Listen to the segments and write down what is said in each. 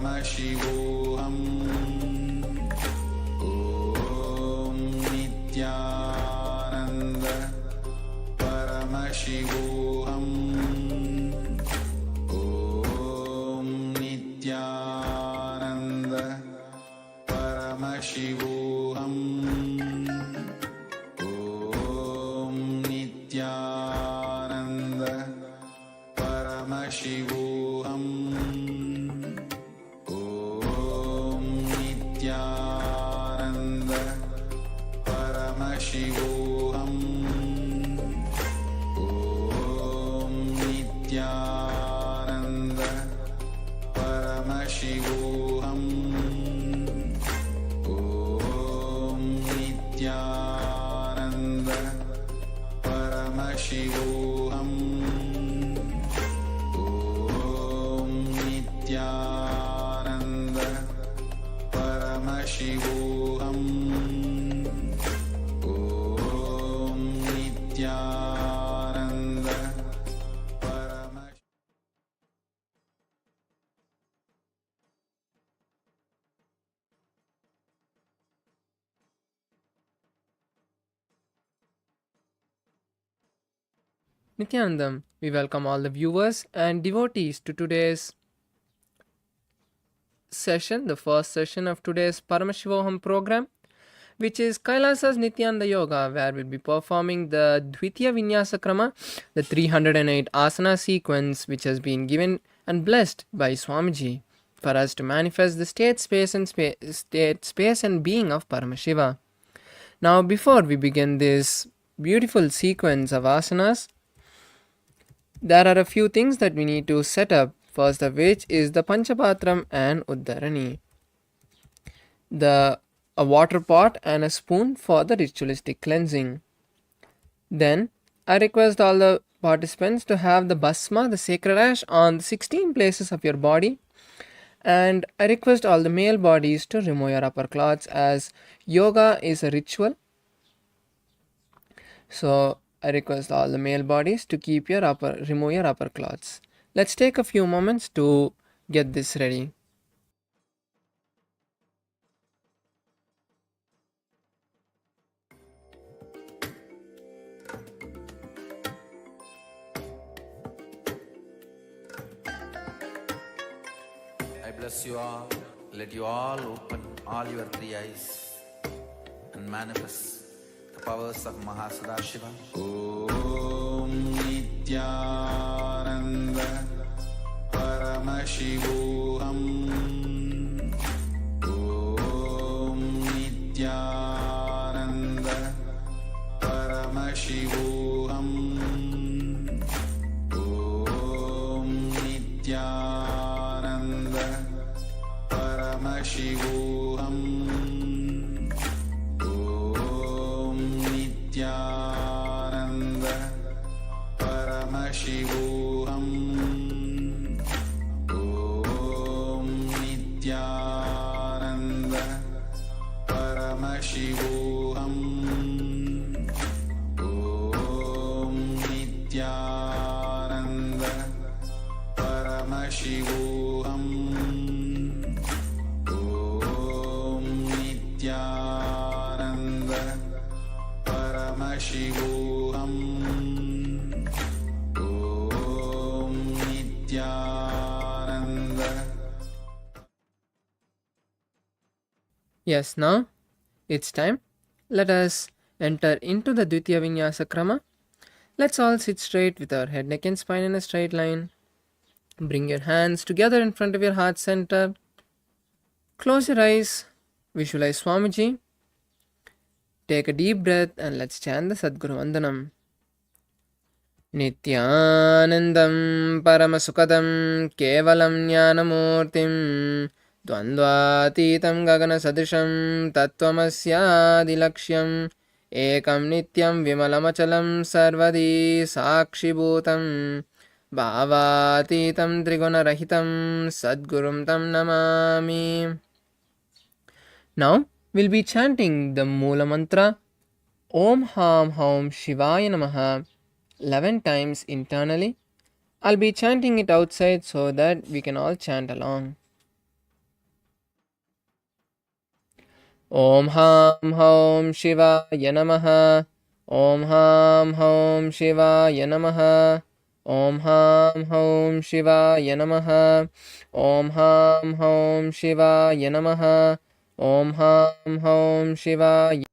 Paramashivoham. Om Nithyananda Paramashivoham. Om Nithyananda Paramashivoham. Om Nithyananda Paramashivoham. Om Nithyananda Paramashivoham. Om Nithyananda Paramashivoham. Om Nithyananda Paramashivoham. Om Nithyananda Paramashivoham. Om Nithyananda Paramashivoham. Nithyanandam, we welcome all the viewers and devotees to today's session, the first session of today's Paramashivoham program, which is Kailasa's Nithyananda Yoga, where we'll be performing the Dvitiya Vinyasa Krama, the 308 asana sequence, which has been given and blessed by Swamiji for us to manifest the state, space and being of Paramashiva. Now, before we begin this beautiful sequence of asanas, there are a few things that we need to set up, first of which is the Panchapatram and Uddharani. A water pot and a spoon for the ritualistic cleansing. Then, I request all the participants to have the Bhasma, the sacred ash, on the 16 places of your body. And I request all the male bodies to remove your upper cloths, as yoga is a ritual. So, I request all the male bodies to remove your upper cloths. Let's take a few moments to get this ready. I bless you all. Let you all open all your three eyes and manifest the powers of Mahā Sadashiva. Om Nithyananda Paramashivoham. Om Nithyananda Paramashivoham. Om Nithyananda Paramashivoham. Om Nithyananda Paramashivoham. Om Nithyananda Paramashivoham. Om Nithyananda Paramashivoham. Om Nithyananda Paramashivoham. Om Nithyananda. Yes, now it's time. Let us enter into the Dvitiya Vinyasa Krama. Let's all sit straight with our head, neck and spine in a straight line. Bring your hands together in front of your heart center. Close your eyes. Visualize Swamiji. Take a deep breath and let's chant the Sadguru Vandanam. Nithyanandam Paramasukadam Kevalam Jnanamurtim Dvandvatitam Gagana Sadrisham Tattvamasya Ekam Nityam Vimalamachalam Sarvadi Sakshibhutam Bhavatitam Triguna-rahitam Sadgurum Tam Namami. Now we'll be chanting the Moola Mantra Om Ham Haum Shivaya Namaha 11 times internally. I'll be chanting it outside so that we can all chant along. Om Ham Hom Shivaya Namaha. Om Ham Hom Shivaya Namaha. Om Ham Hom Shivaya Namaha. Om Ham Hom Shivaya Namaha. Om Ham Hom Shivaya.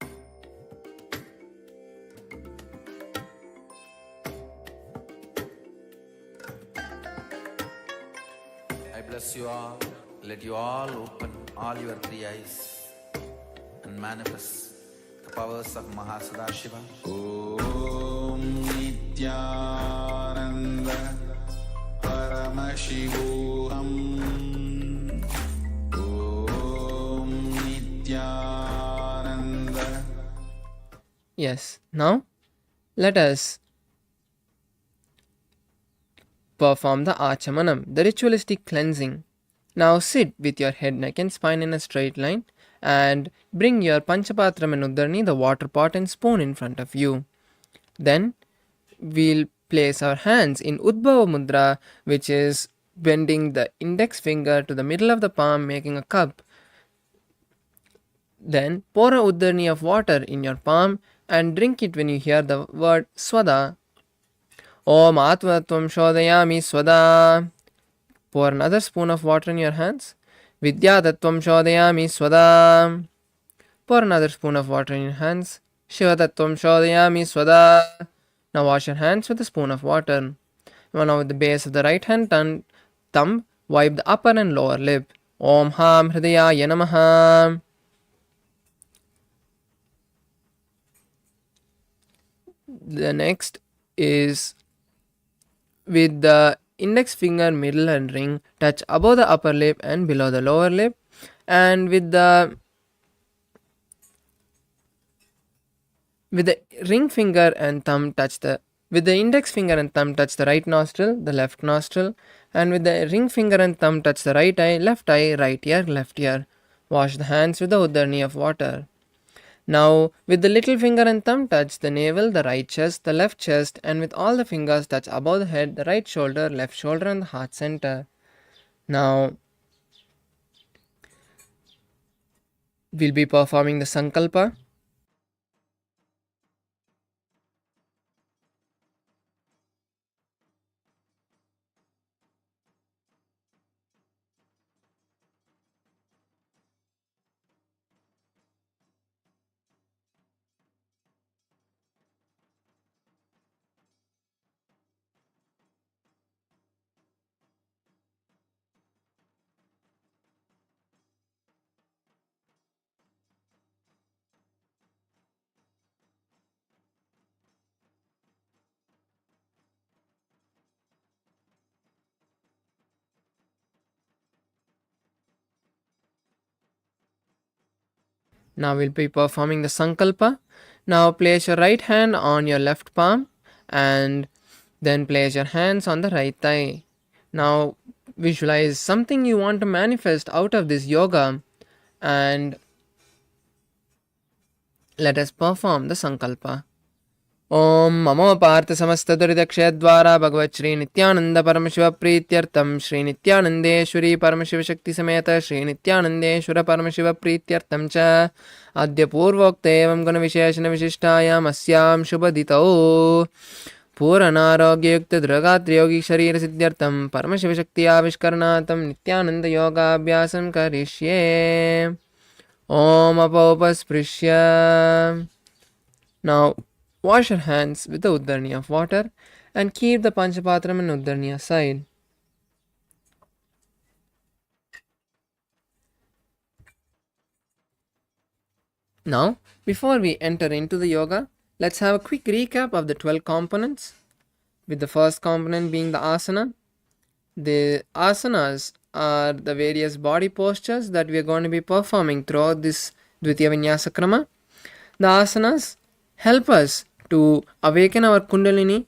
I bless you all. Let you all open all your three eyes and manifest the powers of Mahā Sadashiva. Om Nithyananda Paramashivoham. Om Nithyananda. Yes, now let us perform the Achamanam, the ritualistic cleansing. Now sit with your head, neck and spine in a straight line and bring your Panchapatram and Uddarni, the water pot and spoon in front of you. Then we'll place our hands in Udbhava Mudra, which is bending the index finger to the middle of the palm, making a cup. Then pour a Uddarni of water in your palm and drink it when you hear the word Swada. Om Atmatvam Shodayami Swada. Pour another spoon of water in your hands. Vidya Tattvam Shodayami Swada. Pour another spoon of water in your hands. Shiva Tattvam Shodayami Swada. Now wash your hands with a spoon of water. Now with the base of the right hand thumb, wipe the upper and lower lip. Om Ham Hridayaya Namaha. The next is with the index finger, middle and ring touch above the upper lip and below the lower lip, and with the ring finger and thumb touch the index finger and thumb touch the right nostril, the left nostril, and with the ring finger and thumb touch the right eye, right ear, left ear. Wash the hands with the Uddarni of water. Now, with the little finger and thumb touch the navel, the right chest, the left chest, and with all the fingers touch above the head, the right shoulder, left shoulder, and the heart center. Now, we'll be performing the Sankalpa. Now we'll be performing the Sankalpa. Now place your right hand on your left palm and then place your hands on the right thigh. Now visualize something you want to manifest out of this yoga and let us perform the Sankalpa. Om Mamo Partha Samasta Duridakshayadvara Bhagavat Shri Nithyananda Paramashiva Prityartam Shri Nithyanandeshwari Paramashiva Shakti Sameta Shri Nithyanandeshwara Paramashiva Prityartam Cha Adya Purvokta Evam Guna Visheshana Vishishtayam Asyam Shubhaditao Puranarogya Yukta Dragatra Yogi Sharira Siddhyartam Paramashiva Shakti Avishkarnatam Nithyananda Yoga Abhyasam Karishye Om Apaupasprisya. Now wash your hands with the Uddarni of water and keep the Panchapatram and Uddarni aside. Now, before we enter into the yoga, let's have a quick recap of the 12 components, with the first component being the asana. The asanas are the various body postures that we are going to be performing throughout this Dvitiya Vinyasa Krama. The asanas help us to awaken our Kundalini.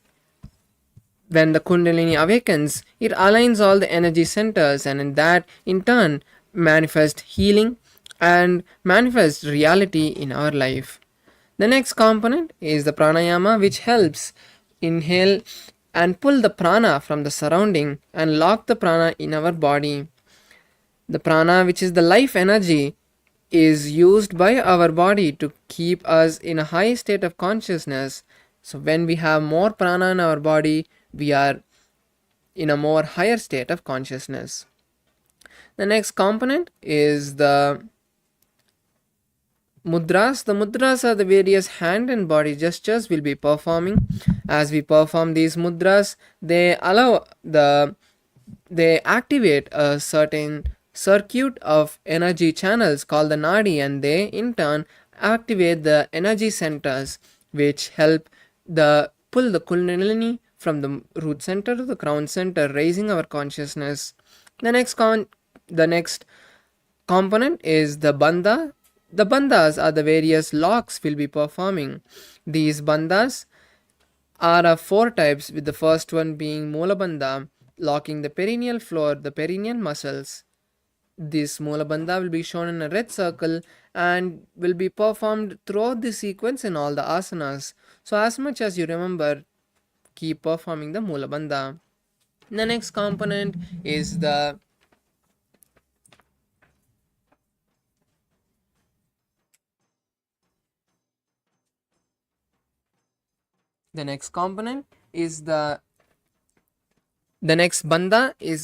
When the Kundalini awakens, it aligns all the energy centers, and in that, in turn, manifest healing and manifest reality in our life. The next component is the pranayama, which helps inhale and pull the prana from the surrounding and lock the prana in our body. The prana, which is the life energy, is used by our body to keep us in a high state of consciousness. So when we have more prana in our body, we are in a more higher state of consciousness. The next component is the mudras. The mudras are the various hand and body gestures we'll be performing. As we perform these mudras, they activate a certain circuit of energy channels called the nadi, and they in turn activate the energy centers which help pull the kundalini from the root center to the crown center, raising our consciousness. The next component is the bandha. The bandhas are the various locks we'll be performing. These bandhas are of four types, with the first one being Mula Bandha, locking the perineal floor, the perineal muscles. This Mula Bandha will be shown in a red circle and will be performed throughout the sequence in all the asanas. So as much as you remember, keep performing the Mula Bandha. The next component is the next bandha is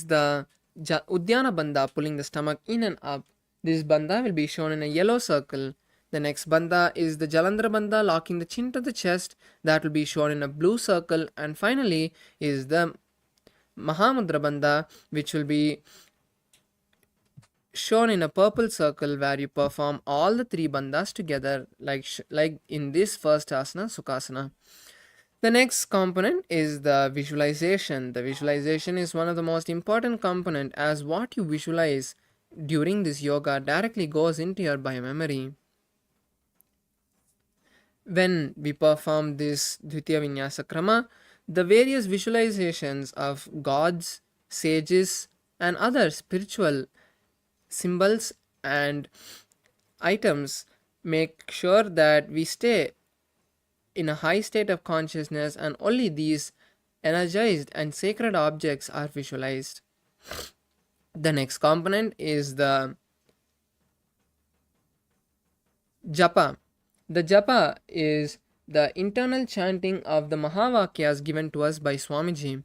the Uddiyana Bandha, pulling the stomach in and up. This bandha will be shown in a yellow circle. The next bandha is the Jalandhara Bandha, locking the chin to the chest. That will be shown in a blue circle. And finally is the Mahamudra Bandha, which will be shown in a purple circle, where you perform all the three bandhas together, like in this first asana, Sukhasana. The next component is the visualization. The visualization is one of the most important component, as what you visualize during this yoga directly goes into your biomemory. When we perform this Dvitiya Vinyasa Krama, the various visualizations of gods, sages and other spiritual symbols and items make sure that we stay in a high state of consciousness, and only these energized and sacred objects are visualized. The next component is the japa. The japa is the internal chanting of the Mahavakyas given to us by Swamiji.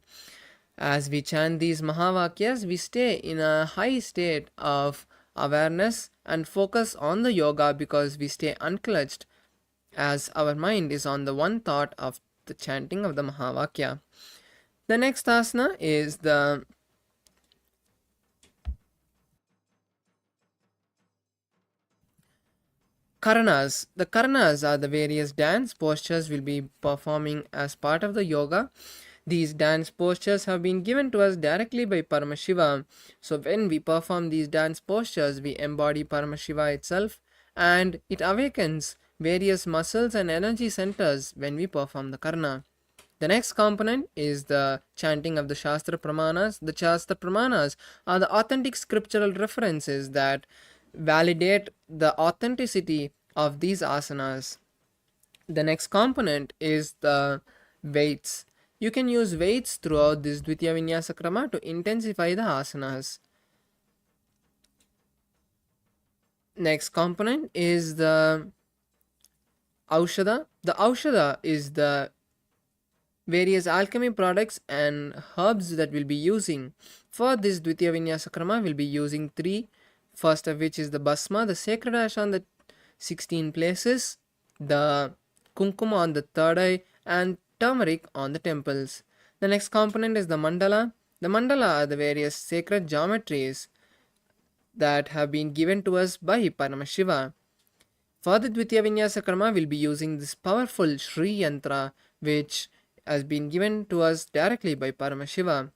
As we chant these Mahavakyas, we stay in a high state of awareness and focus on the yoga, because we stay unclutched, as our mind is on the one thought of the chanting of the Mahavakya. The next asana is the Karanas. The Karanas are the various dance postures we'll be performing as part of the yoga. These dance postures have been given to us directly by Paramashiva. So when we perform these dance postures, we embody Paramashiva itself, and it awakens various muscles and energy centers when we perform the Karna. The next component is the chanting of the Shastra Pramanas. The Shastra Pramanas are the authentic scriptural references that validate the authenticity of these asanas. The next component is the weights. You can use weights throughout this Dvitiya Vinyasa Krama to intensify the asanas. Next component is the Aushadha. The Aushadha is the various alchemy products and herbs that we'll be using. For this Dvitiya Vinyasa Krama, we'll be using three. First of which is the Basma, the sacred ash on the 16 places, the Kunkuma on the third eye, and turmeric on the temples. The next component is the Mandala. The Mandala are the various sacred geometries that have been given to us by Paramashiva. For the Dvitiya Vinyasa Krama, we'll be using this powerful Shri Yantra, which has been given to us directly by Paramashiva.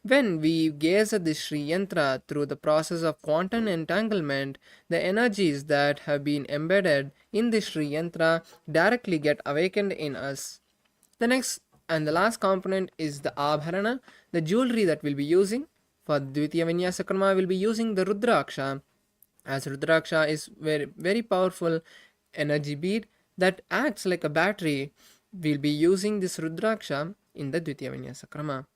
When we gaze at the Shri Yantra through the process of quantum entanglement, the energies that have been embedded in the Shri Yantra directly get awakened in us. The next and the last component is the Abharana, the jewelry that we'll be using. For Dvitiya Vinyasa Krama, we'll be using the Rudraksha, as Rudraksha is very powerful energy bead that acts like a battery. We'll be using this Rudraksha in the Dvitiya Vinyasa Krama.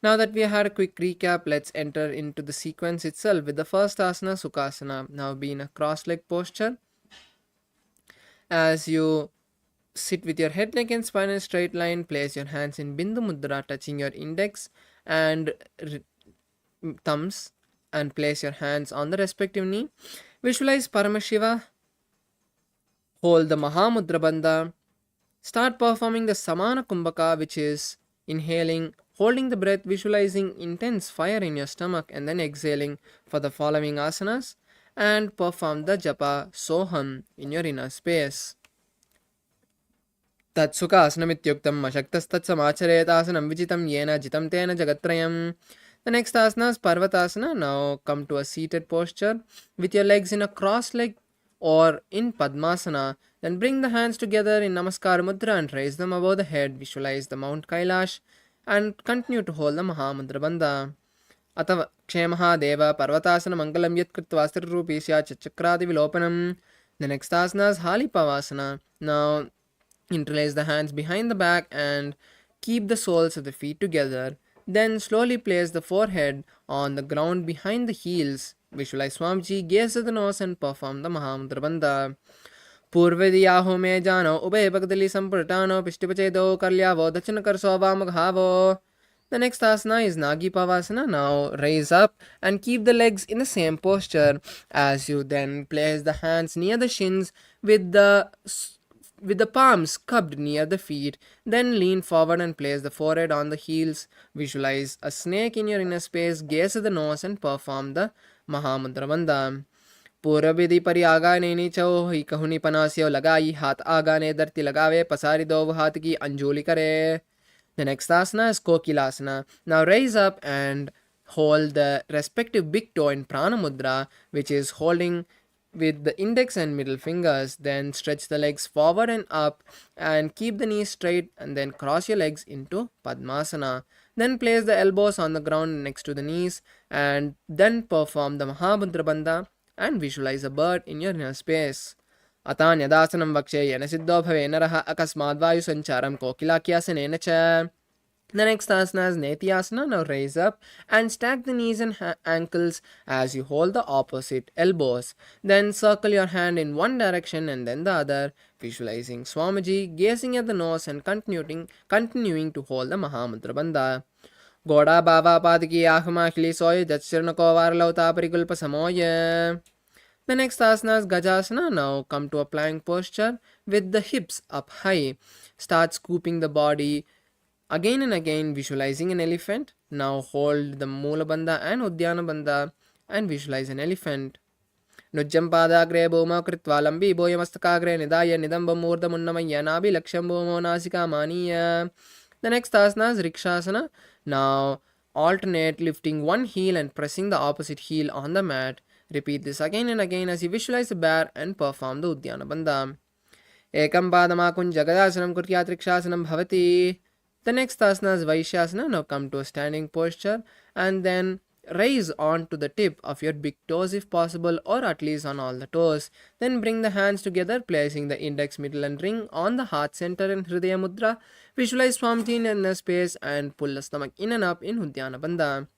Now that we had a quick recap, let's enter into the sequence itself with the first asana, Sukhasana. Now be in a cross-leg posture. As you sit with your head, neck and spine in a straight line, place your hands in Bindu Mudra, touching your index and thumbs, and place your hands on the respective knee. Visualize Paramashiva. Hold the Mahā Mudra Bandha. Start performing the Samana Kumbhaka, which is inhaling, holding the breath, visualizing intense fire in your stomach, and then exhaling for the following asanas, and perform the Japa Soham in your inner space. Tatsukhasanamityuktam mashaktastat-samachare-asanam vijitam yena jitam tena jagatrayam. The next asana is Parvatasana. Now come to a seated posture with your legs in a cross leg or in Padmasana. Then bring the hands together in Namaskar Mudra and raise them above the head. Visualize the Mount Kailash and continue to hold the Mahā Mudra Bandha. Atava Kshemaha Deva Parvatasana Mangalam Yat Kritva Sthirarupi Syat Chakradi Vilopanam. The next asana is Halipavasana. Now interlace the hands behind the back and keep the soles of the feet together. Then slowly place the forehead on the ground behind the heels. Visualize Swamiji, gaze at the nose and perform the Mahā Mudra Bandha. Purvediyaho me jano ubhe bhagdali sampurtano pishtipachedo kalyavo dachinakar maghavo. The next asana is Nagi Pavasana. Now raise up and keep the legs in the same posture as you then place the hands near the shins with the palms cupped near the feet. Then lean forward and place the forehead on the heels. Visualize a snake in your inner space, gaze at the nose and perform the Mahā Mudra Bandha. Purabidi pari aga ne nicho hi kahuni panasyo lagai hat aga ne dharti lagave pasari do hat ki anjuli kare. The next asana is Kokilasana. Now raise up and hold the respective big toe in Prana Mudra, which is holding with the index and middle fingers. Then stretch the legs forward and up and keep the knees straight, and then cross your legs into Padmasana. Then place the elbows on the ground next to the knees and then perform the Mahā Mudra Bandha and visualize a bird in your inner space. Atanyadasanam vakshe yena siddho bhave naraha akasmad vayu sancharam kokilakyasanena cha. The next asana is Nithyananda. Now raise up and stack the knees and ankles as you hold the opposite elbows. Then circle your hand in one direction and then the other, visualizing Swamiji, gazing at the nose and continuing to hold the Mahā Mudra Bandha. Goda Baba Padiki Ahma Khilisoy Jatshirnako Varlauta Parigulpa Samoya. The next asana is Gajasana. Now come to a plank posture with the hips up high. Start scooping the body again and again, visualizing an elephant. Now hold the Moola Bandha and Udyana Bandha and visualize an elephant. Nujjam Padagre Bhoma Kritva Lambi Boyamastakagre Nidaya Nidamba Murda Munnamaya Nabi Laksham Bhomo Nasika Maniya. The next asana is Rikshasana. Now alternate lifting one heel and pressing the opposite heel on the mat. Repeat this again and again as you visualize a bear and perform the Udyana Bandha. Ekam Padamakun Jagadasanam Kuryat Rikshāsanam Bhavati. The next asana is Vaishyasana. Now come to a standing posture and then raise on to the tip of your big toes if possible, or at least on all the toes. Then bring the hands together, placing the index, middle and ring on the heart center in Hridaya Mudra. Visualize Swamiji in inner space and pull the stomach in and up in Udyana Bandha.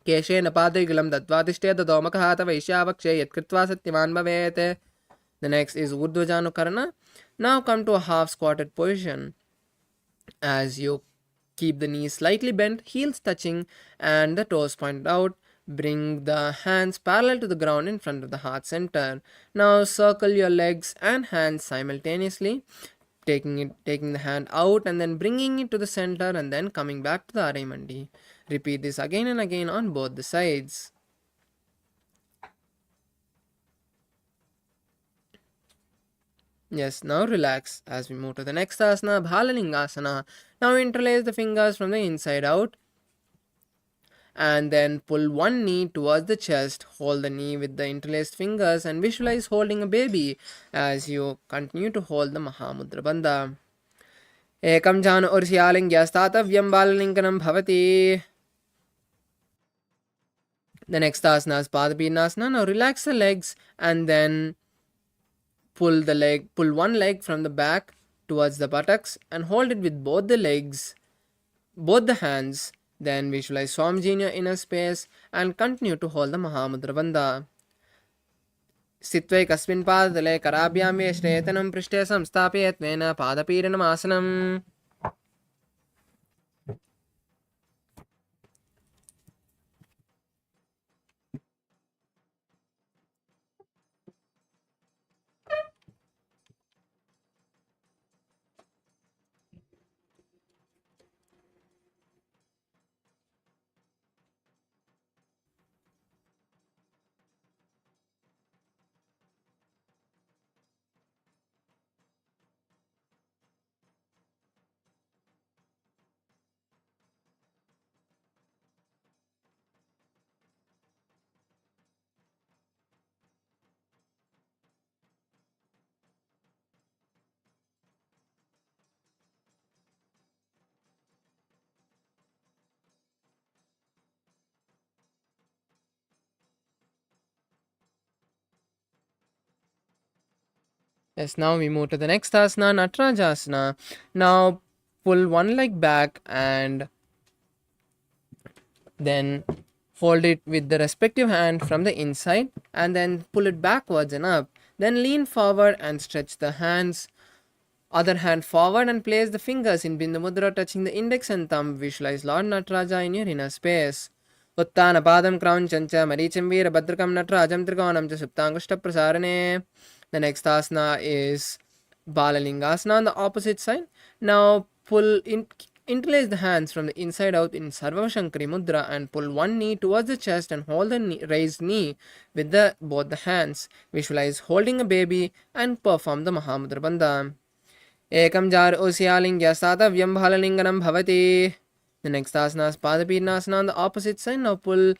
Keshena Padrigulam Dadvatishte Dadomaka Vaishyavakshe Yatkritva Satyavan Bhavete. The next is Urdhvajanukarana. Now come to a half squatted position as you keep the knees slightly bent, heels touching and the toes pointed out. Bring the hands parallel to the ground in front of the heart center. Now circle your legs and hands simultaneously, taking the hand out and then bringing it to the center and then coming back to the Arai. Repeat this again and again on both the sides. Yes, now relax as we move to the next asana, Bhalalingasana. Now interlace the fingers from the inside out and then pull one knee towards the chest. Hold the knee with the interlaced fingers and visualize holding a baby as you continue to hold the Mahā Mudra Bandha. Ekam jana ursyalingyastatavyam balalinganam bhavati. The next asana is Padapinasana. Now relax the legs and then pull one leg from the back towards the buttocks and hold it with both the legs, both the hands, Then visualize Swamiji in your inner space and continue to hold the Mahamudra Bandha. स्थित्वैकस्मिन् पादतले कराभ्यां वेष्टेतनं पृष्ठे संस्थापयत्वेन पादपीडनमासनम्. Yes, now we move to the next asana, Natarajasana. Now pull one leg back and then fold it with the respective hand from the inside and then pull it backwards and up. Then lean forward and stretch the hands. Other hand forward and place the fingers in Bindu Mudra touching the index and thumb. Visualize Lord Nataraja in your inner space. Uttana Padam Crown Chancha Maricham Veera Bhadrakam Natarajam Trikonam Cha Suptangushta Prasarane. The next asana is Balalingasana on the opposite side. Now interlace the hands from the inside out in Sarva Shankari Mudra and pull one knee towards the chest and hold the raised knee with both the hands. Visualize holding a baby and perform the Mahamudra Bandha. Ekam jar osyalinga satavyam bhalalinganam bhavati. The next asana is Padapidnasana on the opposite side. Now pull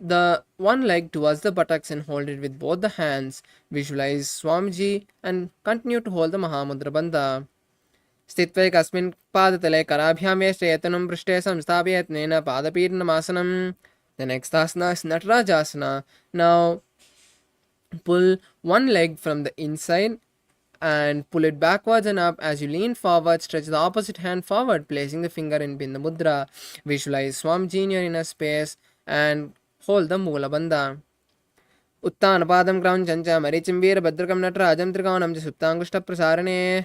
the one leg towards the buttocks and hold it with both the hands. Visualize Swamiji and continue to hold the Mahamudra Bandha. Sthitvaikasmin padatale karabhyam veshtayatanam prishte samstapayatnena padapidnamasanam. The next asana is Natarajasana. Now pull one leg from the inside and pull it backwards and up. As you lean forward, stretch the opposite hand forward, placing the finger in Bindu Mudra. Visualize Swamiji in your inner space and hold the Mula Bandha. Uttana Padam Crown Chancha Maricham Veera Bhadrakam Natarajam Trikonam Cha Suptangushta Prasarane.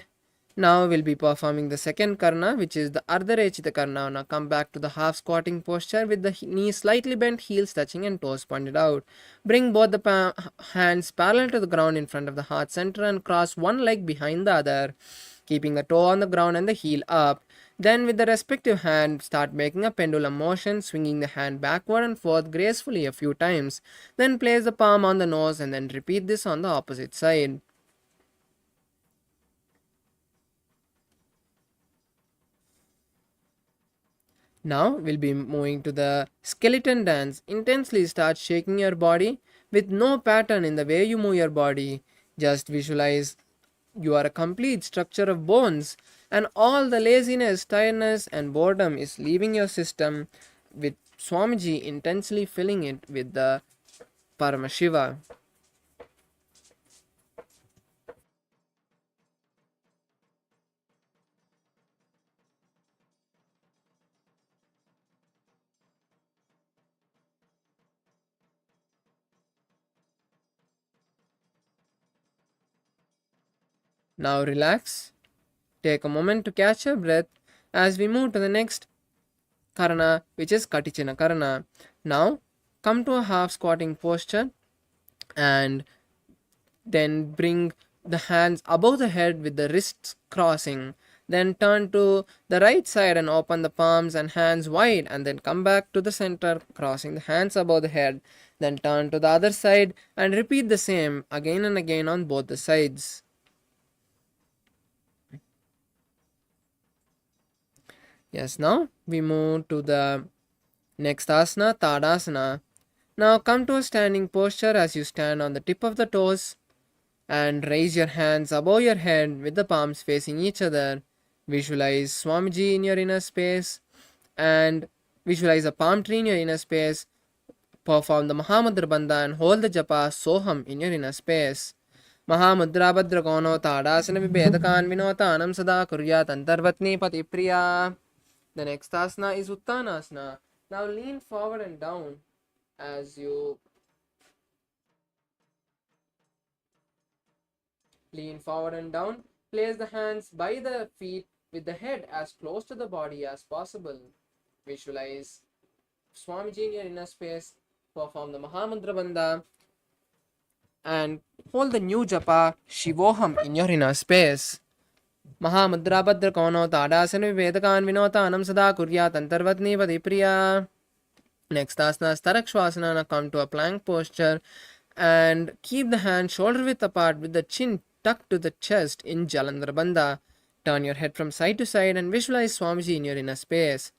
Now we'll be performing the second karna, which is the Ardharechita karna. Now come back to the half squatting posture with the knees slightly bent, heels touching and toes pointed out. Bring both the hands parallel to the ground in front of the heart center and cross one leg behind the other, keeping the toe on the ground and the heel up. Then with the respective hand, start making a pendulum motion, swinging the hand backward and forth gracefully a few times. Then place the palm on the nose and then repeat this on the opposite side. Now we'll be moving to the skeleton dance. Intensely start shaking your body with no pattern in the way you move your body. Just visualize you are a complete structure of bones and all the laziness, tiredness and boredom is leaving your system, with Swamiji intensely filling it with the Paramashiva. Now relax. Take a moment to catch your breath as we move to the next karana, which is Katichana karana. Now come to a half squatting posture and then bring the hands above the head with the wrists crossing. Then turn to the right side and open the palms and hands wide, and then come back to the center, crossing the hands above the head. Then turn to the other side and repeat the same again and again on both the sides. Yes, now we move to the next asana, Tadasana. Now come to a standing posture as you stand on the tip of the toes and raise your hands above your head with the palms facing each other. Visualize Swamiji in your inner space and visualize a palm tree in your inner space. Perform the Mahamudra Bandha and hold the japa Soham in your inner space. Mahamudra Bhadrakono Tadasana Vibhedakan Vinotanam Sada Kuryat Antarvatni Patipriya. The next asana is Uttanasana. Now lean forward and down as you lean forward and down. Place the hands by the feet with the head as close to the body as possible. Visualize Swamiji in your inner space. Perform the Mahamudra Bandha and hold the new japa Shivoham in your inner space. Mahamudra Bhadra Kono Tadasana Vedakan Vinotanam Sada Kuryat Antarvatni Vadipriya. Next asana is Tarakshvasana. Now come to a plank posture and keep the hand shoulder width apart with the chin tucked to the chest in Jalandhara Bandha. Turn your head from side to side and visualize Swamiji in your inner space.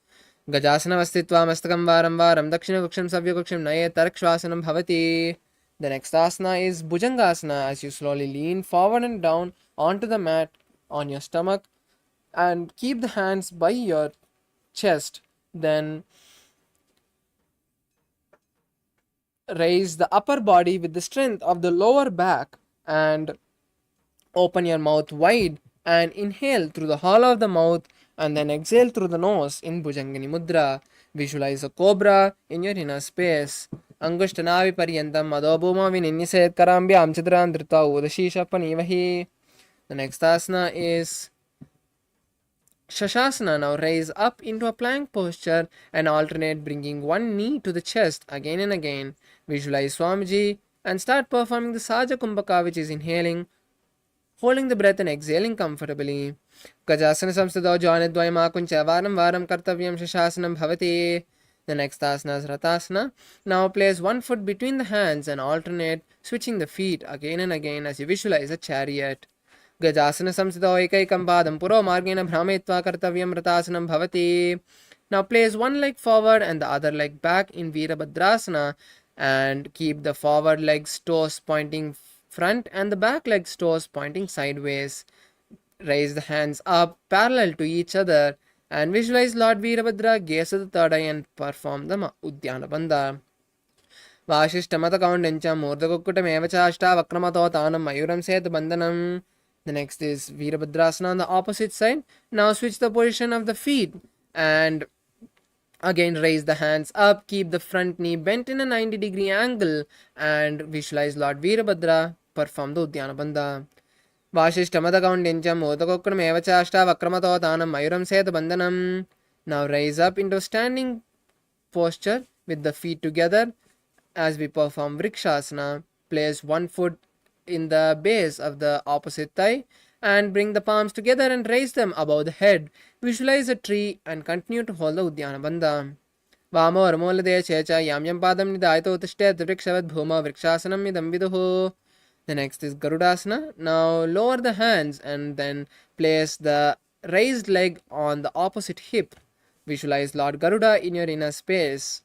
Gajasana Vastitva Mastakam Varam Varam Dakshina Kuksham Savya Kuksham Naye Tarakshvasanam Bhavati. The next asana is Bhujangasana as you slowly lean forward and down onto the mat on your stomach and keep the hands by your chest. Then raise the upper body with the strength of the lower back and open your mouth wide and inhale through the hollow of the mouth and then exhale through the nose in Bhujangini Mudra. Visualize a cobra in your inner space. Angushthanavi paryantam adobhuma vininniset karambhyam chidran dhrita udashisha panivahi. The next asana is Shashasana. Now raise up into a plank posture and alternate bringing one knee to the chest again and again. Visualize Swamiji and start performing the Saja Kumbhaka, which is inhaling, holding the breath and exhaling comfortably. Gajasana samstado janadvayama kuncha varam varam kartavyam shashasanam bhavati. The next asana is Ratasana. Now place one foot between the hands and alternate switching the feet again and again as you visualize a chariot. Gajasana samstado ekaikam padam puro margena bhrametva kartavyam Ratasanam bhavati. Now place one leg forward and the other leg back in Virabhadrasana and keep the forward leg's toes pointing front and the back leg's toes pointing sideways. Raise the hands up parallel to each other and visualize Lord Virabhadra gaze at the third eye and perform the Udyana Bandha. Vashishtamata kaundancha murdakukkutam evacha ashta vakramato tanam mayuram set bandhanam. The next is Virabhadrasana on the opposite side. Now switch the position of the feet and again raise the hands up, keep the front knee bent in a 90-degree angle and visualize Lord Virabhadra perform the Udyana Bandha. Vashishtamata kaundancha murdakukkutam evacha ashta vakramato tanam mayuram set bandhanam. Now raise up into standing posture with the feet together as we perform Vrikshasana. Place one foot in the base of the opposite thigh and bring the palms together and raise them above the head. Visualize a tree and continue to hold the Udyana Bandha. Vamo Armolade Checha Yamyam Padam Nidaito Tishtet Vrikshavat Bhuma Vrikshasanam Midam Viduhu. The next is Garudasana. Now lower the hands and then place the raised leg on the opposite hip. Visualize Lord Garuda in your inner space.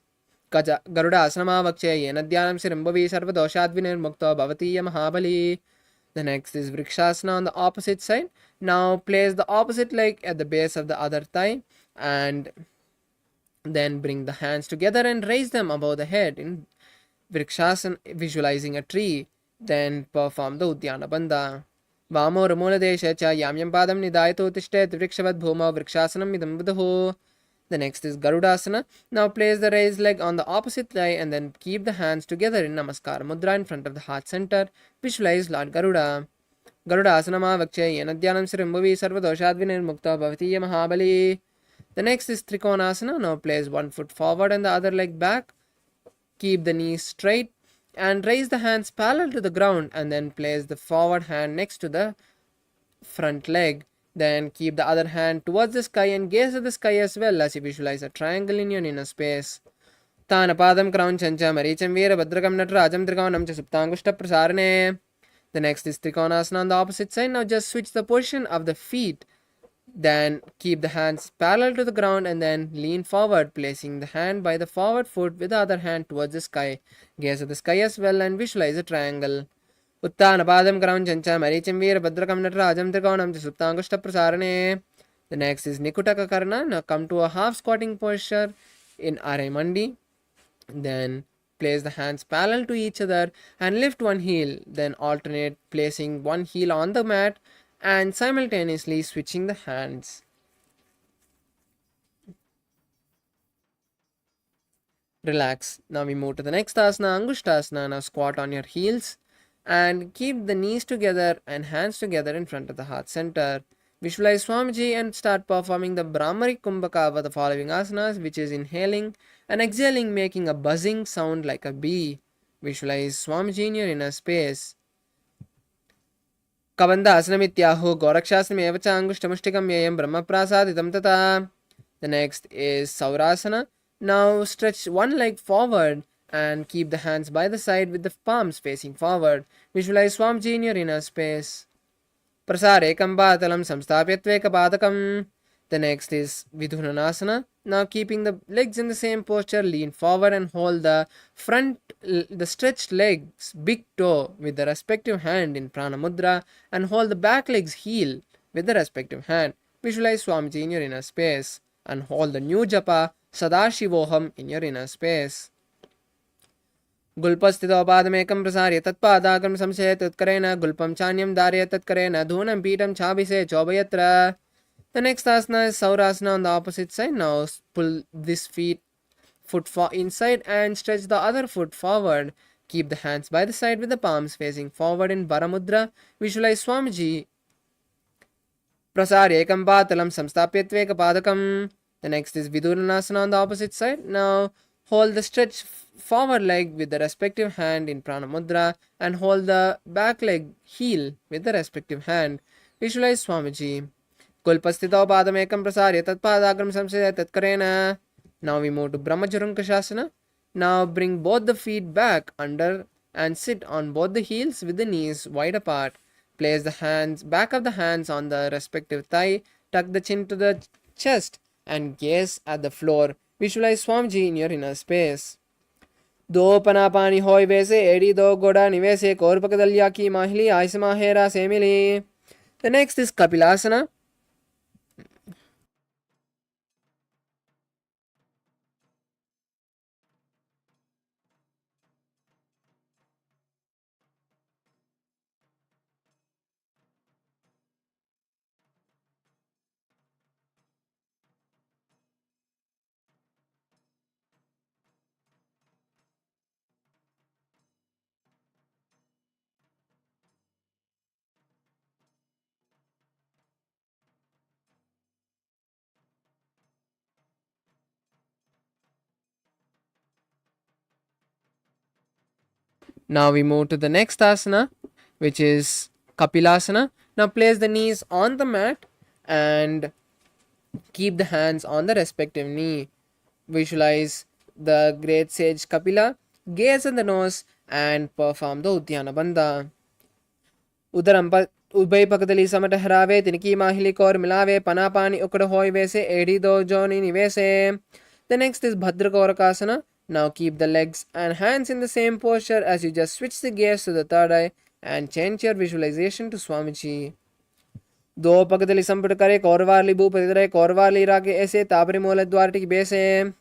Garuda Asanama Vakshe Yenadhyanam Sirimbavi Sarvadoshadvinir Mukta Bhavatiya Mahabali. The next is Vrikshasana on the opposite side. Now place the opposite leg at the base of the other thigh and then bring the hands together and raise them above the head in Vrikshasana, visualizing a tree. Then perform the Udyana Bandha. Vamo Ramula Desha Cha Yamyam Padam Nidaito Tishtet Vrikshavat Bhuma Vrikshasanam Midam Viduhu. The next is Garudasana. Now place the raised leg on the opposite thigh and then keep the hands together in Namaskar Mudra in front of the heart center. Visualize Lord Garuda. Garuda Asanama Vakshe Yenadhyanam Sirimbavi Sarvadoshadvinir Mukta Bhavatiya Mahabali. The next is Trikonasana. Now place one foot forward and the other leg back. Keep the knees straight and raise the hands parallel to the ground and then place the forward hand next to the front leg. Then keep the other hand towards the sky and gaze at the sky as well as you visualize a triangle in your inner space. Tanapadam Crown Chancha Maricham Veera Bhadrakam Natrajam Trikonam Cha Suptangushta Prasarane. The next is Trikonasana on the opposite side. Now just switch the position of the feet. Then keep the hands parallel to the ground and then lean forward, placing the hand by the forward foot with the other hand towards the sky. Gaze at the sky as well and visualize a triangle. Uttanapadam Crown Chancha Maricham Veera Bhadrakam Natrajam Trikonam Cha Suptangushta Prasarane. The next is Nikutaka Karna. Now come to a half squatting posture in Arai Then place the hands parallel to each other and lift one heel. Then alternate placing one heel on the mat and simultaneously switching the hands. relax. Now we move to the next asana, Angushtasana. Now squat on your heels and keep the knees together and hands together in front of the heart center. Visualize Swamiji and start performing the Brahmari Kumbhaka of the following asanas, which is inhaling and exhaling, making a buzzing sound like a bee. Visualize Swamiji in your inner space. Kabanda asanamityāhu gorakshāsnam evacha angushtamushtikam yayam brahmaprasaditam tata. The next is Saurasana. Now stretch one leg forward and keep the hands by the side with the palms facing forward. Visualize Swamiji in your inner space. Prasarekam bhatalam samstapyatveka padakam. The next is Vidhunanasana. Now keeping the legs in the same posture, lean forward and hold the stretched legs, big toe with the respective hand in Prana Mudra, and hold the back leg's heel with the respective hand. Visualize Swamiji in your inner space and hold the new japa Sadashivoham in your inner space. Gulpastito padamekam prasarya tatpadakam samsaya tatkarena gulpam chanyam dharya tatkarena dhunam pitam chabise chobayatra. The next asana is Saurasana on the opposite side. Now pull this foot inside and stretch the other foot forward. Keep the hands by the side with the palms facing forward in Varamudra. Visualize Swamiji. Prasarekam patalam samstapyatveka padakam. The next is Vidurvanasana on the opposite side. Now hold the stretch forward leg with the respective hand in Prana Mudra and hold the back leg heel with the respective hand. Visualize Swamiji. Kulpastito padamekam prasarya tatpadakam samsaya tatkarena. Now we move to Brahmajarunkashasana. Now bring both the feet back under and sit on both the heels with the knees wide apart. Place the back of the hands on the respective thigh. Tuck the chin to the chest and gaze at the floor. Visualize Swamiji in your inner space. Do panapani hoy vese edi do goda nivese korpakadalya ki mahili aisamahera semili. The next is Kapilasana. Now we move to the next asana, which is Kapilasana. Now place the knees on the mat and keep the hands on the respective knee. Visualize the great sage Kapila, gaze at the nose and perform the Uddiyana Bandha. Udaram Ubay pakadali samata harave tiniki mahili kor milave panapani ukada hoy vese edi do joni nivese. The next is Bhadrakorakasana. Now keep the legs and hands in the same posture as you just switch the gaze to the third eye and change your visualization to Swamiji. Do pakadali samput kare korvarli bhu padidare korvarli rake ese tabri mola dwarti bese.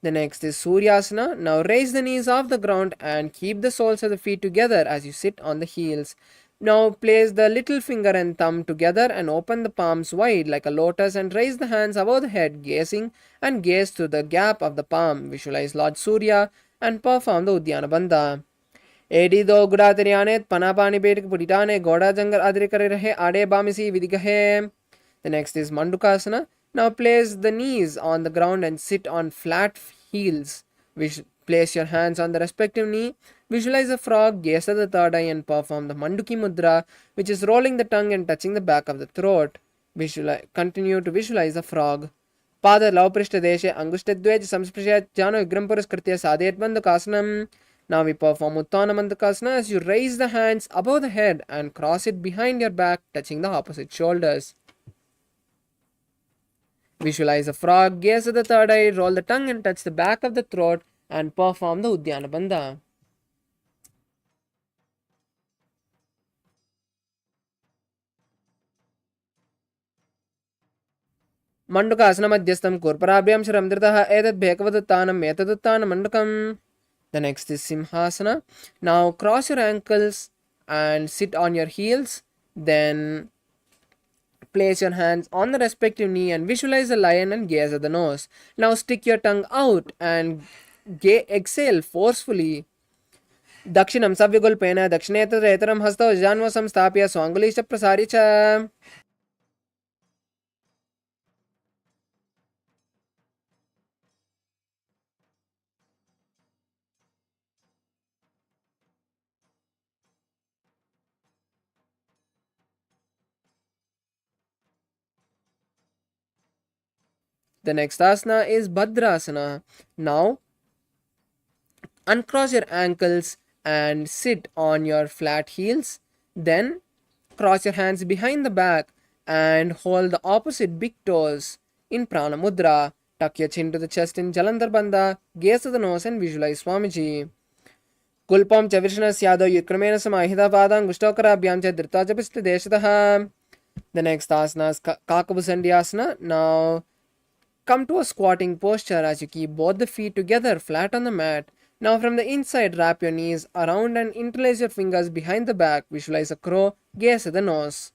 The next is Suryasana. Now raise the knees off the ground and keep the soles of the feet together as you sit on the heels. Now place the little finger and thumb together and open the palms wide like a lotus and raise the hands above the head, gazing and gaze through the gap of the palm. Visualize Lord Surya and perform the Uddiyana Bandha. Edi do gudatariyanet panapani betik puditane goda jangar adrikare rahe ade bamisi vidigahe. The next is Mandukasana. Now place the knees on the ground and sit on flat heels. Place your hands on the respective knee. Visualize a frog, gaze at the third eye and perform the Manduki Mudra, which is rolling the tongue and touching the back of the throat. Continue to visualize the frog. Pada Lauprishta Deshe Angushtadwej Samsprishya Jano Vigram Puraskritya Sadhet Bandakasanam. Now we perform Uttana Bandakasana as you raise the hands above the head and cross it behind your back, touching the opposite shoulders. Visualize a frog, gaze at the third eye, roll the tongue and touch the back of the throat and perform the Uddiyana Bandha. Mandukasana Madhyastam Kurparabhyam Sharamdritaha Edat Bhekavaduttanam Metaduttanam Mandukam. The next is Simhasana. Now cross your ankles and sit on your heels. Then place your hands on the respective knee and visualize a lion and gaze at the nose. Now stick your tongue out and exhale forcefully. Dakshinam savyagulpena dakshinetram hasto janva samstapya swangulisha prasaricha. The next asana is Bhadrasana. Now, uncross your ankles and sit on your flat heels. Then, cross your hands behind the back and hold the opposite big toes in Prana Mudra. Tuck your chin to the chest in Jalandhar Bandha. Gaze to the nose and visualize Swamiji. Kulpam Chavrishna Syado Yukramena Samahida Padang Gustokarabhyam Chadrita Japista Deshataha. The next asana is Kakabusandi Asana. Now, come to a squatting posture as you keep both the feet together flat on the mat. Now from the inside, wrap your knees around and interlace your fingers behind the back. Visualize a crow, gaze at the nose.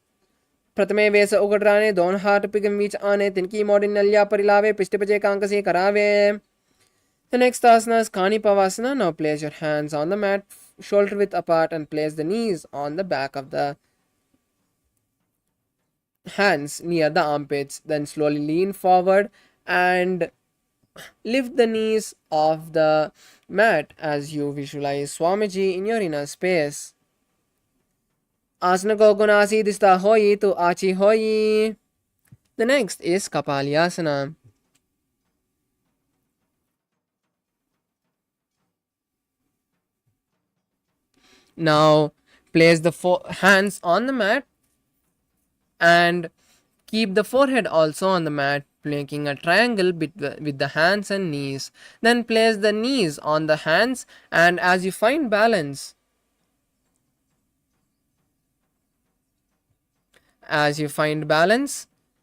Pratame vesa ugadrane, don haat pigam vich ane, tinki modin nalya parilave, pishtipache kankasi karave. The next asana is Kani Pavasana. Now place your hands on the mat, shoulder width apart, and place the knees on the back of the hands near the armpits. Then slowly lean forward and lift the knees off the mat as you visualize Swamiji in your inner space. Asana ko gunasi dista hoyi to achi hoyi. The next is Kapalyasana. Now place the hands on the mat and keep the forehead also on the mat, making a triangle with the hands and knees. Then place the knees on the hands, and as you find balance,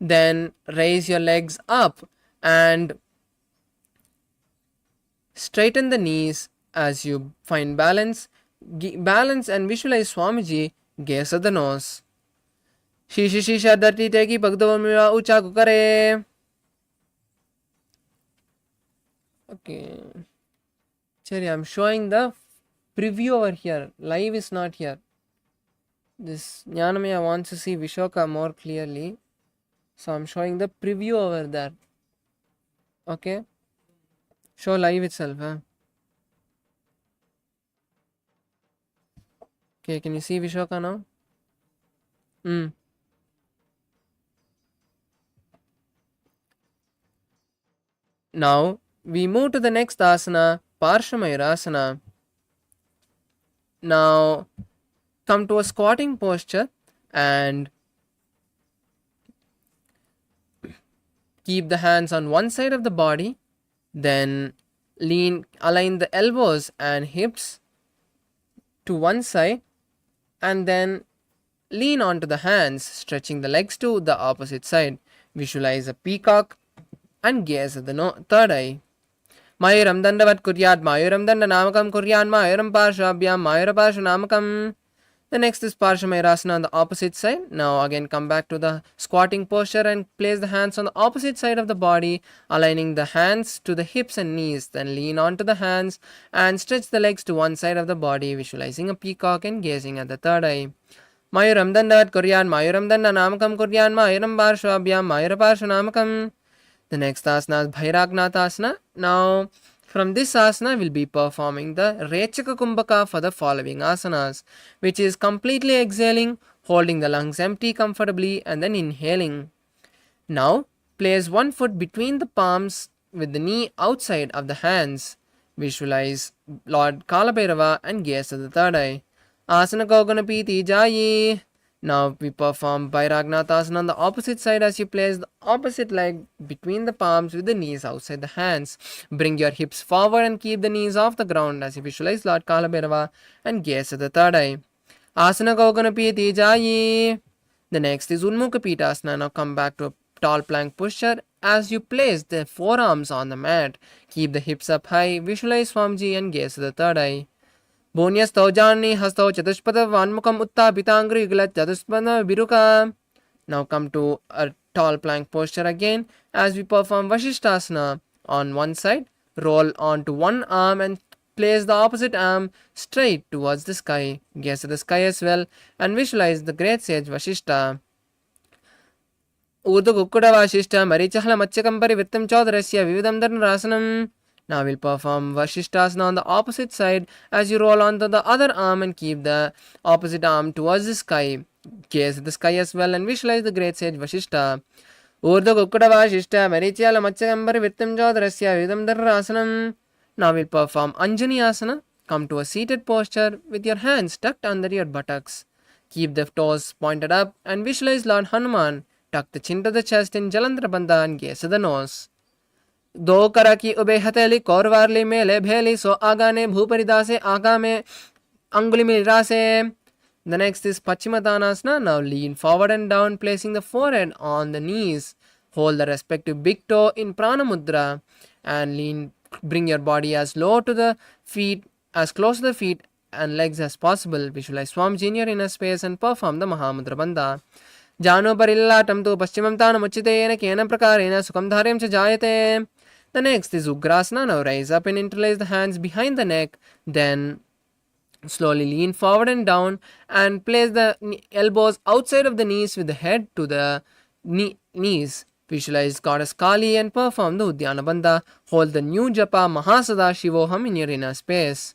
then raise your legs up and straighten the knees as you find balance. Balance and visualize Swamiji, gaze at the nose. Shishi shisha dati teki bhagdavamira ucha kukare. Okay. Cherry, I'm showing the preview over here. Live is not here. This Jnanamaya wants to see Vishoka more clearly. So I'm showing the preview over there. Okay. Show live itself. Huh? Okay, can you see Vishoka now? Now, we move to the next asana, Parshamayurasana. Now, come to a squatting posture and keep the hands on one side of the body. Then align the elbows and hips to one side, and then lean onto the hands, stretching the legs to the opposite side. Visualize a peacock and gaze at the third eye. Mayuram dandavat kuryat, Mayuram danda namakam kuryan, Mayuram parshabhyam, Mayura parsha namakam. The next is Parshamayurasana on the opposite side. Now again come back to the squatting posture and place the hands on the opposite side of the body, aligning the hands to the hips and knees. Then lean onto the hands and stretch the legs to one side of the body, visualizing a peacock and gazing at the third eye. Mayuram dandavat kuryan, Mayuram danda namakam kuryan, Mayuram parshabhyam, Mayura parsha namakam. The next asana is Bhairagnathasana. Now, from this asana, we'll be performing the Rechaka Kumbhaka for the following asanas, which is completely exhaling, holding the lungs empty comfortably, and then inhaling. Now, place one foot between the palms with the knee outside of the hands. Visualize Lord Kalabhairava and gaze at the third eye. Asana Koganapiti Jayi. Now we perform Bhairagnathasana on the opposite side as you place the opposite leg between the palms with the knees outside the hands. Bring your hips forward and keep the knees off the ground as you visualize Lord Kalabhairava and gaze at the third eye. Asana Koganapiti Jayi. The next is Unmukha Pitasana. Now come back to a tall plank posture as you place the forearms on the mat. Keep the hips up high, visualize Swamiji and gaze at the third eye. Bonyastau Jani Hastau Chatushpada Vanmukam Utta Pitangri Glat Chatushpada Viruka. Now come to a tall plank posture again as we perform Vashishtasana on one side, Roll onto one arm and place the opposite arm straight towards the sky. Gaze at the sky as well and visualize the great sage Vashishta. Urdu Kukkuda Vashishta Marichahala Matchakam Parivrittam Chodarasya Vividam Dharnarasanam. Now we'll perform Vashishtasana on the opposite side as you roll onto the other arm and keep the opposite arm towards the sky. Gaze at the sky as well and visualize the great sage Vashishta. Urdu Kukkuda Vashishta Marichahala Matchakam Parivrittam Chodarasya Vividam Dharnarasanam. Now we'll perform Anjani Asana. Come to a seated posture with your hands tucked under your buttocks. Keep the toes pointed up and visualize Lord Hanuman. Tuck the chin to the chest in Jalandhara Bandha and gaze at the nose. दो करा की ube हथेली कौरवारली मेले भेली सो आगाने भूपरिदासे आगा में अंगुली मिरासे. The next is Pachimatanasana. Now lean forward and down, placing the forehead on the knees. Hold the respective big toe in Prana Mudra and bring your body as low to the feet, as close to the feet and legs as possible. Visualize Swamiji in your inner space and perform the Mahamudra Bandha. Jano parillatam tu paschimam tanam uchite yena kena prakarena sukham dharyam cha jayate. The next is Ugrasana. Now rise up and interlace the hands behind the neck. Then slowly lean forward and down and place the elbows outside of the knees with the head to the knees. Visualize Goddess Kali and perform the Udyana Bandha. Hold the new japa Mahā Sadashivoham in your inner space.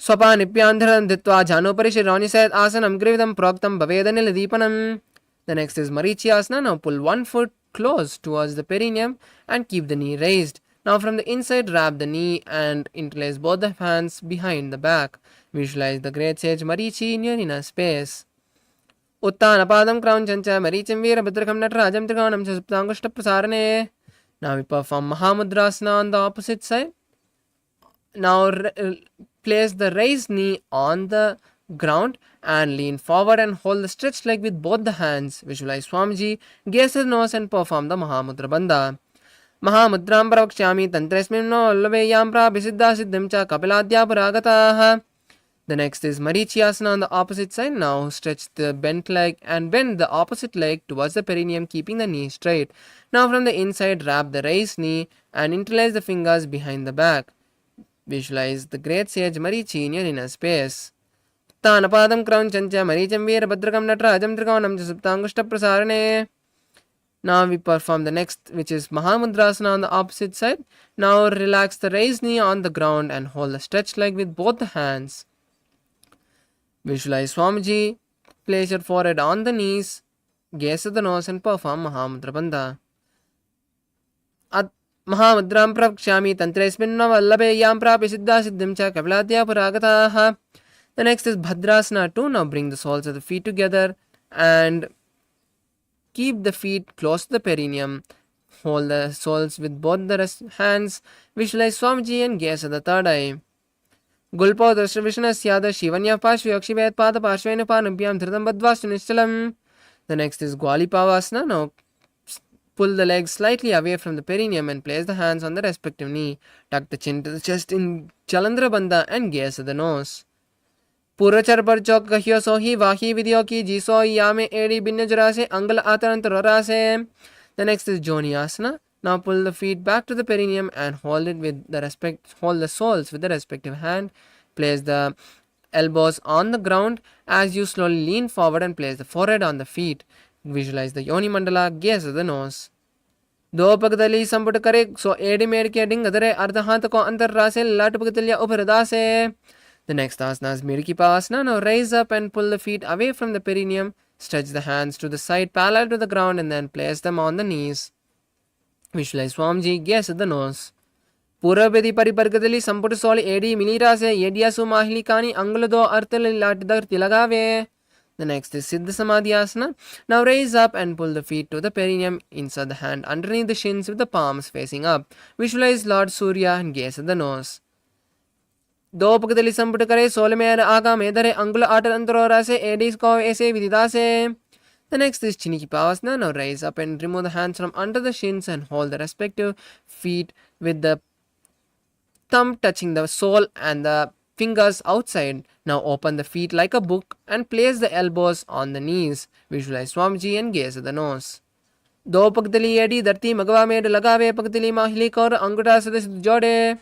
Swapanipyandharam Ditva Janoparishi Set Asanam Grividam Proktam Bavedanil Deepanam. The next is Marichi Asana. Now pull one foot close towards the perineum and keep the knee raised. Now from the inside wrap the knee and interlace both the hands behind the back. Visualize the great sage Marichi in your inner space. Uttanapadam Crown Chancha Marichim Veerabhadrakam Natarajam Triganam Chasuptangushta Prasarane. Now we perform Mahamudrasana on the opposite side. Now place the raised knee on the ground and lean forward and hold the stretched leg with both the hands. Visualize Swamiji, gaze at the nose and perform the Mahamudra Bandha. Mahamudram Pravakshami Tantresmin no Laveyam Prabhisiddha Siddham Cha Kapiladhya Puragataha. The next is Marichi Asana on the opposite side. Now stretch the bent leg and bend the opposite leg towards the perineum, keeping the knee straight. Now from the inside wrap the raised knee and interlace the fingers behind the back. Visualize the great sage Marichi in your inner space. Tanapadam Crown Chancha Maricham Veerabhadrakam Natarajam Triganam Chasuptangushta Prasarane. Now we perform the next, which is Mahamudrasana on the opposite side. Now relax the raised knee on the ground and hold the stretched leg with both the hands. Visualize Swamiji, place your forehead on the knees, gaze at the nose and perform Mahamudra Bandha. Mahamudram Pravakshami Tantresminna Vallabe Yam Prabhisiddha Siddham Cha Kapiladhya Puragataha. The next is Bhadrasana 2. Now bring the soles of the feet together and keep the feet close to the perineum. Hold the soles with both the hands. Visualize Swamiji and gaze at the third eye. Gulpo Drashravishnasyada Shivanya Pashvyakshibet Pada Pashvena Panabhyam Dhritam Badvastu Nichalam. The next is Gwalipavasana. Now pull the legs slightly away from the perineum and place the hands on the respective knee. Tuck the chin to the chest in Jalandhara Bandha and gaze at the nose. Purachar par chok kahyo sohi vahi vidyo ki jiso yame edi binna jarase angal atarantarase. The next is Joni Asana. Now pull the feet back to the perineum and hold the soles with the respective hand. Place the elbows on the ground as you slowly lean forward and place the forehead on the feet. Visualize the Yoni Mandala, gaze at the nose. दो पगदली संपुट करे सो AD made के डिंग अदरे अर्धहांत को अंतर रासे लाट पगदलिया उपरदासे. The next asana is Mirikipasana. Now raise up and pull the feet away from the perineum. Stretch the hands to the side parallel to the ground and then place them on the knees. Visualize Swamiji, gaze at the nose. Purabedi Paripargadali Samput Soli Edi Milirase Yediasu Mahilikani Angulado Artel Latdar Tilagave. The next is Siddha Samadhi Asana. Now raise up and pull the feet to the perineum. Insert the hand underneath the shins with the palms facing up. Visualize Lord Surya and gaze at the nose. दो पगदली संपुट करे soul में आगा में धरे अंगुल utter अंतरोरा से Aedes को ऐसे विदिता से. The next is Chinikipavasana. Now raise up and remove the hands from under the shins and hold the respective feet with the thumb touching the sole and the fingers outside. Now open the feet like a book and place the elbows on the knees. Visualize Swamiji and gaze at the nose. दो पगतली AD धरती मगवा made लगावे पगतली माहिली कर अंगूठा सदस्य जोड़े.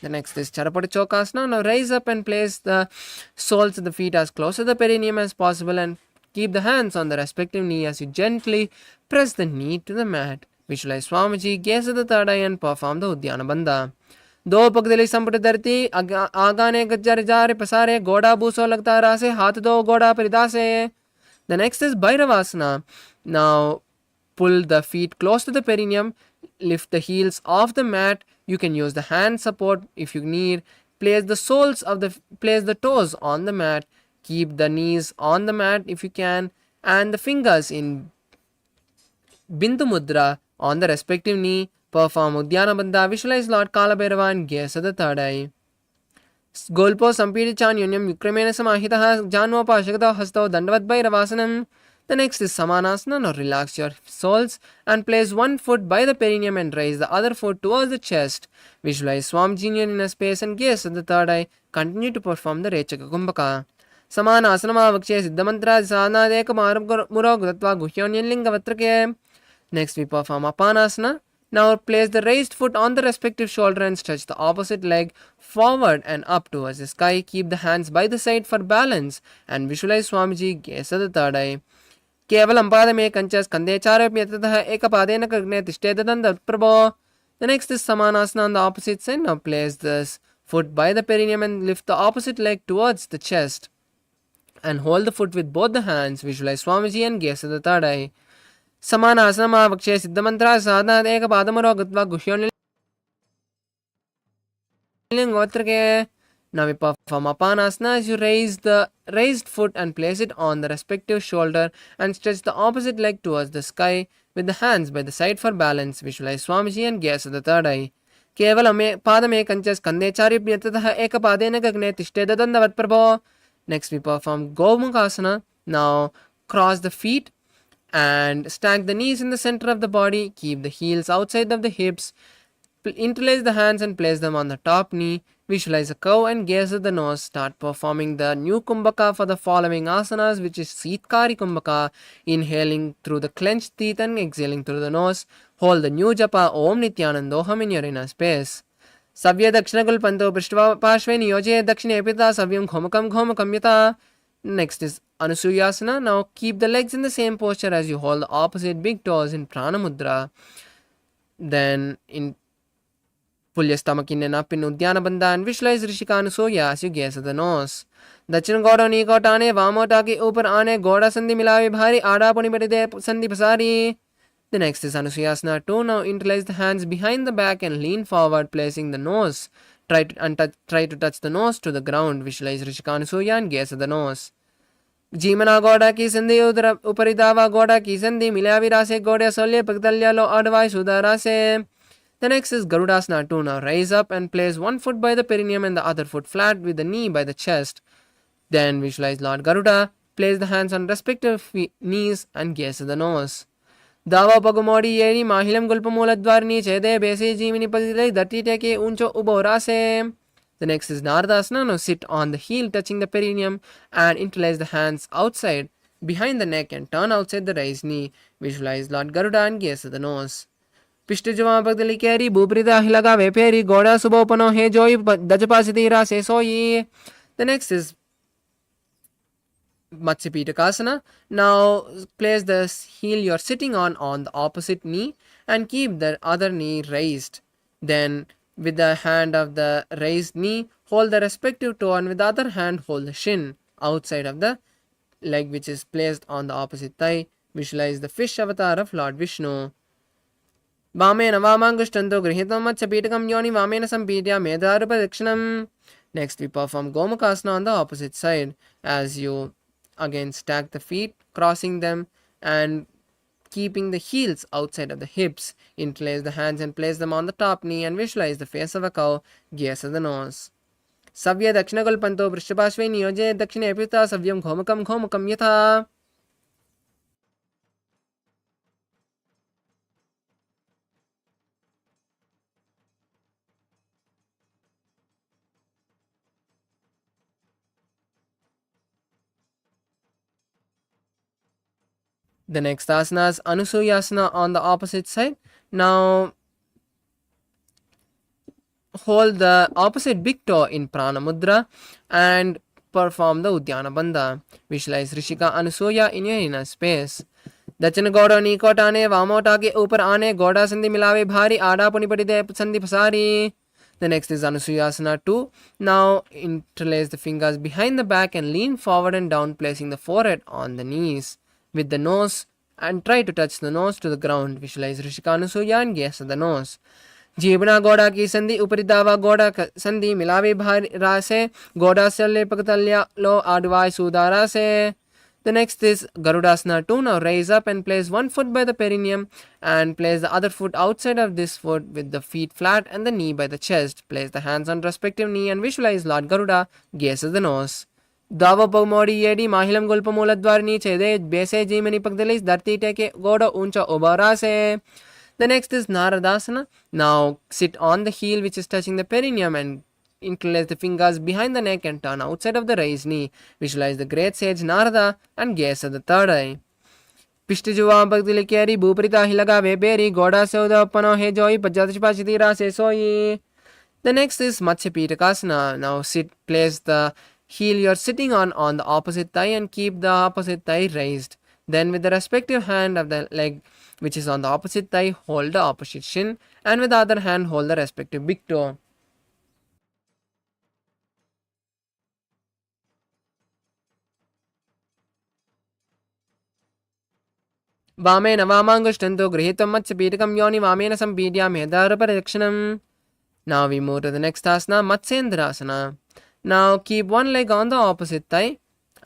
The next is Charapati Chokasana. Now rise up and place the soles of the feet as close to the perineum as possible and keep the hands on the respective knee as you gently press the knee to the mat. Visualize Swamiji, gaze at the third eye and perform the Udyana Bandha. दो पगदली संपुट धरती आगाने Gajjar jar पसारे घोड़ा बूसो लगता रासे हाथ दो घोड़ा परिदासे. The next is Bhairavasana. Now pull the feet close to the perineum, lift the heels off the mat. You can use the hand support if you need. Place the toes on the mat. Keep the knees on the mat if you can, and the fingers in Bindu Mudra on the respective knee. Perform Udyana Bandha. Visualize Lord Kalabhairava and gaze at the third eye. Golpo Sampidichan Yukremena Samahitaha Janopashakata Hasto Dandavat Bhairavasanam. The next is Samanasana. Now relax your soles and place one foot by the perineum and raise the other foot towards the chest. Visualize Swamiji in a space and gaze at the third eye. Continue to perform the Rechaka Kumbhaka. Samanasana Vakshe Siddhamantra Sadhana Deka Murog Tattva Guhyonyan Lingavatrake. Next we perform Apanasana. Now place the raised foot on the respective shoulder and stretch the opposite leg forward and up towards the sky. Keep the hands by the side for balance and visualize Swamiji, gaze at the third eye. केवलं पादमे कंचस् कंदे चारप्यतः एकपादेन कृग्ने तिष्ठेदन्तप्रभो. The next is Samanasana on the opposite side. Now place this foot by the perineum and lift the opposite leg towards the chest and hold the foot with both the hands. Visualize Swamiji and gaze at the third eye. Samanasana Vakshe Siddhamantra Sadhana Deka Padamaro Gatva Guhyonling Vatrake. Now we perform Apanasana as you raise the raised foot and place it on the respective shoulder and stretch the opposite leg towards the sky with the hands by the side for balance. Visualize Swamiji and gaze at the third eye. केवल पादमे कंचस् कंदे चारिप्यतः एकपादेन गगने तिष्ठेदन्तवत्प्रभो. Next we perform Gomukhasana. Now cross the feet and stack the knees in the center of the body. Keep the heels outside of the hips. Interlace the hands and place them on the top knee. Visualize a curve and gaze at the nose. Start performing the new Kumbhaka for the following asanas, which is Seetkari Kumbhaka. Inhaling through the clenched teeth and exhaling through the nose. Hold the new japa Om Nithyanandoham in your inner space. Savya Dakshinagul Panto Prishtva Pashve Niyoje Dakshine Pita Savyam Ghomakam Ghomakam Yata. Next is Anusuyasana. Now keep the legs in the same posture as you hold the opposite big toes in Prana Mudra. Then pull your stomach in and up in Udyana Bandha and visualize Rishikanusuya as you gaze at the nose. Dachin Goda Niko Tane Vamota ke Upar Ane Goda Sandhi Milavi Bhari Ada Puni Bedide Sandhi Pasari. The next is Anusuyasana 2. Now interlace the hands behind the back and lean forward, placing the nose. Try to touch the nose to the ground. Visualize Rishikanusuya and gaze at the nose. Jimana Goda ki Sandhi Uparidava Goda ki Sandhi Milavi Rase Goda Solye Pagdalya Lo Advai Sudarase. The next is Garudasana 2. Now rise up and place one foot by the perineum and the other foot flat with the knee by the chest. Then visualize Lord Garuda. Place the hands on respective knees and gaze at the nose. Dava Pagumodi Yeri Mahilam Gulpamula Dwarni Chede Besi Jimini Pagilai Dati Teke Uncho Uborase. The next is Nardasana. Now sit on the heel touching the perineum and interlace the hands outside behind the neck and turn outside the raised knee. Visualize Lord Garuda and gaze at the nose. Pishtijama Pagdali Keri Bubrida Hilaga Veperi Goda Subopano He Joy Dajapasitira Sesoyi. The next is Matsyapitakasana. Now place the heel you're sitting on the opposite knee and keep the other knee raised. Then with the hand of the raised knee, hold the respective toe and with the other hand hold the shin outside of the leg which is placed on the opposite thigh. Visualize the fish avatar of Lord Vishnu. Vamen Vamangushtando Grihitam Matsyapitakam Yoni Vamen Sampidya Medharupadakshunam. Next we perform Gomukhasana on the opposite side as you again stack the feet, crossing them and keeping the heels outside of the hips. Interlace the hands and place them on the top knee and visualize the face of a cow, gaze at the nose. Savya Dakshinagul Panto Prishtapashve Niyoje Dakshine Pita Savyam Ghomakam Ghomakam Yatha. The next asana is Anusuyasana on the opposite side. Now hold the opposite big toe in Prana Mudra and perform the Uddiyana Bandha. Visualize Rishika Anusuya in your inner space. दक्षिण गौड़ नीकोट आने वामोट आगे ऊपर आने गौड़ा संधि मिलावे भारी आड़ा पुनि पड़ी दे संधि पसारी. The next is Anusuyasana 2. Now interlace the fingers behind the back and lean forward and down, placing the forehead on the knees with the nose and try to touch the nose to the ground. Visualize Rishika Anusuya and gaze at the nose. जीवना गौड़ा की संधि ऊपरी दावा गौड़ा संधि मिलावे भारी रासे गौड़ा से ले पकतल्या लो आडवाय सुदारा से. The next is Garudasana 2. Now raise up and place one foot by the perineum and place the other foot outside of this foot with the feet flat and the knee by the chest. Place the hands on respective knee and visualize Lord Garuda, gaze at the nose. Dava Pagmodi Yedi Mahilam Gulpa Muladvarni Chede Bese Jimani Pagdalis Darti Teke Goda Uncha Obarase. The next is Naradasana. Now sit on the heel which is touching the perineum and interlace the fingers behind the neck and turn outside of the raised knee. Visualize the great sage Narada and gaze at the third eye. Pishtijuva Bhakti Keri Buprita Hilaga Veberi Goda Sauda Pano Hejoi Pajatishpachitira Sesoi. The next is Matsya Pitakasana. Now place the heel you're sitting on the opposite thigh and keep the opposite thigh raised. Then with the respective hand of the leg which is on the opposite thigh, hold the opposite shin and with the other hand hold the respective big toe. वामेन वामांगुष्टन्तो गृहीत्वं मत्स्यपीठकं योनि वामेन सम्पीड्य मेधारपरिरक्षणम्. Now we move to the next asana, Matsyendrasana. Now keep one leg on the opposite thigh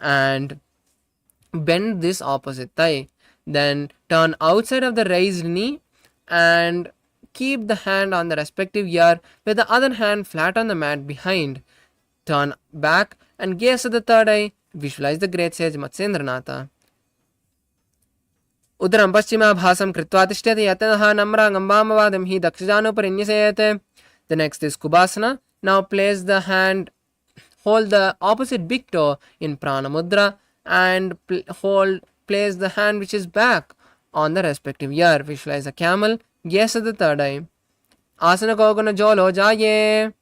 and bend this opposite thigh. Then turn outside of the raised knee and keep the hand on the respective ear with the other hand flat on the mat behind. Turn back and gaze at the third eye. Visualize the great sage Matsyendranatha. उदरं पश्चिमाभासं कृत्वा तिष्ठति यतनः नम्राङ्गम्बामवादं हि दक्षजानुपरिन्यसेत्. The next is Kubasana. Now place the hand, hold the opposite big toe in Prana Mudra and place the hand which is back on the respective ear. Visualize a camel, gaze at the third eye. Asana Kogana Jolo Jaye.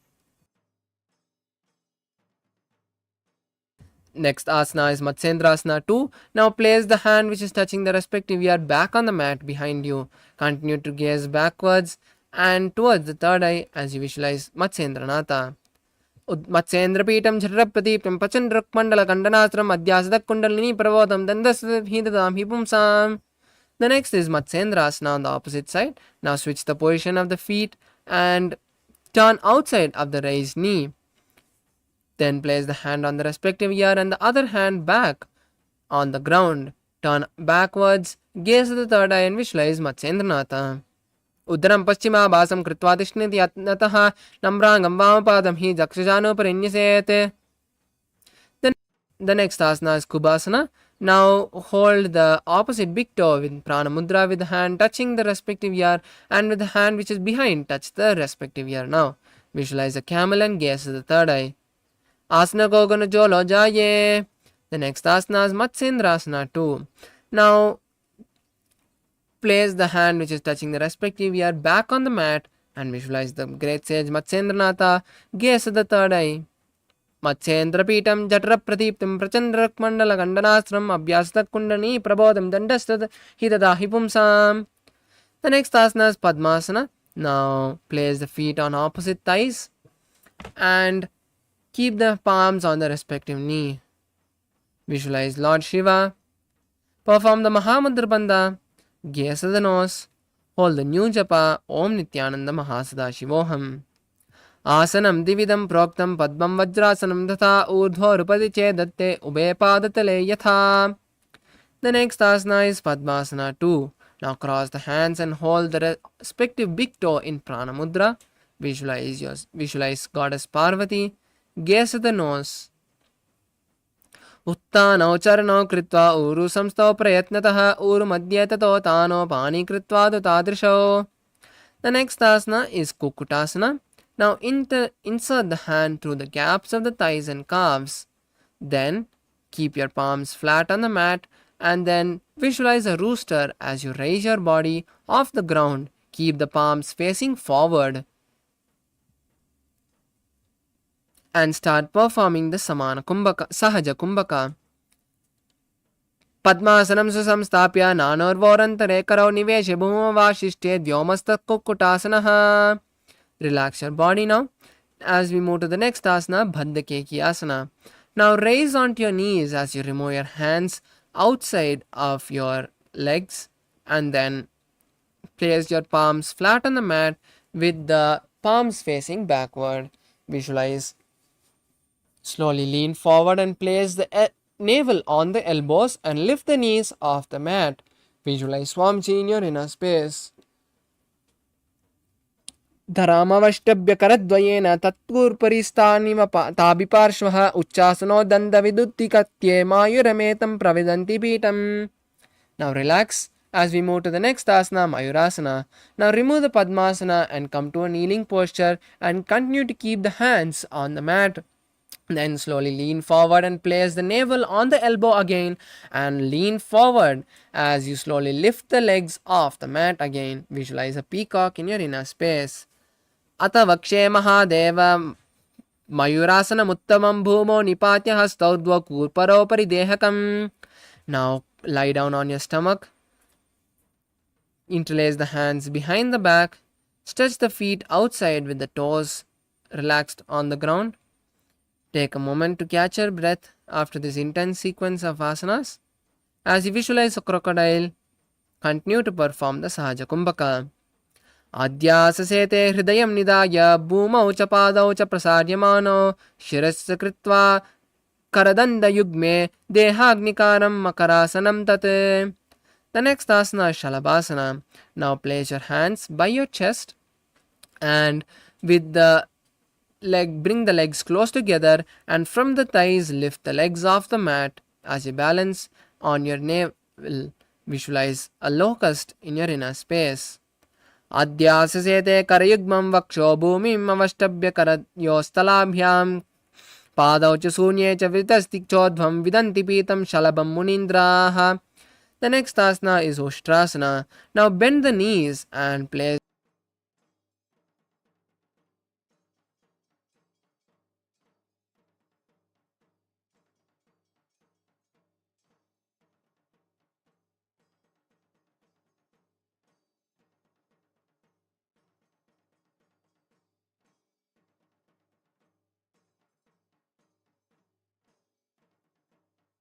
Next asana is Matsyendrasana 2. Now place the hand which is touching the respective ear back on the mat behind you. Continue to gaze backwards and towards the third eye as you visualize Matsyendranatha. Matsyendrapitam Jharapratipam Pachandrakmandala Kandanastram Adhyasadak Kundalini Pravotam Dandasvidam Hipumsam. The next is Matsyendrasana on the opposite side. Now switch the position of the feet and turn outside of the raised knee. Then place the hand on the respective ear and the other hand back on the ground. Turn backwards, gaze at the third eye and visualize Matsyendranatha. Udaram Paschimabhasam Kritva Tishniti Yatnataha Nambrangam Vamapadam Hi Jakshajanoparinyaset. The next asana is Kubasana. Now hold the opposite big toe with Prana Mudra with the hand touching the respective ear and with the hand which is behind touch the respective ear. Now visualize a camel and gaze at the third eye. Asana Gogana Jolo Jaye. The next asana is Matsyendrasana 2. Now place the hand which is touching the respective ear back on the mat and visualize the great sage Matsyendranatha, gaze at the third eye. Matsyendrapitam Jatrapradeeptam Prachandrakmandala Kandanastram Abhyasatak Kundani Prabodham Dandastad Hidadahi Pumsam. The next asana is Padmasana. Now place the feet on opposite thighs and keep the palms on the respective knee. Visualize Lord Shiva. Perform the Mahamudra Bandha. Gaze at the nose. Hold the new japa Om Nithyananda Sadashivoham. Asanam dividam proktam padmam vajrasanam tatha urdhva rupadi chedatte ube padatale yatha. The next asana is Padmasana 2. Now cross the hands and hold the respective big toe in Prana Mudra. Visualize Goddess Parvati. Gaze at the nose. उत्तानौ चरणौ कृत्वा ऊरु संस्थौ प्रयत्नतः ऊरु मध्ये ततो तानो पानि कृत्वा तादृशौ. The next asana is Kukutasana. Now insert the hand through the gaps of the thighs and calves. Then keep your palms flat on the mat And then visualize a rooster as you raise your body off the ground. Keep the palms facing forward and start performing the Sahaja Kumbhaka. Padmasanam susamstapya nanorvorantare karo niveshe bhumavashishte dvyomastakukkutasanaha. Relax your body now. As we move to the next asana, Bhaddakeki Asana. Now raise onto your knees as you remove your hands outside of your legs and then place your palms flat on the mat with the palms facing backward. Visualize. Slowly lean forward and place the navel on the elbows and lift the knees off the mat. Visualize Swamiji in your inner space. धरामवष्टभ्यकरद्वयेन तत्पूर्परिस्तानिव ताभिपार्श्वः उच्चासनो दन्तविदुत्तिकत्ये मायुरमेतं प्रविदन्ति पीठम्. Now relax as we move to the next asana, Mayurasana. Now remove the Padmasana and come to a kneeling posture and continue to keep the hands on the mat. Then slowly lean forward and place the navel on the elbow again and lean forward as you slowly lift the legs off the mat again. Visualize a peacock in your inner space. Ata vakshe mahadeva mayurasanamuttamam bhumo nipatya hastaudva kurparopari dehakam. Now lie down on your stomach. Interlace the hands behind the back. Stretch the feet outside with the toes relaxed on the ground. Take a moment to catch your breath after this intense sequence of asanas. As you visualize a crocodile, continue to perform the Sahaja Kumbhaka. आद्याससेते हृदयं निधाय भूमौ च पादौ च प्रसार्यमानो शिरस्य कृत्वा करदण्डयुग्मे देहाग्निकारं मकरासनं तत्. The next asana is Shalabhasana. Now place your hands by your chest and with the bring the legs close together and from the thighs lift the legs off the mat as you balance on your navel. Visualize a locust in your inner space. Adhyasasete karayugmam vaksho bhumim avastabhya karayosthalabhyam padau cha sunye cha vitastikchodhvam vidanti pitam shalabam munindraha. The next asana is Ushtrasana. Now bend the knees and place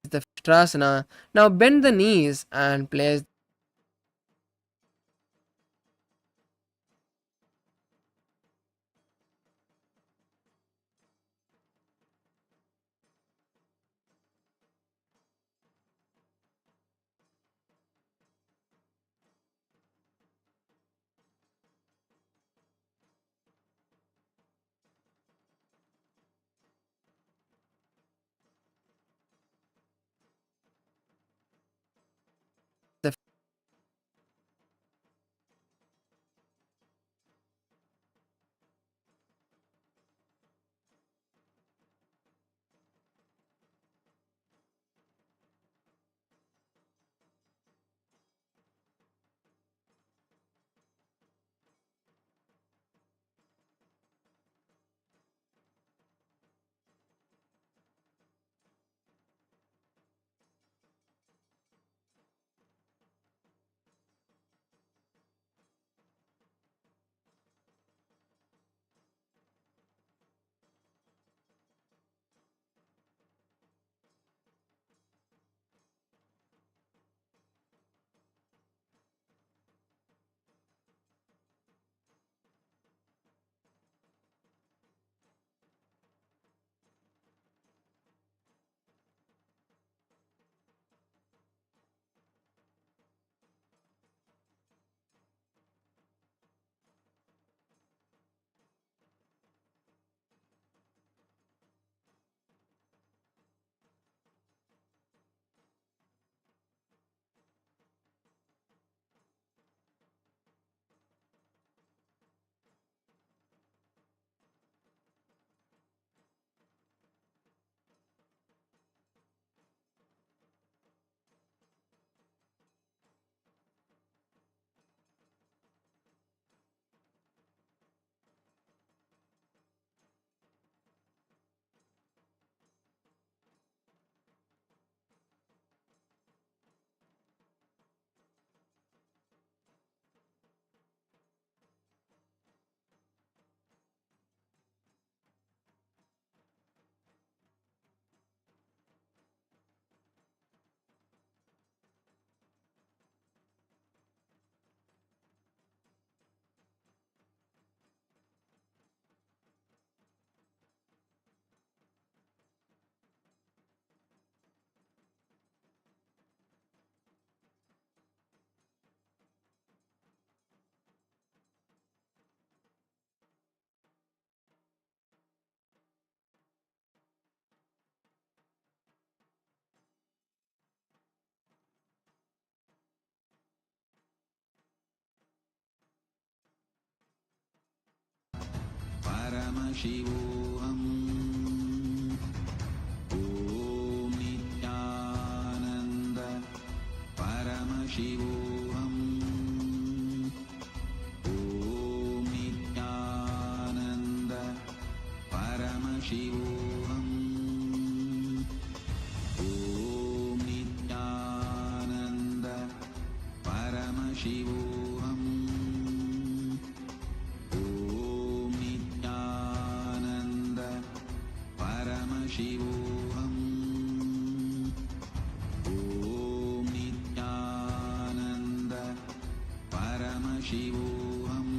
the Ushtrasana. Now bend the knees and place the Paramashivoham. Om Nithyananda Paramashivoham. Om Nithyananda Paramashivoham. Om Nithyananda Paramashivoham. Om Nithyananda Paramashivoham. Om Nithyananda Paramashivoham.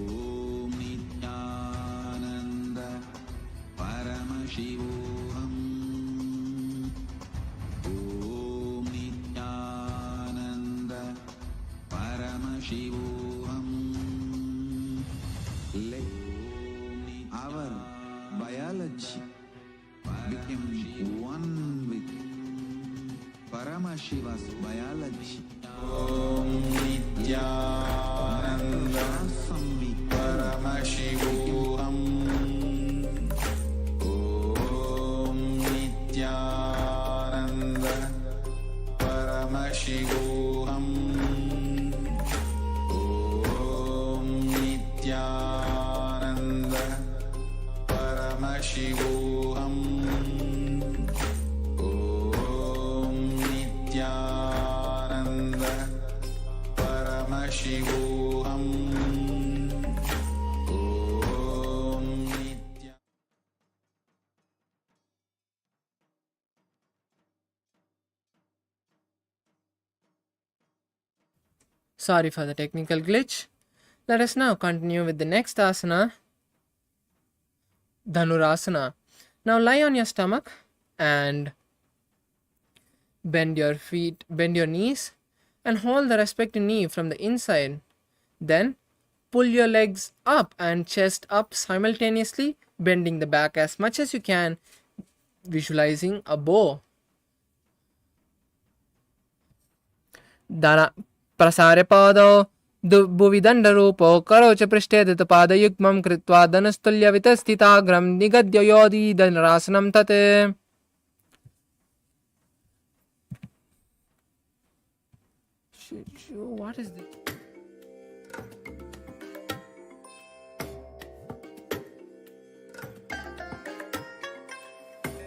Om Nithyananda Paramashivoham. Om Nithyananda Paramashivoham. Let our biology become one with Paramashiva's biology. Om Nithyananda Paramashivoham. Om Nithyananda Paramashivoham. Om Nithyananda Paramashivoham. Om Nithyananda Paramashivoham. Om Nithyananda. Sorry for the technical glitch. Let us now continue with the next asana, Dhanurasana. Now lie on your stomach and bend your knees and hold the respective knee from the inside. Then pull your legs up and chest up simultaneously, bending the back as much as you can, visualizing a bow. Dana prasare pado Bhuvidandarupo karocha prishtedita padayukmam kritva dhanastulya vitastitagram nigadya yodi dhanrasanam tate. What is this?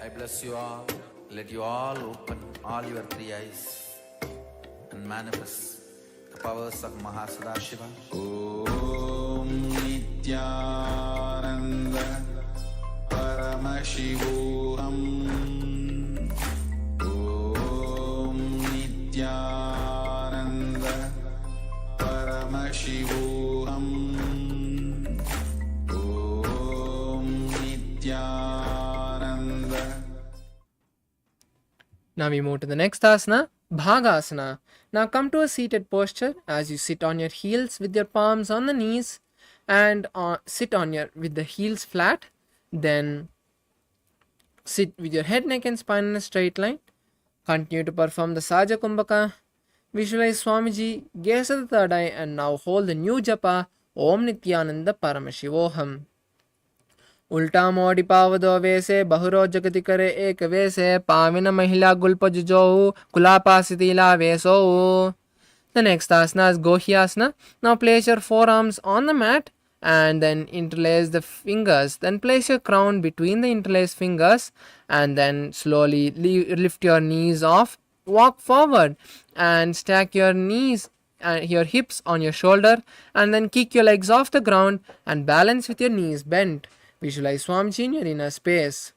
I bless you all. Let you all open all your three eyes and manifest the powers of Mahā Sadashiva. Om Nithyananda Paramashivoham. Om Nithyananda Paramashivoham. Om Nithyananda. Now we move to the next asana, Bhagasana. Now come to a seated posture as you sit on your heels with your palms on the knees and sit with the heels flat. Then sit with your head, neck and spine in a straight line. Continue to perform the Saja Kumbhaka. Visualize Swamiji, gaze at the third eye and now hold the new japa Om Nithyananda Paramashivoham. उल्टा मोड़ी पावदो वेसे बहुरो जगति करे एक वेसे पाविन महिला गुल्प जुजो कुलापासितिला वेसो. The next asana is Gohyasana. Now place your forearms on the mat and then interlace the fingers. Then place your crown between the interlaced fingers and then slowly lift your knees off. Walk forward and stack your knees and your hips on your shoulder and then kick your legs off the ground and balance with your knees bent. Visualize Swamiji in your inner space.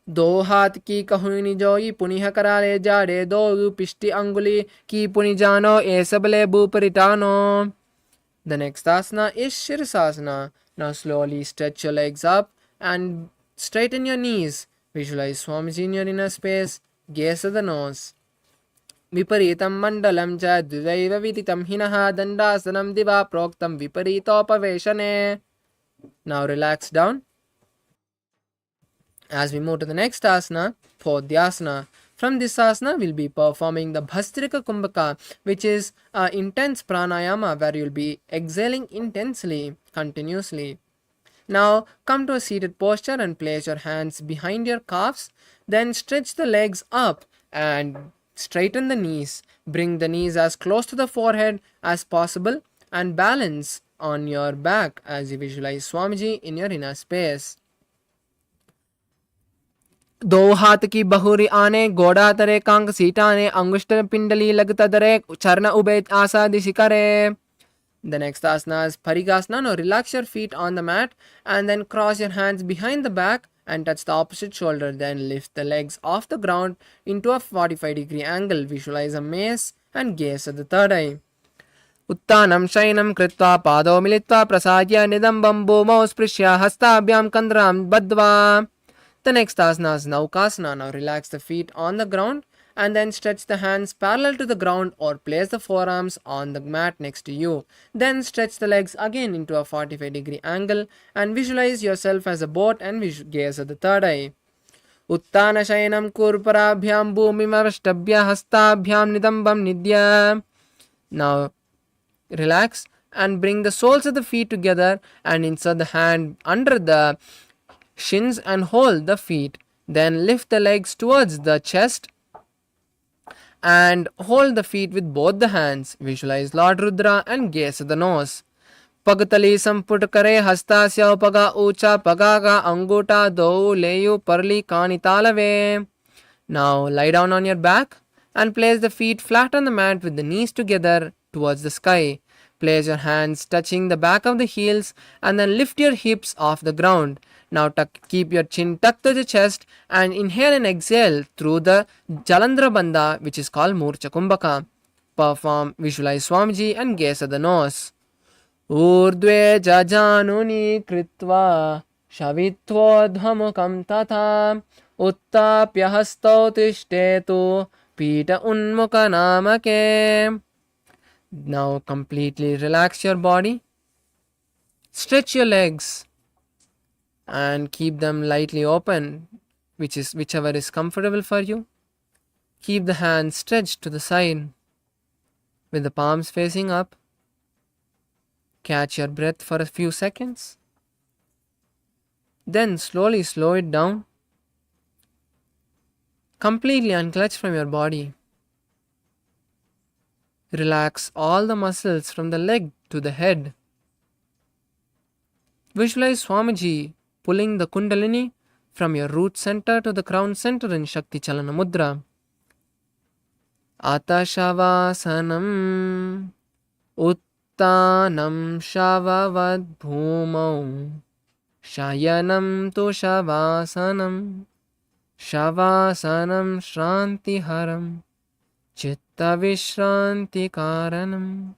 दो हाथ की कहुनी जोई पुनिह कराले जाड़े दो पिष्टि अंगुली की पुनि जानो ए सबले भूपरिटानो. The next asana is Shirsasana. Now slowly stretch your legs up and straighten your knees. Visualize Swamiji in your inner space. Gaze at the nose. Viparitam mandalam cha dvaiva viditam hinaha dandasanam diva proktam viparitopaveshane. Now relax down. As we move to the next asana, Podhyasana. From this asana, we'll be performing the Bhastrika Kumbhaka, which is intense pranayama where you'll be exhaling intensely, continuously. Now come to a seated posture and place your hands behind your calves. Then stretch the legs up and straighten the knees. Bring the knees as close to the forehead as possible and balance on your back as you visualize Swamiji in your inner space. दो हाथ की बहुरी आने गोड़ा तरे Kong सीटाने अंगुष्ठ पिंडली लगता दरे चरण ube आसा दिशि करे. The next asana is Parigasana. Now relax your feet on the mat and then cross your hands behind the back and touch the opposite shoulder. Then lift the legs off the ground into a 45-degree angle. Visualize a mace and gaze at the third eye. उत्तानं शयनं कृत्वा पादौ मिलित्वा प्रसाद्य निदम्बं भूमौ स्पृश्य हस्ताभ्यां कन्द्रां बद्ध्वा. The next asana is Naukasana. Now relax the feet on the ground and then stretch the hands parallel to the ground or place the forearms on the mat next to you. Then stretch the legs again into a 45-degree angle and visualize yourself as a boat and gaze at the third eye. Uttana shayanam kurparabhyam bhumimavashtabhya hastabhyam nidambam nidya. Now relax and bring the soles of the feet together and insert the hand under the shins and hold the feet. Then lift the legs towards the chest and hold the feet with both the hands. Visualize Lord Rudra and gaze at the nose. Pagatali samput kare hastasya paga ucha pagaga anguta do leyu parli kanitalave. Now lie down on your back and place the feet flat on the mat with the knees together towards the sky. Place your hands touching the back of the heels and then lift your hips off the ground. Now keep your chin tucked to the chest and inhale and exhale through the Jalandhara Bandha, which is called Murcha Kumbhaka. Perform, visualize Swamiji and gaze at the nose. Urdve jajanuni kritva shavitvodhamukam tatha uttapya hastau tishthetu pita unmukha namake. Now completely relax your body. Stretch your legs and keep them lightly open, whichever is comfortable for you. Keep the hands stretched to the side with the palms facing up. Catch your breath for a few seconds. Then slowly slow it down. Completely unclutch from your body. Relax all the muscles from the leg to the head. Visualize Swamiji pulling the Kundalini from your root center to the crown center in Shakti Chalana Mudra. Atashavasanam Uttanam Shavavad Bhumau Shayanam Tu Shavasanam Shavasanam Shrantiharam Chitta Vishranti Karanam.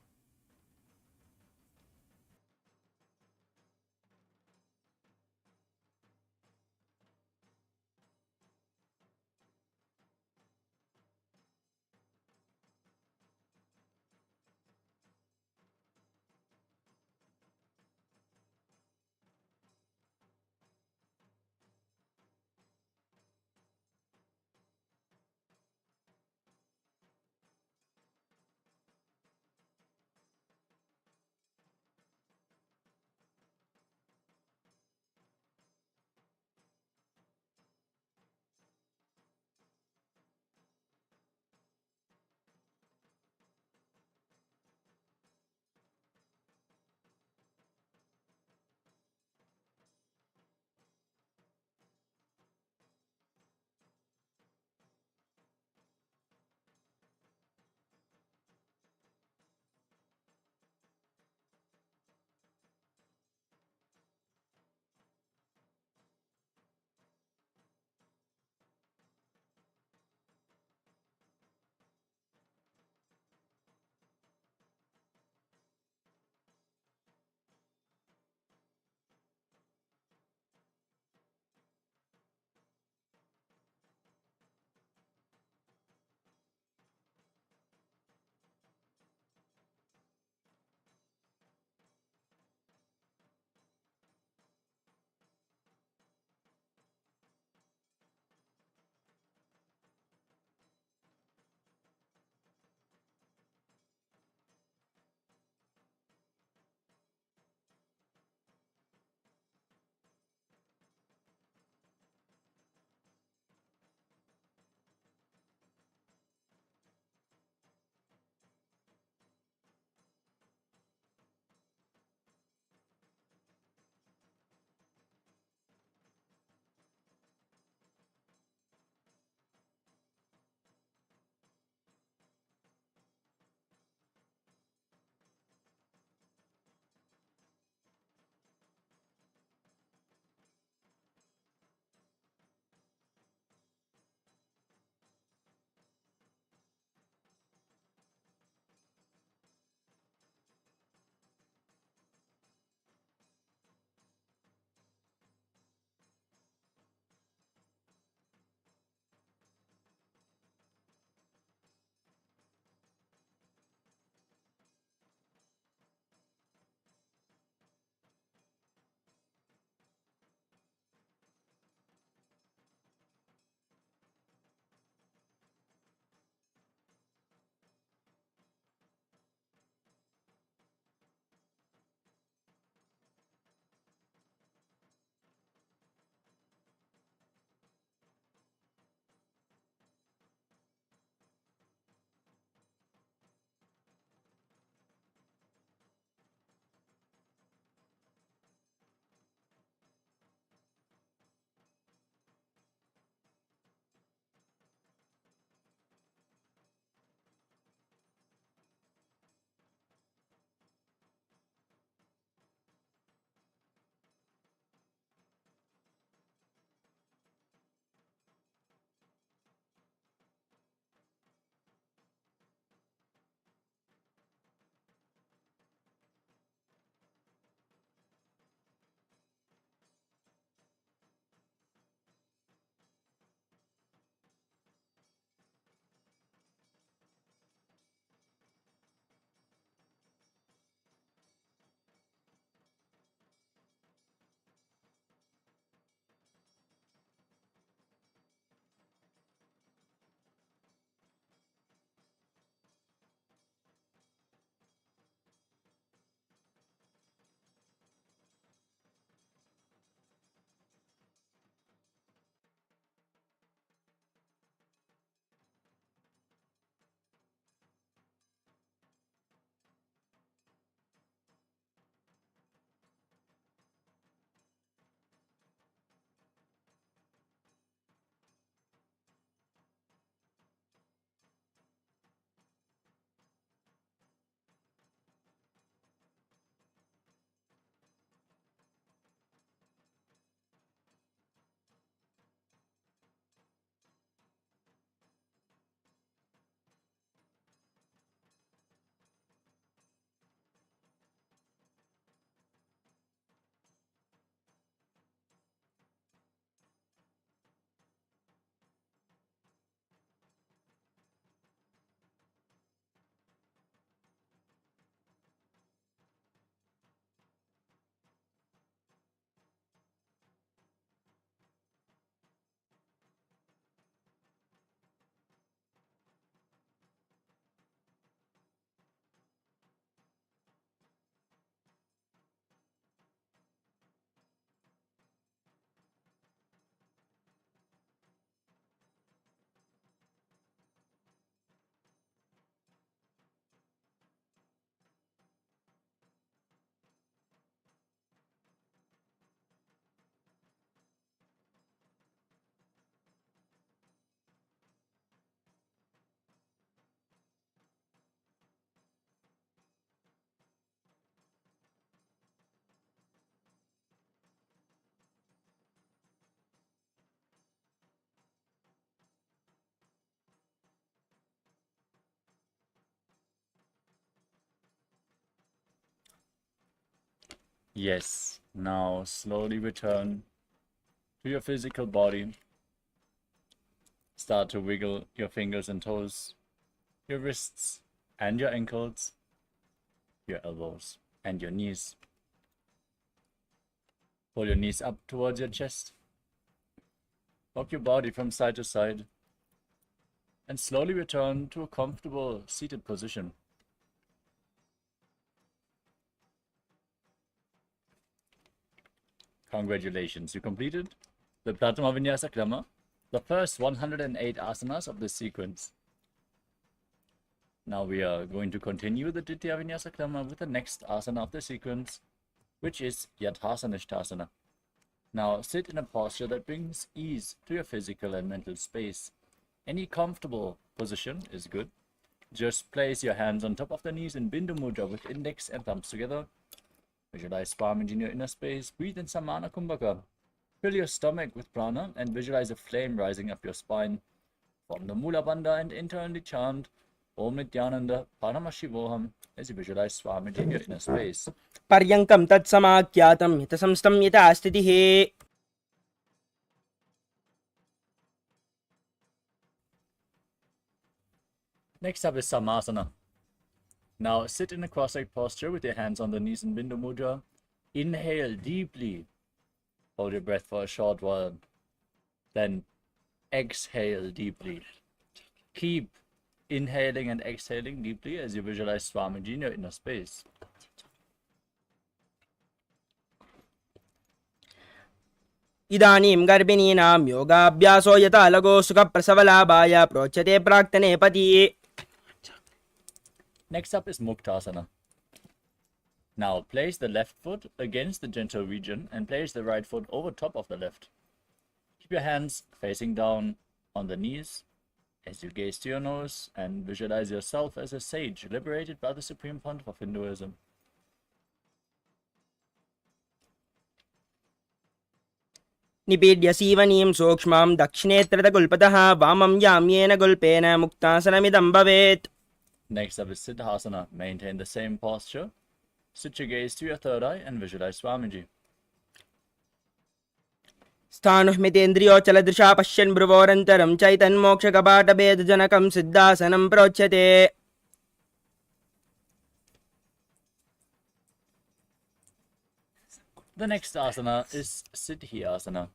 Yes. Now slowly return to your physical body. Start to wiggle your fingers and toes, your wrists and your ankles, your elbows and your knees. Pull your knees up towards your chest. Rock your body from side to side. And slowly return to a comfortable seated position. Congratulations, you completed the Pratama Vinyasa Krama, the first 108 asanas of this sequence. Now we are going to continue the Ditya Vinyasa Krama with the next asana of the sequence, which is Yathasanishthasana. Now sit in a posture that brings ease to your physical and mental space. Any comfortable position is good. Just place your hands on top of the knees in Bindu Mudra with index and thumbs together. Visualize Swamiji in your inner space. Breathe in Samana Kumbhaka. Fill your stomach with prana and visualize a flame rising up your spine. Form the Mula Bandha and internally chant Om Nithyananda Paramashivoham as you visualize Swamiji in your inner space. Paryankam tat samakyatam yata samstam yata astitihi. Next up is Samasana. Now sit in a cross-legged posture with your hands on the knees in Bindu Mudra. Inhale deeply. Hold your breath for a short while. Then exhale deeply. Keep inhaling and exhaling deeply as you visualize Swamiji in your inner space. Idanim garbhinam yogabhyaso yata lago sukha prasavalabhaya prochate praktane pati. Next up is Muktasana. Now place the left foot against the genital region and place the right foot over top of the left. Keep your hands facing down on the knees as you gaze to your nose and visualize yourself as a sage liberated by the Supreme Pontiff of Hinduism. Nipidya sivanim sokshmam dakshinetrata gulpataha vamam yamyena gulpena muktasanamidam bhavet. Next up is Siddhasana. Maintain the same posture. Sit your gaze to your third eye and visualize Swamiji. Sthanuh mitendriyo chaladrisha pashyan bhruvorantaram chaitan moksha kabata bedajanakam siddhasanam prochate. The next asana is Siddhyasana.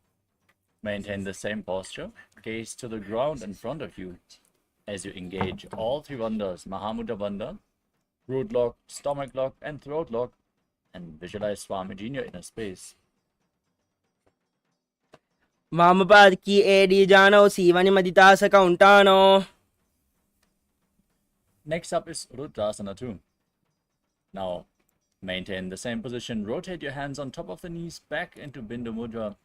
Maintain the same posture. Gaze to the ground in front of you as you engage all three bandhas, Mahamudra Bandha, root lock, stomach lock, and throat lock, and visualize Swamiji in your inner space. Mamapad ki edi jano sivani maditasa kauntano. Next up is Rudrasana 2. Now, maintain the same position. Rotate your hands on top of the knees back into Bindu Mudra.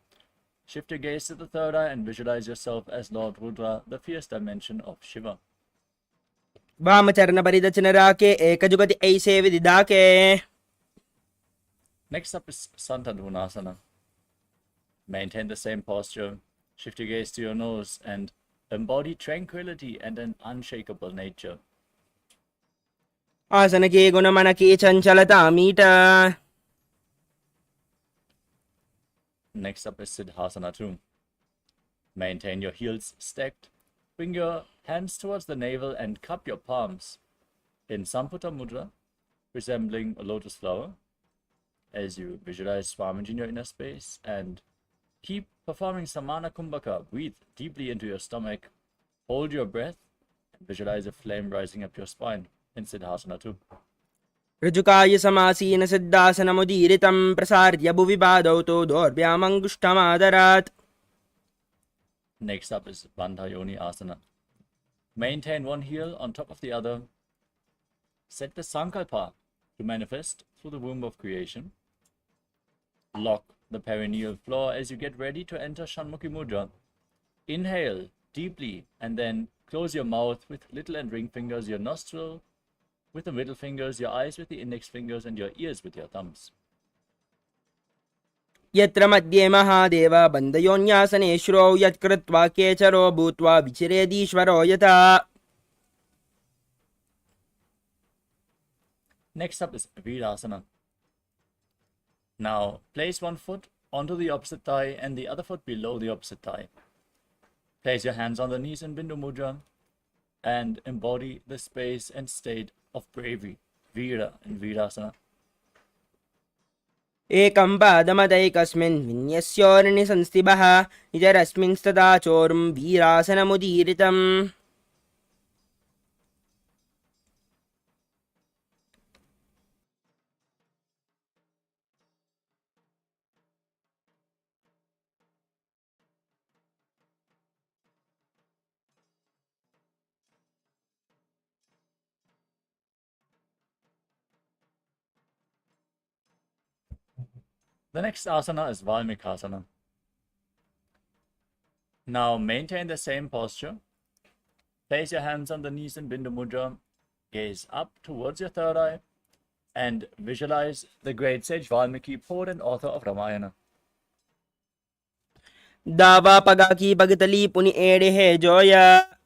Shift your gaze to the third eye and visualize yourself as Lord Rudra, the fierce dimension of Shiva. Vamacharana paridachana rake ekajugati aise vididake. Next up is Santadunasana. Maintain the same posture. Shift your gaze to your nose and embody tranquility and an unshakable nature. Asanake gunamanake chanchalata meeta. Next up is Siddhasana 2. Maintain your heels stacked. Bring your hands towards the navel and cup your palms in Samputta Mudra, resembling a lotus flower, as you visualize Swamiji in your inner space, and keep performing Samana Kumbhaka. Breathe deeply into your stomach, hold your breath, and visualize a flame rising up your spine in Siddhasana 2. Rijukaya samasina siddhasanamudiritam prasarya bhuvibadau to dorbhyamangushtamaadarat. Next up is Bandha Yoni Asana. Maintain one heel on top of the other. Set the Sankalpa to manifest through the womb of creation. Lock the perineal floor as you get ready to enter Shanmukhi Mudra. Inhale deeply and then close your mouth with little and ring fingers, your nostril with the middle fingers, your eyes with the index fingers, and your ears with your thumbs. Yatra madhye mahadeva bandayonyasane yat kritva kecharo bhutva vichiredishvaro yata. Next up is Virasana. Now, place one foot onto the opposite thigh and the other foot below the opposite thigh. Place your hands on the knees in Bindu Mudra and embody the space and state of bravery, Vira in Virasana. एकं पादमदैकस्मिन् विन्यस्योर्निसंस्थितः इतरस्मिंस्तथा चोरुं वीरासनमुदीरितम्. The next asana is Valmikasana. Now maintain the same posture. Place your hands on the knees in Bindu Mudra, gaze up towards your third eye, and visualize the great sage Valmiki, poet and author of Ramayana. दावा पगाकी पगतली पुनि एड़े है Zoya.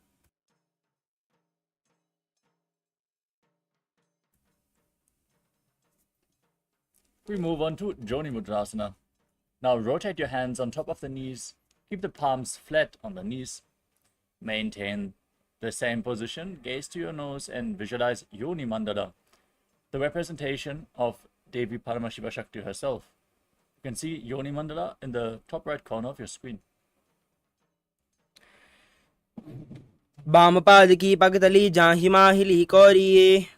We move on to Joni Mudrasana. Now rotate your hands on top of the knees. Keep the palms flat on the knees. Maintain the same position. Gaze to your nose and visualize Yoni Mandala, the representation of Devi Paramashiva Shakti herself. You can see Yoni Mandala in the top right corner of your screen. बामपाद की पगतली जाहि माहिली कोरी.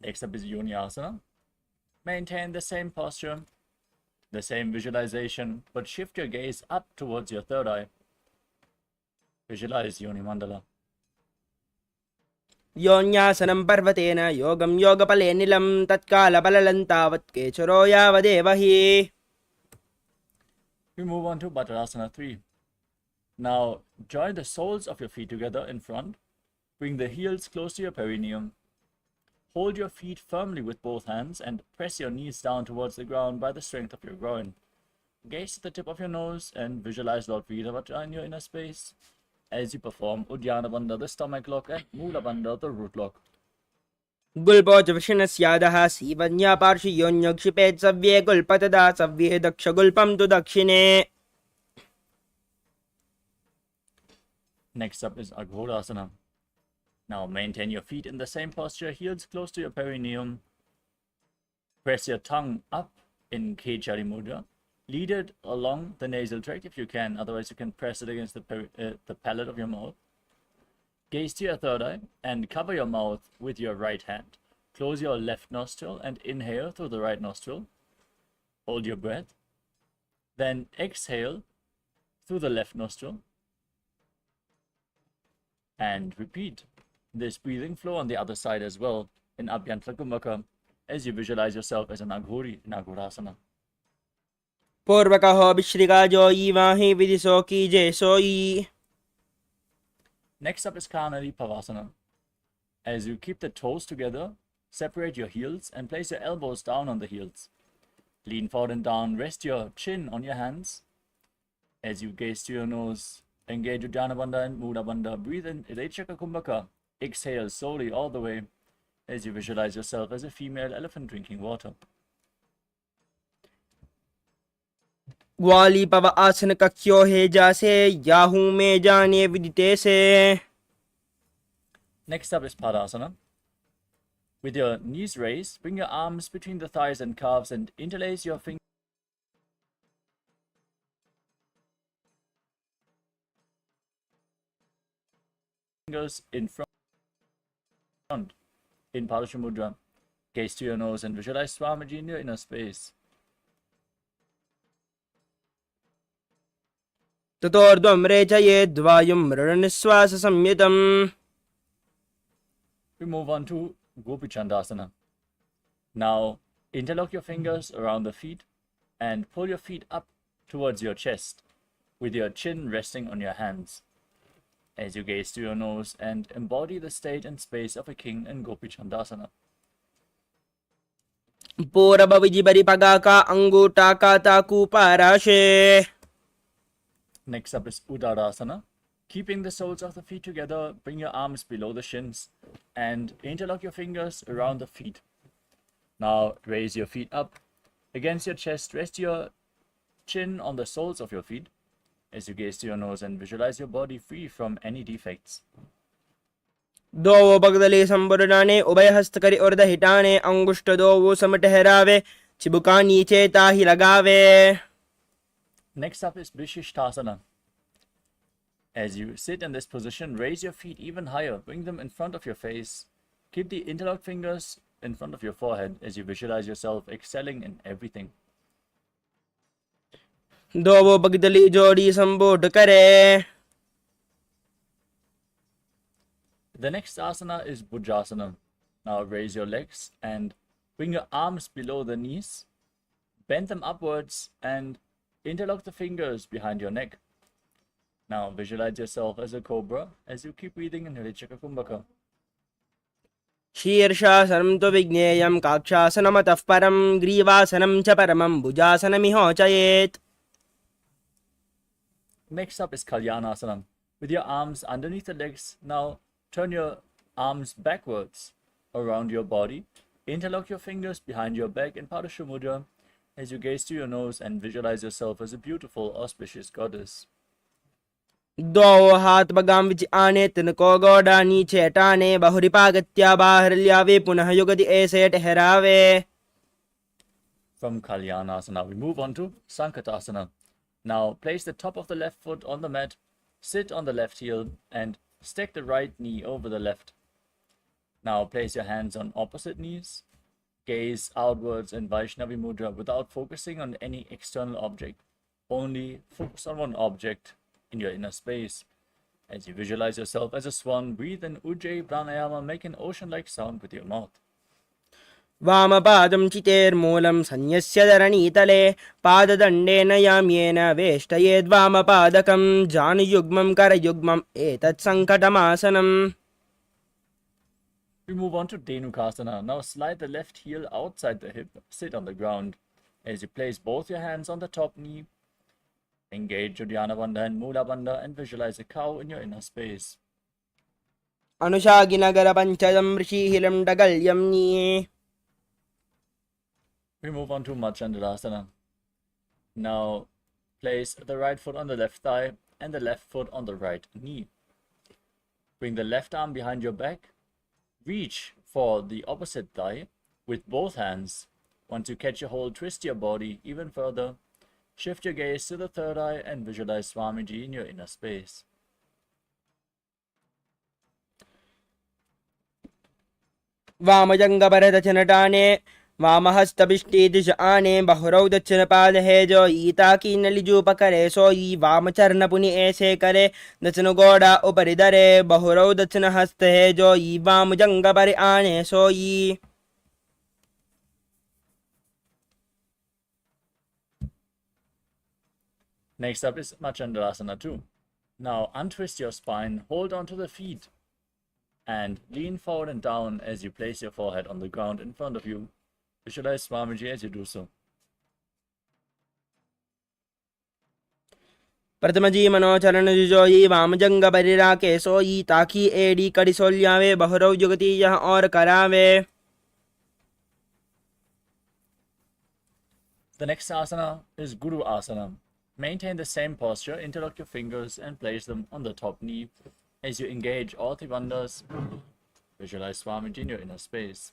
Next up is Yoni Asana. Maintain the same posture, the same visualization, but shift your gaze up towards your third eye. Visualize Yoni Mandala. योन्यासनं पर्वतेन योगं योगफलेनिलं तत्कालबललन्तावत् केचरो यावदेव हि. We move on to Bhattarasana 3. Now join the soles of your feet together in front. Bring the heels close to your perineum. Hold your feet firmly with both hands and press your knees down towards the ground by the strength of your groin. Gaze at the tip of your nose and visualize Lord Virabhadra in your inner space as you perform Uddiyana Bandha, the stomach lock, and Mula Bandha, the root lock. गुल्पोच वृषणस्यादः सीवन्या पार्श्वयोन्यक्षिपेत् सव्ये गुल्पतदा सव्ये दक्षगुल्पं तु दक्षिणे. Next up is Aghodasana. Now maintain your feet in the same posture, heels close to your perineum. Press your tongue up in Khechari Mudra. Lead it along the nasal tract if you can, otherwise you can press it against the palate of your mouth. Gaze to your third eye and cover your mouth with your right hand. Close your left nostril and inhale through the right nostril. Hold your breath. Then exhale through the left nostril. And repeat this breathing flow on the other side as well in Abhyantara Kumbhaka as you visualize yourself as an Aghori in Aghodasana. पूर्वकहो विश्रिका जोई वाहि विदिशो कीजे सोई. Next up is Kanari Pavasana. As you keep the toes together, separate your heels and place your elbows down on the heels. Lean forward and down, rest your chin on your hands. As you gaze to your nose, engage Uddiyana Bandha and Mula Bandha. Breathe in Rechaka Kumbhaka. Exhale slowly all the way as you visualize yourself as a female elephant drinking water. ग्वाली पव आसन कक्यो हे जासे Yahoo में जाने विदिते से. Next up is Padasana. With your knees raised, bring your arms between the thighs and calves and interlace your fingers in front in Parashamudra. Gaze to your nose and visualize Swamiji in your inner space. ततोर्ध्वं रेचयेद् वायुं मृडनिश्वास संयुतम्. We move on to Gopi Chandasana. Now interlock your fingers around the feet and pull your feet up towards your chest with your chin resting on your hands as you gaze to your nose and embody the state and space of a king in Gopi Chandasana. पूरब विजिबरि पगाका अंगूठा का ताकू पाराशे. Next up is Udarasana. Keeping the soles of the feet together, bring your arms below the shins and interlock your fingers around the feet. Now raise your feet up Against your chest, rest your chin on the soles of your feet as you gaze to your nose and visualize your body free from any defects. दोवों बगदले संबुरडाने उभय हस्त करी और हिटाने अंगुष्ठ दोवों सम ठहरावे चिबुका नीचे ताही लगावे. Next up is Vishishtasana. As you sit in this position, raise your feet even higher, bring them in front of your face. Keep the interlocked fingers in front of your forehead as you visualize yourself excelling in everything. दोवों बगदली जोड़ी संबोध करे. The next asana is Bhujasana. Now raise your legs and bring your arms below the knees. Bend them upwards and interlock the fingers behind your neck. Now visualize yourself as a cobra as you keep breathing in Hrichaka Kumbhaka. शीर्षासनं तु विज्ञेयं काक्षासनमतः परं ग्रीवासनं च परमं भुजासनमिहोचयेत्. Next up is Kalyanasana. With your arms underneath the legs, now turn your arms backwards around your body. Interlock your fingers behind your back in Padashu Mudra as you gaze to your nose and visualize yourself as a beautiful, auspicious goddess. दोवों हाथ बगाम विच आने तिनको गोड़ा नीचे हटाने बहुरिपागत्या बाहर ल्यावे पुनः युगति ऐसे ठहरावे. From Kalyanasana, we move on to Sankatasana. Now place the top of the left foot on the mat, sit on the left heel, and stack the right knee over the left. Now place your hands on opposite knees. Gaze outwards in Vaishnavi Mudra without focusing on any external object. Only focus on one object in your inner space. As you visualize yourself as a swan, breathe in Ujjayi Pranayama, make an ocean-like sound with your mouth. वामपादं चितेर्मूलं संन्यस्य धरणीतले पाददण्डेन याम्येन वेष्टयेद्वामपादकं जानुयुग्मं करयुग्मम् एतत् सङ्कटमासनम्. We move on to Dhenukasana. Now slide the left heel outside the hip, sit on the ground. As you place both your hands on the top knee, engage Uddiyana Bandha and Mula Bandha and visualize a cow in your inner space. अनुशागिनगर पञ्चदं ऋषिहिलं डगल्यं नीये. We move on to Machandradasana. Now place the right foot on the left thigh and the left foot on the right knee. Bring the left arm behind your back. Reach for the opposite thigh with both hands. Once you catch a hold, twist your body even further. Shift your gaze to the third eye and visualize Swamiji in your inner space. वामजङ्गपरदचनटाने वामहस्तपिष्टे दिश आने बहुरौ दक्षिण पाद है जो ईता की नलिजूपकरे सोई वामचरण ऐसे करे दक्षिण गोड़ा उपरि धरे बहुरौ दक्षिण हस्त है जो ई वामजंग पर आने सोई. Next up is Machandradasana 2. Now untwist your spine, hold on to the feet, and lean forward and down as you place your forehead on the ground in front of you. Visualize Swamiji as you do so. प्रथम जी मनोचरण जुजोई वामजंग परिराके सोई ताकि AD कड़ी सोल्यावे बहुरौ जुगति यह और करावे. The next asana is Guru Asana. Maintain the same posture, interlock your fingers and place them on the top knee as you engage all three bandhas. Visualize Swamiji in your inner space.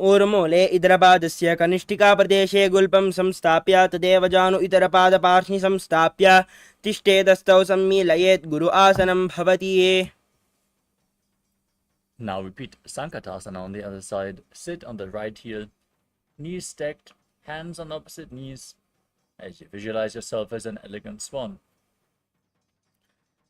ऊर्मूले इतरपादस्य कनिष्ठिका प्रदेशे गुल्पं संस्थाप्य तदेव जानु इतरपादपार्श्नि संस्थाप्य तिष्ठेतस्थौ सम्मीलयेत् गुरु आसनं भवति. Now repeat Sankatasana on the other side. Sit on the right heel, knees stacked, hands on opposite knees, as you visualize yourself as an elegant swan.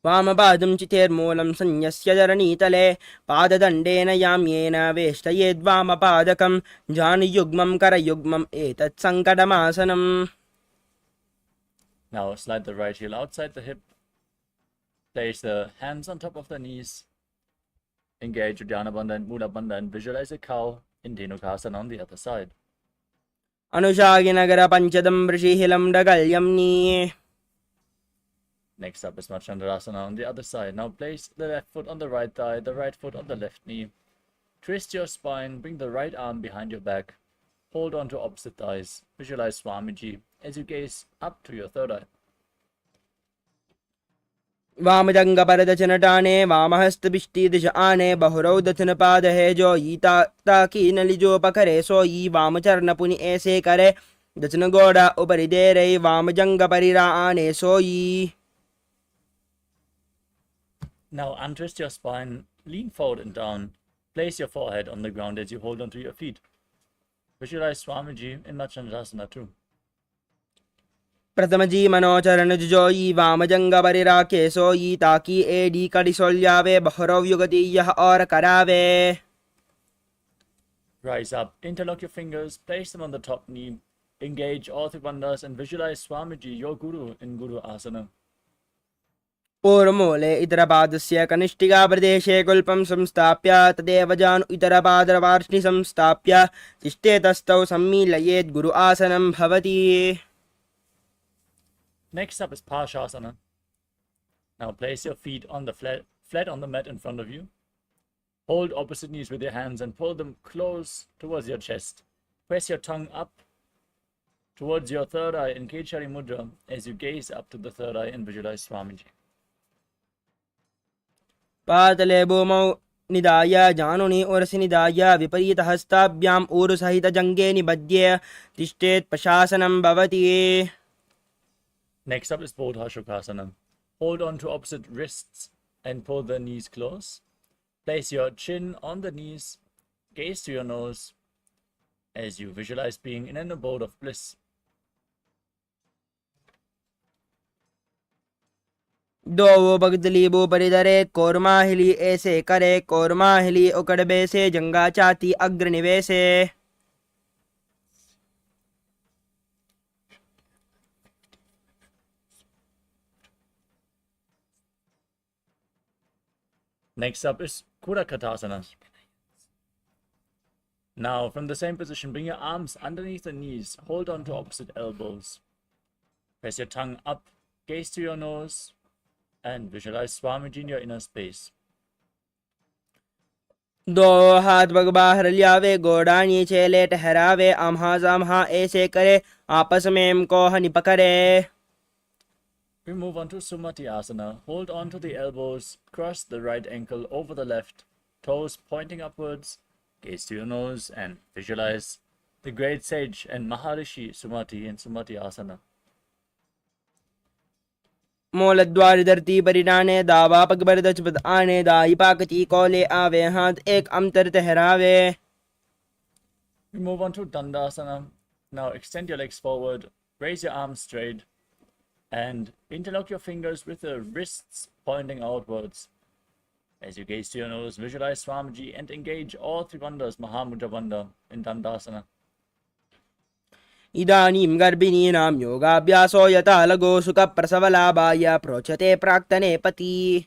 वामपादं चितेर्मूलं संन्यस्य धरणीतले पाददण्डेन याम्येन वेष्टयेद्वामपादकं जानुयुग्मं करयुग्मम् एतत् सङ्कटमासनम्. Now slide the right heel outside the hip. Place the hands on top of the knees. Engage Uddiyana Bandha and Mula Bandha and visualize a cow in Dhenukasana on the other side. अनुशागिनगर पञ्चदं ऋषिहिलं डगल्यं नीये. Next up is Machandradasana on the other side. Now place the left foot on the right thigh, the right foot on the left knee. Twist your spine, bring the right arm behind your back. hold on to opposite thighs. Visualize Swamiji as you gaze up to your third eye. वामजंग परदचन टाने वामहस्तपिष्टी दिश आने बहुरौ दथन पाद है जो ई ताकी नली जो पकड़े सो ई वाम चरण पुनि ऐसे करे दचन गोड़ा ऊपरी दे रही वामजंग परिरा आने सो ई. Now untwist your spine, lean forward and down. Place your forehead on the ground as you hold onto your feet. Visualize Swamiji in Machandasana too. प्रथम जी मनोचरण जोई वामजंग परिरा के सोई ताकि एडी कड़ी सोल्यावे बहुरव युगति यह और करावे. Rise up, interlock your fingers, place them on the top knee, engage all three bandhas and visualize Swamiji, your Guru, in Guru Asana. पूर्वमूले इतरपादस्य कनिष्ठिका प्रदेशे कुल्पं संस्थाप्य तदेव जानु इतरपादवार्ष्णि संस्थाप्य तिष्ठेतस्थौ सम्मीलयेत् गुरु आसनं भवति. Next up is Parashasana. Now place your feet on the flat on the mat in front of you. Hold opposite knees with your hands and pull them close towards your chest. Press your tongue up towards your third eye in Kechari Mudra as you gaze up to the third eye and visualize Swamiji. पातले भूमौ निधाय जानुनि उरसि निधाय विपरीत हस्ताभ्याम् ऊरुसहित जङ्गे निबध्य तिष्ठेत् प्रशासनं भवति. Next up is Bodha Shukasana. Hold on to opposite wrists and pull the knees close. Place your chin on the knees, gaze to your nose as you visualize being in an abode of bliss. दो बगदली बो परिधरे कोरमाहिली ऐसे करे कोरमाहिली उकड़बे से जंगा चाती अग्रनिवेशे. Next up is Kurakatasana. Now, from the same position, bring your arms underneath the knees. Hold on to opposite elbows. Press your tongue up, gaze to your nose, and visualize Swamiji in your inner space. दो हाथ bug बाहर लियावे गोड़ा नीचे ले ठहरावे आम्हा जाम्हा ऐसे करे आपस में कोह निपकरे. We move on to Sumati Asana. Hold on to the elbows, cross the right ankle over the left, toes pointing upwards, gaze to your nose, and visualize the great sage and Maharishi Sumati in Sumati Asana. मूलद्वार धरती परिणाने दावा पग बरदच पद आने दाई पाकती कोले आवे हाथ एक अंतर ठहरावे. We move on to Dandasana. Now extend your legs forward, raise your arms straight, and interlock your fingers with the wrists pointing outwards. As you gaze to your nose, visualize Swamiji and engage all three bandhas, Mahamudra Bandha, in Dandasana. इदानीं गर्भिणीनां योगाभ्यासो यथा लगो सुखप्रसवलाभाय प्रोच्यते प्राक्तने पति.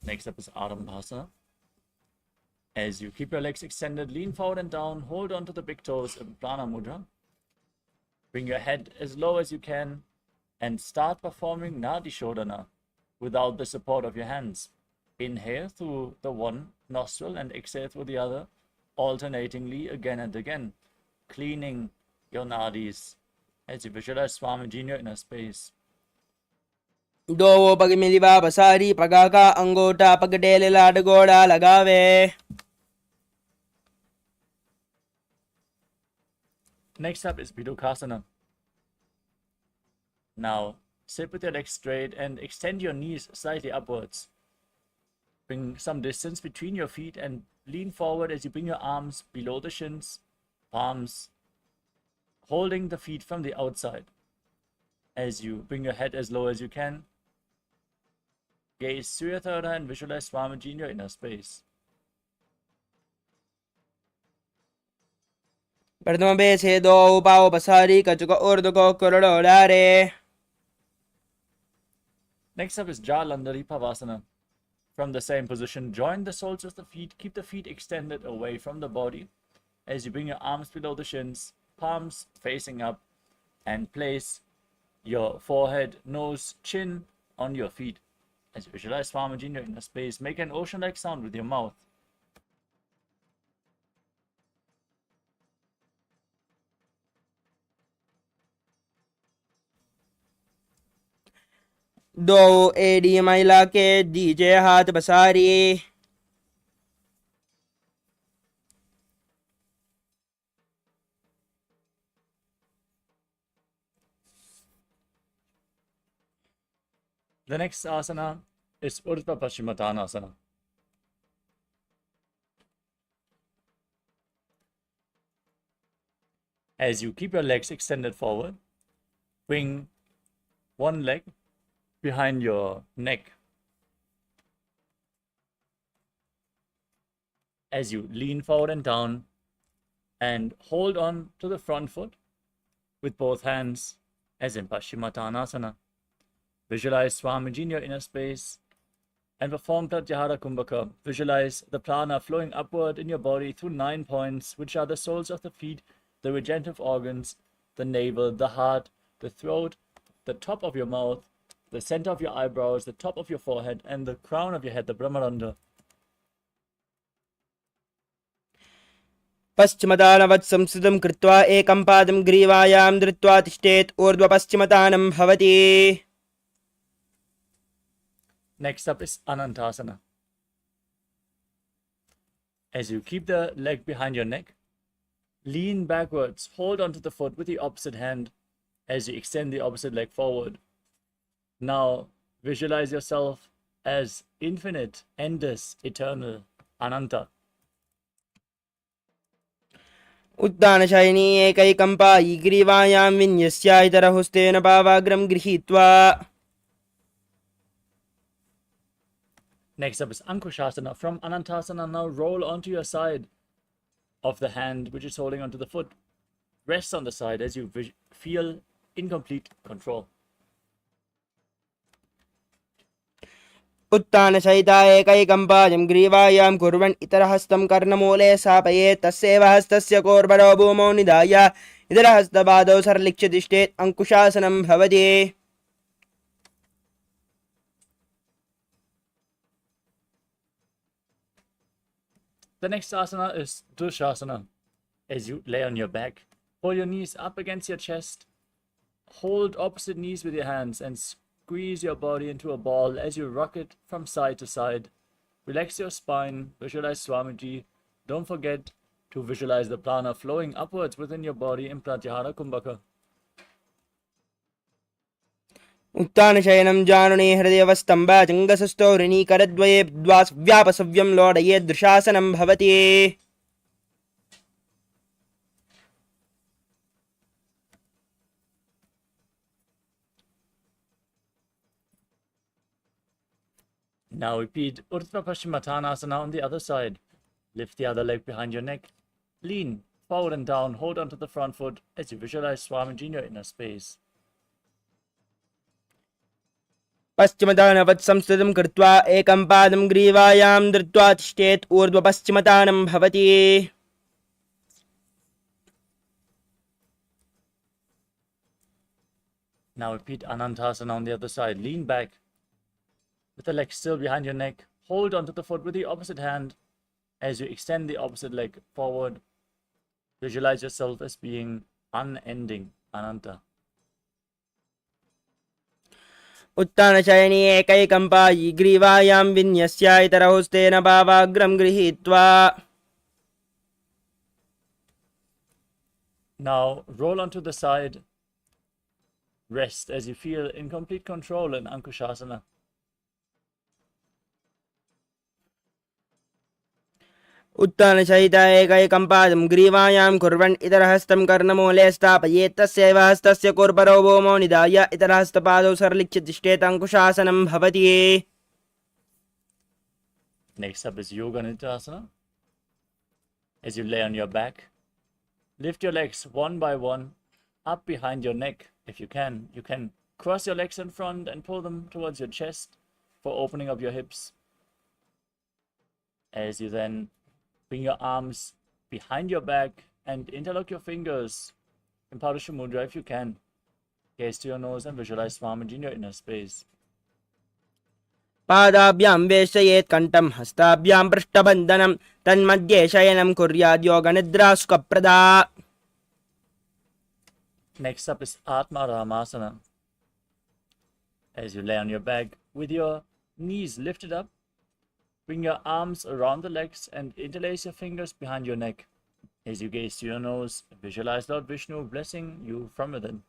Next up is Arambhasana. As you keep your legs extended, lean forward and down, hold on to the big toes in Prana Mudra. Bring your head as low as you can and start performing Nadi Shodhana without the support of your hands. Inhale through the one nostril and exhale through the other, alternatingly again and again, cleaning your nadis as you visualize Swamiji in your inner space. दो पग मिलिवा बसारी पगा का अंगोटा पगडेल लाड गोड़ा लगावे. Next up is Bidukasana. Now, sit with your legs straight and extend your knees slightly upwards. Bring some distance between your feet and lean forward as you bring your arms below the shins, palms, holding the feet from the outside. As you bring your head as low as you can, gaze to your third eye and visualize Swamiji in your inner space. प्रथम बेसे दो उपाओ बसारी कचुक उर्द को कुरड़ो डारे. Next up is Jalandhari Pavasana. From the same position, join the soles of the feet, keep the feet extended away from the body as you bring your arms below the shins, palms facing up, and place your forehead, nose, chin on your feet. As you visualize Swamiji in your inner space, make an ocean-like sound with your mouth. दो AD महिला के दीजिए हाथ पसारी। The next asana is Urdhva Paschimottanasana. As you keep your legs extended forward, bring one leg behind your neck. As you lean forward and down, and hold on to the front foot with both hands, as in Paschimottanasana. Visualize Swamiji in your inner space and perform Pratyahara Kumbhaka. Visualize the prana flowing upward in your body through 9 points, which are the soles of the feet, the regenerative organs, the navel, the heart, the throat, the top of your mouth, the center of your eyebrows, the top of your forehead, and the crown of your head, the Brahmarandha. पश्चिमदानवत् संस्थितं कृत्वा एकं पादं ग्रीवायां धृत्वा तिष्ठेत् ऊर्ध्वपश्चिमतानं भवति। Next up is Anantasana. As you keep the leg behind your neck, lean backwards, hold onto the foot with the opposite hand as you extend the opposite leg forward. Now visualize yourself as infinite, endless, eternal, Ananta. उत्तानशयनी एकैकं पायी ग्रीवायां विन्यस्य इतरहस्तेन पावाग्रं गृहीत्वा। Next up is Ankushasana. From Anantasana, now roll onto your side of the hand which is holding onto the foot. Rest on the side as you feel in complete control. उत्तानशयिता एकैकं पादं ग्रीवायां कुर्वन् इतरहस्तं कर्णमूले स्थापयेत् तस्यैव हस्तस्य कोर्बरो भूमौ निधाय इतरहस्तपादौ सरलिख्य तिष्ठेत् अङ्कुशासनं भवति। The next asana is Dushasana. As you lay on your back, pull your knees up against your chest, hold opposite knees with your hands and squeeze your body into a ball as you rock it from side to side. Relax your spine, visualize Swamiji. Don't forget to visualize the prana flowing upwards within your body in Pratyahara Kumbhaka. उत्तानशयनं जानुने हृदयवस्तम्भा जङ्गसस्थो ऋणीकरद्वये व्यापसव्यं लोडयेत् दृशासनं भवति। Now repeat Urdhva Paschimottanasana on the other side. Lift the other leg behind your neck. Lean forward and down. Hold onto the front foot as you visualize Swamiji in your inner space. पश्चिमतानवत् संस्थितं कृत्वा एकं पादं ग्रीवायां धृत्वा तिष्ठेत् ऊर्ध्वपश्चिमतानं भवति। Now repeat Anantasana on the other side. Lean back with the leg still behind your neck. Hold onto the foot with the opposite hand as you extend the opposite leg forward. Visualize yourself as being unending, Ananta. उत्तानशयनी एकैकं पायी ग्रीवायां विन्यस्य इतरहस्तेन पावाग्रं गृहीत्वा। Now roll onto the side. Rest as you feel in complete control in Ankushasana. उत्तानशयिता एकैकं पादं ग्रीवायां कुर्वन् इतरहस्तं कर्णमूले स्थापयेत् तस्यैव हस्तस्य कोर्बरो भूमौ निधाय इतरहस्तपादौ सरलिख्य तिष्ठेत् अङ्कुशासनं भवति। Next up is Yoga Nidra. As you lay on your back, lift your legs one by one up behind your neck. If you can cross your legs in front and pull them towards your chest for opening up your hips. As you then bring your arms behind your back and interlock your fingers in Paramaśiva Mudra if you can. Gaze to your nose and visualize Swamiji in your inner space. पादाभ्यां वेशयेत् कण्ठं हस्ताभ्यां पृष्ठबन्धनं तन्मध्ये शयनं कुर्यात् योगनिद्रा सुखप्रदा। Next up is Atma Ramasana. As you lay on your back with your knees lifted up, bring your arms around the legs and interlace your fingers behind your neck. As you gaze to your nose, visualize Lord Vishnu blessing you from within.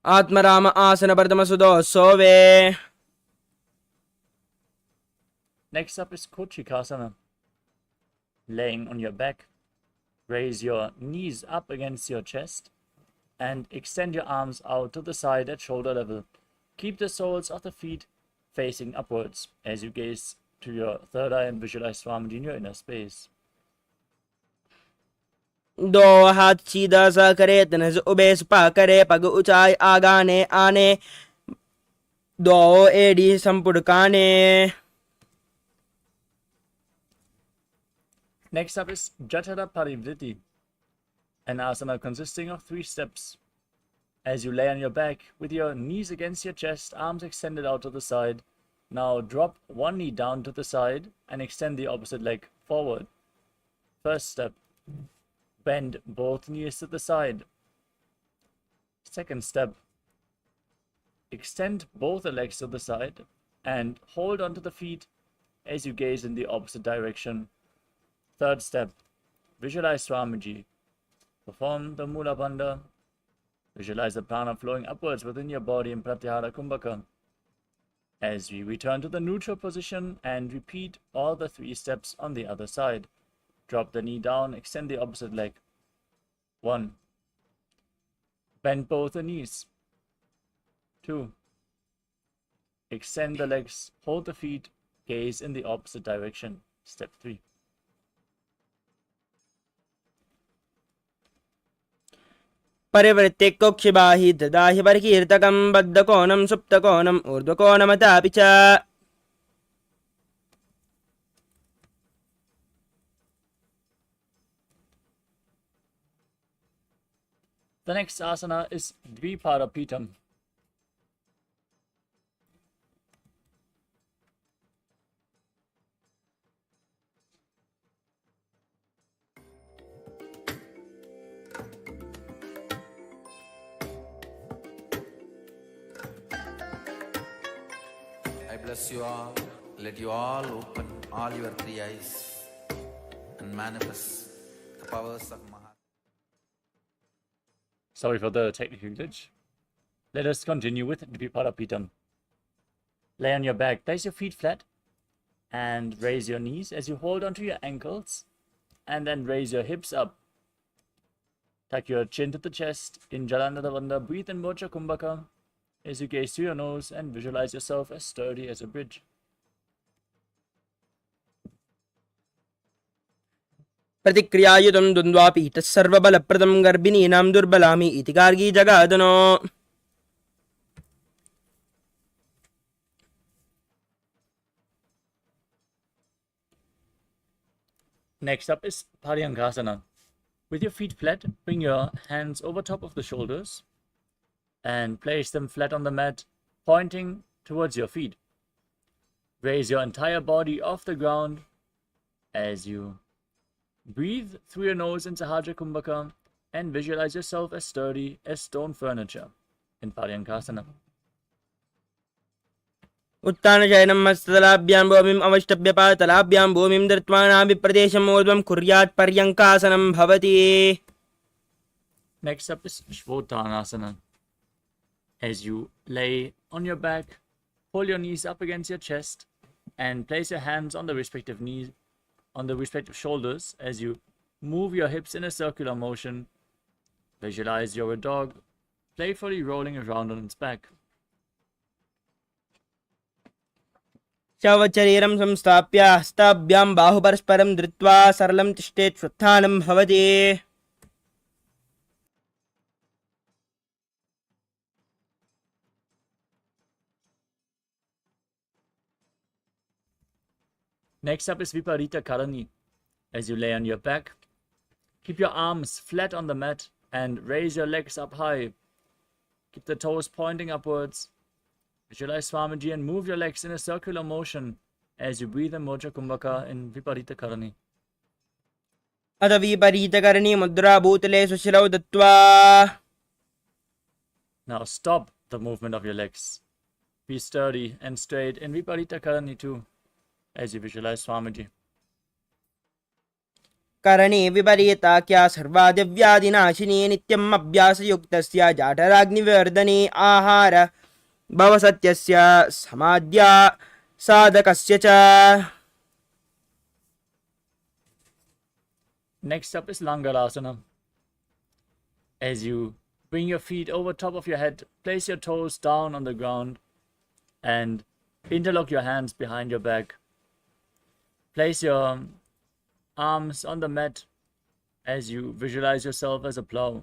Atmarama asana pradama sudo sove. Next up is Kochikasana. Laying on your back, raise your knees up against your chest and extend your arms out to the side at shoulder level. Keep the soles of the feet facing upwards as you gaze to your third eye and visualize Swamiji in your inner space. दो हाथ सीधा सा करे, तनज ube spa करे, पग ऊंचाई आगाने आने, दो एड़ी संपुड़काने. Next up is Jatara Parivritti, an asana consisting of 3 steps. As you lay on your back with your knees against your chest, arms extended out to the side, now drop one knee down to the side and extend the opposite leg forward. First step, bend both knees to the side. Second step, extend both the legs to the side and hold onto the feet as you gaze in the opposite direction. Third step, visualize Swamiji. Perform the Mula Bandha. Visualize the prana flowing upwards within your body in Pratyahara Kumbhaka. As we return to the neutral position and repeat all the 3 steps on the other side. Drop the knee down, extend the opposite leg. 1. Bend both the knees. 2. Extend the legs, hold the feet, gaze in the opposite direction. Step 3. परिवृत्ते कोक्षिबाहि ददाहि परिकीर्तकं बद्धकोणं सुप्तकोणं ऊर्ध्वकोणमतापि च. The next asana is Dvipadapitam. I bless you all. Let you all open all your 3 eyes and manifest the powers of Mahā. Sorry for the technical glitch. Let us continue with Dvipadapitam. Lay on your back, place your feet flat and raise your knees as you hold onto your ankles and then raise your hips up. Tuck your chin to the chest in Jalandhara Bandha. Breathe in Mocha Kumbhaka as you gaze through your nose and visualize yourself as sturdy as a bridge. प्रतिक्रियायुतं द्वन्द्वापि तत्सर्वबलप्रदं गर्भिणीनां दुर्बलामि इति Gargi जगादनो. Next up is Paryankasana. With your feet flat, bring your hands over top of the shoulders and place them flat on the mat, pointing towards your feet. Raise your entire body off the ground as you breathe through your nose in Sahaja Kumbhaka and visualize yourself as sturdy as stone furniture in Paryankasana. उत्तानशयनं मस्तलाभ्यां भूमिम् अवष्टभ्यपातलाभ्यां भूमिं धृत्वानाभिप्रदेशम् ऊर्ध्वं कुर्यात् पर्यङ्कासनं भवति. Next up is Shvotanasana. As you lay on your back, pull your knees up against your chest and place your hands on the respective knees, on the respective shoulders as you move your hips in a circular motion. Visualize you're a dog, playfully rolling around on its back. शवशरीरं संस्थाप्य हस्ताभ्यां बाहुपरस्परं धृत्वा सरलं तिष्ठेत् श्वत्थानं भवति. Next up is Viparita Karani. As you lay on your back, keep your arms flat on the mat and raise your legs up high. Keep the toes pointing upwards. Visualize Swamiji and move your legs in a circular motion as you breathe in Mocha Kumbhaka in Viparita Karani. अथ विपरीतकरणी मुद्रा भूतले सुशिरौ दत्त्वा. Now stop the movement of your legs. Be sturdy and straight in Viparita Karani too, as you visualize Swamiji. करणे विपरीताख्या सर्वादिव्यादिनाशिनी नित्यम् अभ्यासयुक्तस्य जाठराग्निवर्धने आहार भवसत्यस्य समाद्या साधकस्य च. Next up is Langalasana. As you bring your feet over top of your head, place your toes down on the ground and interlock your hands behind your back. Place your arms on the mat as you visualize yourself as a plow.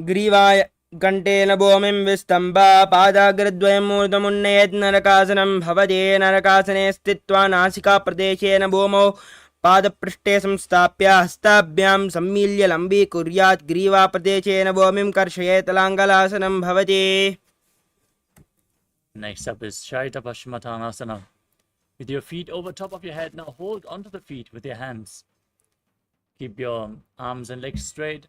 ग्रीवाय कण्ठेन भूमिं विस्तम्भा पादाग्रद्वयम् ऊर्ध्वमुन्नयेत् नरकासनं भवति. नरकासने स्थित्वा नासिकाप्रदेशेन भूमौ पादपृष्ठे संस्थाप्य हस्ताभ्यां सम्मील्य लम्बीकुर्यात्. ग्रीवाप्रदेशेन भूमिं कर्षयेत्. लाङ्गलासनं भवति. Next up is Shaita Paschimottanasana. With your feet over top of your head, now hold onto the feet with your hands. Keep your arms and legs straight.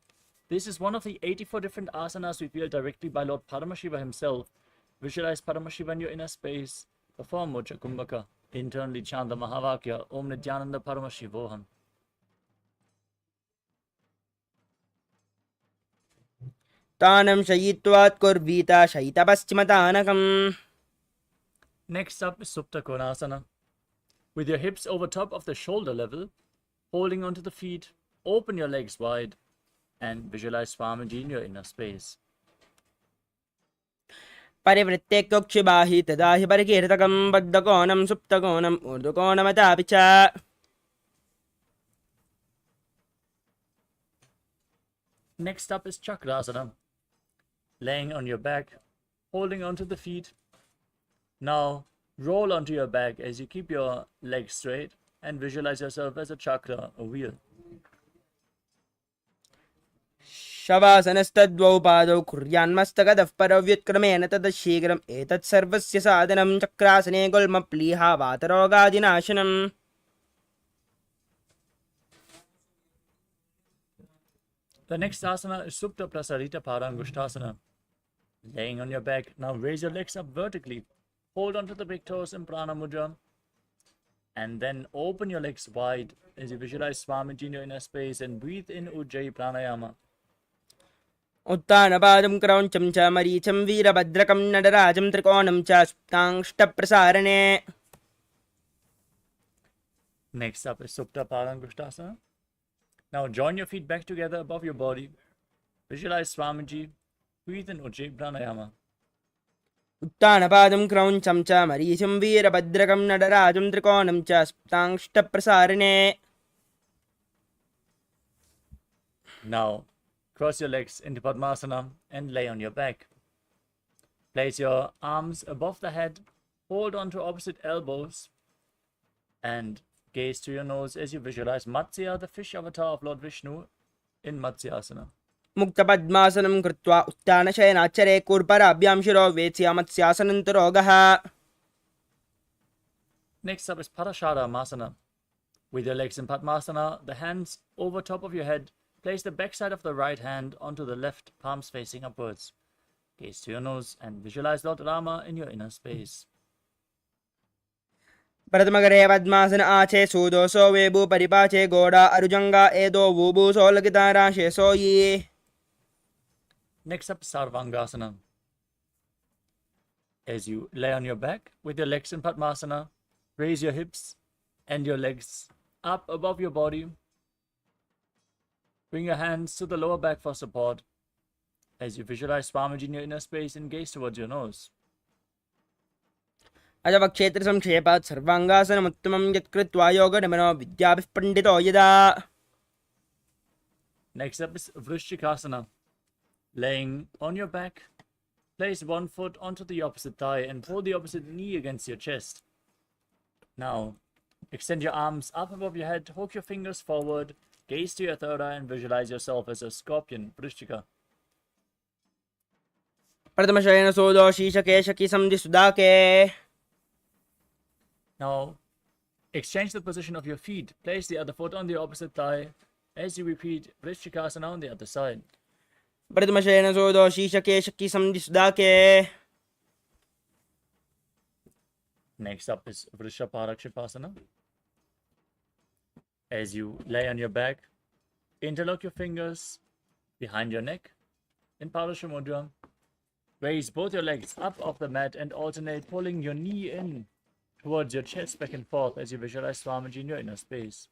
This is one of the 84 different asanas we feel directly by Lord Paramashiva himself. Visualize Paramashiva in your inner space. Perform Mocha Kumbhaka. Internally chant the Mahavakya Om Nithyananda Paramashivoham. तानं शयित्वात् कुर्वीता शयितपश्चिमतानकम्. Next up is Supta Konasana. With your hips over top of the shoulder level, holding onto the feet, open your legs wide and visualize Swamiji in your inner space. परिवृत्ते कोक्षिबाहि तदा हि परिकीर्तकं बद्धकोणं सुप्तकोणम् ऊर्ध्वकोणमतापि च. Next up is Chakrasana. Laying on your back, holding onto the feet. Now roll onto your back as you keep your legs straight and visualize yourself as a chakra, a wheel. शवासनस्तद्वौ पादौ कुर्यान्मस्तकतः परव्युत्क्रमेण ततः शीघ्रम् एतत् सर्वस्य साधनं. चक्रासने गुल्मप्लीहा वातरोगादिनाशनम्. The next asana is Supta Prasarita Parangushtasana. Laying on your back, now raise your legs up vertically. Hold onto the big toes in Prana Mudra. And then open your legs wide as you visualize Swamiji in your inner space and breathe in Ujjayi Pranayama. उत्तानपादं क्रौञ्चं च मरीचं वीरभद्रकं नटराजं त्रिकोणं च सुप्ताङ्ष्टप्रसारणे. Next up is Supta Parangushtasana. Now join your feet back together above your body. Visualize Swamiji. Breathe in Ujjayi Pranayama. उत्तानपादं क्रौञ्चं च मरीचं वीरभद्रकं नटराजं त्रिकोणं च सुप्ताङ्ष्टप्रसारणे. Now cross your legs into Padmasana and lay on your back. Place your arms above the head, hold on to opposite elbows, and gaze to your nose as you visualize Matsya, the fish avatar of Lord Vishnu, in Matsyasana. मुक्तपद्मासनं कृत्वा उत्तानशयनाच्चरे कुर्पराभ्यां शिरो वेत्स्य मत्स्यासनन्तरोगः. Next up is Parashara Masana. With your legs in Padmasana, the hands over top of your head, place the backside of the right hand onto the left, palms facing upwards. Gaze to your nose and visualize Lord Rama in your inner space. प्रथमकरे पद्मासन आचे सूदोसो वेबु परिपाचे गोड़ा अरुजंगा एदो वूबु सोलगिता राशे सोयी. Next up, Sarvangasana. As you lay on your back with your legs in Padmasana, raise your hips and your legs up above your body. Bring your hands to the lower back for support as you visualize Swamiji in your inner space and gaze towards your nose. अजवक्षेत्र संक्षेपात् सर्वांगासनमुत्तमं यत्कृत्वा योगनिमनो विद्याभिः पण्डितो यदा. Next up is Vrishchikasana. Laying on your back, place one foot onto the opposite thigh and pull the opposite knee against your chest. Now, extend your arms up above your head, hook your fingers forward, gaze to your third eye and visualize yourself as a scorpion, Vrishchika. प्रथमशयन सूदो शीशके shaky समधि सुदाके. Now, exchange the position of your feet. Place the other foot on the opposite thigh as you repeat Vrishchikasana on the other side. Pradmashena Sodo Shishake Shaki Samdisdake. Next up is Vrishaparakshipasana. As you lay on your back, interlock your fingers behind your neck in Parashamudra. Raise both your legs up off the mat and alternate pulling your knee in towards your chest back and forth as you visualize Swamiji in your inner space.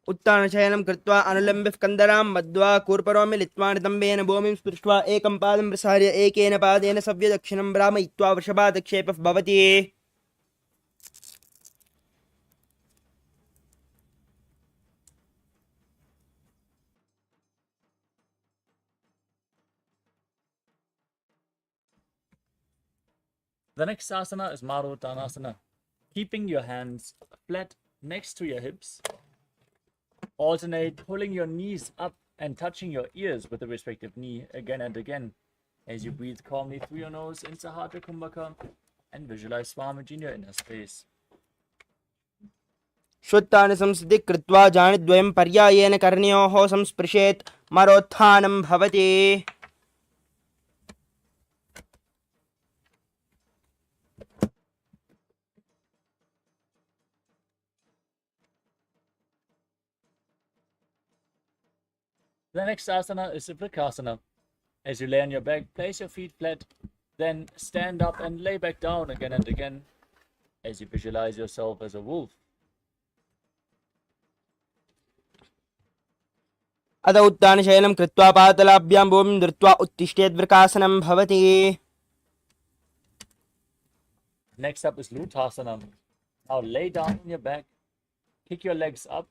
उत्तानशयनं कृत्वा अनुलम्ब्य स्कन्दरां मध्वा कूर्परो मिलित्वा नितम्बेन भूमिं स्पृष्ट्वा एकं पादं प्रसार्य एकेन पादेन सव्यदक्षिणं भ्रामयित्वा वृषभादक्षेपः भवति. The next asana is Maruttanasana. Keeping your hands flat next to your hips, alternate pulling your knees up and touching your ears with the respective knee again and again as you breathe calmly through your nose in Sahasrara Kumbhaka and visualize Swamiji in your inner space. श्वत्तानि संस्थितिः कृत्वा जानिद्वयं पर्यायेन कर्णयोः संस्पृशेत् मरोत्थानं भवति. The next asana is Vrikasana. As you lay on your back, place your feet flat, then stand up and lay back down again and again as you visualize yourself as a wolf. अथ उत्तानशयनं कृत्वा पातलाभ्यां भूमिं धृत्वा उत्तिष्ठेत् वृकासनं भवति. Next up is Lutasana. Now lay down on your back, kick your legs up,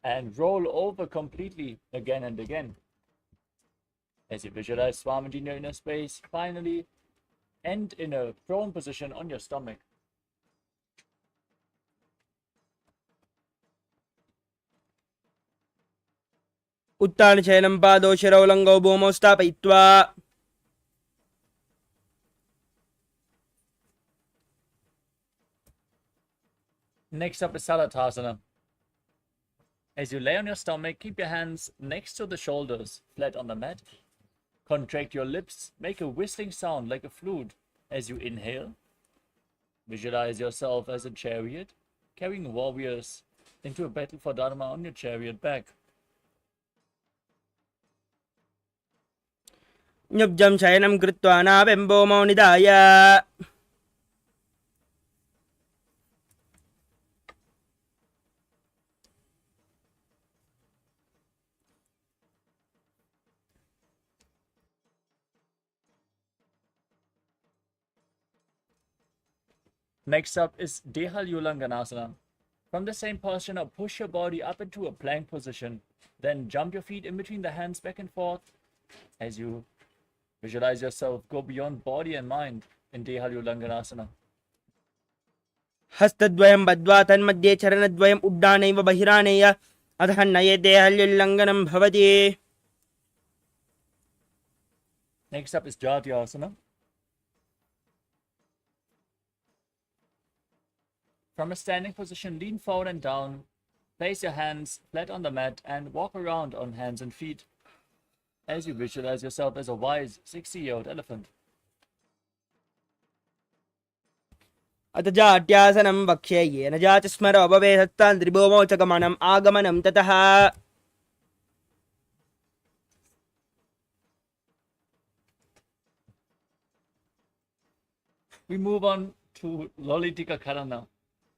and roll over completely again and again. As you visualize Swamiji in your inner space, finally end in a prone position on your stomach. उत्तानशयनं पादौ शिरौ लङ्गौ भूमौ स्थापयित्वा Next up is Salatasana. As you lay on your stomach, keep your hands next to the shoulders, flat on the mat. Contract your lips, make a whistling sound like a flute as you inhale. Visualize yourself as a chariot, carrying warriors into a battle for Dharma on your chariot back. न्युब्जं शयनं कृत्वा नाभं भूमौ निधाय. Next up is Dehalyulanganasana. From the same posture, now push your body up into a plank position. Then jump your feet in between the hands back and forth as you visualize yourself go beyond body and mind in Dehalyulanganasana. हस्तद्वयं बद्ध्वा तन्मध्ये चरणद्वयम् उड्डानैव बहिरानेय अतः नयते हल्युल्लङ्घनं भवति. Next up is Jatyasana. From a standing position, lean forward and down. Place your hands flat on the mat and walk around on hands and feet as you visualize yourself as a wise 60-year-old elephant. अथ जाट्यासनं वक्ष्ये येन जाति स्मरो भवेत् तत् त्रिभुवनौ च गमनम् आगमनं ततः. We move on to Lolitika Karana.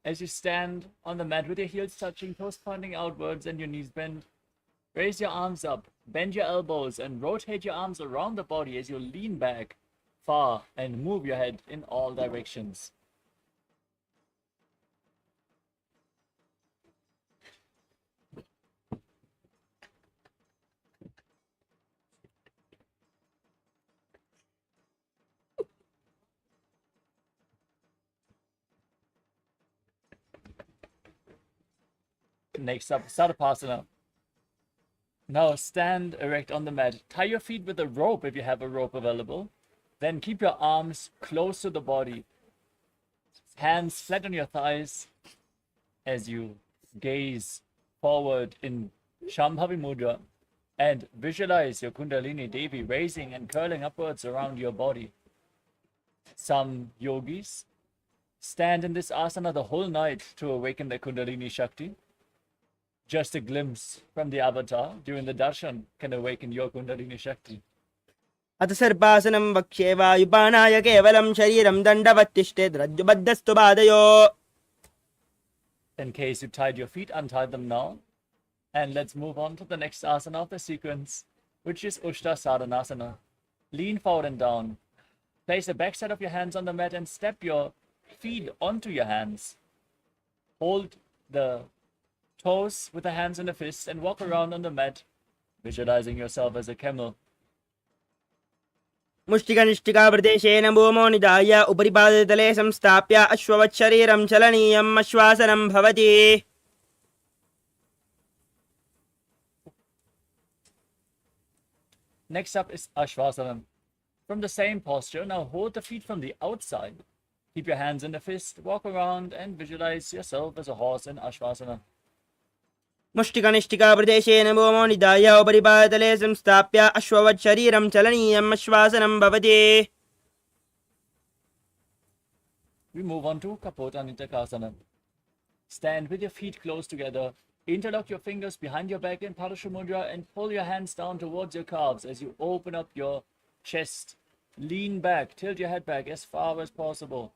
As you stand on the mat with your heels touching, toes pointing outwards and your knees bent, raise your arms up, bend your elbows and rotate your arms around the body as you lean back far and move your head in all directions. Next up, Sarvasana. Now stand erect on the mat. Tie your feet with a rope if you have a rope available. Then keep your arms close to the body. Hands flat on your thighs as you gaze forward in Shambhavi Mudra. And visualize your Kundalini Devi raising and curling upwards around your body. Some yogis stand in this asana the whole night to awaken their Kundalini Shakti. Just a glimpse from the avatar during the darshan can awaken your Kundalini Shakti. अथ सर्पासनं वक्ष्ये वायुपानाय केवलं शरीरं दण्डवत्तिष्ठेत् रज्जुबद्धस्तु पादयो. In case you tied your feet, untie them now. And let's move on to the next asana of the sequence, which is Ushta Sadhanasana. Lean forward and down. Place the backside of your hands on the mat and step your feet onto your hands. Hold the toes with the hands in the fists and walk around on the mat, visualizing yourself as a camel. मुष्टिकनिष्टिकाप्रदेशेन भूमौ निधाय उपरि पादतले संस्थाप्य अश्ववत् शरीरं चलनीयम् अश्वासनं भवति. Next up is Ashvasanam. From the same posture, now hold the feet from the outside. Keep your hands in the fist, walk around and visualize yourself as a horse in Ashvasana. मुष्टिकनिष्टिकाप्रदेशेन भूमौ निधाय उपरि पादतले संस्थाप्य अश्ववत् शरीरं चलनीयम् अश्वासनं भवति. We move on to Kapota Nitakasana. Stand with your feet close together. Interlock your fingers behind your back in Parashamudra and pull your hands down towards your calves as you open up your chest. Lean back, tilt your head back as far as possible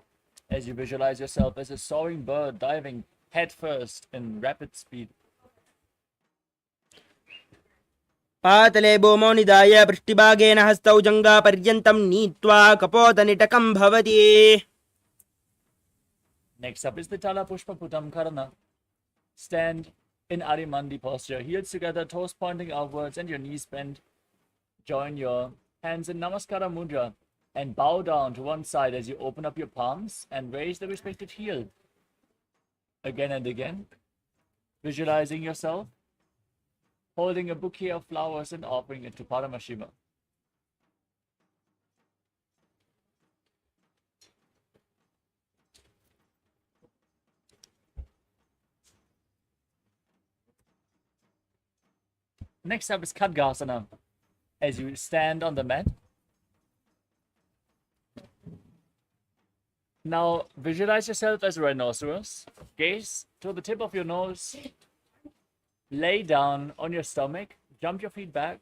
as you visualize yourself as a soaring bird diving head first in rapid speed. पातले भूमौ निधाय पृष्ठभागेन हस्तौ जङ्घापर्यन्तं नीत्वा कपोतनिटकं भवति. Next up is the Tala Pushpa Putam Karana. Stand in Arimandi posture, heels together, toes pointing outwards and your knees bent. Join your hands in Namaskara Mudra and bow down to one side as you open up your palms and raise the respective heel. Again and again, visualizing yourself holding a bouquet of flowers and offering it to Paramashiva. Next up is Khadgasana. As you stand on the mat. Now visualize yourself as a rhinoceros. Gaze to the tip of your nose. Lay down on your stomach. Jump your feet back.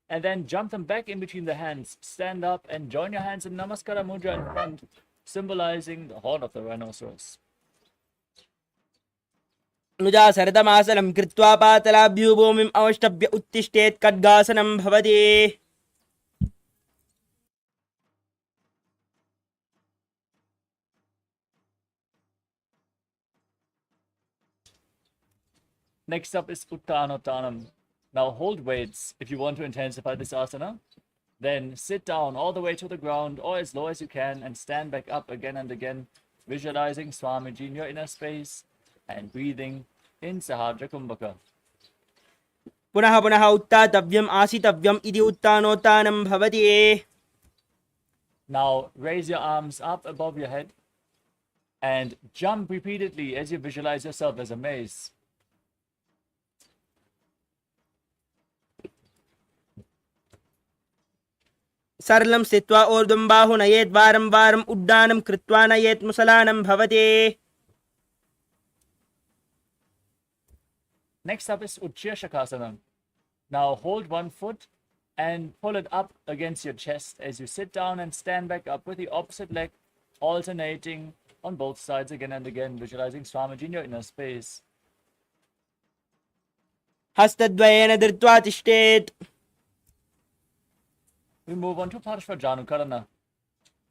And then jump them back in between the hands. Stand up and join your hands in Namaskara Mudra in front, symbolizing the horn of the rhinoceros. नुजा सरदमासनं कृत्वा पातलाभ्यो भूमिम् अवष्टभ्य उत्तिष्ठेत् खड्गासनं भवति. Next up is Uttanottanam. Now hold weights if you want to intensify this asana. Then sit down all the way to the ground or as low as you can and stand back up again and again, visualizing Swamiji in your inner space and breathing in Sahadra Kumbhaka. पुनः पुनः उत्थातव्यम् आसितव्यम् इति उत्थानोत्थानं भवति. Now raise your arms up above your head and jump repeatedly as you visualize yourself as a mace. सरलं स्थित्वा ऊर्ध्वं बाहु नयेत् वारं वारम् उड्डानं कृत्वा नयेत् मुसलानं भवति. Next up is Ujjaya Shakasana. Now hold one foot and pull it up against your chest as you sit down and stand back up with the opposite leg alternating on both sides again and again, visualizing Swamiji in your inner space. हस्तद्वयेन धृत्वा तिष्ठेत्. We move on to Parshvajanukarana.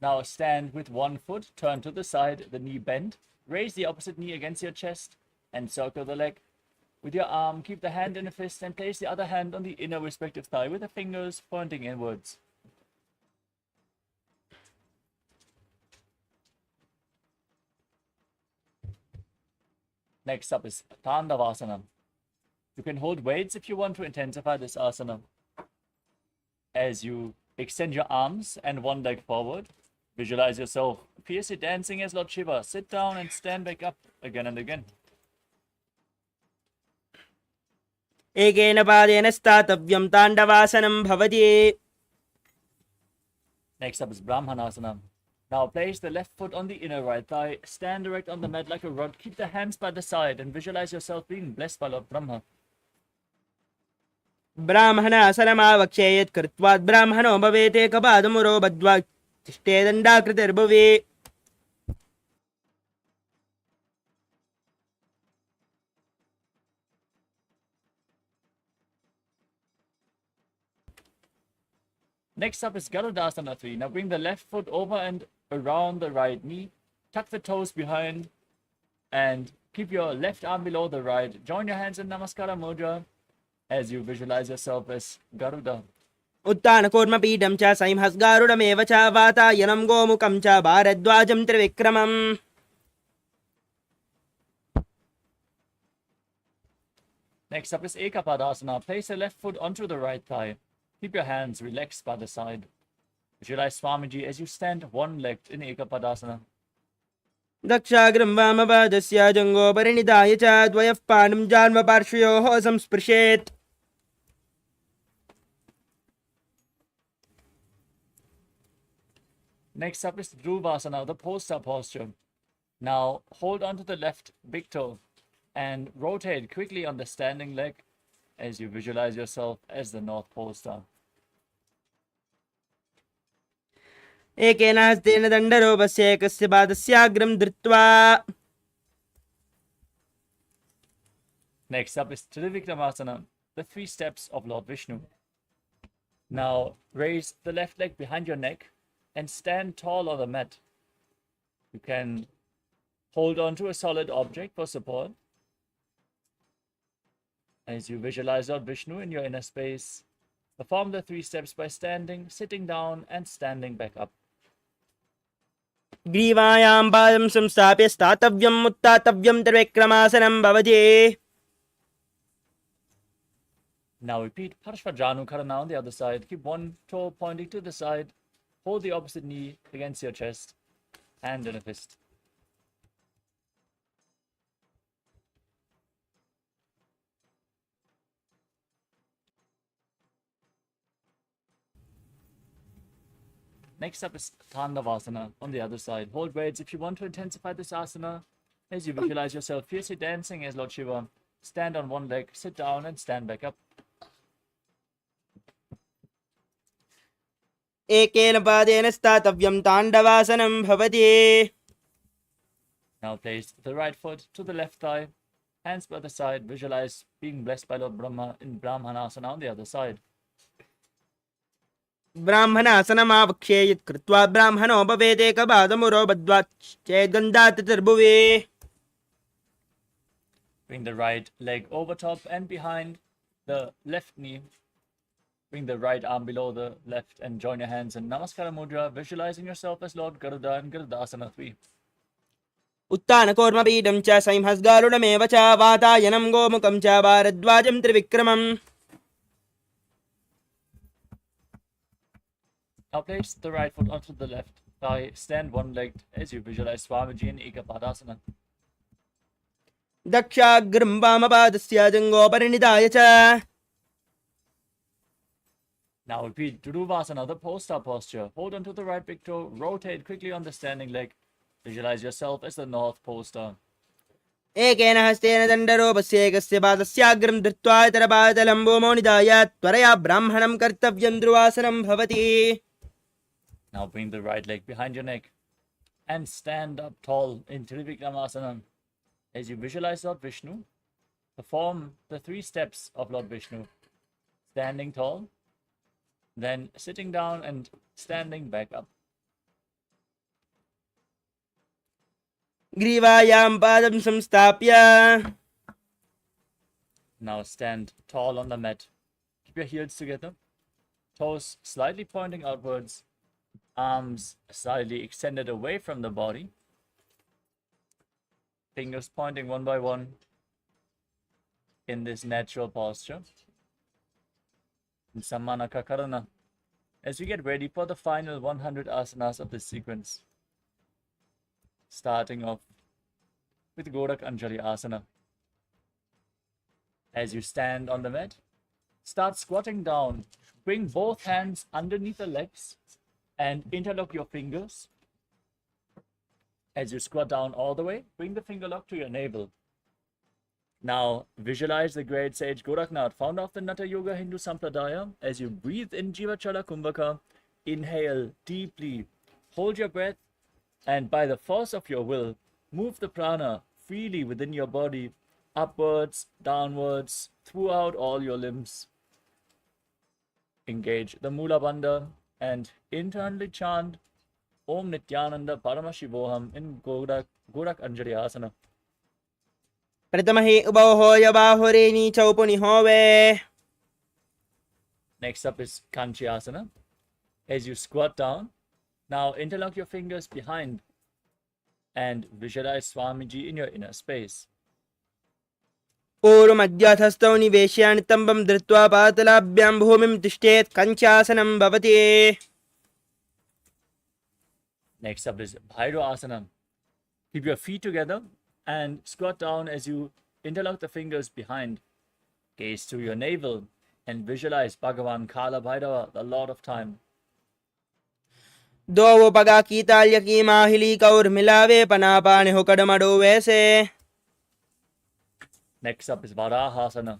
Now stand with one foot, turn to the side, the knee bent, raise the opposite knee against your chest and circle the leg. With your arm, keep the hand in a fist and place the other hand on the inner respective thigh with the fingers pointing inwards. Next up is Tandavasana. You can hold weights if you want to intensify this asana. As you extend your arms and one leg forward, visualize yourself fiercely dancing as Lord Shiva. Sit down and stand back up again and again. एकेन पादेन स्थातव्यं ताण्डवासनं भवति. Next up is Brahmanasana. Now place the left foot on the inner right thigh, stand erect on the mat like a rod, keep the hands by the side and visualize yourself being blessed by Lord Brahma. ब्राह्मणासनमावक्ष्ये यत् कृत्वात् ब्राह्मणो भवेत् एकपादमुरो बद्ध्वा तिष्ठे दण्डाकृतिर्भुवि. Next up is Garudasana 3. Now bring the left foot over and around the right knee, tuck the toes behind and keep your left arm below the right. Join your hands in Namaskara Mudra as you visualize yourself as Garuda. उत्तानकूर्मपीठं च संहस्गारुडमेव च वातायनं गोमुखं च भारद्वाजं त्रिविक्रमम्. Next up is Ekapadasana. Place the left foot onto the right thigh. Keep your hands relaxed by the side. Visualize Swamiji as you stand one-legged in Ekapadasana. दक्षाग्रं वामपादस्य जङ्घोपरिनिधाय च द्वयः पाणिं जान्मपार्श्वयोः संस्पृशेत्. Next up is Dhruvasana, the poster posture. Now hold onto the left big toe and rotate quickly on the standing leg as you visualize yourself as the North Pole Star. एकेन हस्तेन दण्डरूपस्य एकस्य पादस्याग्रं धृत्वा. Next up is Trivikramasana, the 3 steps of Lord Vishnu. Now raise the left leg behind your neck and stand tall on the mat. You can hold on to a solid object for support as you visualize Lord Vishnu in your inner space. Perform the 3 steps by standing, sitting down, and standing back up. ग्रीवायां पादं संस्थाप्य स्थातव्यम् उत्थातव्यं त्रिविक्रमासनं भवति. Now repeat Parshvajanukarana on the other side. Keep one toe pointing to the side. Hold the opposite knee against your chest. Hand in a fist. Next up is Tandavasana on the other side. Hold weights if you want to intensify this asana. As you visualize yourself fiercely dancing as Lord Shiva, stand on one leg, sit down, and stand back up. एकेन पादेन स्थातव्यं ताण्डवासनं भवति. Now place the right foot to the left thigh, hands by the side. Visualize being blessed by Lord Brahma in Brahmanasana on the other side. ब्राह्मणासनमावक्ष्ये यत् कृत्वा ब्राह्मणो भवेत् एकपादमुरो बद्ध्वा चेद्गन्धातिर्भुवि. Bring the right leg over top and behind the left knee. Bring the right arm below the left and join your hands in Namaskara Mudra, visualizing yourself as Lord Garuda in Garudasana 3. उत्तानकूर्मपीठं च संहस्गारुडमेव च वातायनं गोमुखं च भारद्वाजं त्रिविक्रमम्. Now place the right foot onto the left thigh, stand one-legged as you visualize Swamiji in Ekapadasana. दक्षाग्रं वामपादस्य जङ्घोपरिनिधाय च. Now repeat Dhruvasana, the pole-star posture. Hold onto the right big toe, rotate quickly on the standing leg. Visualize yourself as the North Pole Star. एकेन हस्तेन दण्डरूपस्य एकस्य पादस्याग्रं धृत्वा इतरपादलं भूमौ निधाय त्वरया ब्राह्मणं कर्तव्यं ध्रुवासनं भवति. Now bring the right leg behind your neck and stand up tall in Trivikramasana. As you visualize Lord Vishnu, perform the 3 steps of Lord Vishnu. Standing tall, then sitting down and standing back up. ग्रीवायां पादं संस्थाप्य. Now stand tall on the mat. Keep your heels together. Toes slightly pointing outwards. Arms slightly extended away from the body. Fingers pointing one by one in this natural posture. In Sammana Kakarana. As we get ready for the final 100 asanas of this sequence. Starting off with Gorak Anjali Asana. As you stand on the mat, start squatting down. Bring both hands underneath the legs and interlock your fingers. As you squat down all the way, bring the finger lock to your navel. Now, visualize the great sage Goraknath, founder of the Natha Yoga Hindu Sampradaya. As you breathe in Jivachala Kumbhaka, inhale deeply, hold your breath, and by the force of your will, move the prana freely within your body, upwards, downwards, throughout all your limbs. Engage the Mula Bandha and internally chant Om Nithyananda Paramashivoham in Gorak Anjali Asana. Pratamahi ubahoya bahureni chaupuni hove. Next up is Kanchi Asana. As you squat down, now interlock your fingers behind and visualize Swamiji in your inner space. पूर्वमध्याथस्थौ निवेश्यानि तम्बं धृत्वा पातलाभ्यां भूमिं तिष्ठेत् कञ्चासनं भवति. Next up is Bhairo Asana. Keep your feet together and squat down as you interlock the fingers behind. Gaze to your navel and visualize Bhagavan Kala Bhairava, the Lord of Time. दो पगा की ताल्य की माहिली कौर मिलावे पनापाने हो कडमडो वैसे. Next up is Varahasana.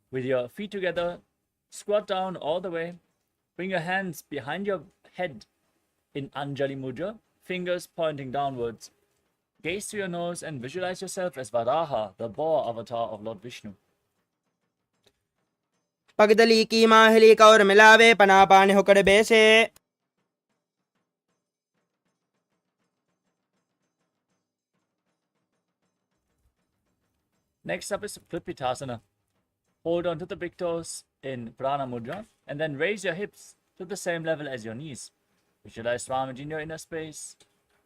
With your feet together, squat down all the way. Bring your hands behind your head in Anjali Mudra, fingers pointing downwards. Gaze to your nose and visualize yourself as Varaha, the boar avatar of Lord Vishnu. पगदली की माहिली कौर मिलावे पनापाने हो कडबे से. Next up is Kripitasana. Hold on to the big toes in Prana Mudra and then raise your hips to the same level as your knees. Visualize Swamiji in your inner space.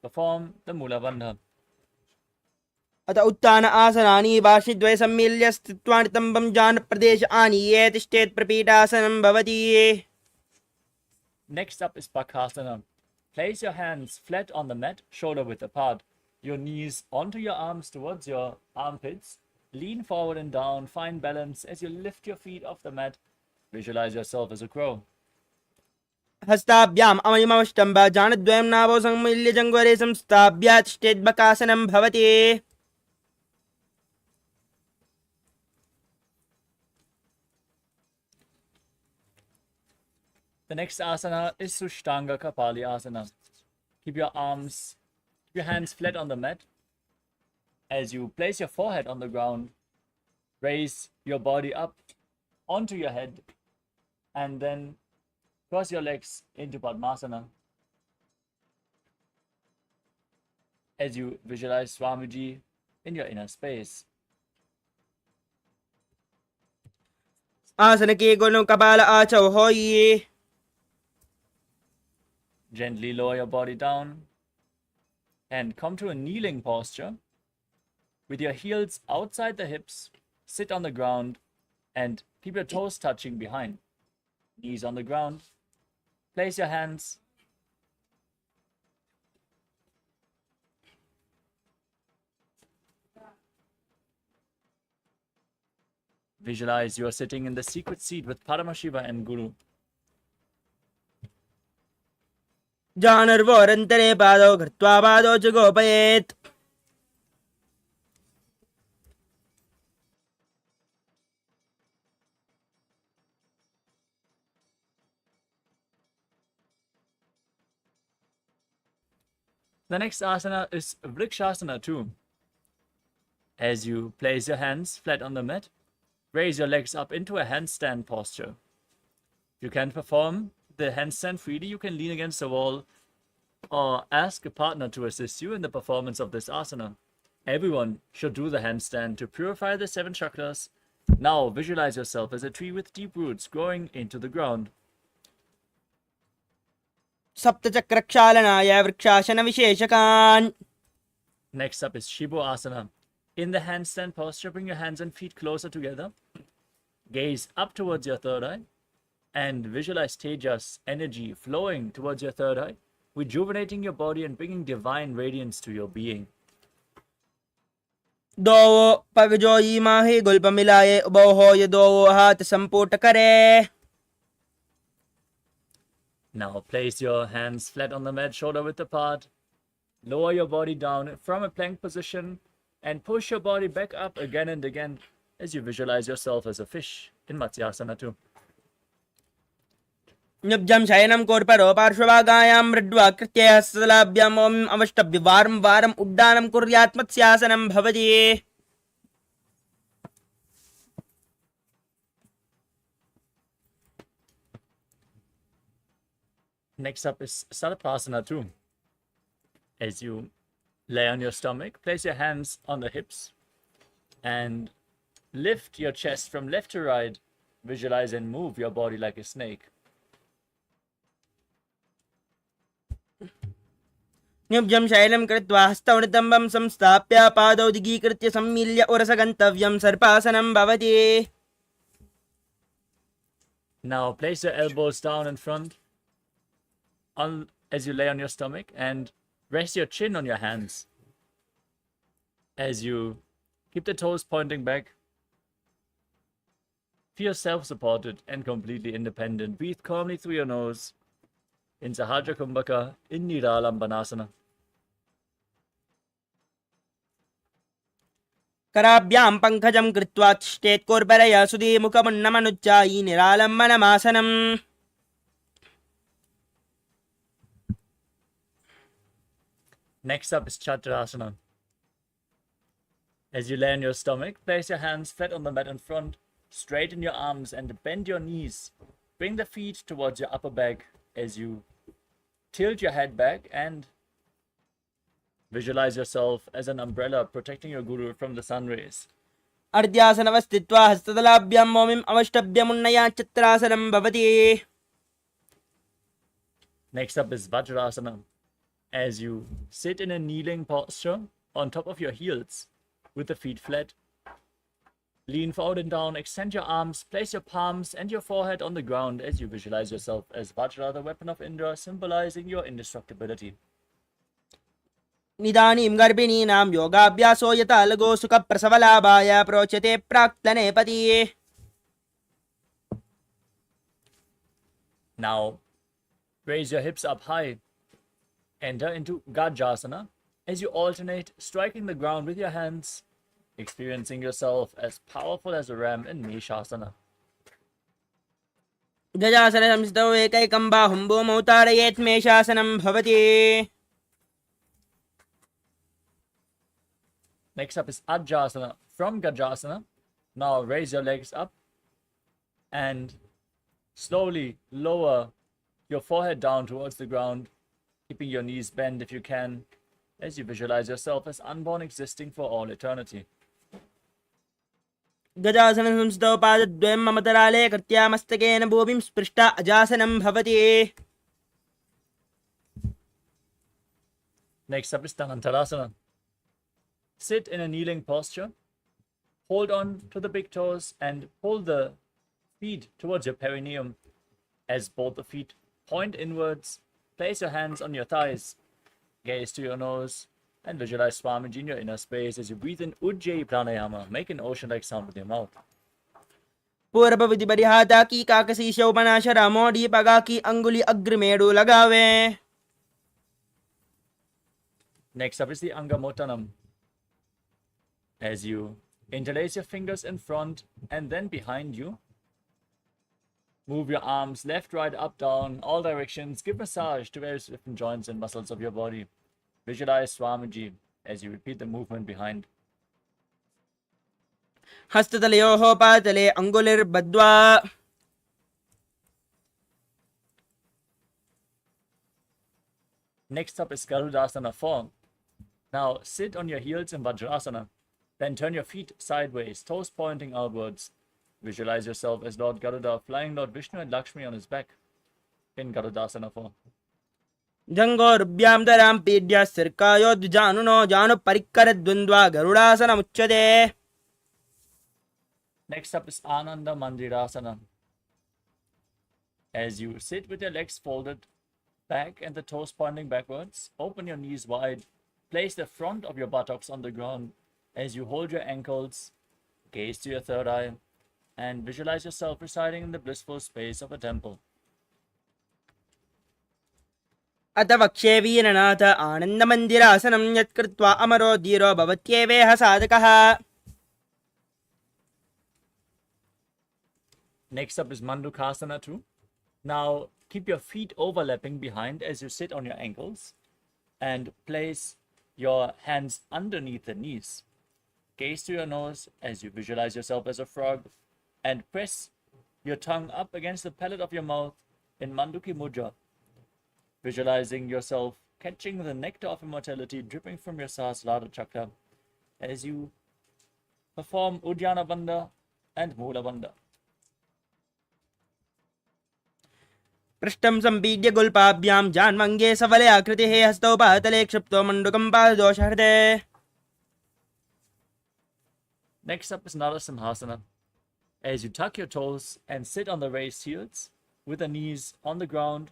Perform the Mula Bandha. अत उत्तान आसनानि भाषिद्वय सम्मिल्य स्थित्वानि तम्बं जान प्रदेश आनीये तिष्ठेत् प्रपीठासनं भवति. Next up is Bakasana. Place your hands flat on the mat, shoulder width apart. Your knees onto your arms towards your armpits. Lean forward and down. Find balance as you lift your feet off the mat. Visualize yourself as a crow. हस्ताभ्याम् अमयमवष्टम्ब जानद्वयं नाभो सम्मिल्य जङ्घरे संस्थाभ्य तिष्ठेत् बकासनं भवति. The next asana is Sushtanga Kapali Asana. Keep your hands flat on the mat. As you place your forehead on the ground, raise your body up onto your head and then cross your legs into Padmasana. As you visualize Swamiji in your inner space. आसन के गुणों कपाल आचौ होइए. Gently lower your body down and come to a kneeling posture. With your heels outside the hips, sit on the ground and keep your toes touching behind. Knees on the ground. Place your hands. Visualize you are sitting in the secret seat with Paramashiva and Guru. जानर्वोरन्तरे पादौ कृत्वा पादौ च गोपयेत्. The next asana is Vrikshasana too. As you place your hands flat on the mat, raise your legs up into a handstand posture. If you can perform the handstand freely, you can lean against the wall or ask a partner to assist you in the performance of this asana. Everyone should do the handstand to purify the 7 chakras. Now visualize yourself as a tree with deep roots growing into the ground. सप्तचक्रक्षालनाय vrikshasana विशेषकान्. Next up is Shibo Asana. In the handstand posture, bring your hands and feet closer together. Gaze up towards your third eye and visualize Tejas, energy flowing towards your third eye, rejuvenating your body and bringing divine radiance to your being. दोवो पगजोई माही गुल्प मिलाए उबो हो ये दोवो हाथ संपुट करे. Now place your hands flat on the mat, shoulder width apart. Lower your body down from a plank position and push your body back up again and again as you visualize yourself as a fish in Matsyasana too. न्युब्जं शयनं कोर्परो पार्श्वभागायां मृड्वा कृत्य हस्तलाभ्याम् ओम् अवष्टभ्य वारं वारम् उड्डानं कुर्यात् मत्स्यासनं भवति. Next up is Sarapasana too. As you lay on your stomach, place your hands on the hips and lift your chest from left to right. Visualize and move your body like a snake. न्युब्जं शयनं कृत्वा हस्तौनितम्बं संस्थाप्य पादौ दिगीकृत्य सम्मील्य उरसगन्तव्यं सर्पासनं भवति. Now place your elbows down in front as you lay on your stomach and rest your chin on your hands. As you keep the toes pointing back, feel self-supported and completely independent. Breathe calmly through your nose in Sahajra Kumbhaka in Niralambanasana. कराभ्यां पङ्कजं कृत्वा तिष्ठेत् कोर्परया सुधीमुखमुन्नमनुच्चायि निरालम्बनमासनम्. Next up is Chaturasana. As you lay on your stomach, place your hands flat on the mat in front, straighten your arms and bend your knees. Bring the feet towards your upper back as you tilt your head back and visualize yourself as an umbrella protecting your guru from the sun rays. अर्ध्यासनवस्थित्वा हस्ततलाभ्यां मोमिम् अवष्टभ्यमुन्नयात् चित्रासनं भवति. Next up is Vajrasana. As you sit in a kneeling posture on top of your heels with the feet flat, lean forward and down, extend your arms, place your palms and your forehead on the ground as you visualize yourself as Vajra, the weapon of Indra, symbolizing your indestructibility. निदानीं गर्भिणीनां योगाभ्यासो यथा लघो सुखप्रसवलाभाय प्रोच्यते प्राक्तनेपति. Now, raise your hips up high. Enter into Gajasana as you alternate striking the ground with your hands, experiencing yourself as powerful as a ram in Meshasana. गजासनं संस्थौ एकैकं बाहुं भूमौ ताडयेत् मेषासनं भवति. Next up is Ajasana. From Gajasana, now raise your legs up and slowly lower your forehead down towards the ground, keeping your knees bent if you can, as you visualize yourself as unborn, existing for all eternity. गजासनं संस्थौ पादद्वयं ममतराले कृत्या मस्तकेन भूमिं स्पृष्टा अजासनं भवति. Next up is Dhanantarasana. Sit in a kneeling posture, hold on to the big toes and pull the feet towards your perineum as both the feet point inwards. Place your hands on your thighs, gaze to your nose, and visualize Swamiji in your inner space as you breathe in Ujjayi Pranayama. Make an ocean-like sound with your mouth. पूर्वविधि परिहाता की काकसी शोभनाशरा मोड़ी पगा की अंगुली अग्रमेड़ू लगावे. Next up is the Angamotanam. As you interlace your fingers in front and then behind you, move your arms left, right, up, down, all directions. Give massage to various different joints and muscles of your body. Visualize Swamiji as you repeat the movement behind. हस्ततलयोः पातले अंगुलिर्बद्ध्वा. Next up is Garudasana form. Now sit on your heels in Vajrasana. Then turn your feet sideways, toes pointing outwards. Visualize yourself as Lord Garuda flying Lord Vishnu and Lakshmi on his back in Garudasana form. जंगोरुभ्यां दरां पीड्या सिर्कायो द्विजानुनो जानु परिक्करद्वन्द्वा गरुडासनमुच्यते. Next up is Ananda Mandirasana. As you sit with your legs folded back and the toes pointing backwards, open your knees wide. Place the front of your buttocks on the ground. As you hold your ankles, gaze to your third eye, and visualize yourself residing in the blissful space of a temple. अथ वक्ष्ये वीरनाथ आनन्दमन्दिरासनं यत्कृत्वा अमरो धीरो भवत्येवेह साधकः. Next up is Mandukasana 2. Now keep your feet overlapping behind as you sit on your ankles and place your hands underneath the knees. Gaze to your nose as you visualize yourself as a frog and press your tongue up against the palate of your mouth in Manduki Mudra, visualizing yourself catching the nectar of immortality dripping from your Sahasrara chakra as you perform Uddiyana Bandha and Mula Bandha. पृष्ठं सम्पीड्य गुल्पाभ्यां जान्वङ्गे सफले आकृतिः हस्तौ पातले क्षिप्तो मण्डुकं पाददोषहृते. Next up is Narasimhasana. As you tuck your toes and sit on the raised heels with the knees on the ground,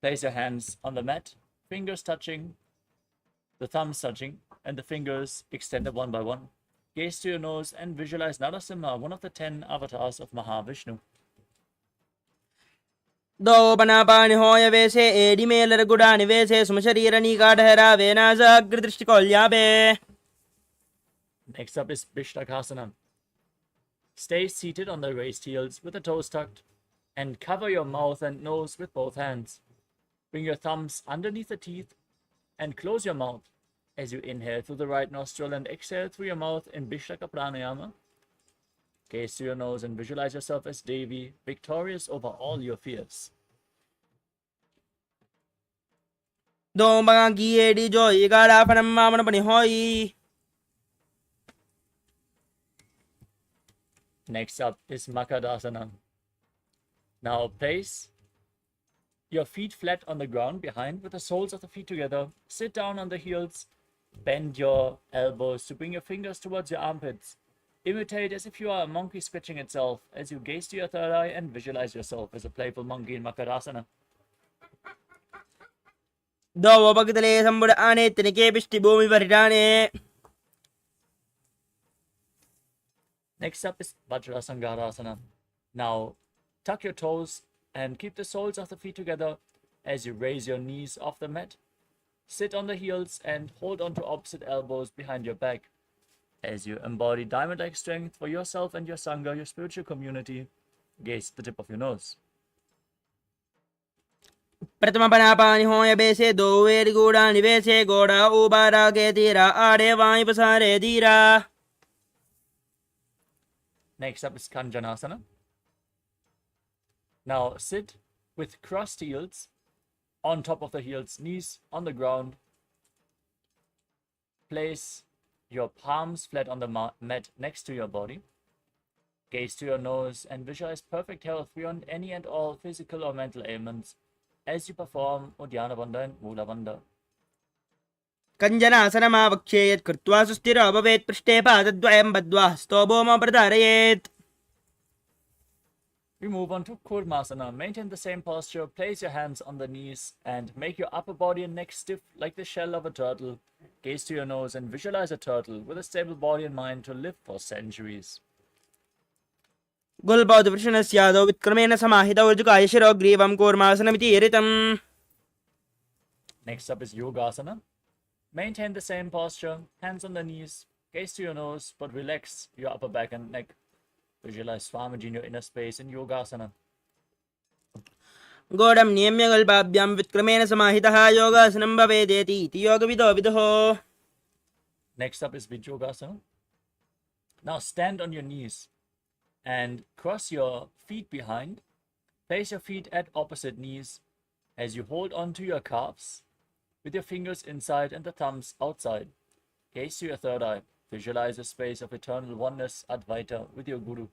place your hands on the mat, fingers touching, the thumbs touching, and the fingers extended one by one. Gaze to your nose and visualize Narasimha, one of the 10 avatars of Mahavishnu. दोपनापानिहोय वेशे एडिमेलरगुडानि वेशे सुमशरीरनीकाढहरावे नासाग्रदृष्टिकोल्याभे. Next up is Bishtakasana. Stay seated on the raised heels with the toes tucked and cover your mouth and nose with both hands. Bring your thumbs underneath the teeth and close your mouth as you inhale through the right nostril and exhale through your mouth in Bishtaka Pranayama. Gaze to your nose and visualize yourself as Devi, victorious over all your fears. दोमगांगी एडी जो इगाडाफनं मामनपनिहोय. Next up is Makadasana. Now place your feet flat on the ground behind with the soles of the feet together. Sit down on the heels. Bend your elbows to bring your fingers towards your armpits. Imitate as if you are a monkey scratching itself as you gaze to your third eye and visualize yourself as a playful monkey in Makadasana. दोवभगतले सम्बुड आने तिनके पिष्टि भूमि परिडाने. Next up is Vajrasangarasana. Now tuck your toes and keep the soles of the feet together as you raise your knees off the mat. Sit on the heels and hold on to opposite elbows behind your back as you embody diamond-like strength for yourself and your Sangha, your spiritual community. Gaze at the tip of your nose. प्रथमपनापानिहोय वेशे दोवेरिगूडानि वेशे गोडा उबारागे तीरा आडे वायु पसारे धीरा. Next up is Kanjanasana. Now sit with crossed heels on top of the heels, knees on the ground. Place your palms flat on the mat next to your body. Gaze to your nose and visualize perfect health beyond any and all physical or mental ailments as you perform Uddiyana Bandha and Mula Bandha. कञ्जनासनमावक्ष्ये यत् कृत्वा सुस्थिरो भवेत् पृष्ठे पादद्वयं बद्ध्वा हस्तो भौमं प्रधारयेत्. We move on to Kurmasana. Maintain the same posture. Place your hands on the knees and make your upper body and neck stiff like the shell of a turtle. Gaze to your nose and visualize a turtle with a stable body and mind to live for centuries. गुल्बौद्धवृषणस्यादौ विक्रमेण समाहितौ ऋजुकाय शिरोग्रीवं कूर्मासनमिति ऋतम्. Next up is Yogasana. Maintain the same posture, hands on the knees, gaze to your nose, but relax your upper back and neck. Visualize Swamiji in your inner space in Yogasana. गोडं नियम्य गल्पाभ्यां विक्रमेण समाहितः योगासनं भवेदेति इति योगविदो विदुः. Next up is Vijyogasana. Now stand on your knees and cross your feet behind. Place your feet at opposite knees as you hold on to your calves with your fingers inside and the thumbs outside. Gaze to your third eye. Visualize a space of eternal oneness, Advaita, with your Guru.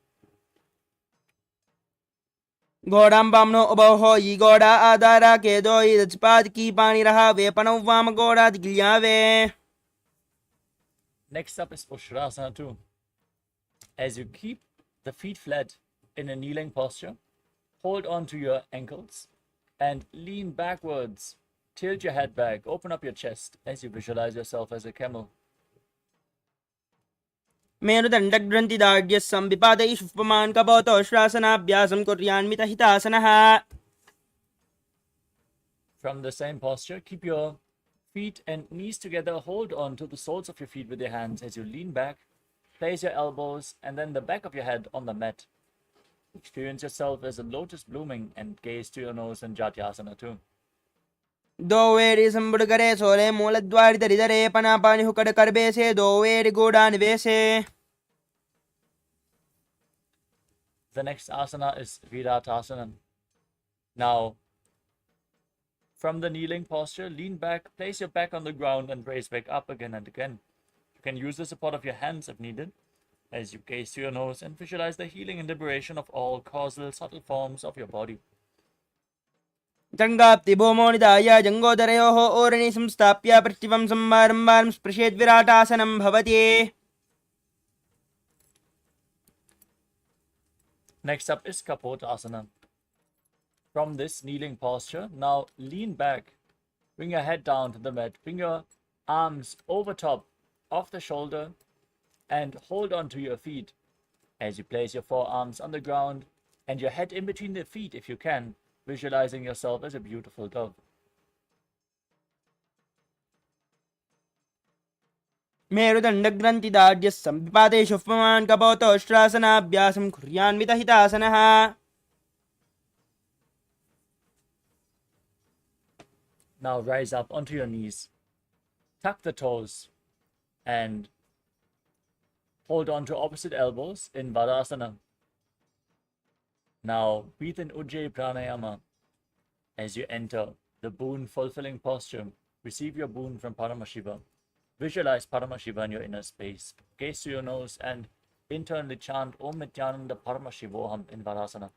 घोड़ां वामनो उभौ यी घोड़ा आधारा के दो रजपाद की पानी रहा वे पनौ वाम घोड़ा दिग्लियावे. Next up is Ushrasana 2. As you keep the feet flat in a kneeling posture, hold on to your ankles and lean backwards. Tilt your head back, open up your chest as you visualize yourself as a camel. मेरुदण्डग्रन्थिदाढ्यः संविपातैः उपमान् कपोतोश्वासनाभ्यासं कुर्यान्मित हितासनः. From the same posture, keep your feet and knees together. Hold on to the soles of your feet with your hands as you lean back. Place your elbows and then the back of your head on the mat. Experience yourself as a lotus blooming and gaze to your nose in Jatyasana too. दोवेरि संबुडकरे Sole मूलद्वारि दरिदरे पनापानि hooked करबेसे दोवेरि गोडा निवेसे. The next asana is Viratasana. Now, from the kneeling posture, lean back, place your back on the ground and raise back up again and again. You can use the support of your hands if needed, as you gaze to your nose and visualize the healing and liberation of all causal, subtle forms of your body. जङ्गाप्ति भूमो निधाय जङ्गोदरयोः ओरणि संस्थाप्य पृष्ठिवं सम्मारम्भारं स्पृशेत् विराटासनं भवति. Next up is Kapotasana. From this kneeling posture, now lean back, bring your head down to the mat, bring your arms over top of the shoulder and hold on to your feet as you place your forearms on the ground and your head in between the feet if you can, visualizing yourself as a beautiful dove. मेरुदण्डग्रन्थिदाढ्यः संविपातेषु उपमान् कपोतोश्वासनाभ्यासं कुर्यान्मित हितासनः. Now rise up onto your knees, tuck the toes, and hold on to opposite elbows in Vadasana. Now breathe in Ujjayi Pranayama as you enter the boon-fulfilling posture. Receive your boon from Paramashiva. Visualize Paramashiva in your inner space. Gaze to your nose and internally chant Om Nithyananda Paramashivoham in Vadasana.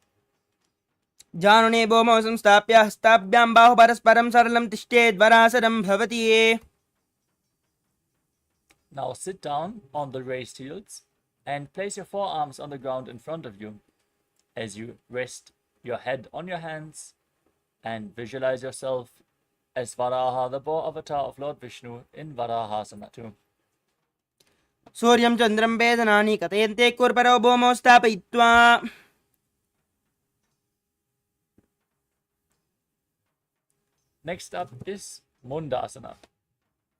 जानुने भूमौ संस्थाप्य हस्ताभ्यां बाहु परस्परं सरलं तिष्ठेत् वरासनं भवति. Now sit down on the raised heels and place your forearms on the ground in front of you as you rest your head on your hands and visualize yourself as Varaha, the boar avatar of Lord Vishnu in Varahasana too. सूर्यं चन्द्रं वेदनानि कथयन्ते कुर्परौ भूमौ स्थापयित्वा. Next up is Mundasana.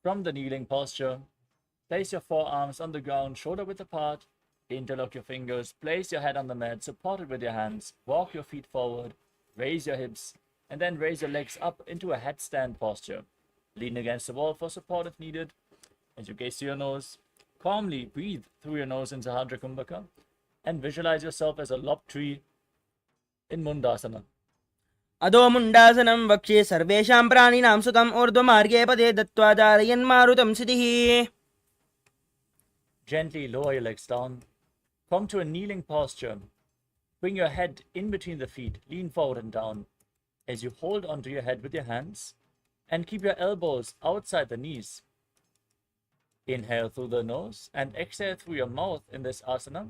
From the kneeling posture, place your forearms on the ground, shoulder width apart, interlock your fingers, place your head on the mat, support it with your hands, walk your feet forward, raise your hips, and then raise your legs up into a headstand posture. Lean against the wall for support if needed. As you gaze to your nose, calmly breathe through your nose in Sahadra Kumbhaka and visualize yourself as a lopped tree in Mundasana. अधो मुण्डासनं वक्ष्ये सर्वेषां प्राणिनां सुतम् ऊर्ध्वमार्गे पदे दत्त्वा धारयन्मारुतं सिद्धिः. Gently lower your legs down. Come to a kneeling posture. Bring your head in between the feet. Lean forward and down as you hold onto your head with your hands and keep your elbows outside the knees. Inhale through the nose and exhale through your mouth in this asana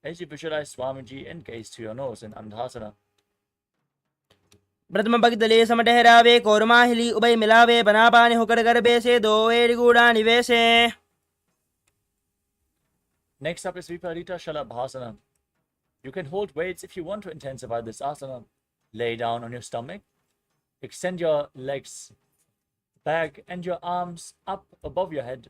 as you visualize Swamiji and gaze to your nose in Andhasana. प्रथम पगदले समटहरावे कोरमाहिली उभय मिलावे बनापानि हुकड़ गर्भे से दोवेरि गूढ़ा निवेशे. Next up is Viparita Shalabhasana. You can hold weights if you want to intensify this asana. Lay down on your stomach. Extend your legs back and your arms up above your head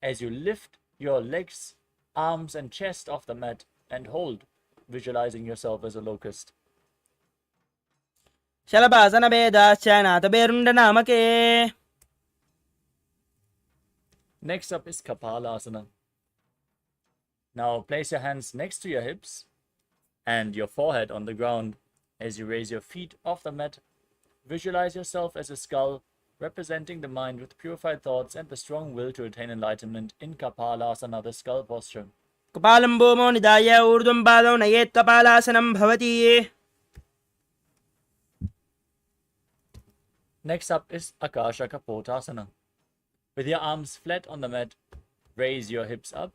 as you lift your legs, arms and chest off the mat and hold, visualizing yourself as a locust. शलभासन भेदाश्च नाथभेरुण्ड नामके. Next up is Kapalasana. Now place your hands next to your hips and your forehead on the ground as you raise your feet off the mat. Visualize yourself as a skull representing the mind with purified thoughts and the strong will to attain enlightenment in Kapalasana, the skull posture. कपालं भूमौ निधाय ऊर्ध्वं पादौ नयेत् कपालासनं भवति. Next up is Akasha Kapotasana. With your arms flat on the mat, raise your hips up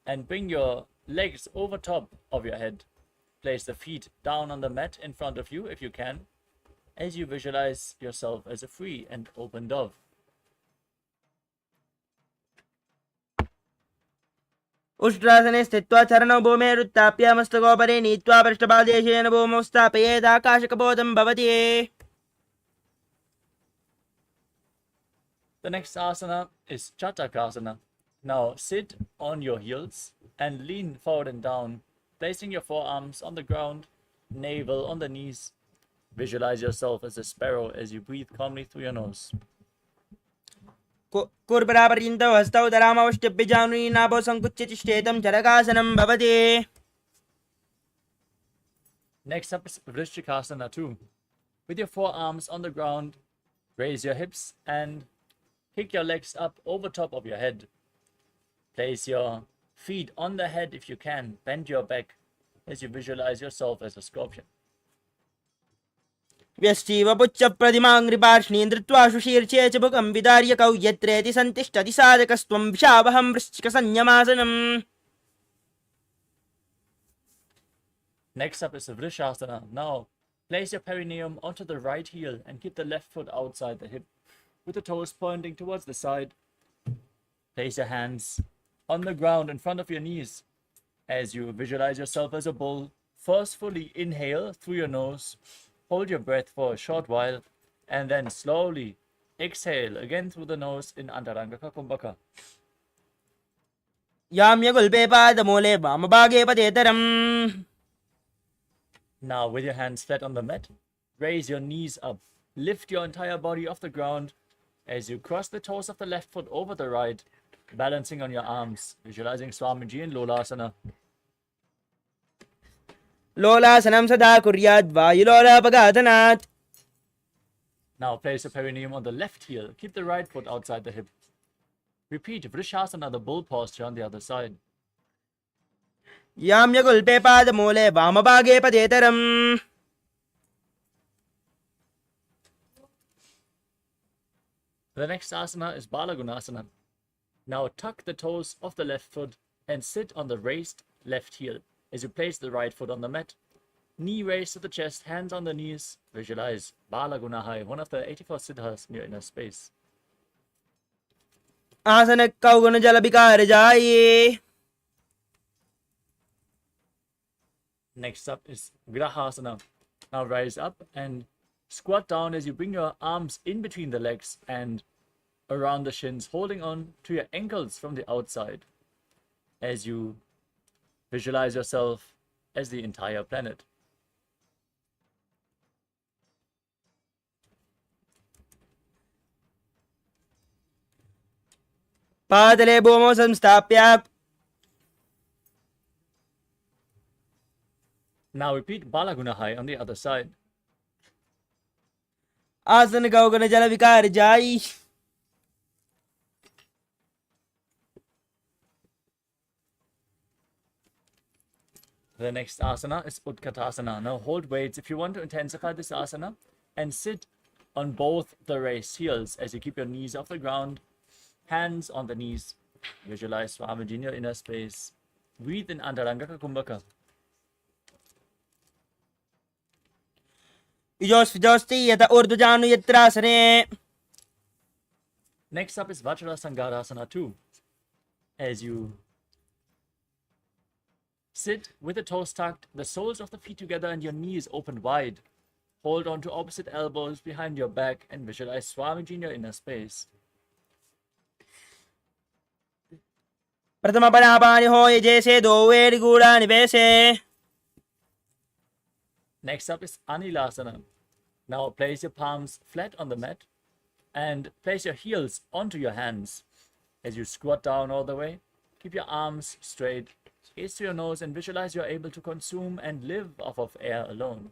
and bring your legs over top of your head. Place the feet down on the mat in front of you if you can, as you visualize yourself as a free and open dove. उष्ट्रासने स्थित्वा चरणौ भूमेरुत्थाप्य मस्तकोपरि नीत्वा पृष्ठपादेशेन भूमौ स्थापयेत् आकाशकपोतं भवति. The next asana is Chatakasana. Now sit on your heels and lean forward and down, placing your forearms on the ground, navel on the knees. Visualize yourself as a sparrow as you breathe calmly through your nose. कुर्परापर्यन्तौ हस्तौ धरामवष्टिभ्य जानुनी नाभो सङ्कुच्य तिष्ठेतं चरकासनं भवति. Next up is Vrishchikasana 2. With your forearms on the ground, raise your hips and kick your legs up over top of your head. Place your feet on the head if you can. Bend your back as you visualize yourself as a scorpion. व्यश्चीव पुच्छप्रतिमाङ्घ्रिपार्ष्णीं धृत्वा शुशीर्षे च मुखं विदार्य कौ यत्रेति सन्तिष्ठति साधकस्त्वं विशावहं वृश्चिकसंयमासनम्. Next up is Vrishasana. Now place your perineum onto the right heel and keep the left foot outside the hip, with the toes pointing towards the side. Place your hands on the ground in front of your knees as you visualize yourself as a bull. Forcefully inhale through your nose, hold your breath for a short while, and then slowly exhale again through the nose in Antarangaka Kumbhaka. याम्यगुल्पे पादमूले वामभागे पदेतरम्. Now with your hands flat on the mat, raise your knees up. Lift your entire body off the ground as you cross the toes of the left foot over the right, balancing on your arms, visualizing Swamiji in Lolasana. लोलासनं सदा कुर्यात् वायुलोलापघातनात्. Now place your perineum on the left heel. Keep the right foot outside the hip. Repeat Vrishasana, the bull posture on the other side. याम्यगुल्पे पादमूले वामभागे पदेतरम्. The next asana is Balagunasana. Now tuck the toes of the left foot and sit on the raised left heel as you place the right foot on the mat. Knee raised to the chest, hands on the knees. Visualize Balagunahai, one of the 84 siddhas in your inner space. आसन कौगुण जल विकार जाये. Next up is Grahasana. Now rise up and squat down as you bring your arms in between the legs and around the shins, holding on to your ankles from the outside as you visualize yourself as the entire planet. पादले भूमौ संस्थाप्य. Now repeat Balagunahai on the other side. आसन कौगुण जल विकार जायि. The next asana is Utkatasana. Now hold weights if you want to intensify this asana and sit on both the raised heels as you keep your knees off the ground, hands on the knees. Visualize Swamiji in your inner space. Breathe in Antarangaka Kumbhaka. इजोस्ति यत ऊर्ध्वजानु यत्रासने. Next up is Vajrasangarasana 2. As you sit with the toes tucked, the soles of the feet together and your knees open wide. Hold on to opposite elbows behind your back and visualize Swamiji in your inner space. प्रथम परापानि होय जैसे दो where गूढ़ा निवेशे. Next up is Anilasana. Now place your palms flat on the mat and place your heels onto your hands. As you squat down all the way, keep your arms straight, gaze to your nose and visualize you're able to consume and live off of air alone.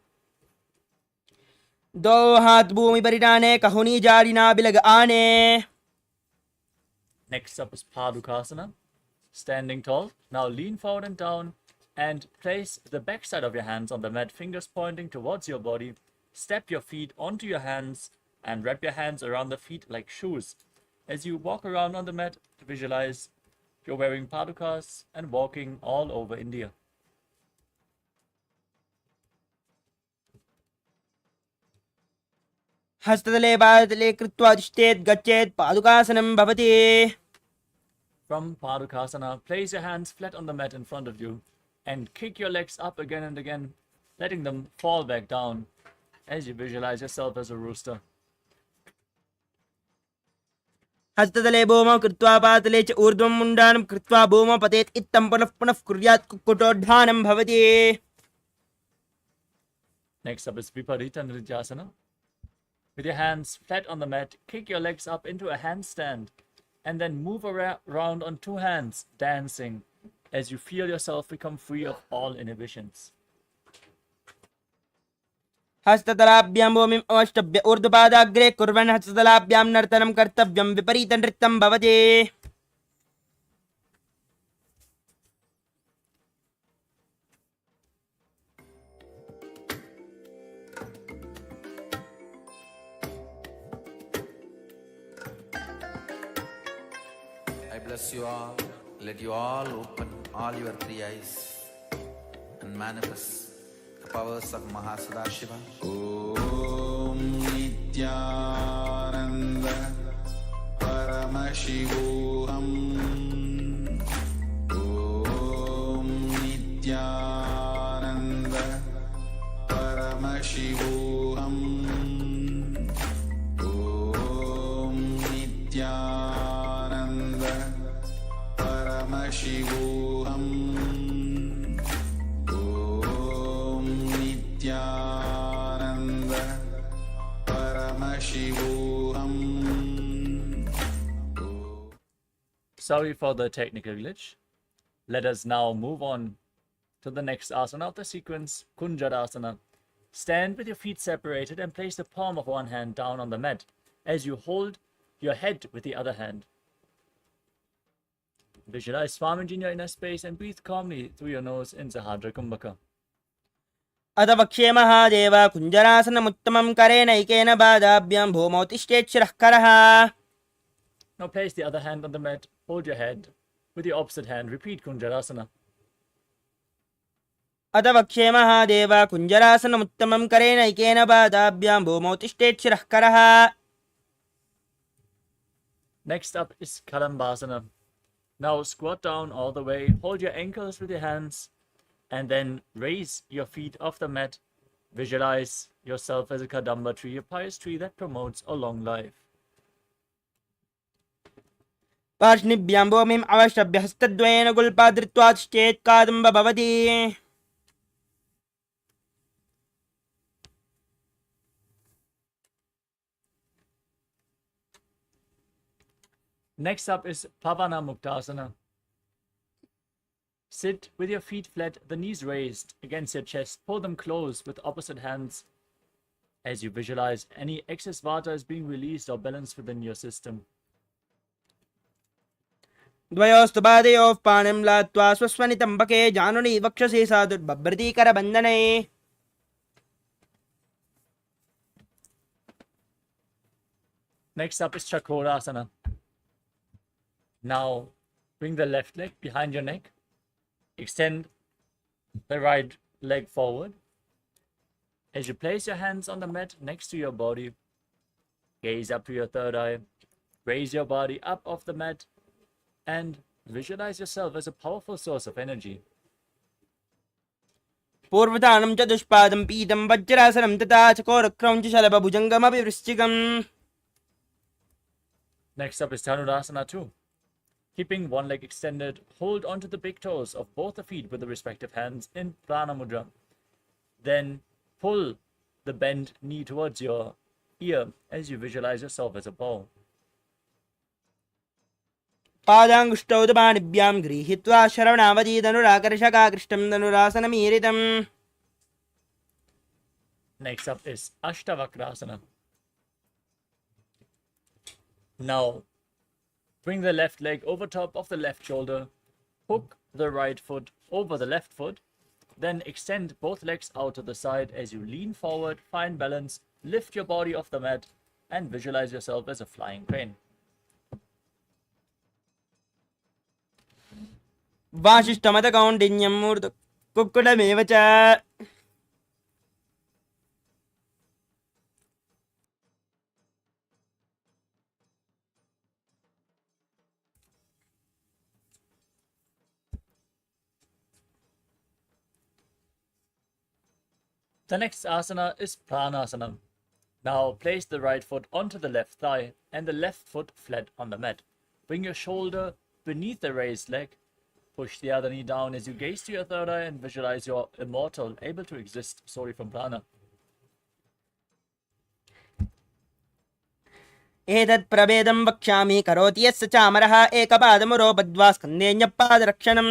दो हाथ भूमि परिटाने कहुनी जारी ना बिलग आने. Next up is Padukasana. Standing tall, now lean forward and down and place the back side of your hands on the mat, fingers pointing towards your body. Step your feet onto your hands and wrap your hands around the feet like shoes. As you walk around on the mat, visualize you're wearing padukas and walking all over India. हस्ततले पादतले कृत्वा तिष्ठेत् गच्छेत् पादुकासनं भवति. From Padukasana, place your hands flat on the mat in front of you and kick your legs up again and again, letting them fall back down as you visualize yourself as a rooster. हस्ततले भूमौ कृत्वा पातले च ऊर्ध्वं मुण्डानं कृत्वा भूमौ पतेत् इत्थं पुनः पुनः कुर्यात् कुक्कुटोद्धानं भवति. Next up is Viparita Nrityasana. With your hands flat on the mat, kick your legs up into a handstand and then move around on two hands, dancing as you feel yourself become free of all inhibitions. हस्ततलाभ्यां भूमिम् अवष्टभ्य ऊर्ध्वपादाग्रे कुर्वन् हस्ततलाभ्यां नर्तनं कर्तव्यं विपरीतनृत्यं भवति. I bless you all. Let you all open all your three eyes and manifest the powers of Mahā Sadashiva. Om Nithyananda Paramashivoham. Om Nithyananda Paramashivoham. Om Nithyananda Paramashivoham. Om Nithyananda Paramashivoham. Sorry for the technical glitch. Let us now move on to the next asana of the sequence, Kunjarasana. Stand with your feet separated and place the palm of one hand down on the mat as you hold your head with the other hand. Visualize Swamiji in your inner space and breathe calmly through your nose in Sahadra Kumbhaka. अथ वक्ष्ये महादेव कुञ्जरासनमुत्तमं करेणैकेन पादाभ्यां भूमौ तिष्ठेत् शिरः करः. Now place the other hand on the mat, hold your head. With your opposite hand, repeat Kunjarasana. अथ वक्ष्ये महादेव कुञ्जरासनमुत्तमं करेणैकेन पादाभ्यां भूमौ तिष्ठेत् शिरः करः. Next up is Kalambasana. Now squat down all the way, hold your ankles with your hands, and then raise your feet off the mat. Visualize yourself as a Kadamba tree, a pious tree that promotes a long life. पार्ष्णिभ्यां भूमिम् अवष्टभ्य हस्तद्वयेन गुल्पा धृत्वा तिष्ठेत् कादम्ब भवति. Next up is Pavana Muktasana. Sit with your feet flat, the knees raised against your chest. Pull them close with opposite hands as you visualize any excess vata is being released or balanced within your system. द्वयोस्तु पादयोः पाणिं लात्वा स्वस्वनितम्बके जानुनि वक्षसि साधुर्बभ्रति करबन्धने. Next up is Chakrasana. Now bring the left leg behind your neck. Extend the right leg forward. As you place your hands on the mat next to your body, gaze up to your third eye. Raise your body up off the mat and visualize yourself as a powerful source of energy. पूर्वदानं च दुष्पादं पीतं वज्रासनं तथा चकोरक्रौञ्च शलभभुजङ्गमपि वृश्चिकम्. Next up is Dhanurasana 2. Keeping one leg extended, hold onto the big toes of both the feet with the respective hands in Prana Mudra. Then pull the bent knee towards your ear as you visualize yourself as a bow. पादाङ्गुष्टौ पाणिभ्यां गृहीत्वा शरवणावधि धनुराकर्षकाकृष्टं धनुरासनमीरितम्. Next up is Ashtavakrasana. Now, bring the left leg over top of the left shoulder, hook the right foot over the left foot, then extend both legs out to the side as you lean forward, find balance, lift your body off the mat, and visualize yourself as a flying crane. वासिष्ठमतकौण्डिन्यं मूर्ध कुक्कुटमेव च. The next asana is Pranasana. Now place the right foot onto the left thigh and the left foot flat on the mat. Bring your shoulder beneath the raised leg. Push the other knee down as you gaze to your third eye and visualize you're immortal, able to exist solely from prana. एतत् प्रभेदं वक्ष्यामि करोति यस्य चामरः एकपादमुरो बद्ध्वा स्कन्धेऽन्यपादरक्षणम्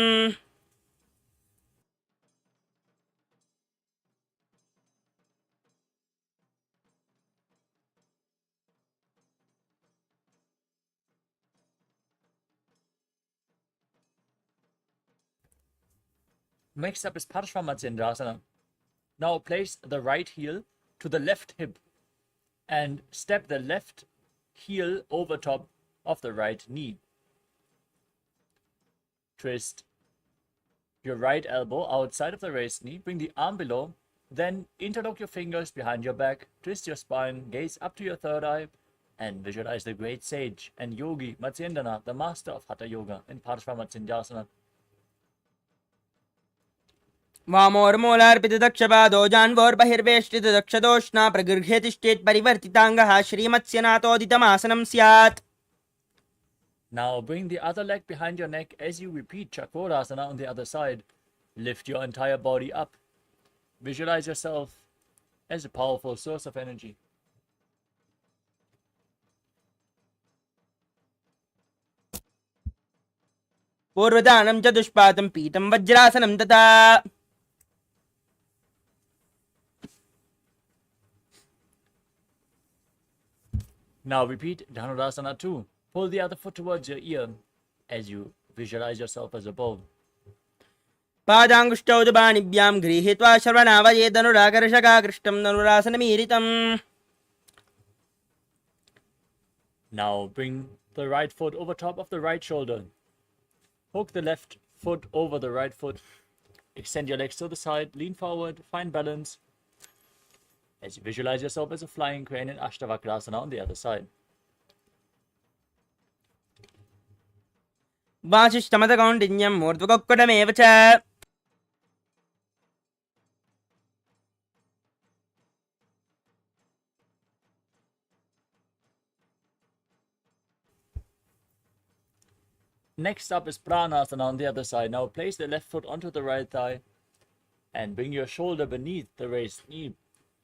Next up is Paramaśivoham. Now place the right heel to the left hip and step the left heel over top of the right knee. Twist your right elbow outside of the raised knee, bring the arm below, then interlock your fingers behind your back, twist your spine, gaze up to your third eye, and visualize the great sage and yogi Matsyendana, the master of Hatha Yoga, in Paramaśivoham. वामोर्मूलार्पितदक्षपादो जान्वोर्बहिर्वेष्टितदक्षदोष्णा प्रगृह्य तिष्ठेत् परिवर्तिताङ्गः श्रीमत्स्यनाथोदितमासनं स्यात्. Now bring the other leg behind your neck as you repeat Chakrasana on the other side. Lift your entire body up. Visualize yourself as a powerful source of energy. पूर्वदानं चतुष्पादं पीतं वज्रासनं तथा. Now repeat Dhanurasana 2. Pull the other foot towards your ear as you visualize yourself as a bow. पादाङ्गुष्ठौ दुबाणिभ्यां गृहीत्वा श्रवणावये धनुराकर्षकाकृष्टं धनुरासनमीरितम्. Now bring the right foot over top of the right shoulder. Hook the left foot over the right foot. Extend your legs to the side, lean forward, find balance as you visualize yourself as a flying crane in Ashtavakrasana on the other side. वासिष्ठमतकौण्डिन्यं मूर्ध्वकोक्कुटमेव च. Next up is Pranasana on the other side. Now place the left foot onto the right thigh and bring your shoulder beneath the raised knee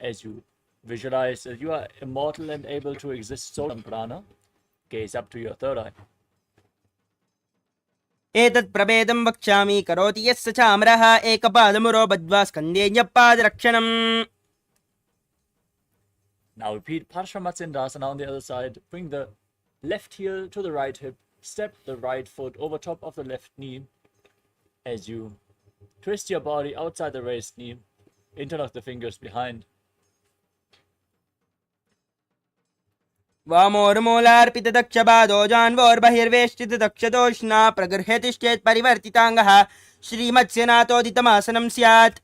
as you visualize that you are immortal and able to exist solely from prana. Gaze up to your third eye. एतत् प्रभेदं वक्ष्यामि करोति यस्य चामरः एकपादमुरो बद्ध्वा स्कन्धेऽन्यपादरक्षणम्. Now repeat Paramaśivoham on the other side. Bring the left heel to the right hip. Step the right foot over top of the left knee as you twist your body outside the raised knee. Interlock the fingers behind. वामोर्मूलार्पितदक्षपादो जान्वोर्बहिर्वेष्टितदक्षदोष्णा प्रगृह्य तिष्ठेत् परिवर्तिताङ्गः श्रीमत्स्यनाथोदितमासनं स्यात्.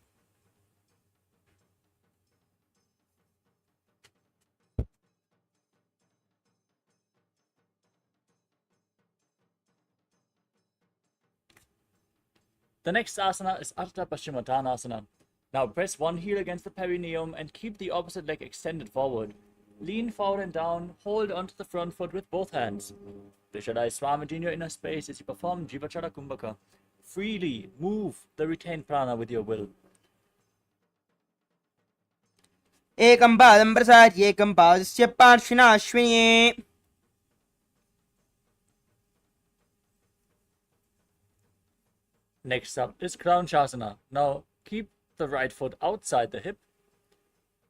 The next asana is Ardha Paschimottanasana. Now press one heel against the perineum and keep the opposite leg extended forward. Lean forward and down, hold onto the front foot with both hands. Visualize Swamiji in your inner space as you perform Jivachara Kumbhaka. Freely move the retained prana with your will. एकं पादं प्रसार्य एकं पादस्य पार्श्विना Ashwini. Next up is Kranchasana. Now keep the right foot outside the hip.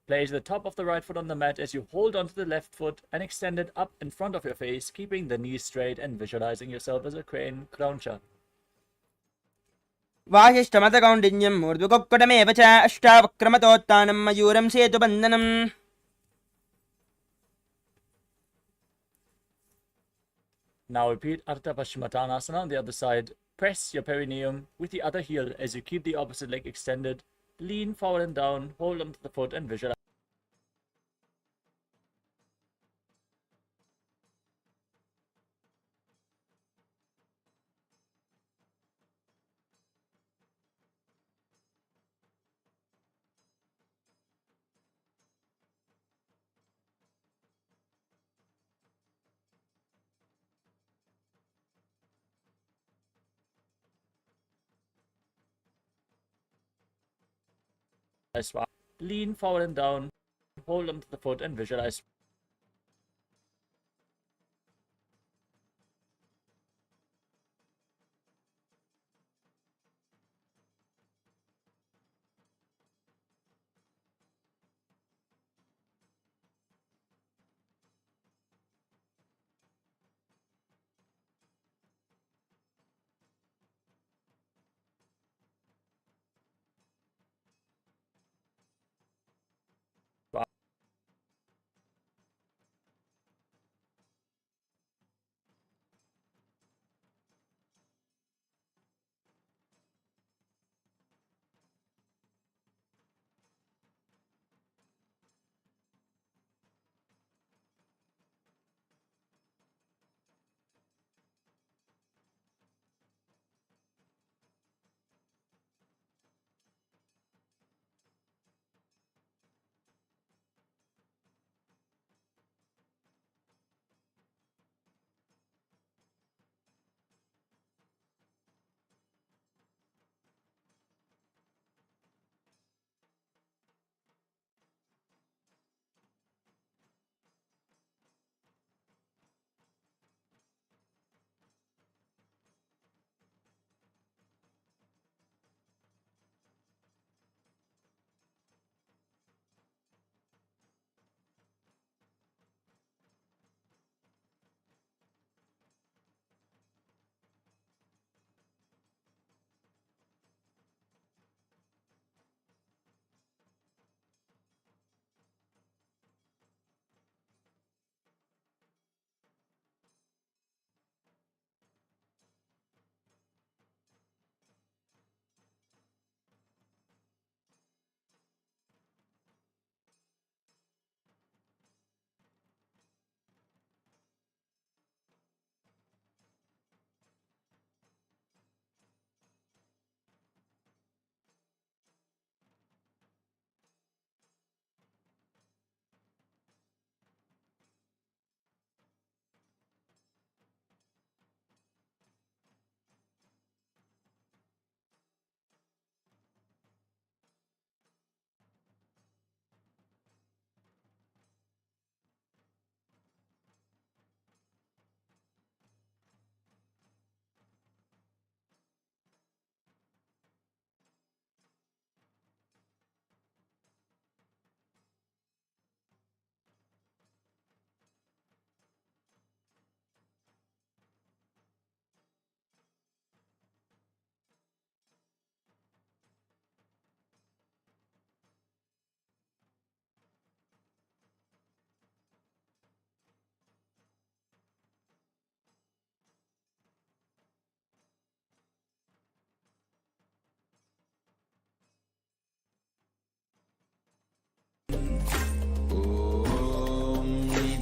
Place the top of the right foot on the mat as you hold onto the left foot and extend it up in front of your face, keeping the knees straight and visualizing yourself as a crane, Krancha. वासिष्ठमतकौण्डिन्यं मूर्ध्वकोक्कुटमेव च अष्टावक्रमतोत्थानं मयूरं सेतुबन्धनम्. Now repeat Ardha Paschimottanasana on the other side. Press your perineum with the other heel as you keep the opposite leg extended. Lean forward and down, hold onto the foot and visualize. Lean forward and down, hold onto the foot and visualize.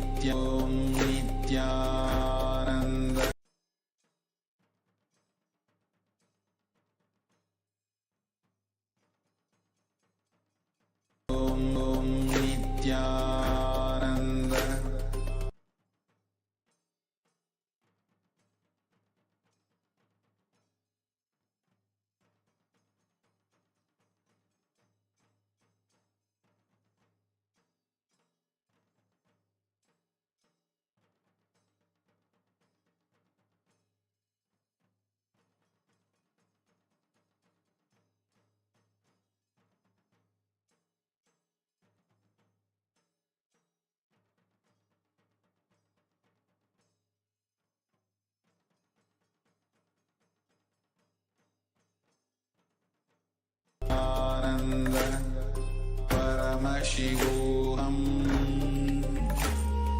Nithyananda Nithyananda Paramashivoham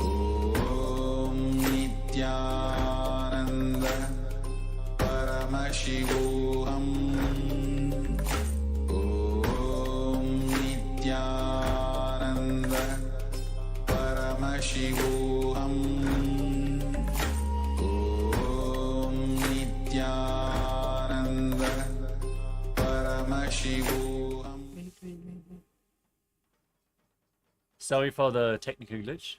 Om Nithyananda Paramashivoham Om Nithyananda Paramashivoham Om Nithyananda Paramashivoham. Sorry for the technical glitch.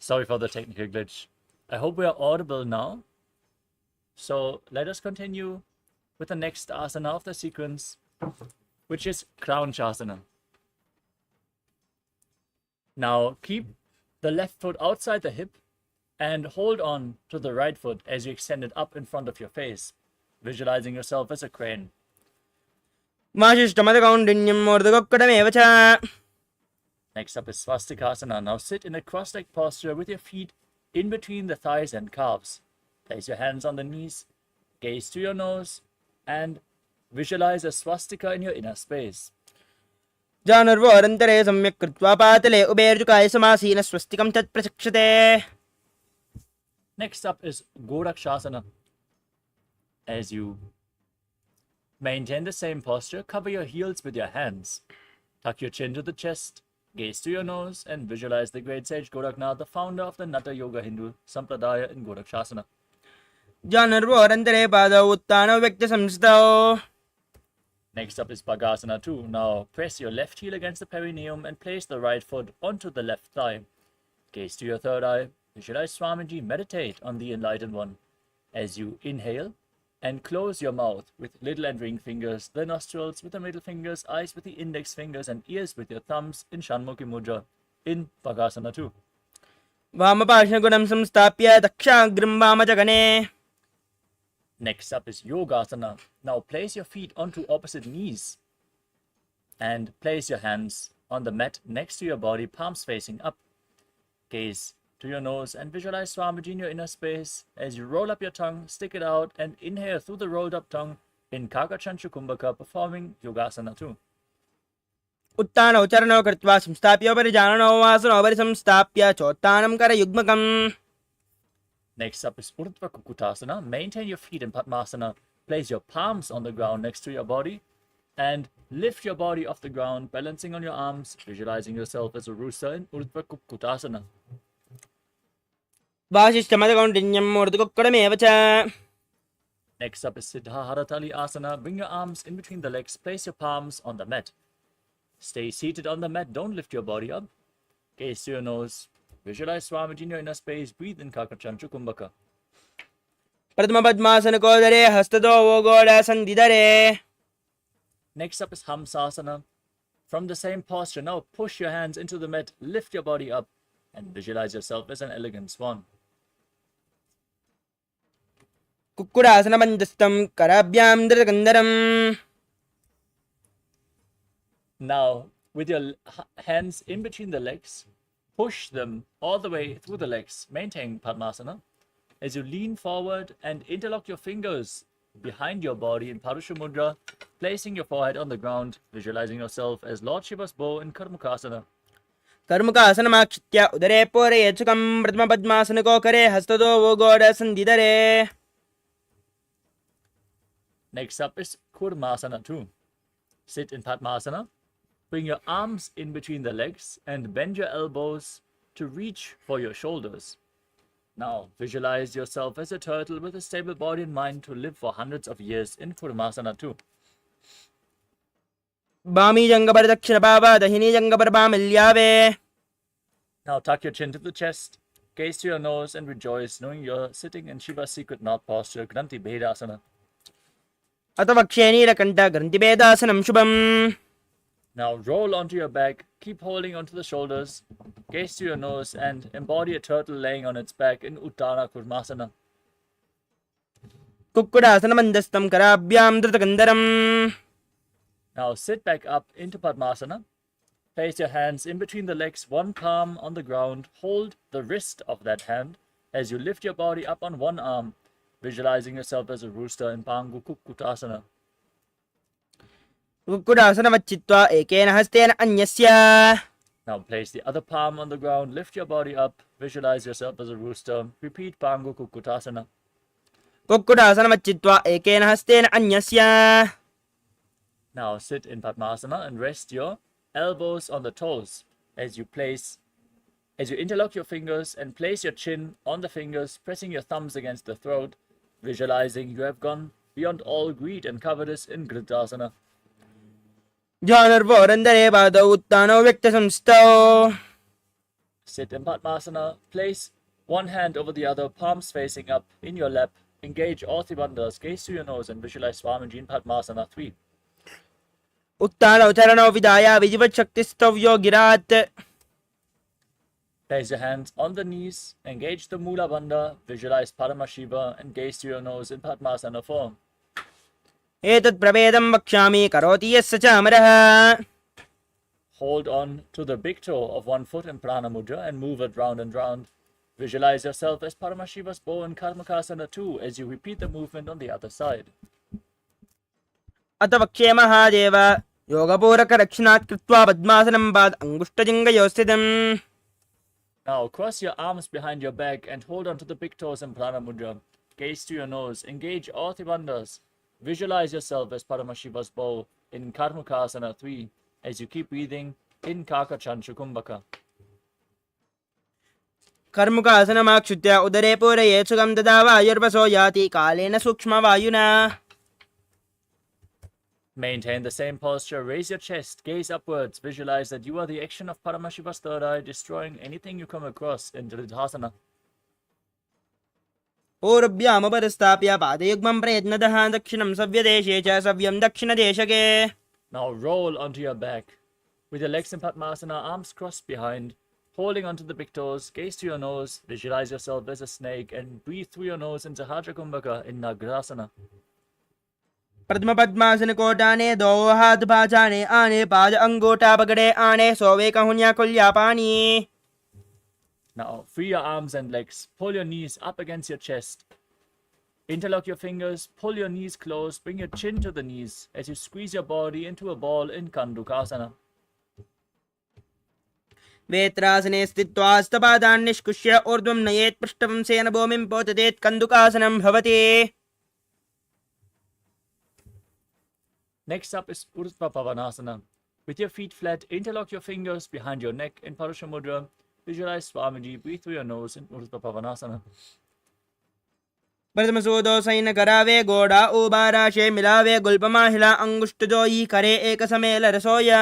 Sorry for the technical glitch. I hope we are audible now. So let us continue with the next asana of the sequence, which is Crown Chasana. Now keep the left foot outside the hip and hold on to the right foot as you extend it up in front of your face, visualizing yourself as a crane. वासिष्ठमदकौण्डिन्यम् ऊर्ध्वगोक्कुटमेव च. Next up is Swastikasana. Now sit in a cross-legged posture with your feet in between the thighs and calves. Place your hands on the knees, gaze to your nose, and visualize a swastika in your inner space. जानर्वोरन्तरे सम्यक् कृत्वा पातले उभयर्जुकाय समासीन स्वस्तिकं तत् प्रचक्षते. Next up is Gorakshasana. As you maintain the same posture, cover your heels with your hands. Tuck your chin to the chest, gaze to your nose, and visualize the great sage Goraknath, the founder of the Natha Yoga Hindu Sampradaya in Gorakshasana. जानर्वोरन्तरे पादौ उत्तानौ व्यक्तसंस्थौ. Next up is Bhagasana 2. Now press your left heel against the perineum and place the right foot onto the left thigh. Gaze to your third eye. Visualize Swamiji meditate on the Enlightened One. As you inhale and close your mouth with little and ring fingers, the nostrils with the middle fingers, eyes with the index fingers, and ears with your thumbs in Shanmukhi Mudra in Bhagasana 2. वामपार्श्वगुणं संस्थाप्य दक्षाग्रं वामजगने. Next up is Yogasana. Now place your feet onto opposite knees and place your hands on the mat next to your body, palms facing up. Gaze to your nose and visualize Swamiji in your inner space as you roll up your tongue, stick it out, and inhale through the rolled up tongue in Kakachanchu Kumbhaka, performing Yogasana 2. उत्तानौ चरणौ कृत्वा संस्थाप्योपरि जाननौ वासनोपरि संस्थाप्य चोत्तानं करयुग्मकम्. Next up is Urdhva Kukutasana. Maintain your feet in Padmasana. Place your palms on the ground next to your body and lift your body off the ground, balancing on your arms, visualizing yourself as a rooster in Urdhva Kukutasana. वासिष्ठमदकौण्डिन्यम् ऊर्ध्वगोक्कुटमेव च. Next up is Siddha Haratali Asana. Bring your arms in between the legs. Place your palms on the mat. Stay seated on the mat. Don't lift your body up. Gaze to your nose. Visualize Swamiji in your inner space. Breathe in Kakachanchu Kumbhaka. प्रथमपद्मासनकोदरे हस्ततो गोडासन्धिधरे. Next up is Hamsasana. From the same posture, now push your hands into the mat. Lift your body up and visualize yourself as an elegant swan. कुक्कुडासनमन्दस्थं कराभ्यां धृतकन्दरम्. Now, with your hands in between the legs, push them all the way through the legs. Maintain Padmasana. As you lean forward and interlock your fingers behind your body in Parusha Mudra, placing your forehead on the ground, visualizing yourself as Lord Shiva's bow in Karmukasana. कर्मुकासनमाक्षित्य उदरे पूरयेच्छुकं प्रथमपद्मासनकोकरे हस्ततो गोडासन्धिधरे. Next up is Kurmasana 2. Sit in Padmasana. Bring your arms in between the legs and bend your elbows to reach for your shoulders. Now, visualize yourself as a turtle with a stable body and mind to live for hundreds of years in Kurmasana 2. Swami जंगपर दक्षिणपावा दहिनी जंगपर वामल्यावे. Now, tuck your chin to the chest, gaze to your nose, and rejoice, knowing you're sitting in Shiva's secret knot posture, Granthi Bhedasana. अथ वक्षे नीलकण्ठ ग्रन्थिभेदासनं शुभम्. Now roll onto your back, keep holding onto the shoulders, gaze to your nose, and embody a turtle laying on its back in Uttara Kurmasana. कुक्कुडासनमन्दस्थं कराभ्यां धृतकन्दरम्. Now sit back up into Padmasana. Place your hands in between the legs, one palm on the ground. Hold the wrist of that hand as you lift your body up on one arm, visualizing yourself as a rooster in Pangu Kukkutasana. कुक्कुडासनमच्चित्वा एकेन हस्तेन अन्यस्य. Now place the other palm on the ground, lift your body up, visualize yourself as a rooster. Repeat Pangu Kukkutasana. कुक्कुडासनमच्चित्वा एकेन हस्तेन अन्यस्य. Now sit in Padmasana and rest your elbows on the toes as you interlock your fingers and place your chin on the fingers, pressing your thumbs against the throat, visualizing you have gone beyond all greed and covetous in Gridasana. जानर्वोरन्दरे पादौ उत्तानौ व्यक्तसंस्थौ. Sit in Padmasana. Place one hand over the other, palms facing up in your lap. Engage all three bandhas. Gaze to your nose and visualize Swamiji in Padmasana 3. उत्तानौ चरणौ विधाय विजिवच्छक्तिस्तव्यो गिरात् Place your hands on the knees. Engage the Mula Bandha. Visualize Paramashiva and gaze to your nose in Padmasana 4. एतत् प्रभेदं वक्ष्यामि करोति यस्य च अमरः Hold on to the big toe of one foot in Prana Mudra and move it round and round. Visualize yourself as Paramashiva's bow in Karmakasana 2 as you repeat the movement on the other side. अथ वक्ष्ये महादेव योगपूरकरक्षणात् कृत्वा पद्मासनं पाद अङ्गुष्ठजङ्घयोः स्थितम् Now cross your arms behind your back and hold on to the big toes in Prana Mudra. Gaze to your nose. Engage all three bandhas. Visualize yourself as Paramashiva's bow in Karmakasana 3 as you keep breathing in Kakachanchu Kumbhaka. कर्मुकासनमाक्षुत्य उदरे पूरयेत् सुखं ददा वायुर्वसो याति कालेन सूक्ष्मवायुना Maintain the same posture. Raise your chest. Gaze upwards. Visualize that you are the action of Paramashiva's third eye, destroying anything you come across in Dridhasana. पूर्व्यामुपरिस्थाप्य पादयुग्मं प्रयत्नतः दक्षिणं सव्यदेशे च सव्यं दक्षिणदेशके Now roll onto your back. With your legs in Padmasana, arms crossed behind. Holding onto the big toes, gaze to your nose. Visualize yourself as a snake and breathe through your nose into Haja Kumbhaka in Nagrasana. प्रथम पद्मासन कोटाने दो हाथ भाजाने आने पाद अंगूठा पकड़े आने सोवे कहुनिया कुल्या पानी Now free your arms and legs. Pull your knees up against your chest. Interlock your fingers. Pull your knees close. Bring your chin to the knees as you squeeze your body into a ball in Kandukasana. वेत्रासने स्थित्वा स्तपादान् निष्कुष्य ऊर्ध्वं नयेत् पृष्ठवंशेन भूमिं पोतयेत् कन्दुकासनं भवति Next up is Urdhva Pavanasana. With your feet flat, interlock your fingers behind your neck in Parusha Mudra. Visualize Swamiji. Breathe through your nose in Urdhva Pavanasana. प्रथम सूदो San करावे गोड़ा उबाराशे मिलावे गुल्पमाहिला अंगुष्ठजोई करे एक समेल रसोया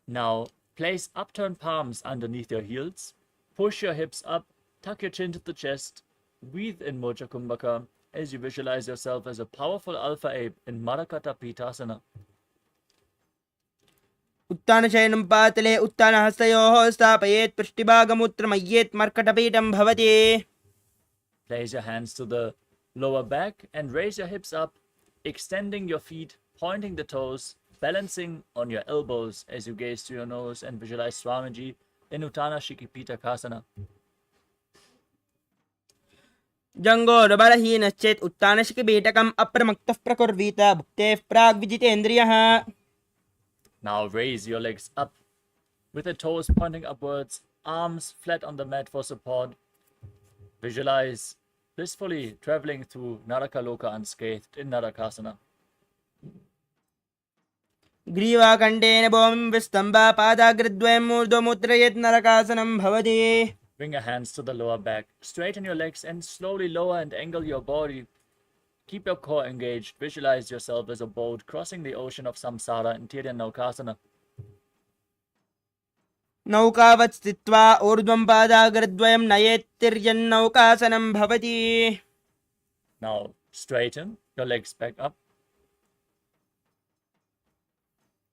Now, place upturned palms underneath your heels. Push your hips up. Tuck your chin to the chest. Breathe in Mocha Kumbhaka as you visualize yourself as a powerful alpha ape in Marakata Pitasana. उत्तानशयनं पातले उत्तानहस्तयोः स्थापयेत् पृष्ठभागमूत्रमय्येत् मर्कटपीठं भवति Place your hands to the lower back and raise your hips up, extending your feet, pointing the toes, balancing on your elbows as you gaze to your nose and visualize Swamiji in Uttana Shikipita Kasana. जङ्गोरबलहीनश्चेत् उत्तानशिखिपीठकम् अप्रमक्तः प्रकुर्वीत भुक्तेः प्राग्विजितेन्द्रियः Now raise your legs up with the toes pointing upwards, arms flat on the mat for support. Visualize blissfully traveling through Narakaloka unscathed in Narakasana. ग्रीवाकण्ठेन भूमिं विस्तम्भ पादाग्रद्वयं मूर्ध्वमुद्रयेत् नरकासनं भवति Bring your hands to the lower back. Straighten your legs and slowly lower and angle your body. Keep your core engaged. Visualize yourself as a boat crossing the ocean of samsara in Tiryannaukasana. नौकावत् स्थित्वा ऊर्ध्वं पादाग्रद्वयं नयेत् तिर्यन्नौकासनं भवति Now straighten your legs back up.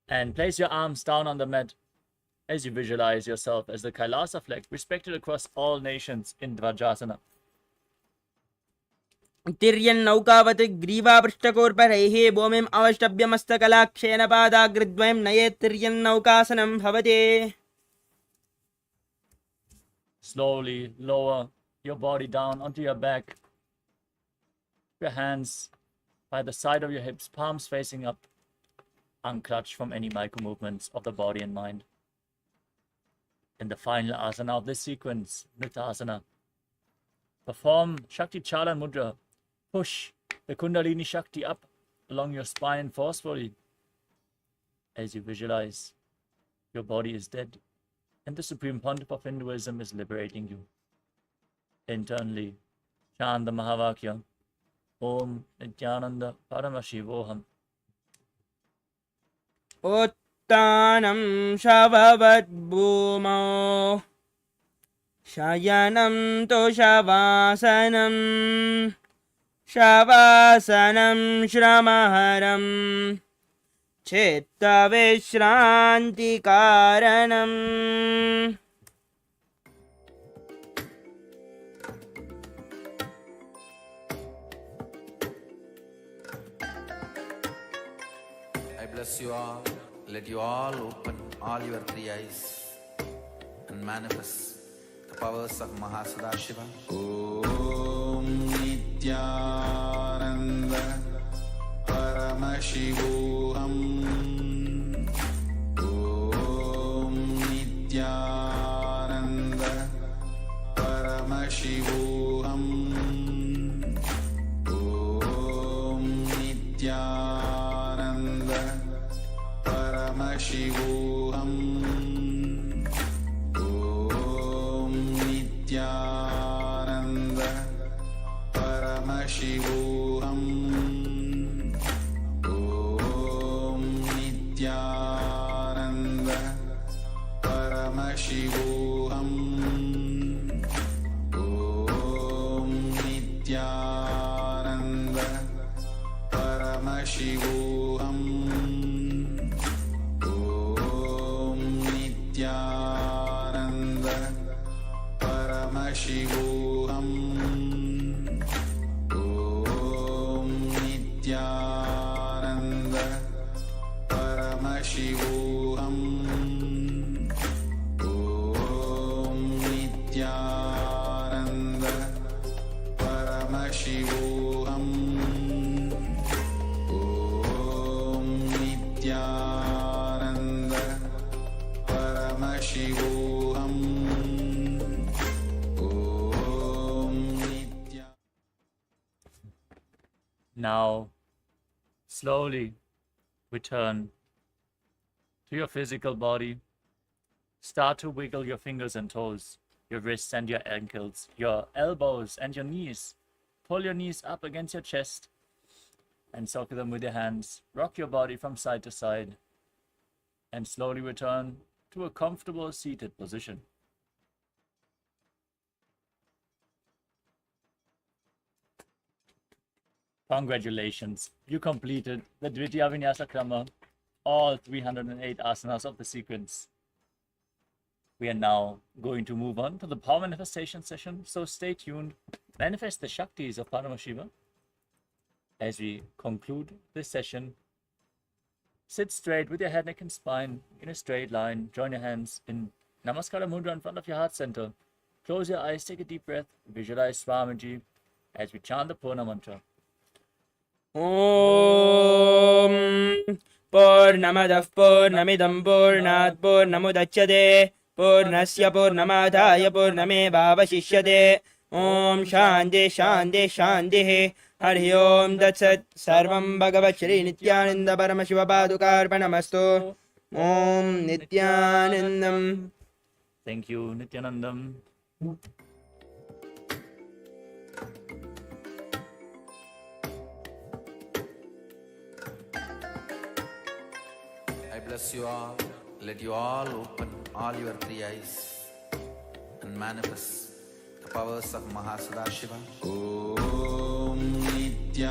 And place your arms down on the mat as you visualize yourself as the Kailasa flag, respected across all nations in Dvajasana. तिर्यन्नौकावत् ग्रीवापृष्ठकोर्परैः भूमिम् अवष्टभ्य मस्तकलाक्षेन पादाग्रद्वयं नयेत् तिर्यन्नौकासनं भवति Slowly lower your body down onto your back. Your hands by the side of your hips, palms facing up. Unclutch from any micro movements of the body and mind. In the final asana of this sequence, Nithyananda, perform Shakti Chalan Mudra. Push the Kundalini Shakti up along your spine forcefully as you visualize your body is dead and the Supreme Pontiff of Hinduism is liberating you. Internally, chant the Mahavakya, Om Nithyananda Paramashivoham. ओ उत्तानं शववद्भूमौ शयनं तु शवासनं शवासनं श्रमहरं चित्तविश्रान्तिकारणम् I bless you all. Let you all open all your three eyes and manifest the powers of Mahā Sadashiva. Om Nithyananda Paramashivoham. Om Nithyananda Paramashivoham. Om Nithyananda Paramashivoham. Om Nithyananda Paramashivoham. Om Nithyananda Paramashivoham. Om Nithyananda Paramashivoham. Om Nithyananda Paramashivoham. Om Nithyananda Paramashivoham. Om Nithyananda Paramashivoham. Om Nithyananda Paramashivoham. Om Nithyananda. Now, slowly return to your physical body. Start to wiggle your fingers and toes, your wrists and your ankles, your elbows and your knees. Pull your knees up against your chest and circle them with your hands. Rock your body from side to side and slowly return to a comfortable seated position. Congratulations, you completed the Dvitiya Vinyasa Krama, all 308 asanas of the sequence. We are now going to move on to the power manifestation session, so stay tuned. Manifest the Shaktis of Paramashiva. As we conclude this session, sit straight with your head, neck and spine in a straight line. Join your hands in Namaskara Mudra in front of your heart center. Close your eyes, take a deep breath, visualize Swamiji as we chant the Purna mantra. ॐ पूर्णमदः पूर्णमिदं पूर्णात् पूर्णमुदच्यते पूर्णस्य पूर्णमादाय पूर्णमेवावशिष्यते ॐ शान्ति शान्ति शान्तिः हरि ओं तत्सत् सर्वं भगवत् श्री नित्यानन्द परमशिव पादुकार्पणमस्तु ॐ नित्यानन्दम्. Thank you, Nithyanandam. I bless you all. Let you all open all your three eyes and manifest the powers of Mahā Sadashiva. Om Nithyananda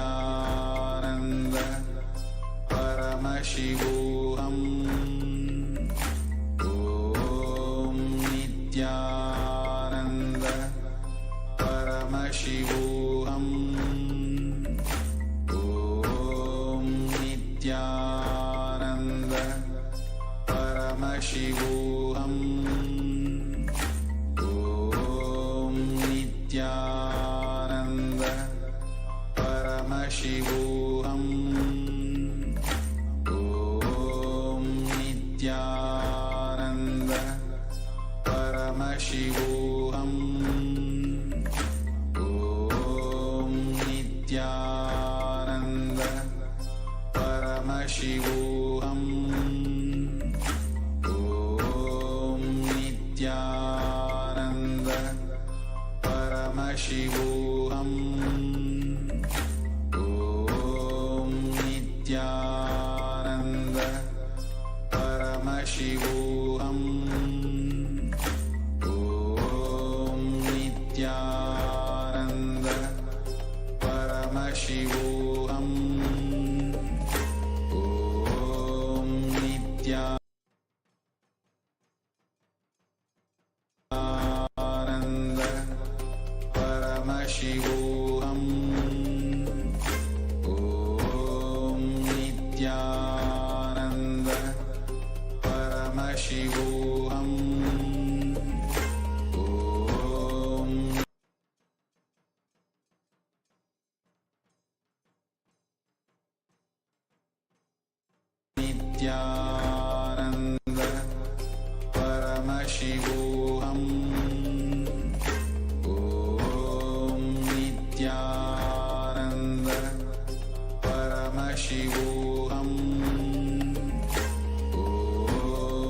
Paramashivoham. Om Nithyananda Paramashivoham. Om Nithyananda Paramashivoham. Om Nithyananda Paramashivoham. Om Nithyananda Paramashivoham. Om Nithyananda Paramashivoham. Om Nithyananda Paramashivoham. Om Nithyananda Paramashivoham. Paramashivoham. Om Nithyananda Paramashivoham. Om Nithyananda Paramashivoham. Om Nithyananda Paramashivoham. Om Nithyananda Paramashivoham.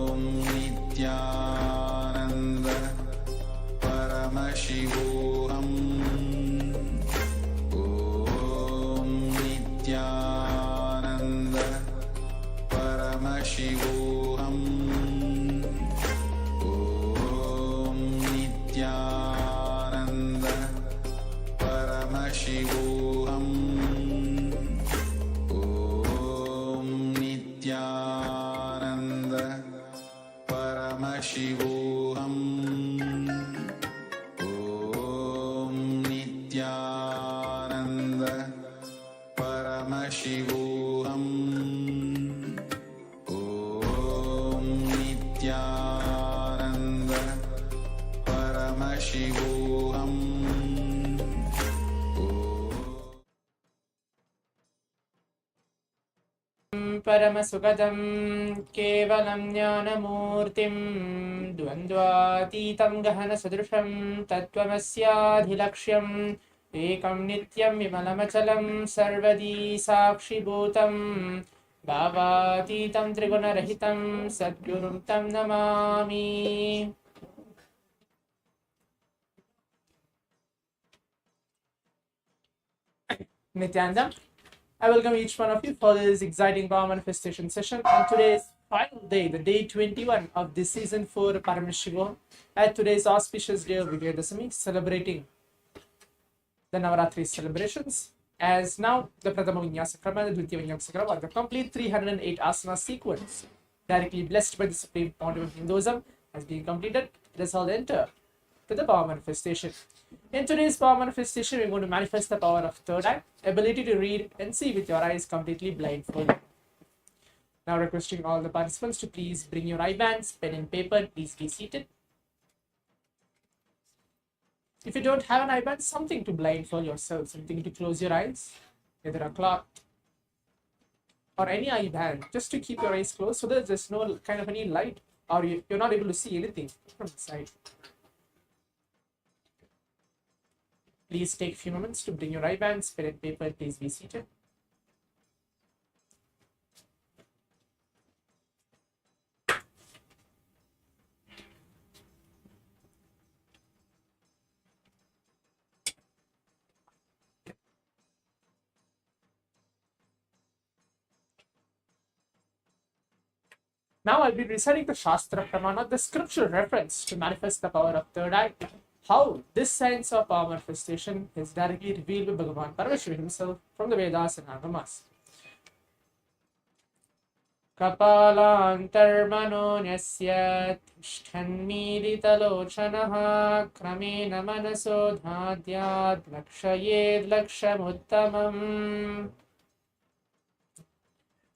Om Nithyananda Paramashivoham. Om Nithyananda Paramashivoham. Om Nithyananda Paramashivoham. Om Nithyananda Paramashivoham. Om Nithyananda Paramashivoham. Om Nithyananda Paramashivoham. परमसुखदं केवलं ज्ञानमूर्तिं द्वन्द्वातीतं गहनसदृशं तत्त्वमस्याधिलक्ष्यम् एकं नित्यं विमलमचलं सर्वदी साक्षिभूतं भावातीतं त्रिगुणरहितं सद्गुरुं तं Namami. Nithyananda, I welcome each one of you for this exciting power manifestation session on today's final day, the day 21 of this season for Paramashivoham. At today's auspicious day of Vijayadashami, celebrating the Navaratri celebrations. As now the Pradama Vinyasa Krama and the Dvitiya Vinyasa Krama, the complete 308 asana sequence, directly blessed by the Supreme Pontiff of Hinduism, has been completed. Let us all enter to the power manifestation. In today's power manifestation, we're going to manifest the power of third eye, ability to read and see with your eyes completely blindfolded. Now requesting all the participants to please bring your eye bands, pen and paper, please be seated. If you don't have an eye band, something to blindfold yourself, something to close your eyes, either a cloth or any eye band, just to keep your eyes closed so that there's no kind of any light or you're not able to see anything from the side. Please take a few moments to bring your eye bands, pen and paper, please be seated. Now I'll be reciting the Shastra Pramana, the scriptural reference to manifest the power of third eye. How this science of power manifestation is directly revealed by Bhagavan Paramashiva himself from the Vedas and Agamas. Kapalantarmano nyasya tishthanmiditalochanaha kramena manaso dhadyad lakshayed lakshamuttamam.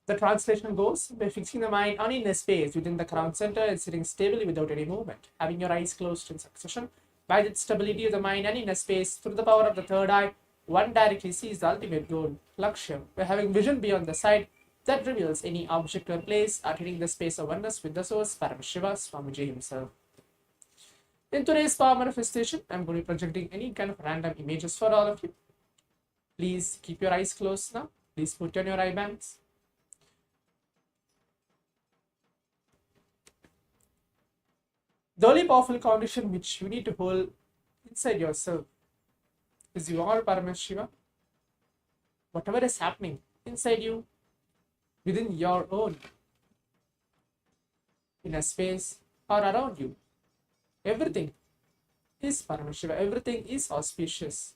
The translation goes, by fixing the mind on inner space within the crown center and sitting stably without any movement, having your eyes closed in succession, by the stability of the mind and inner space, through the power of the third eye, one directly sees the ultimate goal, Lakshya, by having vision beyond the sight that reveals any object or place, attaining the space of oneness with the source, Paramashiva, Swamiji himself. In today's power manifestation, I'm going to be projecting any kind of random images for all of you. Please keep your eyes closed now. Please put on your eye bands. The only powerful condition which you need to hold inside yourself is you are Paramashiva. Whatever is happening inside you, within your own inner space or around you, everything is Paramashiva, everything is auspicious.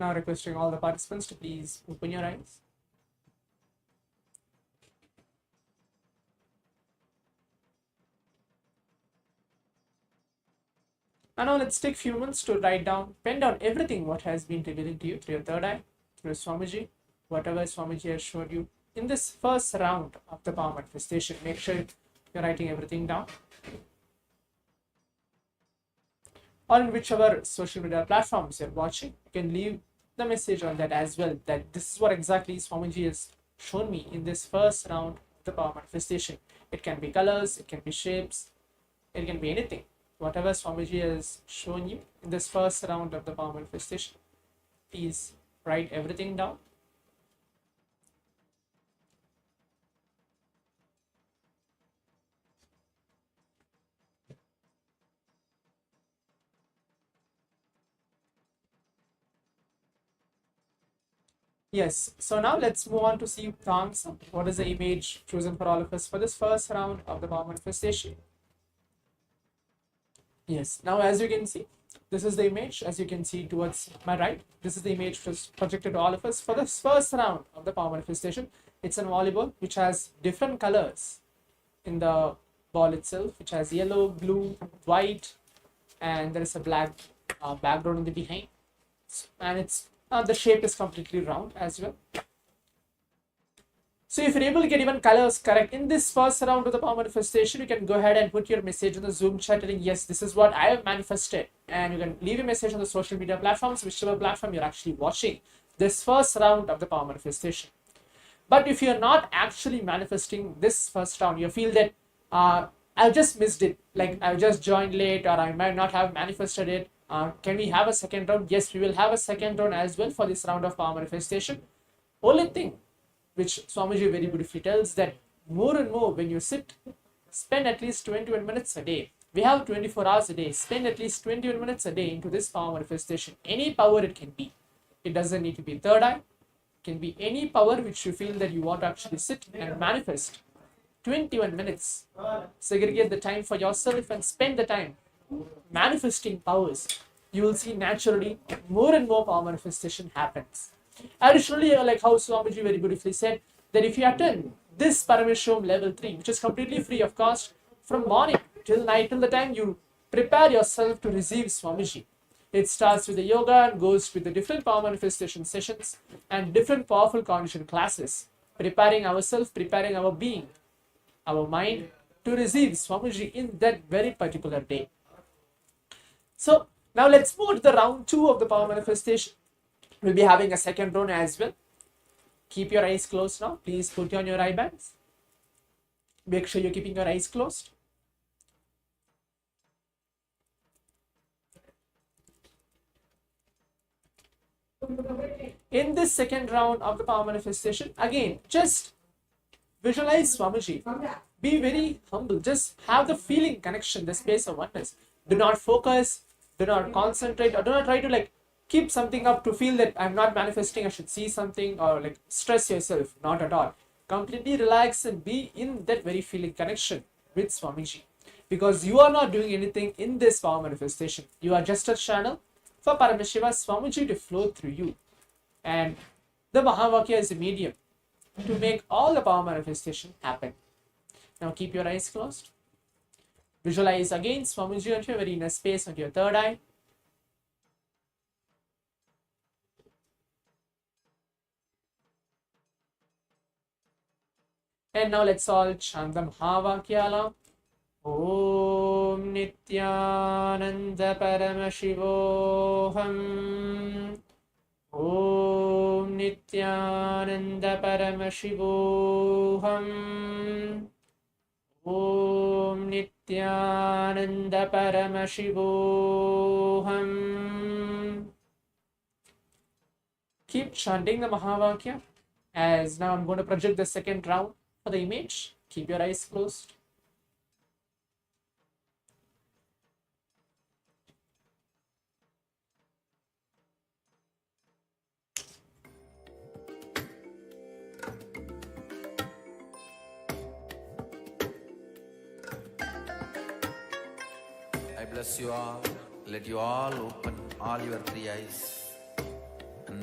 Now requesting all the participants to please open your eyes. And now let's take few minutes to write down, pen down everything what has been revealing to you through your third eye, through Swamiji, whatever Swamiji has showed you in this first round of the power manifestation. Make sure you're writing everything down. Or in whichever social media platforms you're watching, you can leave the message on that as well, that this is what exactly Swamiji has shown me in this first round of the power manifestation. It can be colors, it can be shapes, it can be anything. Whatever Swamiji has shown you in this first round of the power manifestation, please write everything down. Yes, so now let's move on to see the answer. What is the image chosen for all of us for this first round of the power manifestation? Yes, now as you can see, this is the image. As you can see towards my right, this is the image which was projected to all of us for this first round of the power manifestation. It's a volleyball which has different colors in the ball itself, which has yellow, blue, white, and there is a black background in the behind, and it's the shape is completely round as well. So if you're able to get even colors correct in this first round of the power manifestation, you can go ahead and put your message in the Zoom chat telling, yes, this is what I have manifested. And you can leave a message on the social media platforms, whichever platform you're actually watching this first round of the power manifestation. But if you're not actually manifesting this first round, you feel that I've just missed it, like I've just joined late, or I might not have manifested it. Can we have a second round? Yes, we will have a second round as well for this round of power manifestation. Only thing which Swamiji very beautifully tells, that more and more when you sit, spend at least 21 minutes a day. We have 24 hours a day. Spend at least 21 minutes a day into this power manifestation. Any power it can be. It doesn't need to be third eye. It can be any power which you feel that you want to actually sit and manifest. 21 minutes. Segregate the time for yourself and spend the time manifesting powers. You will see naturally more and more power manifestation happens. Additionally, like how Swamiji very beautifully said, that if you attend this Paramashivoham level 3, which is completely free of cost, from morning till night, till the time you prepare yourself to receive Swamiji. It starts with the yoga and goes with the different power manifestation sessions and different powerful cognition classes, preparing ourselves, preparing our being, our mind to receive Swamiji in that very particular day. So now let's move to the round 2 of the power manifestation. We'll be having a second round as well. Keep your eyes closed now. Please put on your eye bands. Make sure you're keeping your eyes closed. In this second round of the power manifestation, again, just visualize Swamiji. Be very humble. Just have the feeling connection, the space of oneness. Do not focus, do not concentrate, or do not try to like keep something up to feel that I'm not manifesting, I should see something, or like stress yourself. Not at all. Completely relax and be in that very feeling connection with Swamiji. Because you are not doing anything in this power manifestation. You are just a channel for Paramashiva Swamiji to flow through you. And the Mahavakya is a medium to make all the power manifestation happen. Now keep your eyes closed. Visualize again Swamiji onto your very inner space, onto your third eye. And now let's all chant the Mahā KAILāSA. Om Nithyananda Paramashivoham. Om Nithyananda Paramashivoham. Om Nithyananda Paramashivoham. Keep chanting the Mahavakya. As now I'm going to project the second round for the image. Keep your eyes closed. I bless you all. Let you all open all your three eyes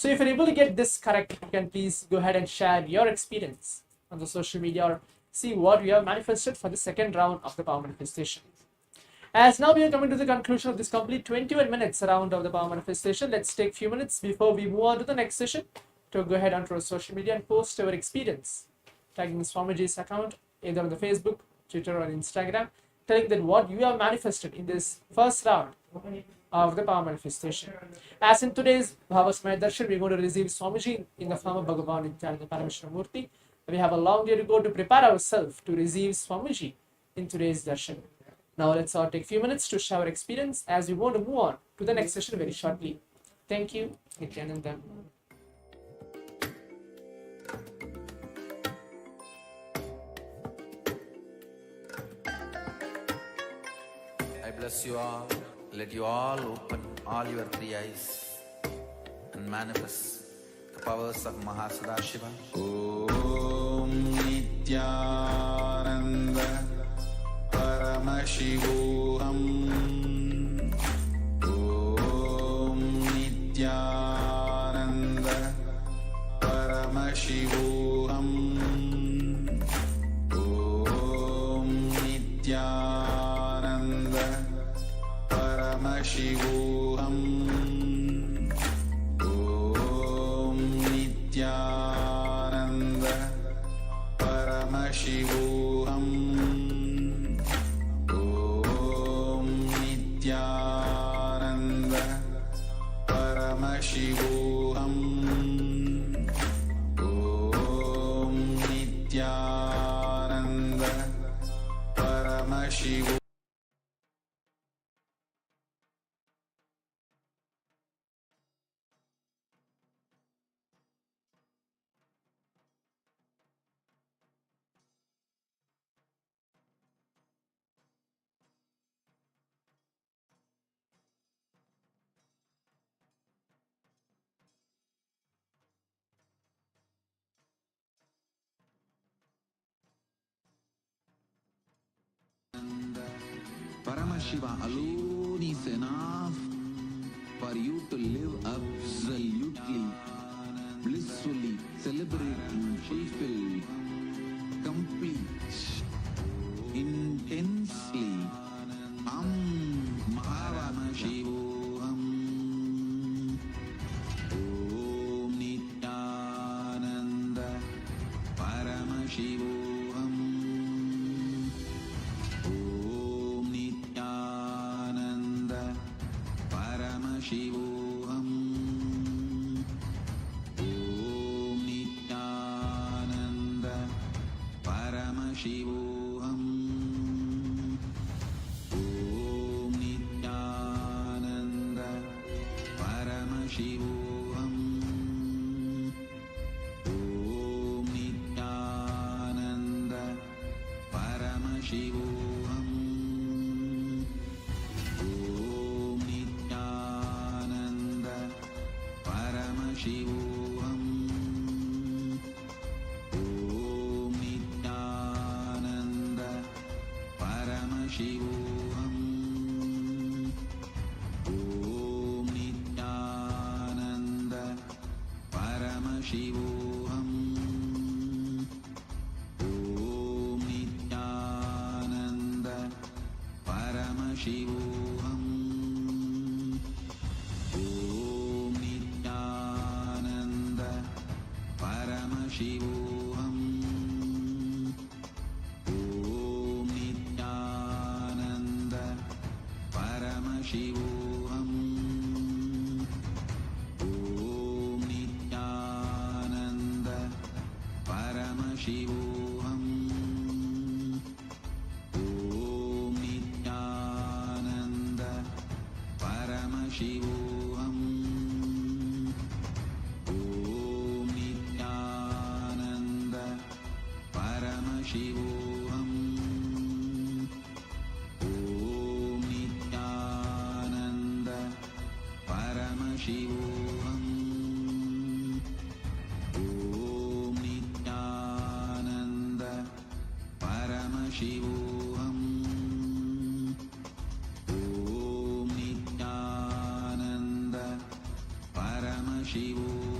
So if you're able to get this correct, you can please go ahead and share your experience on the social media or see what we have manifested for the second round of the power manifestation. As now we are coming to the conclusion of this complete 21 minutes round of the power manifestation, let's take a few minutes before we move on to the next session to go ahead onto our social media and post our experience, tagging Swamiji's account either on the Facebook, Twitter or Instagram, telling that what you have manifested in this first round of the power manifestation. As in today's Bhavasmaya Darshan, we're going to receive Swamiji in the form of Bhagavan Nithyananda Parameshwara. We have a long day to go to prepare ourselves to receive Swamiji in today's darshan. Now let's all take a few minutes to share our experience as we want to move on to the next session very shortly. Thank you, Nithyananda. I bless you all. Let you all open all your three eyes and manifest the powers of Mahā Sadashiva. Om Nithyananda Paramashivoham. Om Nithyananda Paramashivoham. Om Nithyananda Paramashivoham. Om Nithyananda Paramashivoham. Om Nithyananda Paramashivoham. Om Nithyananda Paramashivoham. Paramashiva alone is enough for you to live absolutely, blissfully, celebrating, fulfilled, complete, intensely. Paramashivoham. Om Nithyananda Paramashivoham. Om Nithyananda Paramashivoham. Om Nithyananda Paramashivoham. Om Nithyananda Paramashivoham. Om Nithyananda Paramashivoham. Om Nithyananda Paramashivoham. Om Nithyananda Paramashivoham. Om Nithyananda Paramashivoham. Om Nithyananda Paramashivoham. Om Nithyananda Paramashivoham. Om Nithyananda Paramashivoham. Om Nithyananda Paramashivoham. Om Nithyananda Paramashivoham. Om Nithyananda Paramashivoham. Om Nithyananda Paramashivoham. Om Nithyananda Paramashivoham. Om Nithyananda Paramashivoham.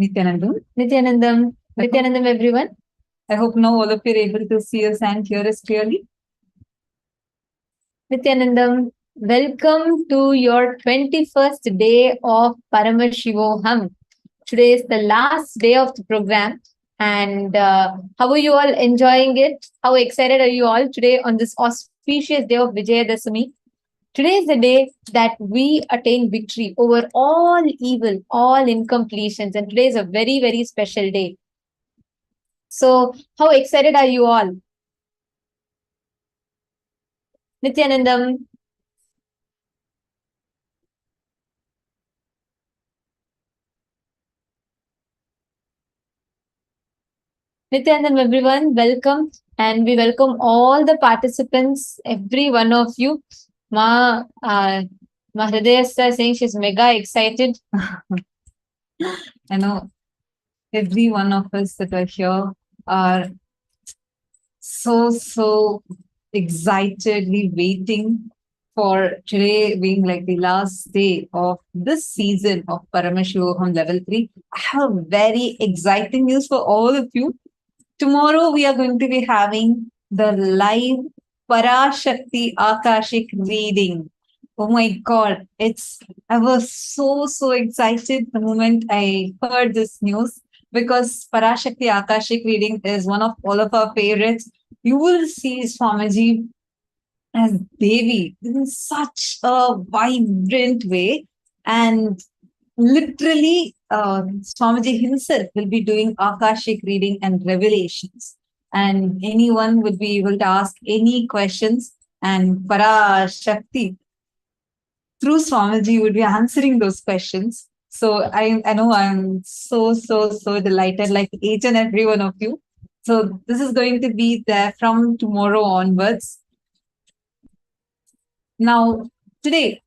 Nithyanandam. Nithyanandam, everyone. I hope now all of you are able to see us and hear us clearly. Nithyanandam, welcome to your 21st day of Paramashivoham. Today is the last day of the program. And how are you all enjoying it? How excited are you all today on this auspicious day of Vijayadasami? Today is the day that we attain victory over all evil, all incompletions. And today is a very, very special day. So, how excited are you all? Nithyanandam. Nithyanandam, everyone, welcome. And we welcome all the participants, every one of you. Mahridayasa is saying she's mega excited. I know every one of us that are here are so excitedly waiting for today being like the last day of this season of Paramashivoham level 3. I have very exciting news for all of you. Tomorrow we are going to be having the live Parashakti Akashic reading. Oh my God, I was so excited the moment I heard this news, because Parashakti Akashic reading is one of all of our favorites. You will see Swamiji as Devi in such a vibrant way, and literally Swamiji himself will be doing Akashic reading and revelations, and anyone would be able to ask any questions, and Parashakti through Swamiji would be answering those questions. So I know I'm so delighted, like each and every one of you. So this is going to be there from tomorrow onwards. Now, today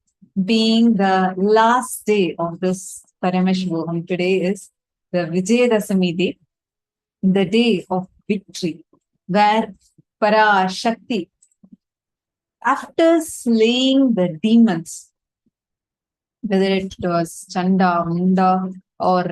being the last day of this Paramashivoham, today is the Vijayadasami day, the day of victory, where Parashakti, after slaying the demons, whether it was Chanda, Munda, or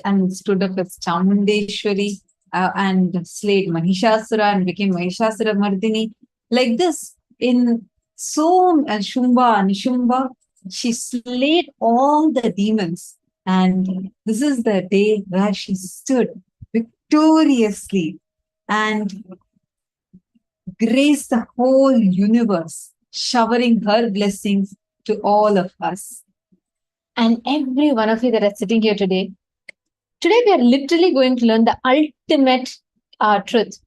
and stood up as Chamundeshwari and slayed Mahishasura and became Mahishasura Mardini, like this, in Shumba, Nishumba, she slayed all the demons. And this is the day where she stood victoriously and graced the whole universe, showering her blessings to all of us. And every one of you that are sitting here today, we are literally going to learn the ultimate truth.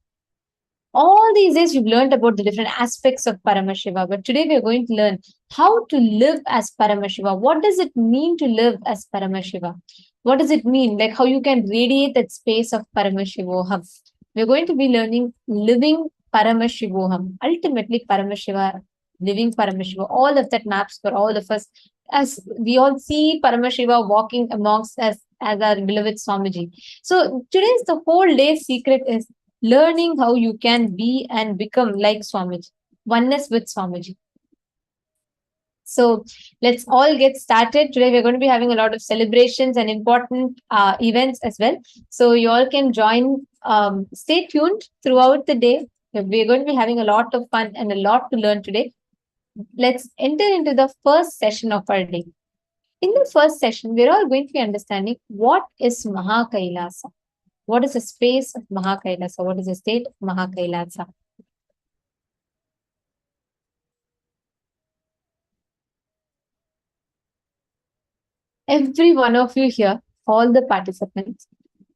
All these days you've learned about the different aspects of Paramashiva, but today we are going to learn how to live as Paramashiva. What does it mean to live as Paramashiva? What does it mean? Like how you can radiate that space of Paramashivoham. We're going to be learning living Paramashivoham. Ultimately Paramashiva, living Paramashiva. All of that maps for all of us, as we all see Paramashiva walking amongst us as our beloved Swamiji. So today's the whole day's secret is learning how you can be and become like Swamiji, oneness with Swamiji. So let's all get started. Today we're going to be having a lot of celebrations and important events as well. So you all can join, stay tuned throughout the day. We're going to be having a lot of fun and a lot to learn today. Let's enter into the first session of our day. In the first session, we're all going to be understanding what is Mahā KAILΑSA. What is the space of Mahā KAILΑSA? What is the state of Mahā KAILASA? Every one of you here, all the participants,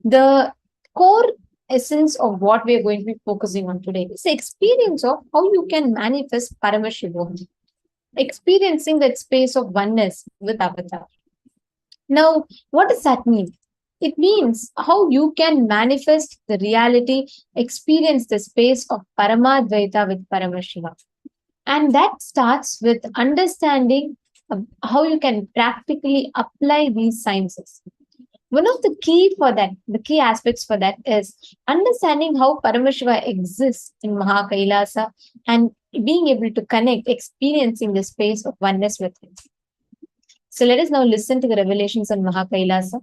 the core essence of what we are going to be focusing on today is the experience of how you can manifest Paramashivoham, experiencing that space of oneness with Avatar. Now, what does that mean? It means how you can manifest the reality, experience the space of Paramadvaita with Paramashiva. And that starts with understanding how you can practically apply these sciences. One of the key aspects for that is understanding how Paramashiva exists in Mahā KAILΑSA and being able to connect, experiencing the space of oneness with him. So let us now listen to the revelations on Mahā KAILASA.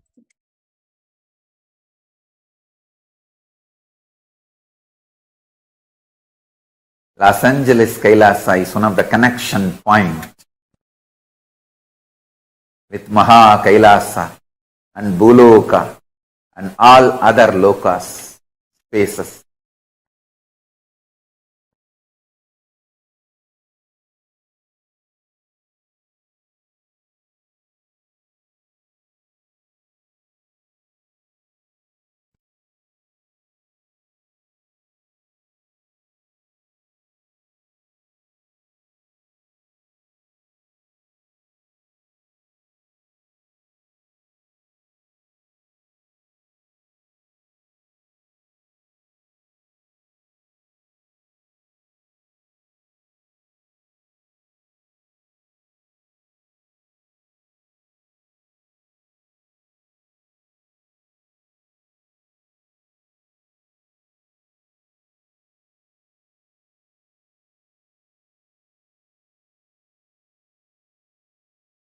Los Angeles Kailasa is one of the connection points with Mahā KAILΑSA and Bhuloka and all other lokas, spaces.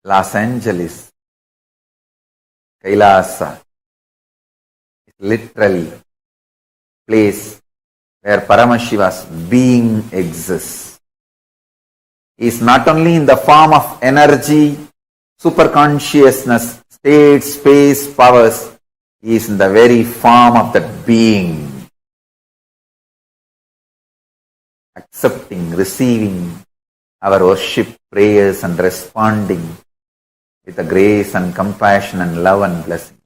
Los Angeles Kailasa is literally place where Paramashiva's being exists. He is not only in the form of energy, superconsciousness, state, space, powers, he is in the very form of that being. Accepting, receiving our worship, prayers and responding with the grace and compassion and love and blessing.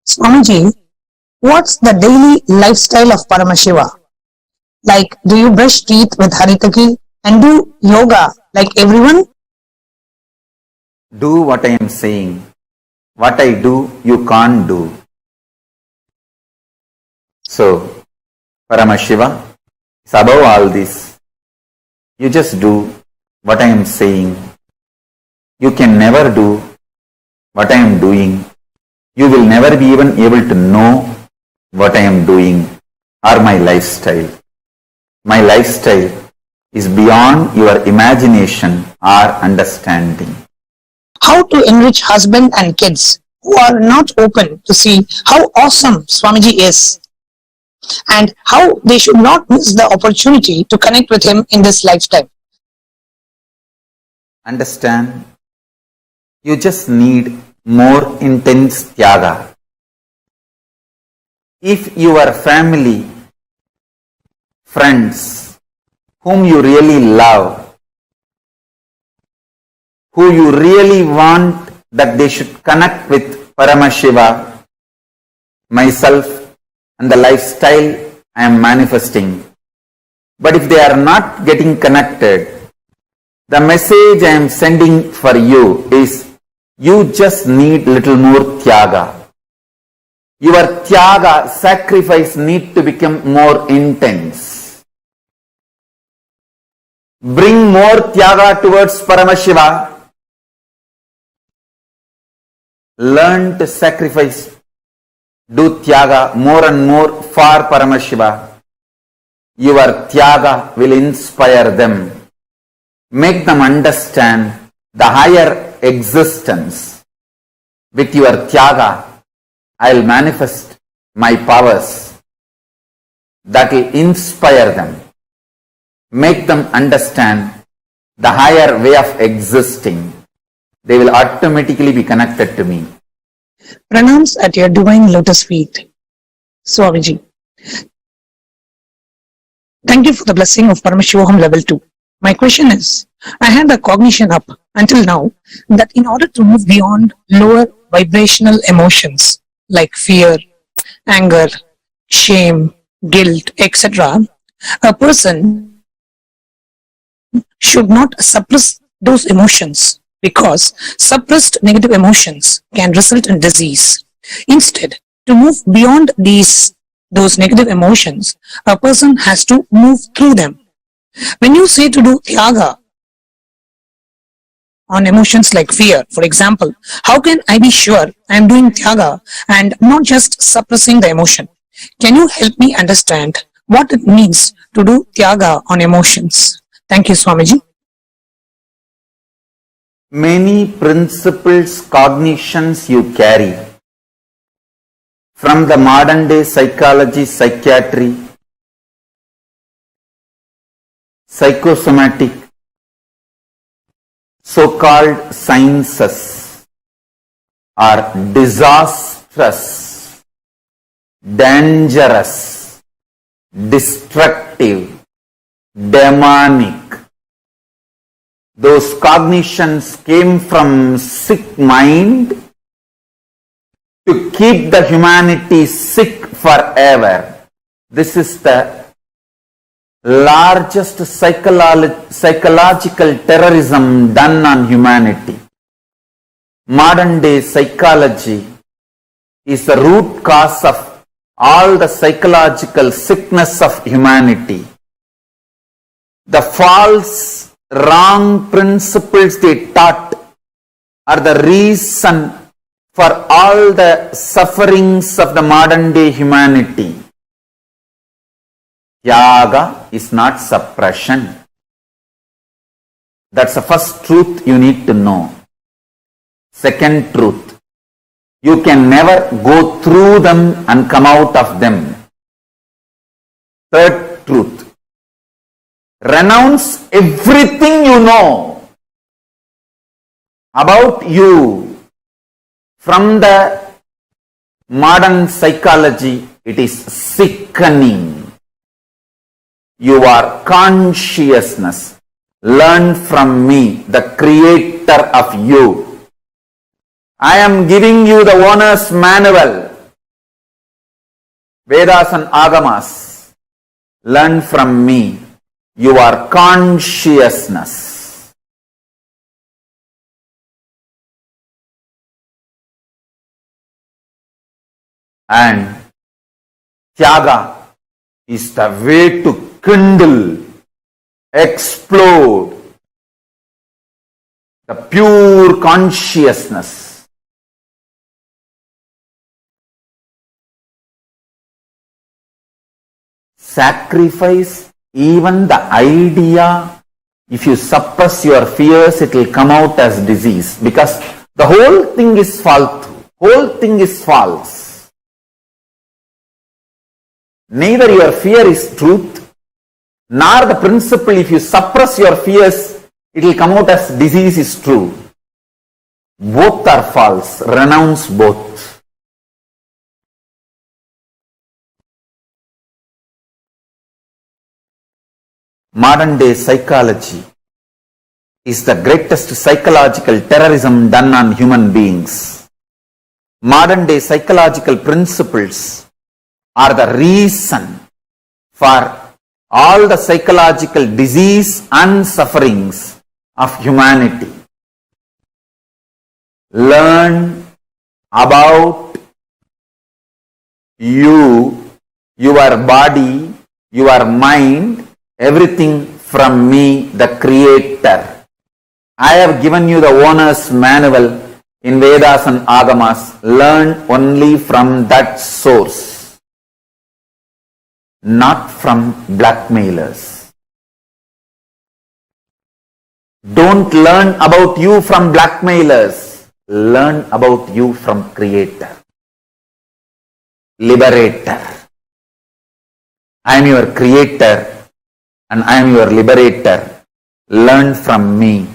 Swamiji, what's the daily lifestyle of Paramashiva? Like, do you brush teeth with Haritaki and do yoga like everyone? Do what I am saying. What I do, you can't do. So, Paramashiva is above all this. You just do what I am saying. You can never do what I am doing. You will never be even able to know what I am doing or my lifestyle. My lifestyle is beyond your imagination or understanding. How to enrich husband and kids who are not open to see how awesome Swamiji is, and how they should not miss the opportunity to connect with him in this lifetime. Understand? You just need more intense tyaga. If your family, friends, whom you really love, who you really want that they should connect with Paramashiva, myself and the lifestyle I am manifesting. But if they are not getting connected, the message I am sending for you is you just need little more tyaga. Your tyaga, sacrifice need to become more intense. Bring more tyaga towards Paramashiva. Learn to sacrifice. Do tyaga more and more for Paramashiva. Your tyaga will inspire them. Make them understand the higher existence. With your tyaga, I will manifest my powers that will inspire them. Make them understand the higher way of existing. They will automatically be connected to me. Pranams at your divine lotus feet, Swamiji. Thank you for the blessing of Paramashivoham level 2. My question is, I had the cognition up until now that in order to move beyond lower vibrational emotions like fear, anger, shame, guilt, etc., a person should not suppress those emotions, because suppressed negative emotions can result in disease. Instead, to move beyond those negative emotions, a person has to move through them. When you say to do tyaga on emotions like fear, for example, how can I be sure I am doing tyaga and not just suppressing the emotion? Can you help me understand what it means to do tyaga on emotions? Thank you, Swamiji. Many principles, cognitions you carry from the modern day psychology, psychiatry, psychosomatic, so-called sciences are disastrous, dangerous, destructive, demonic. Those cognitions came from sick mind to keep the humanity sick forever. This is the largest psychological terrorism done on humanity. Modern day psychology is the root cause of all the psychological sickness of humanity. The false, wrong principles they taught are the reason for all the sufferings of the modern day humanity. Tyaga is not suppression. That's the first truth you need to know. Second truth, you can never go through them and come out of them. Third truth, renounce everything you know about you from the modern psychology. It is sickening. You are consciousness. Learn from me, the creator of you. I am giving you the owner's manual. Vedas and Agamas. Learn from me. You are consciousness. And Tyaga is the way to kindle, explode the pure consciousness. Sacrifice even the idea. If you suppress your fears, it will come out as disease, because the whole thing is false. Whole thing is false. Neither your fear is truth, nor the principle. If you suppress your fears, it will come out as disease is true. Both are false. Renounce both. Modern day psychology is the greatest psychological terrorism done on human beings. Modern day psychological principles are the reason for all the psychological disease and sufferings of humanity. Learn about you, your body, your mind, everything from me, the creator. I have given you the owner's manual in Vedas and Agamas. Learn only from that source, not from blackmailers. Don't learn about you from blackmailers. Learn about you from creator, liberator. I am your creator and I am your liberator. Learn from me,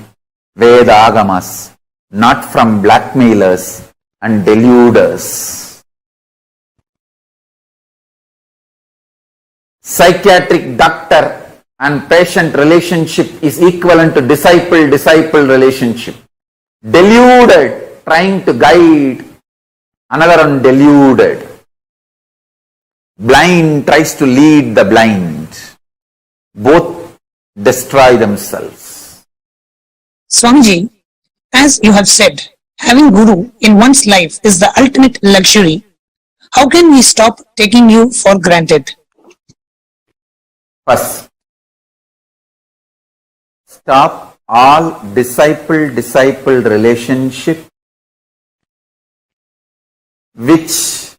Veda Agamas, not from blackmailers and deluders. Psychiatric doctor and patient relationship is equivalent to disciple-disciple relationship. Deluded, trying to guide another one deluded. Blind tries to lead the blind. Both destroy themselves. Swamiji, as you have said, having Guru in one's life is the ultimate luxury. How can we stop taking you for granted? First, stop all disciple-disciple relationship which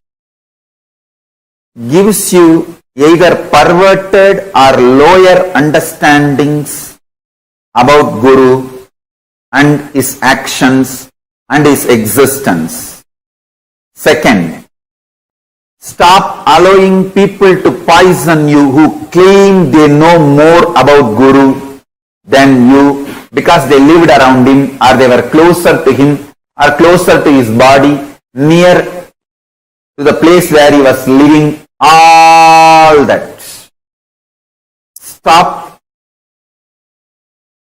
gives you either perverted or lower understandings about Guru and his actions and his existence. Second, Stop allowing people to poison you who claim they know more about Guru than you because they lived around him or they were closer to him or closer to his body, near to the place where he was living, all that. Stop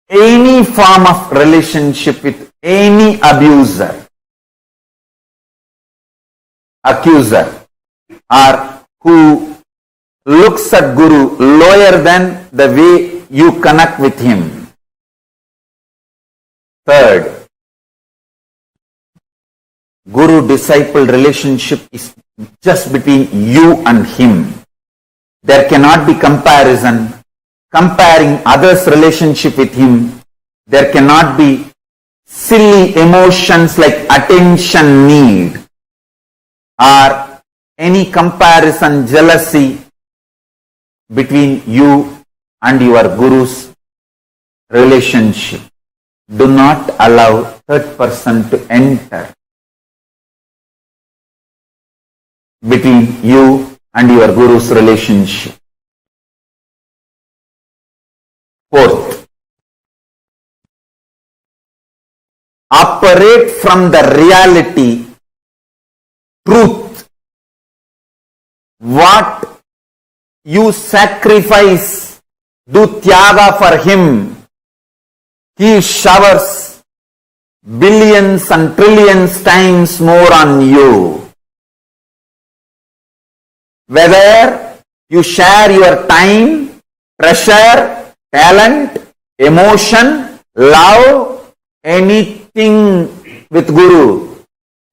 any form of relationship with any abuser, accuser, or who looks at Guru lower than the way you connect with him. Third, Guru-disciple relationship is just between you and him. There cannot be comparison, comparing others' relationship with him. There cannot be silly emotions like attention need or any comparison, jealousy between you and your Guru's relationship. Do not allow third person to enter between you and your Guru's relationship. Fourth, operate from the reality, truth. What you sacrifice, do tyaga for him. He showers billions and trillions times more on you. Whether you share your time, treasure, talent, emotion, love, anything with Guru,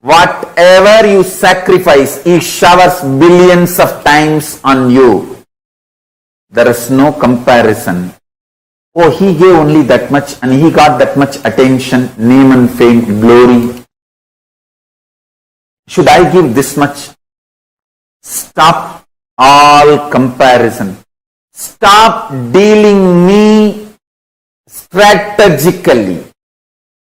whatever you sacrifice, he showers billions of times on you. There is no comparison. Oh, he gave only that much and he got that much attention, name and fame, glory. Should I give this much? Stop all comparison. Stop dealing me strategically.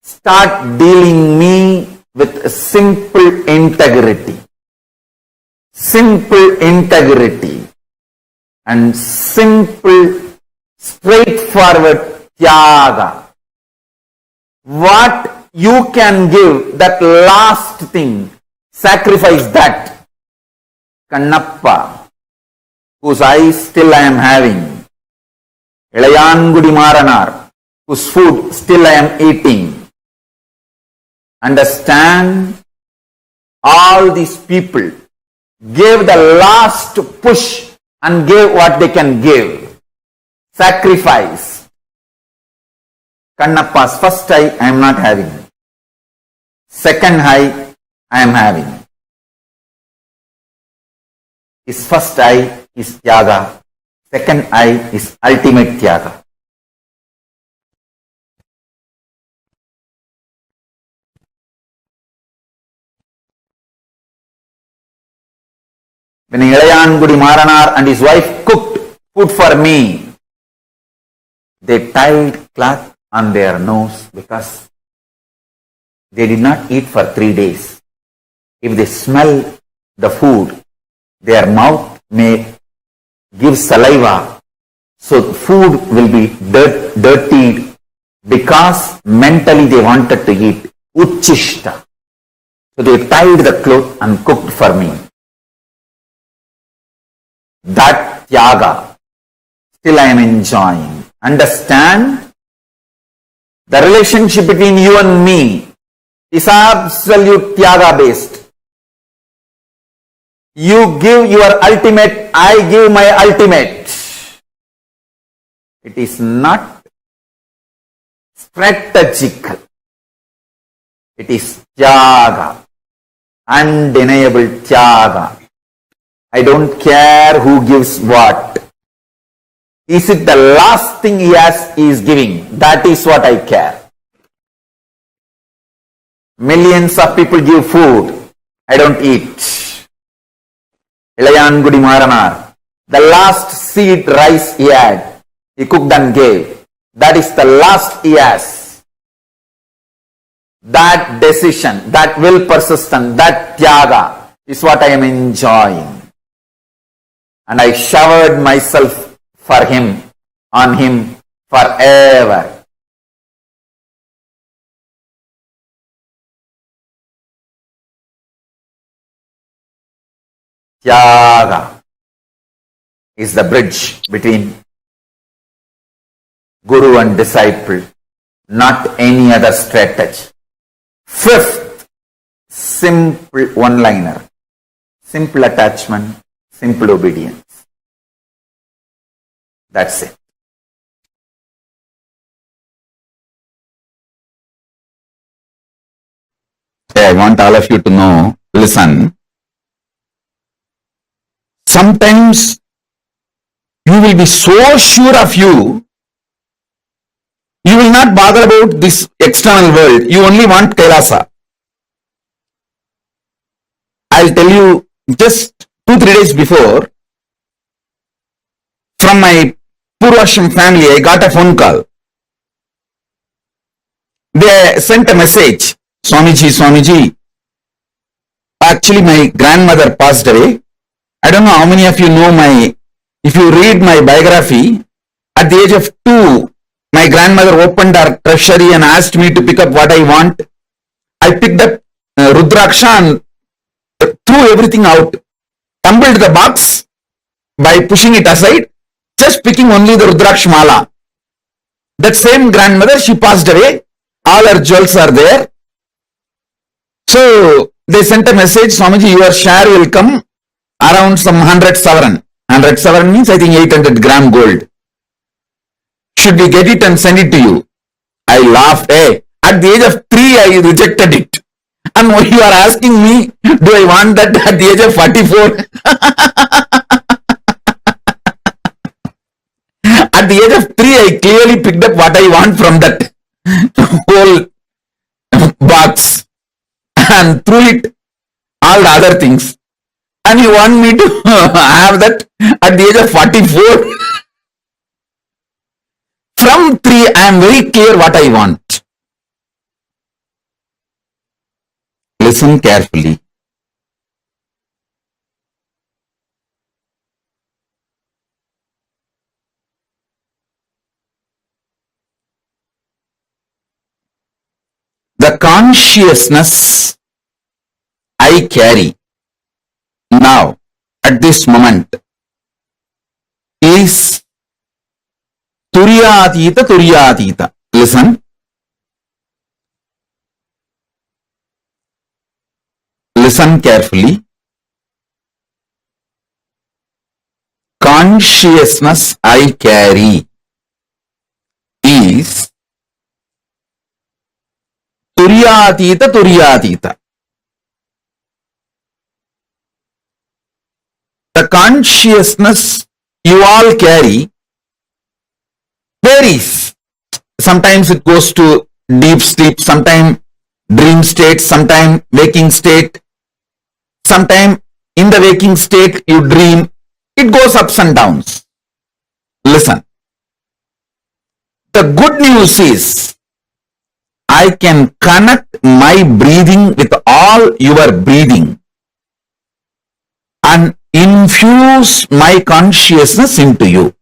Start dealing me with simple integrity. Simple integrity and simple straightforward tyaga. What you can give, that last thing, sacrifice that. Kannappa, whose eyes still I am having. Ilayangudi Maranar, whose food still I am eating. Understand, all these people gave the last push and gave what they can give. Sacrifice. Kannappa's first eye I am not having. Second eye I am having. His first eye is tyaga. Second eye is ultimate tyaga. When Ilayangudi Maranar and his wife cooked food for me, they tied cloth on their nose because they did not eat for 3 days. If they smell the food, their mouth may give saliva, so food will be dirtied because mentally they wanted to eat. Uchishta. So they tied the cloth and cooked for me. That tyaga still I am enjoying. Understand? The relationship between you and me is absolute tyaga based. You give your ultimate, I give my ultimate. It is not strategical. It is tyaga, undeniable tyaga. I don't care who gives what. Is it the last thing he is giving? That is what I care. Millions of people give food. I don't eat. Ilayangudi Maranar, the last seed rice he had, he cooked and gave. That is the last he has. That decision, that will persistent, that tyaga is what I am enjoying. and I showered myself for him, on him forever. Tyaga is the bridge between Guru and disciple, not any other strategy. Fifth, simple one-liner, simple attachment, simple obedience. That's it. I want all of you to know, listen, sometimes you will be so sure of you, you will not bother about this external world. You only want Kailasa. I'll tell you, just 2-3 days before, from my Purvashram family, I got a phone call. They sent a message, Swamiji. Actually, my grandmother passed away. I don't know how many of you know if you read my biography, at the age of 2, my grandmother opened her treasury and asked me to pick up what I want. I picked up Rudraksha and threw everything out, tumbled the box by pushing it aside, just picking only the Rudraksh Mala. That same grandmother, she passed away. All her jewels are there. So they sent a message, Swamiji, your share will come around some 100 Savaran. 100 Savaran means I think 800 gram gold. Should we get it and send it to you? I laughed. Hey, at the age of 3, I rejected it. And you are asking me, do I want that at the age of 44? At the age of 3, I clearly picked up what I want from that whole box and threw it, all the other things. And you want me to have that at the age of 44? From 3, I am very clear what I want. Listen carefully. The consciousness I carry now, at this moment, is Turyatita. Listen. Listen carefully. Consciousness I carry is Turyatita. The consciousness you all carry varies. Sometimes it goes to deep sleep, sometimes dream state, sometimes waking state, sometimes in the waking state you dream. It goes ups and downs. Listen. The good news is I can connect my breathing with all your breathing and infuse my consciousness into you.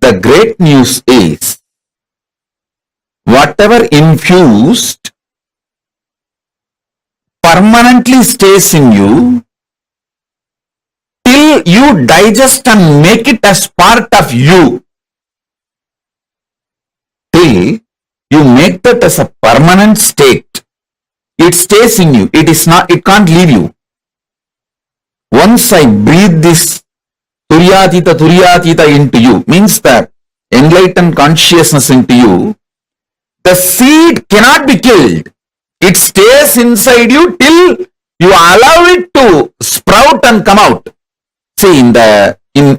The great news is whatever infused permanently stays in you till you digest and make it as part of you. Till you make that as a permanent state. It stays in you. It can't leave you. Once I breathe this Turyatita into you, means that enlightened consciousness into you, the seed cannot be killed. It stays inside you till you allow it to sprout and come out. See, in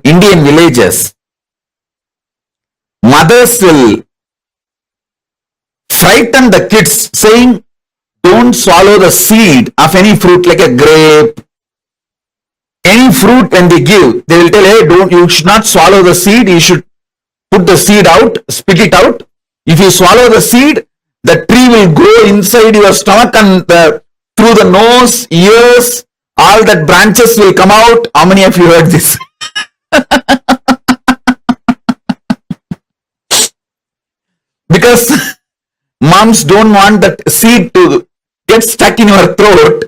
Indian villages, mothers will frighten the kids saying, don't swallow the seed of any fruit like a grape. Any fruit when they give, they will tell, hey, you should not swallow the seed, you should put the seed out, spit it out. If you swallow the seed, the tree will grow inside your stomach and through the nose, ears, all that branches will come out. How many of you heard this? Because moms don't want that seed to get stuck in your throat.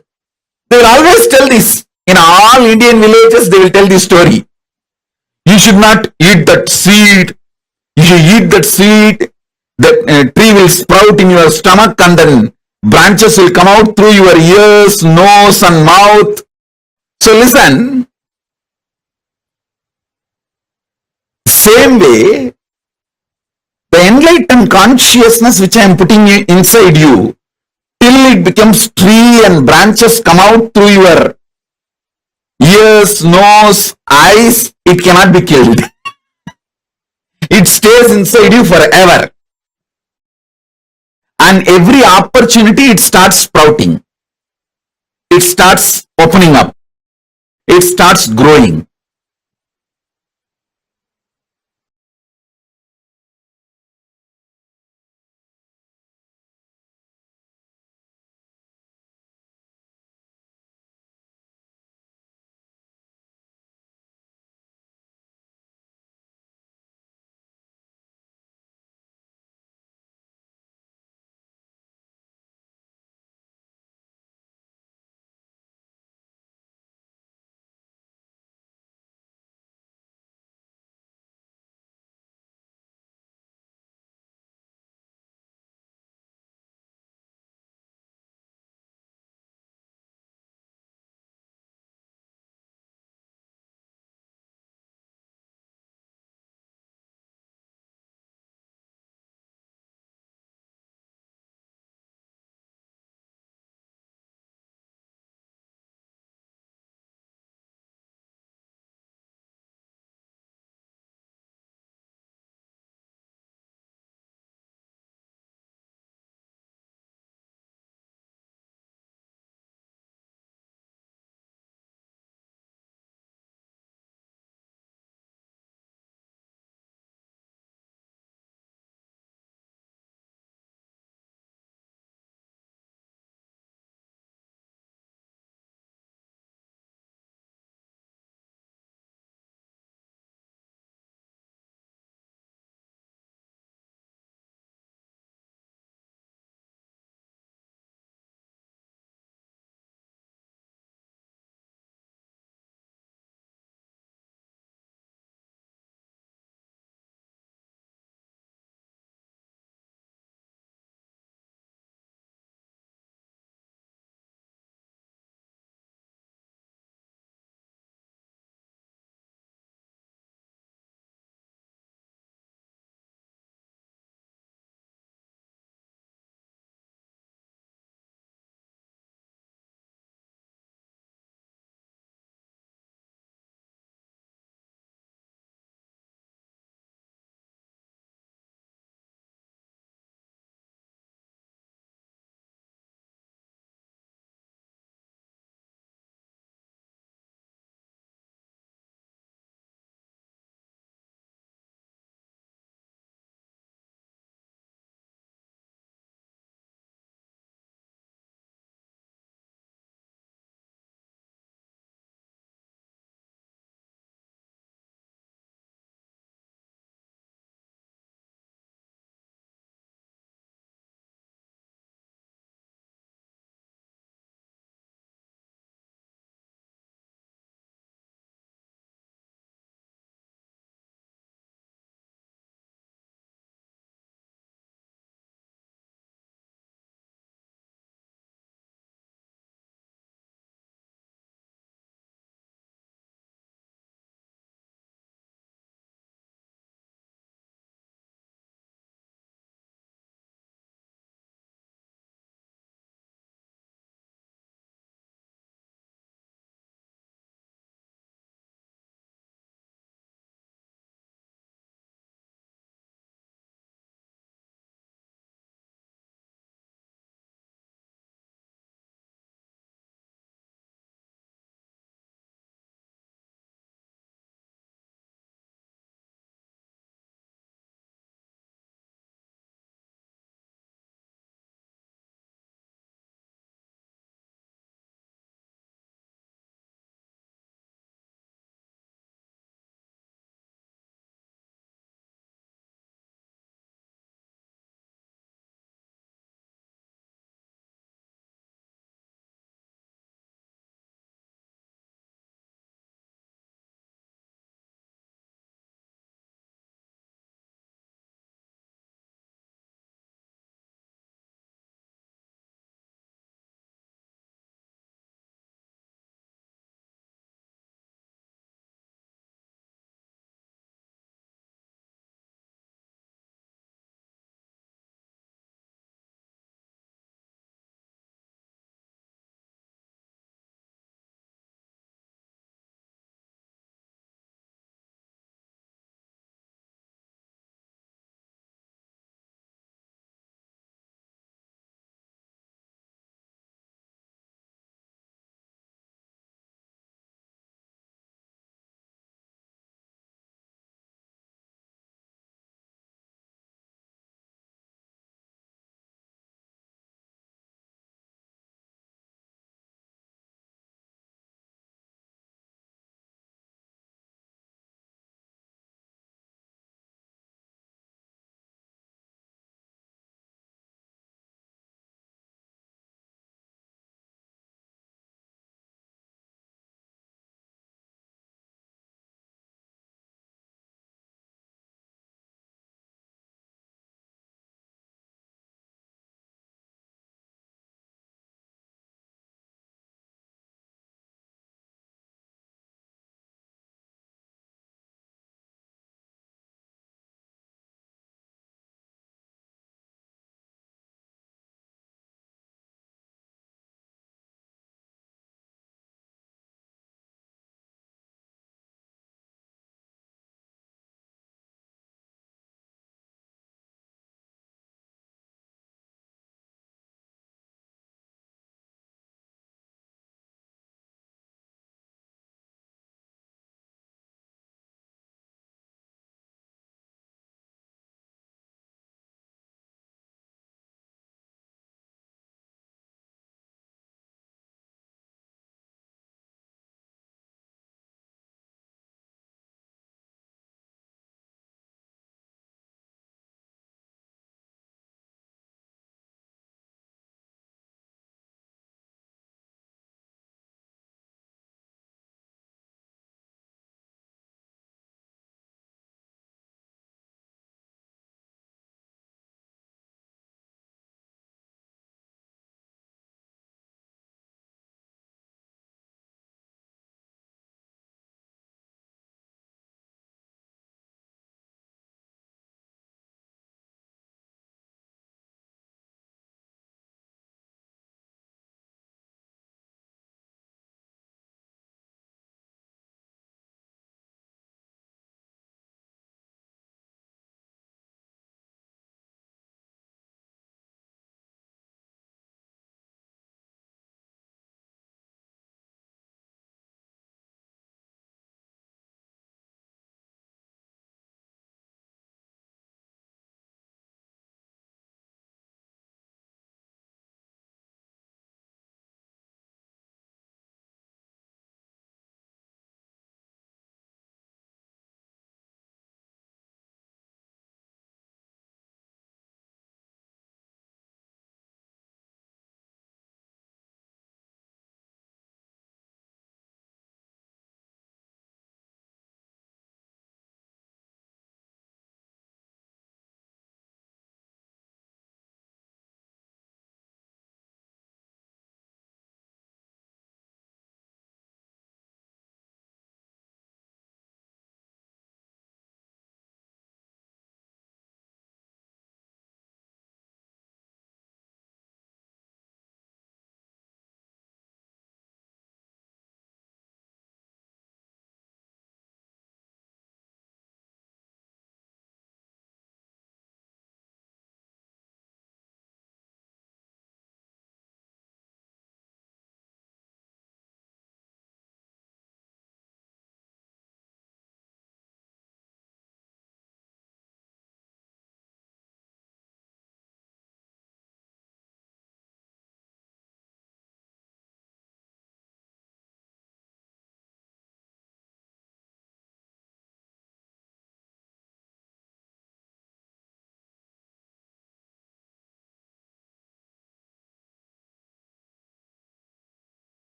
They will always tell this. In all Indian villages, they will tell this story. You should not eat that seed. You should eat that seed. The tree will sprout in your stomach and then branches will come out through your ears, nose and mouth. So listen, same way, the enlightened consciousness which I am putting inside you, till it becomes tree and branches come out through your ears, nose, eyes, it cannot be killed. It stays inside you forever. And every opportunity it starts sprouting. It starts opening up. It starts growing.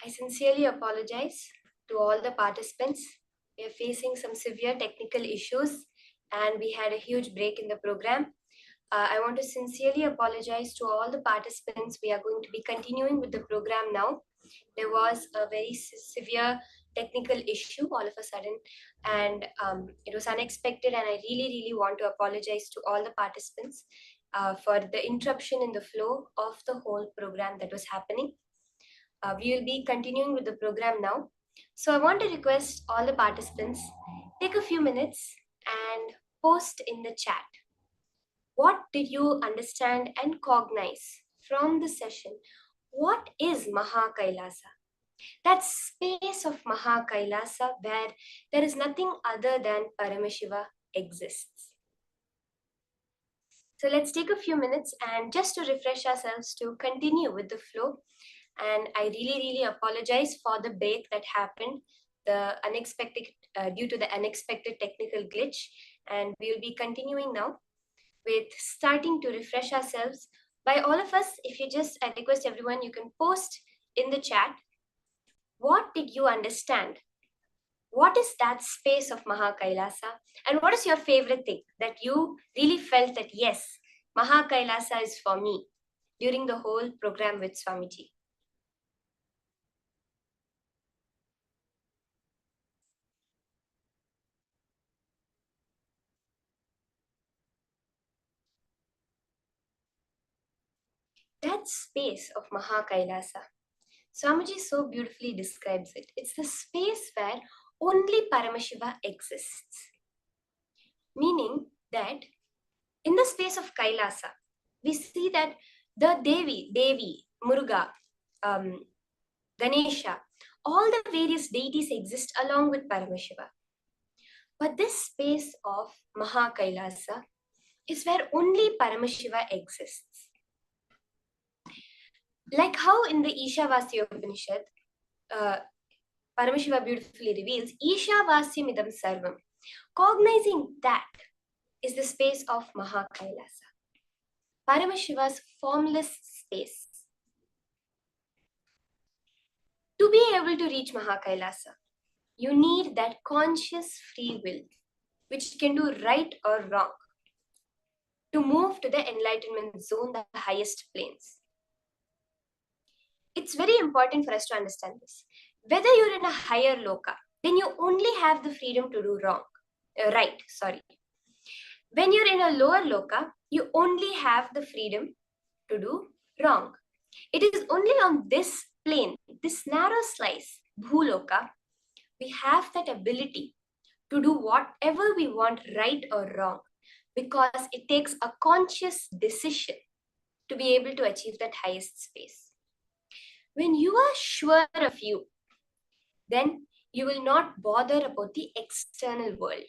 I sincerely apologize to all the participants. We are facing some severe technical issues and we had a huge break in the program. I want to sincerely apologize to all the participants. We are going to be continuing with the program now. There was a very severe technical issue all of a sudden, and it was unexpected, and I really want to apologize to all the participants for the interruption in the flow of the whole program that was happening. We will be continuing with the program now. So I want to request all the participants, take a few minutes and post in the chat. What did you understand and cognize from the session? What is Mahā KAILΑSA? That space of Mahā KAILΑSA where there is nothing other than Paramashiva exists. So let's take a few minutes and just to refresh ourselves to continue with the flow. And I really apologize for the break that happened, due to the unexpected technical glitch. And we will be continuing now with starting to refresh ourselves. By all of us, I request everyone, you can post in the chat, what did you understand? What is that space of Mahā KAILΑSA? And what is your favorite thing that you really felt that, yes, Mahā KAILASA is for me during the whole program with Swamiji? That space of Mahā KAILASA, Swamiji so beautifully describes it. It's the space where only Paramashiva exists. Meaning that in the space of Kailasa, we see that the Devi, Muruga, Ganesha, all the various deities exist along with Paramashiva. But this space of Mahā KAILASA is where only Paramashiva exists. Like how in the Ishavasya Upanishad, Paramashiva beautifully reveals, Ishavasyam idam sarvam. Cognizing that is the space of Mahā KAILASA, Paramashiva's formless space. To be able to reach Mahā KAILASA, you need that conscious free will, which can do right or wrong, to move to the enlightenment zone, the highest planes. It's very important for us to understand this. Whether you're in a higher loka, then you only have the freedom to do right. When you're in a lower loka, you only have the freedom to do wrong. It is only on this plane, this narrow slice, Bhuloka, we have that ability to do whatever we want, right or wrong, because it takes a conscious decision to be able to achieve that highest space. When you are sure of you, then you will not bother about the external world.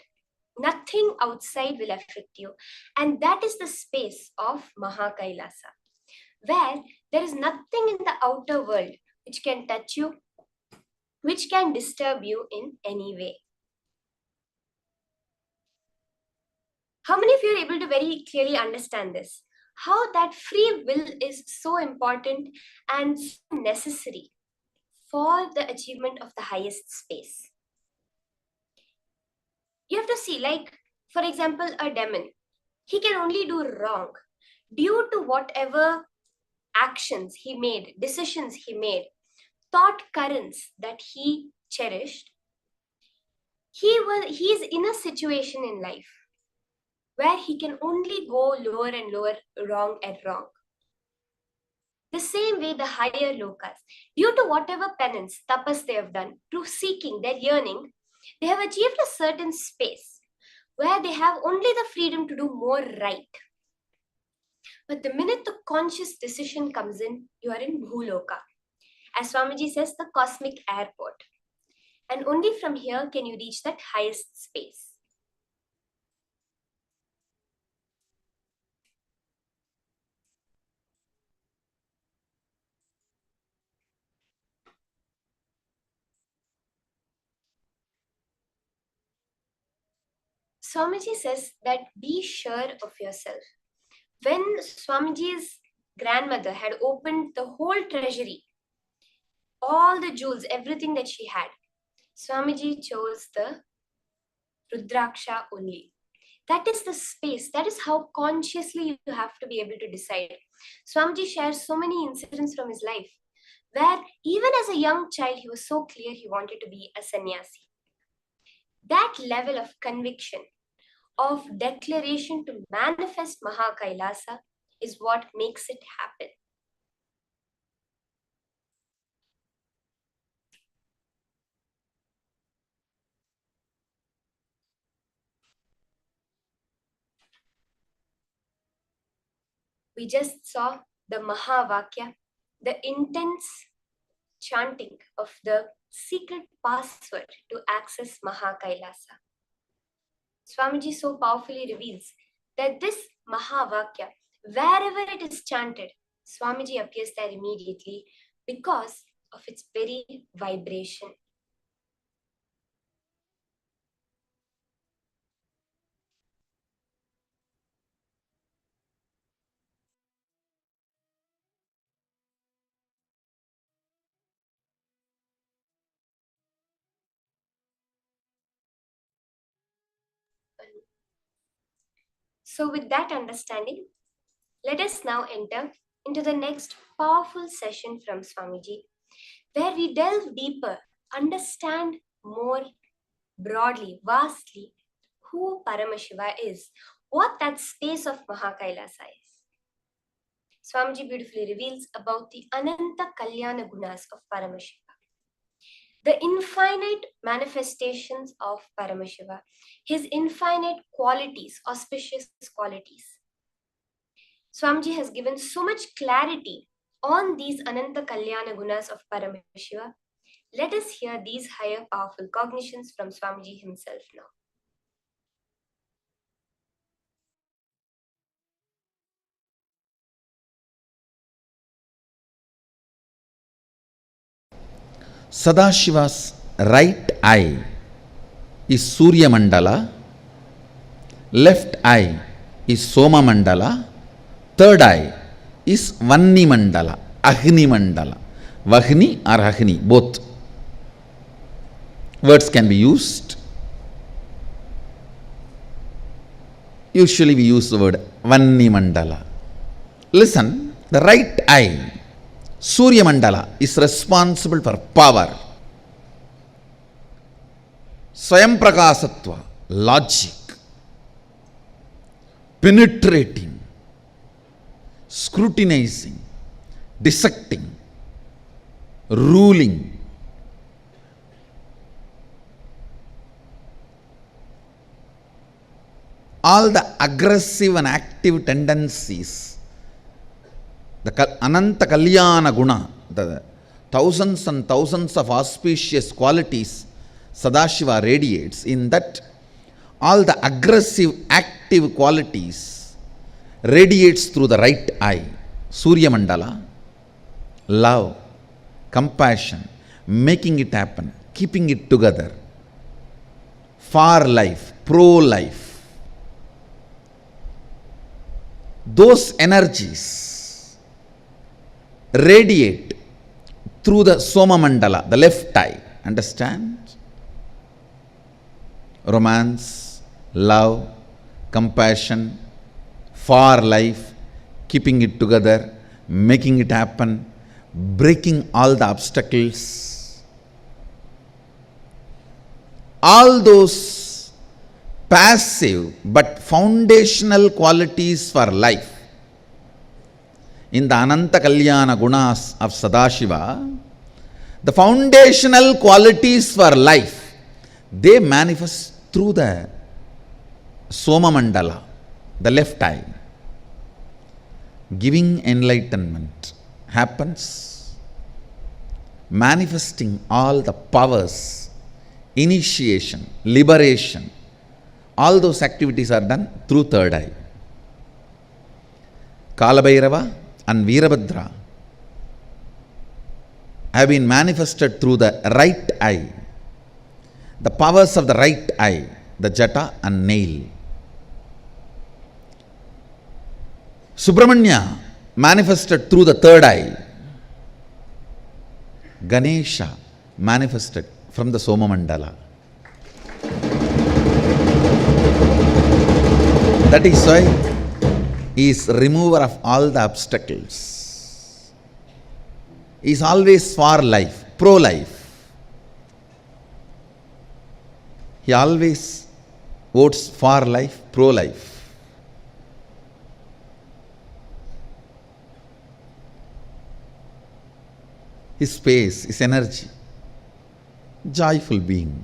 Nothing outside will affect you. And that is the space of Mahā KAILASA, where there is nothing in the outer world which can touch you, which can disturb you in any way. How many of you are able to very clearly understand this? How that free will is so important and so necessary for the achievement of the highest space. You have to see, like, for example, a demon. He can only do wrong due to whatever actions he made, decisions he made, thought currents that he cherished. He is in a situation in life where he can only go lower and lower, wrong and wrong. The same way the higher lokas, due to whatever penance, tapas they have done, through seeking, their yearning, they have achieved a certain space where they have only the freedom to do more right. But the minute the conscious decision comes in, you are in Bhuloka. As Swamiji says, the cosmic airport. And only from here can you reach that highest space. Swamiji says that be sure of yourself. When Swamiji's grandmother had opened the whole treasury all the jewels, everything that she had, Swamiji chose the Rudraksha only. That is the space. That is how consciously you have to be able to decide. Swamiji shares so many incidents from his life where even as a young child, he was so clear he wanted to be a sannyasi. That level of conviction, of declaration to manifest Mahā KAILΑSA is what makes it happen. We just saw the Mahavakya, the intense chanting of the secret password to access Mahā KAILASA. Swamiji so powerfully reveals that this Mahavakya, wherever it is chanted, Swamiji appears there immediately because of its very vibration. So with that understanding, let us now enter into the next powerful session from Swamiji, where we delve deeper, understand more broadly, vastly, who Paramashiva is, what that space of Mahā KAILASA is. Swamiji beautifully reveals about the Ananta Kalyana Gunas of Paramashiva, the infinite manifestations of Paramashiva, his infinite qualities, auspicious qualities. Swamiji has given so much clarity on these Ananta Kalyana Gunas of Paramashiva. Let us hear these higher powerful cognitions from Swamiji himself now. Sadashiva's right eye is Surya Mandala, left eye is Soma Mandala, third eye is Vanni Mandala, Agni Mandala. Vahni or Agni, both. Words can be used. Usually we use the word Vanni Mandala. Listen, the right eye, Surya Mandala, is responsible for power. Swayam Prakasatva, logic, penetrating, scrutinizing, dissecting, ruling. All the aggressive and active tendencies, the Ananta Kalyana Guna, the thousands and thousands of auspicious qualities Sadashiva radiates, in that all the aggressive, active qualities radiates through the right eye. Surya Mandala, love, compassion, making it happen, keeping it together, for life, pro-life. Those energies radiate through the Soma Mandala, the left eye. Understand? Romance, love, compassion, for life, keeping it together, making it happen, breaking all the obstacles. All those passive but foundational qualities for life in the Ananta Kalyana Gunas of Sadashiva, the foundational qualities for life, they manifest through the Soma Mandala, the left eye. Giving enlightenment happens, manifesting all the powers, initiation, liberation, all those activities are done through third eye. Kalabhairava and Veerabhadra have been manifested through the right eye. The powers of the right eye, the jata and nail. Subramanya manifested through the third eye. Ganesha manifested from the Soma Mandala. That is why he is remover of all the obstacles. He is always for life, pro-life. He always votes for life, pro-life. His space, his energy, joyful being.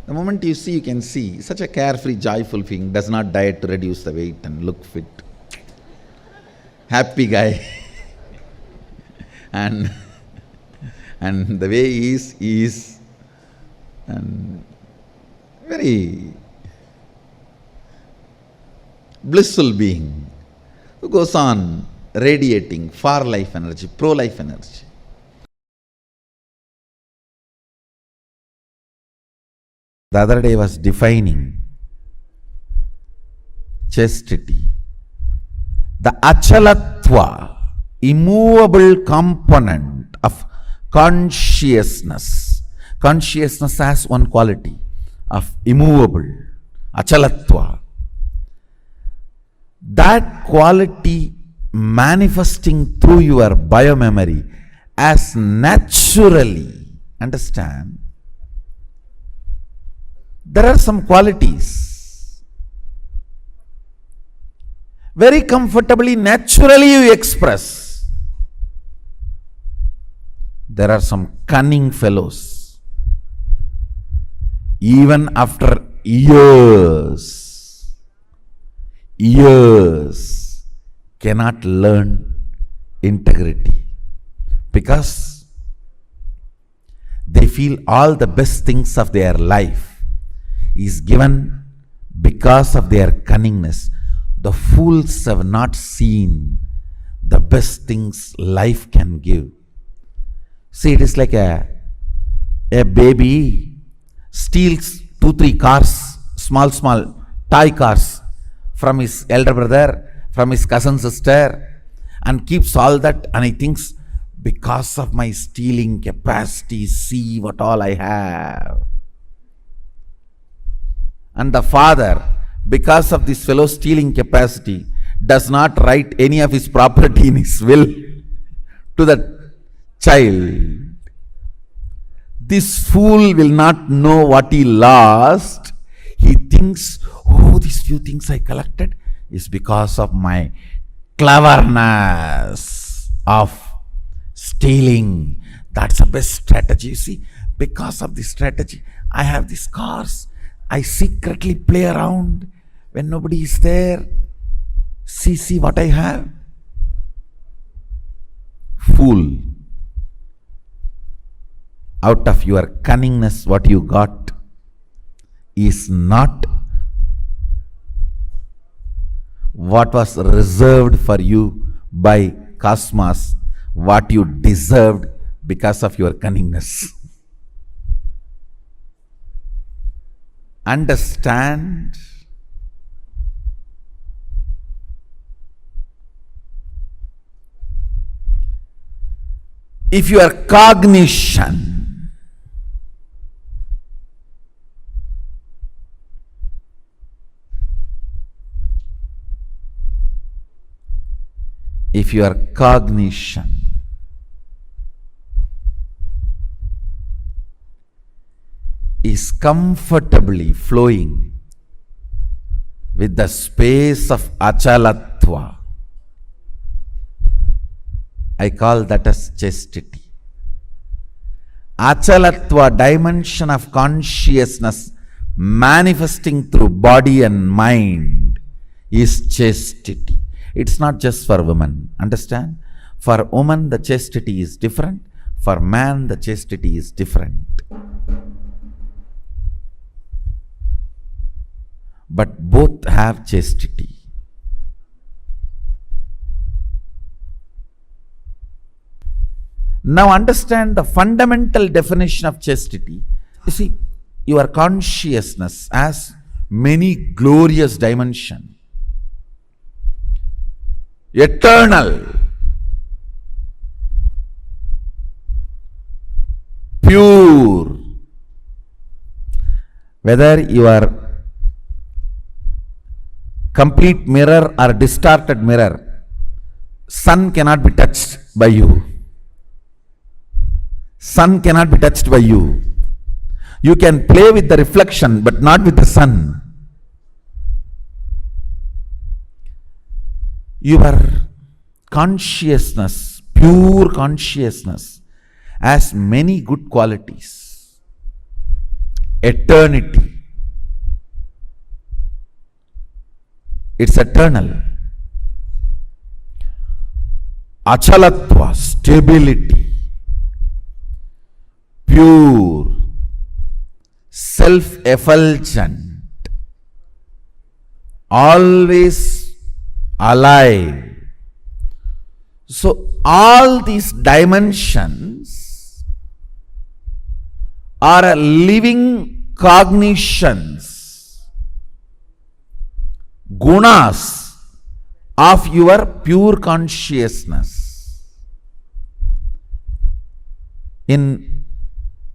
The moment you see, you can see, such a carefree, joyful being, does not diet to reduce the weight and look fit. Happy guy. and the way he is and very blissful being who goes on radiating far life energy, pro-life energy. The other day was defining chastity. The achalatva, immovable component of consciousness. Consciousness has one quality of immovable, achalatva. That quality manifesting through your biomemory as naturally, understand, there are some qualities. Very comfortably, naturally you express. There are some cunning fellows. Even after years, cannot learn integrity because they feel all the best things of their life is given because of their cunningness. The fools have not seen the best things life can give. See, it is like a baby steals 2-3 cars, small toy cars from his elder brother, from his cousin sister, and keeps all that, and he thinks, because of my stealing capacity, see what all I have. And the father, because of this fellow's stealing capacity, does not write any of his property in his will to the child. This fool will not know what he lost. He thinks, oh, these few things I collected is because of my cleverness of stealing. That's the best strategy. You see, because of this strategy, I have these cars. I secretly play around when nobody is there. See what I have. Fool. Out of your cunningness, what you got is not what was reserved for you by cosmos, what you deserved because of your cunningness. Understand? If your cognition is comfortably flowing with the space of achalatva, I call that as chastity. Achalatva, dimension of consciousness manifesting through body and mind, is chastity. It's not just for women, understand? For woman the chastity is different, for man the chastity is different. But both have chastity. Now understand the fundamental definition of chastity. You see, your consciousness has many glorious dimensions. Eternal. pure. Whether you are complete mirror or distorted mirror, sun cannot be touched by you. Sun cannot be touched by you. You can play with the reflection, but not with the sun. Your consciousness, pure consciousness, has many good qualities. Eternity. It's eternal. Achalatva, stability. Pure. Self-effulgent. Always alive. So all these dimensions are living cognitions, gunas of your pure consciousness. In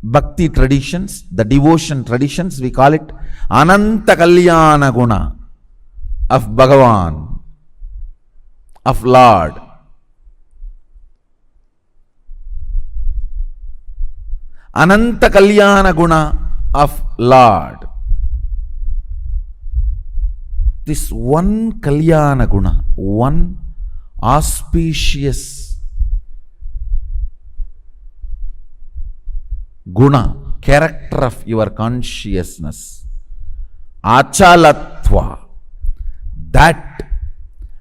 Bhakti traditions, the devotion traditions, we call it Ananta Kalyana Guna of Bhagavan, of Lord. Ananta Kalyana Guna of Lord. This one Kalyana Guna, one auspicious guna, character of your consciousness, achalatva, that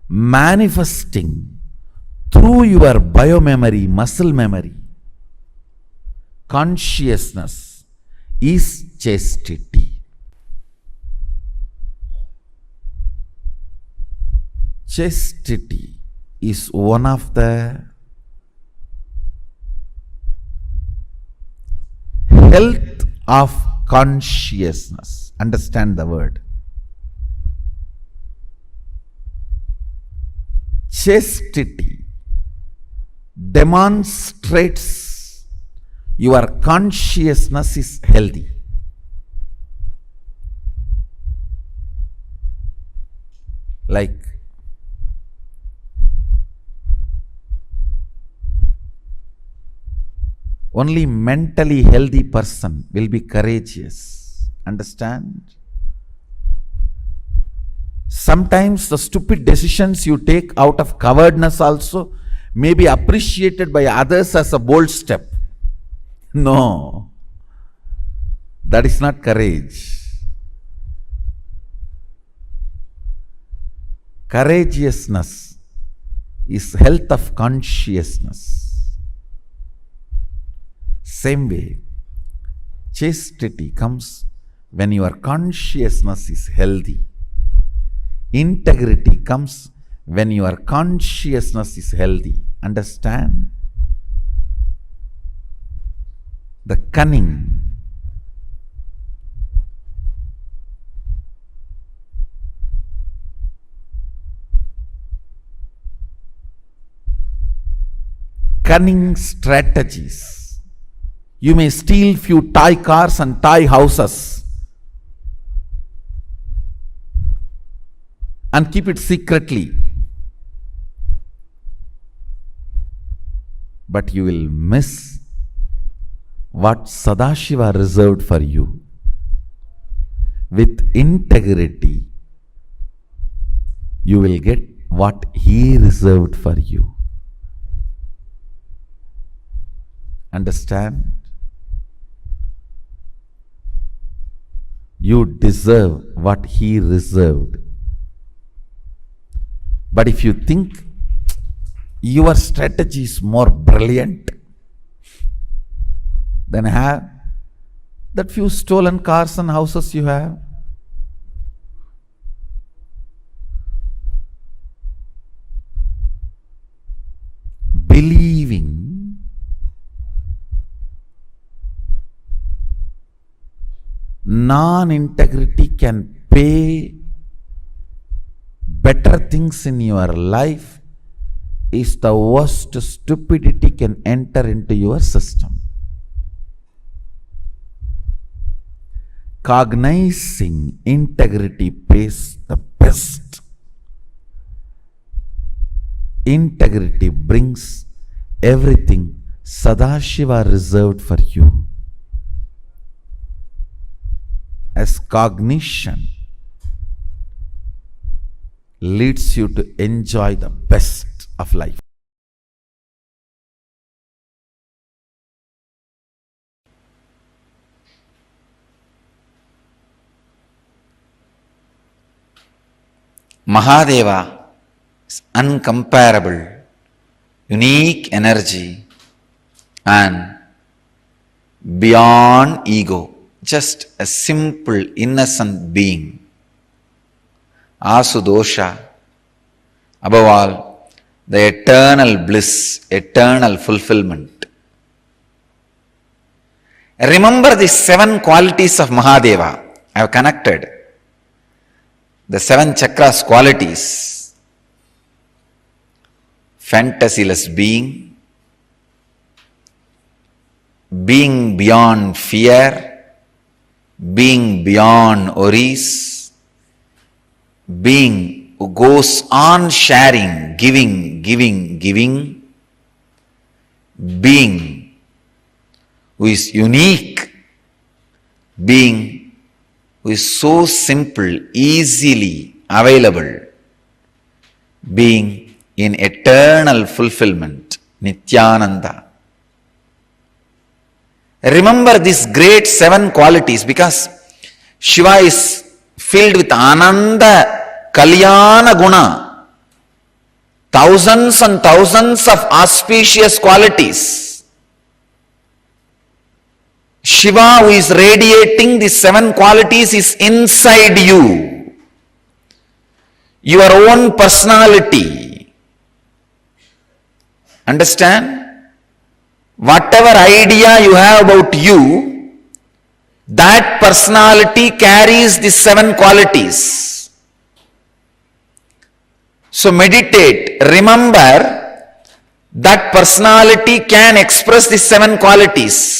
manifesting through your biomemory, muscle memory, consciousness is chastity. Chastity is one of the health of consciousness. Understand the word. Chastity demonstrates your consciousness is healthy. Like only mentally healthy person will be courageous. Understand? Sometimes the stupid decisions you take out of cowardness also may be appreciated by others as a bold step. No, that is not courage. Courageousness is health of consciousness. Same way, chastity comes when your consciousness is healthy. Integrity comes when your consciousness is healthy. Understand? The cunning, cunning strategies. You may steal few toy cars and toy houses and keep it secretly, but you will miss what Sadashiva reserved for you. With integrity, you will get what he reserved for you. Understand? You deserve what he reserved. But if you think your strategy is more brilliant, then have that few stolen cars and houses you have. Believing non-integrity can pay better things in your life is the worst stupidity can enter into your system. Cognizing integrity pays the best. Integrity brings everything Sadashiva reserved for you. As cognition leads you to enjoy the best of life. Mahadeva is uncomparable, unique energy and beyond ego, just a simple innocent being. Asudosha, above all, the eternal bliss, eternal fulfillment. Remember the 7 qualities of Mahadeva. I have connected the 7 chakras qualities. Fantasyless being beyond fear, being beyond worries, being who goes on sharing, giving, being who is unique, being who is so simple, easily available, being in eternal fulfillment, Nithyananda. Remember these great 7 qualities because Shiva is filled with Ananta Kalyana Guna. Thousands and thousands of auspicious qualities. Shiva, who is radiating these 7 qualities, is inside you. Your own personality. Understand? Whatever idea you have about you, that personality carries these 7 qualities. So meditate, remember that personality can express these 7 qualities.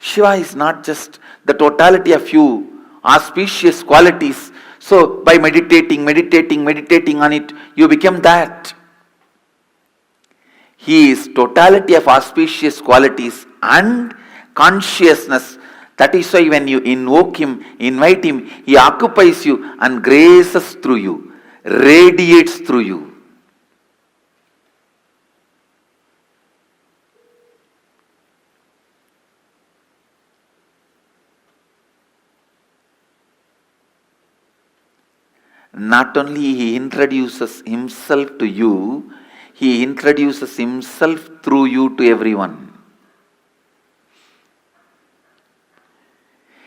Shiva is not just the totality of few auspicious qualities. So by meditating on it, you become that. He is totality of auspicious qualities and consciousness. That is why when you invoke him, invite him, he occupies you and graces through you, radiates through you. Not only he introduces himself to you, he introduces himself through you to everyone.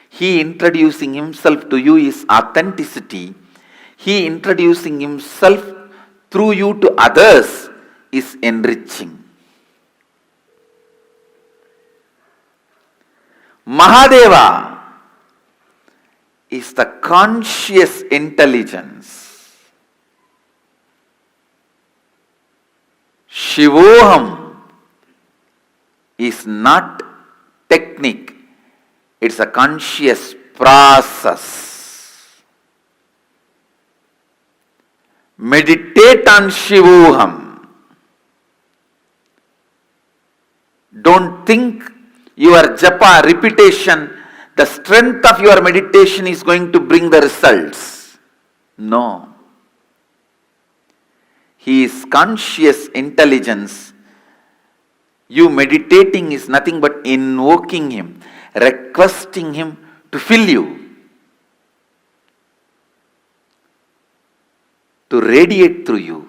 He introducing himself to you is authenticity. He introducing himself through you to others is enriching. Mahadeva is the conscious intelligence. Shivoham is not technique, it's a conscious process. Meditate on Shivoham. Don't think your japa repetition, the strength of your meditation is going to bring the results. No. He is conscious intelligence. You meditating is nothing but invoking him, requesting him to fill you, to radiate through you.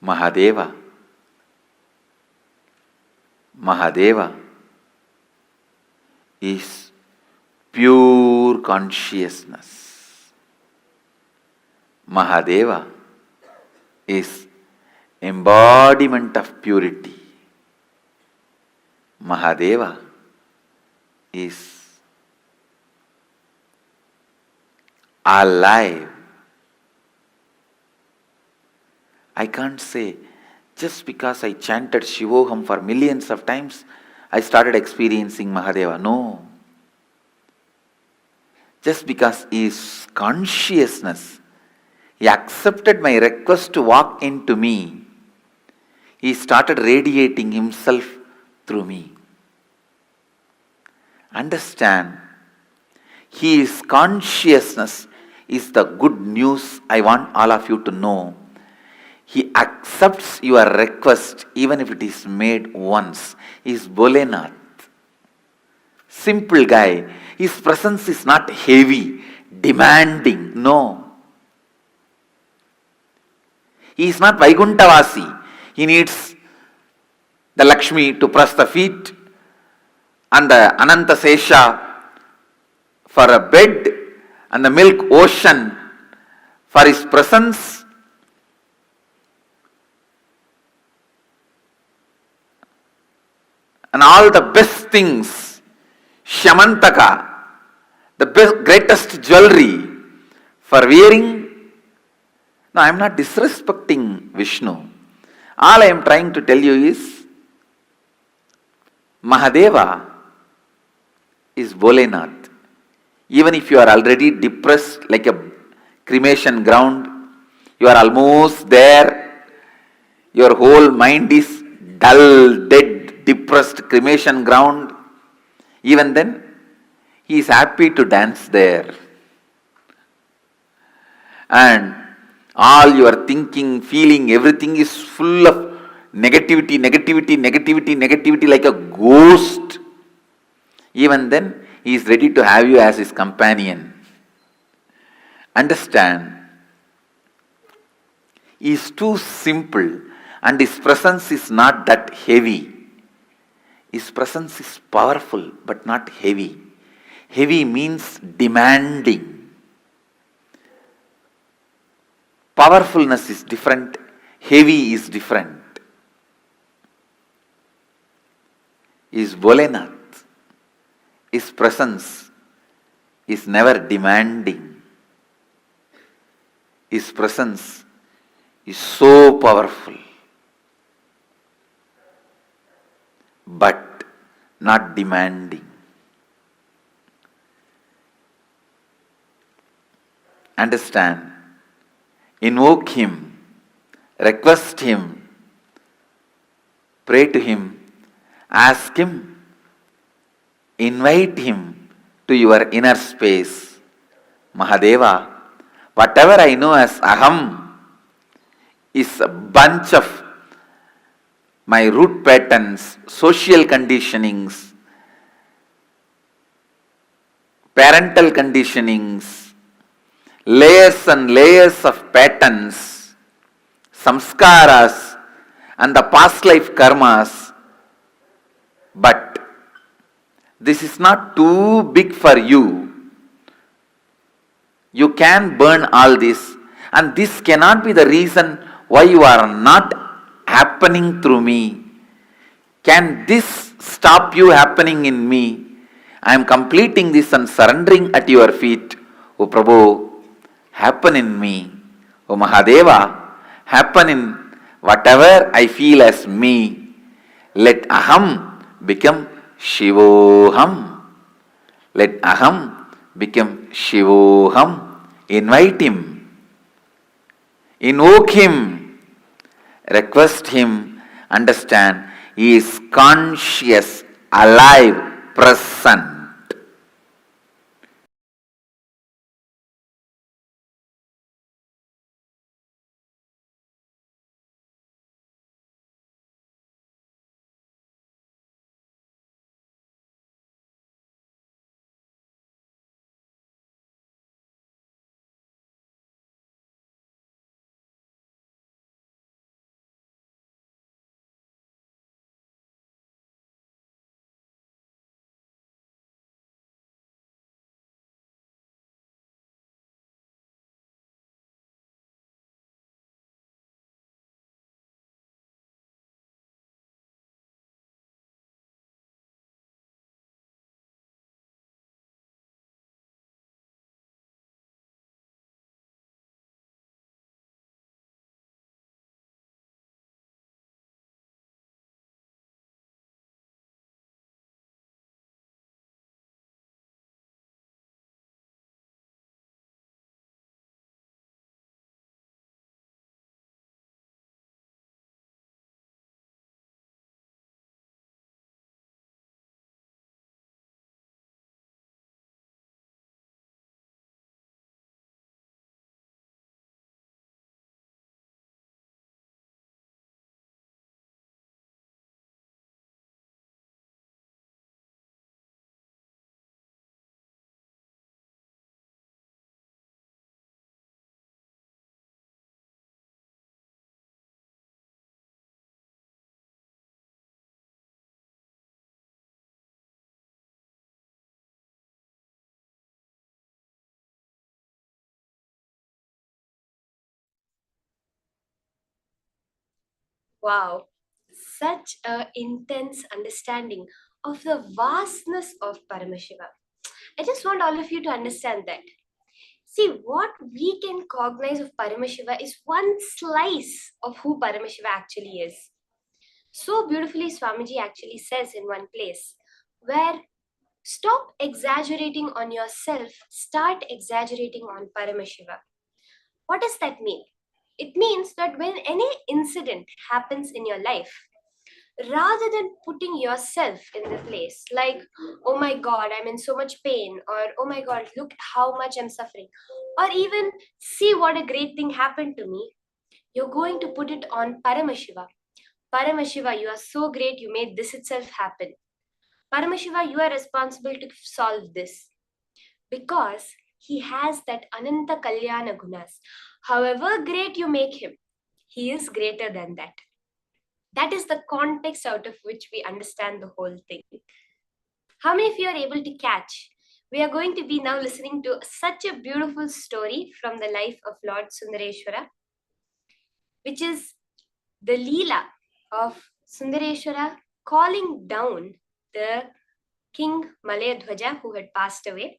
Mahadeva is pure consciousness. Mahadeva is embodiment of purity. Mahadeva is alive. I can't say just because I chanted Shivoham for millions of times, I started experiencing Mahadeva. No. Just because he is consciousness, he accepted my request to walk into me, he started radiating himself through me. Understand, he is consciousness is the good news I want all of you to know. He accepts your request even if it is made once. He is Bholenath. Simple guy. His presence is not heavy, demanding. No. He is not Vaikuntavasi. He needs the Lakshmi to press the feet and the Ananta Sesha for a bed and the milk ocean for his presence. And all the best things, Shamantaka, the greatest jewelry for wearing. No, I am not disrespecting Vishnu. All I am trying to tell you is, Mahadeva is Bholenath. Even if you are already depressed like a cremation ground, you are almost there, your whole mind is dull, dead, depressed cremation ground, even then, he is happy to dance there. And all your thinking, feeling, everything is full of negativity, negativity, negativity, negativity like a ghost. Even then, he is ready to have you as his companion. Understand, he is too simple and his presence is not that heavy. His presence is powerful but not heavy. Heavy means demanding. Powerfulness is different, heavy is different. Is Bholenath. His presence is never demanding. His presence is so powerful, but not demanding. Understand, invoke him, request him, pray to him, ask him, invite him to your inner space. Mahadeva, whatever I know as Aham is a bunch of my root patterns, social conditionings, parental conditionings, layers and layers of patterns, samskaras, and the past life karmas. But this is not too big for you. You can burn all this, and this cannot be the reason why you are not happening through me. Can this stop you happening in me? I am completing this and surrendering at your feet. O Prabhu, happen in me. O Mahadeva, happen in whatever I feel as me. Let Aham become Shivoham. Let Aham become Shivoham. Invite him. Invoke him. Request him. Understand, he is conscious, alive, present. Wow, such a intense understanding of the vastness of Paramashiva. I just want all of you to understand that. See, what we can cognize of Paramashiva is one slice of who Paramashiva actually is. So beautifully, Swamiji actually says in one place, where stop exaggerating on yourself, start exaggerating on Paramashiva. What does that mean? It means that when any incident happens in your life, rather than putting yourself in the place, like, oh my God, I'm in so much pain, or oh my God, look how much I'm suffering, or even see what a great thing happened to me, you're going to put it on Paramashiva. Paramashiva, you are so great, you made this itself happen. Paramashiva, you are responsible to solve this. Because he has that Ananta Kalyana Gunas. However great you make him, he is greater than that. That is the context out of which we understand the whole thing. How many of you are able to catch? We are going to be now listening to such a beautiful story from the life of Lord Sundareshwara, which is the Leela of Sundareshwara calling down the King Malayadhwaja who had passed away.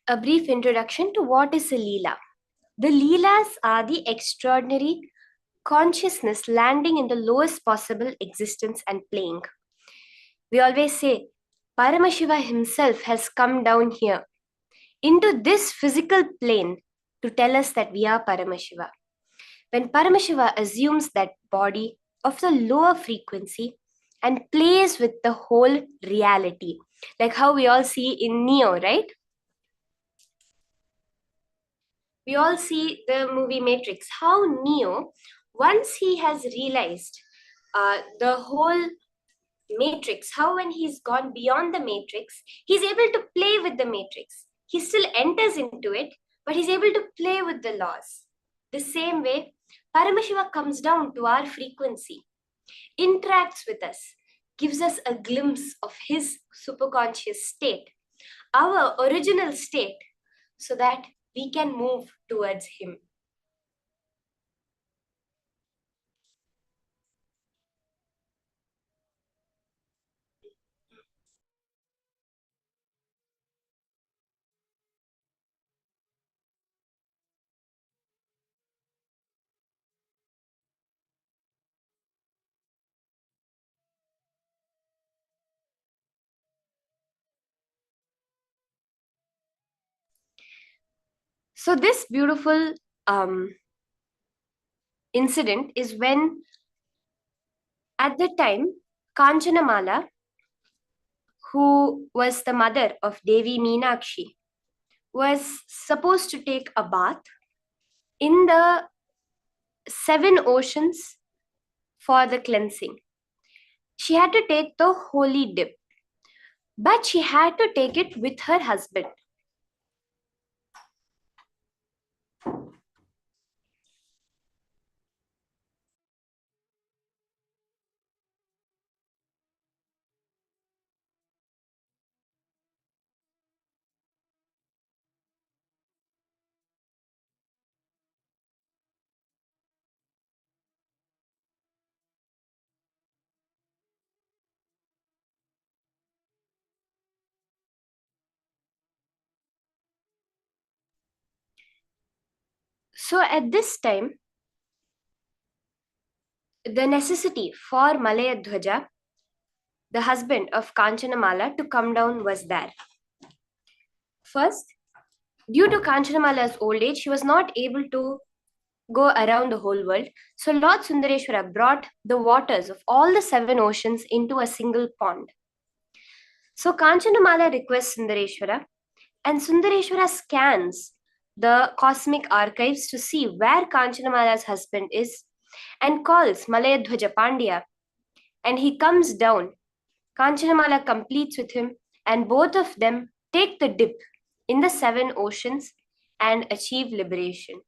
A brief introduction to what is a Leela. The Leelas are the extraordinary consciousness landing in the lowest possible existence and playing. We always say, Paramashiva himself has come down here into this physical plane to tell us that we are Paramashiva. When Paramashiva assumes that body of the lower frequency and plays with the whole reality, like how we all see in Neo, right? We all see the movie Matrix, how Neo, once he has realized the whole Matrix, how when he's gone beyond the Matrix, he's able to play with the Matrix. He still enters into it, but he's able to play with the laws. The same way, Paramashiva comes down to our frequency, interacts with us, gives us a glimpse of his superconscious state, our original state, so that we can move towards him. So this beautiful incident is when, at the time, Kanchanamala, who was the mother of Devi Meenakshi, was supposed to take a bath in the 7 oceans for the cleansing. She had to take the holy dip, but she had to take it with her husband. So at this time, the necessity for Malayadhwaja, the husband of Kanchanamala, to come down was there. First, due to Kanchanamala's old age, she was not able to go around the whole world. So Lord Sundareshwara brought the waters of all the 7 oceans into a single pond. So Kanchanamala requests Sundareshwara, and Sundareshwara scans the cosmic archives to see where Kanchanamala's husband is and calls Malayadhwaja Pandya, and he comes down. Kanchanamala completes with him, and both of them take the dip in the 7 oceans and achieve liberation.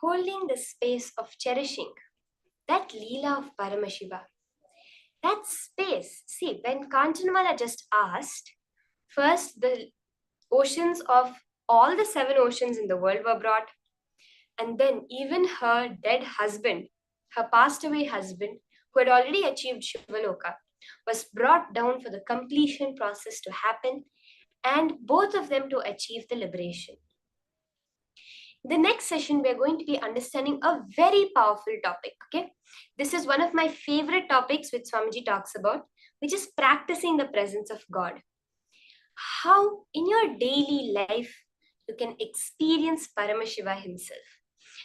Holding the space of cherishing, that Leela of Paramashiva, that space. See, when Kanchanamala just asked, first the oceans of all the 7 oceans in the world were brought, and then even her dead husband, her passed away husband, who had already achieved Shivaloka, was brought down for the completion process to happen, and both of them to achieve the liberation. The next session, we're going to be understanding a very powerful topic. Okay, this is one of my favorite topics which Swamiji talks about, which is practicing the presence of God. How in your daily life you can experience Paramashiva himself.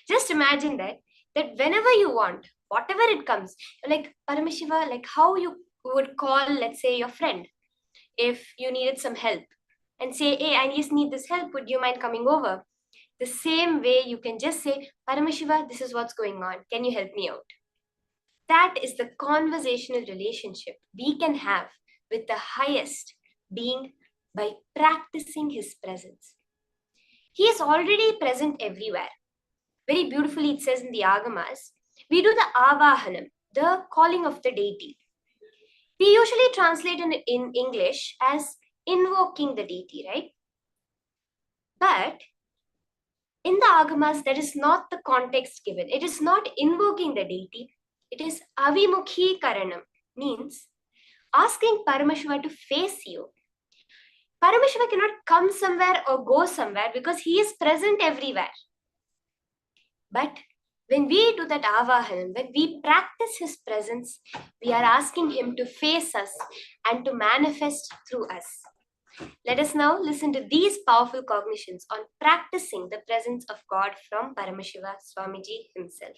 Just imagine that whenever you want, whatever it comes, like Paramashiva, like how you would call, let's say, your friend if you needed some help and say, hey, I just need this help, would you mind coming over? The same way you can just say, Paramashiva, this is what's going on, can you help me out? That is the conversational relationship we can have with the highest being by practicing his presence. He is already present everywhere. Very beautifully it says in the Agamas, we do the Avahanam, the calling of the deity. We usually translate in English as invoking the deity, right? But in the Agamas, that is not the context given. It is not invoking the deity. It is avimukhi karanam, means asking Paramashiva to face you. Paramashiva cannot come somewhere or go somewhere because he is present everywhere. But when we do that avahanam, when we practice his presence, we are asking him to face us and to manifest through us. Let us now listen to these powerful cognitions on practicing the presence of God from Paramashiva Swamiji himself.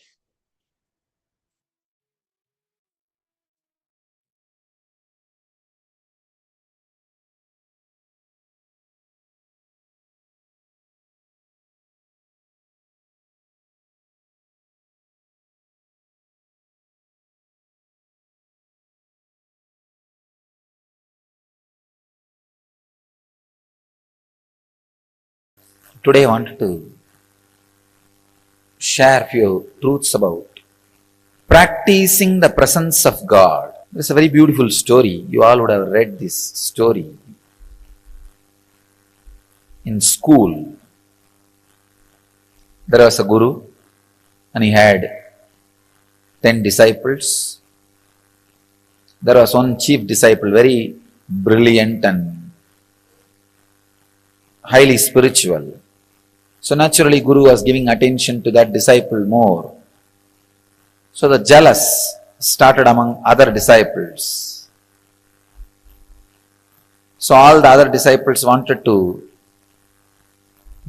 Today I wanted to share a few truths about practicing the presence of God. It's a very beautiful story. You all would have read this story in school. There was a guru and he had 10 disciples. There was one chief disciple, very brilliant and highly spiritual. So naturally Guru was giving attention to that disciple more. So the jealous started among other disciples. So all the other disciples wanted to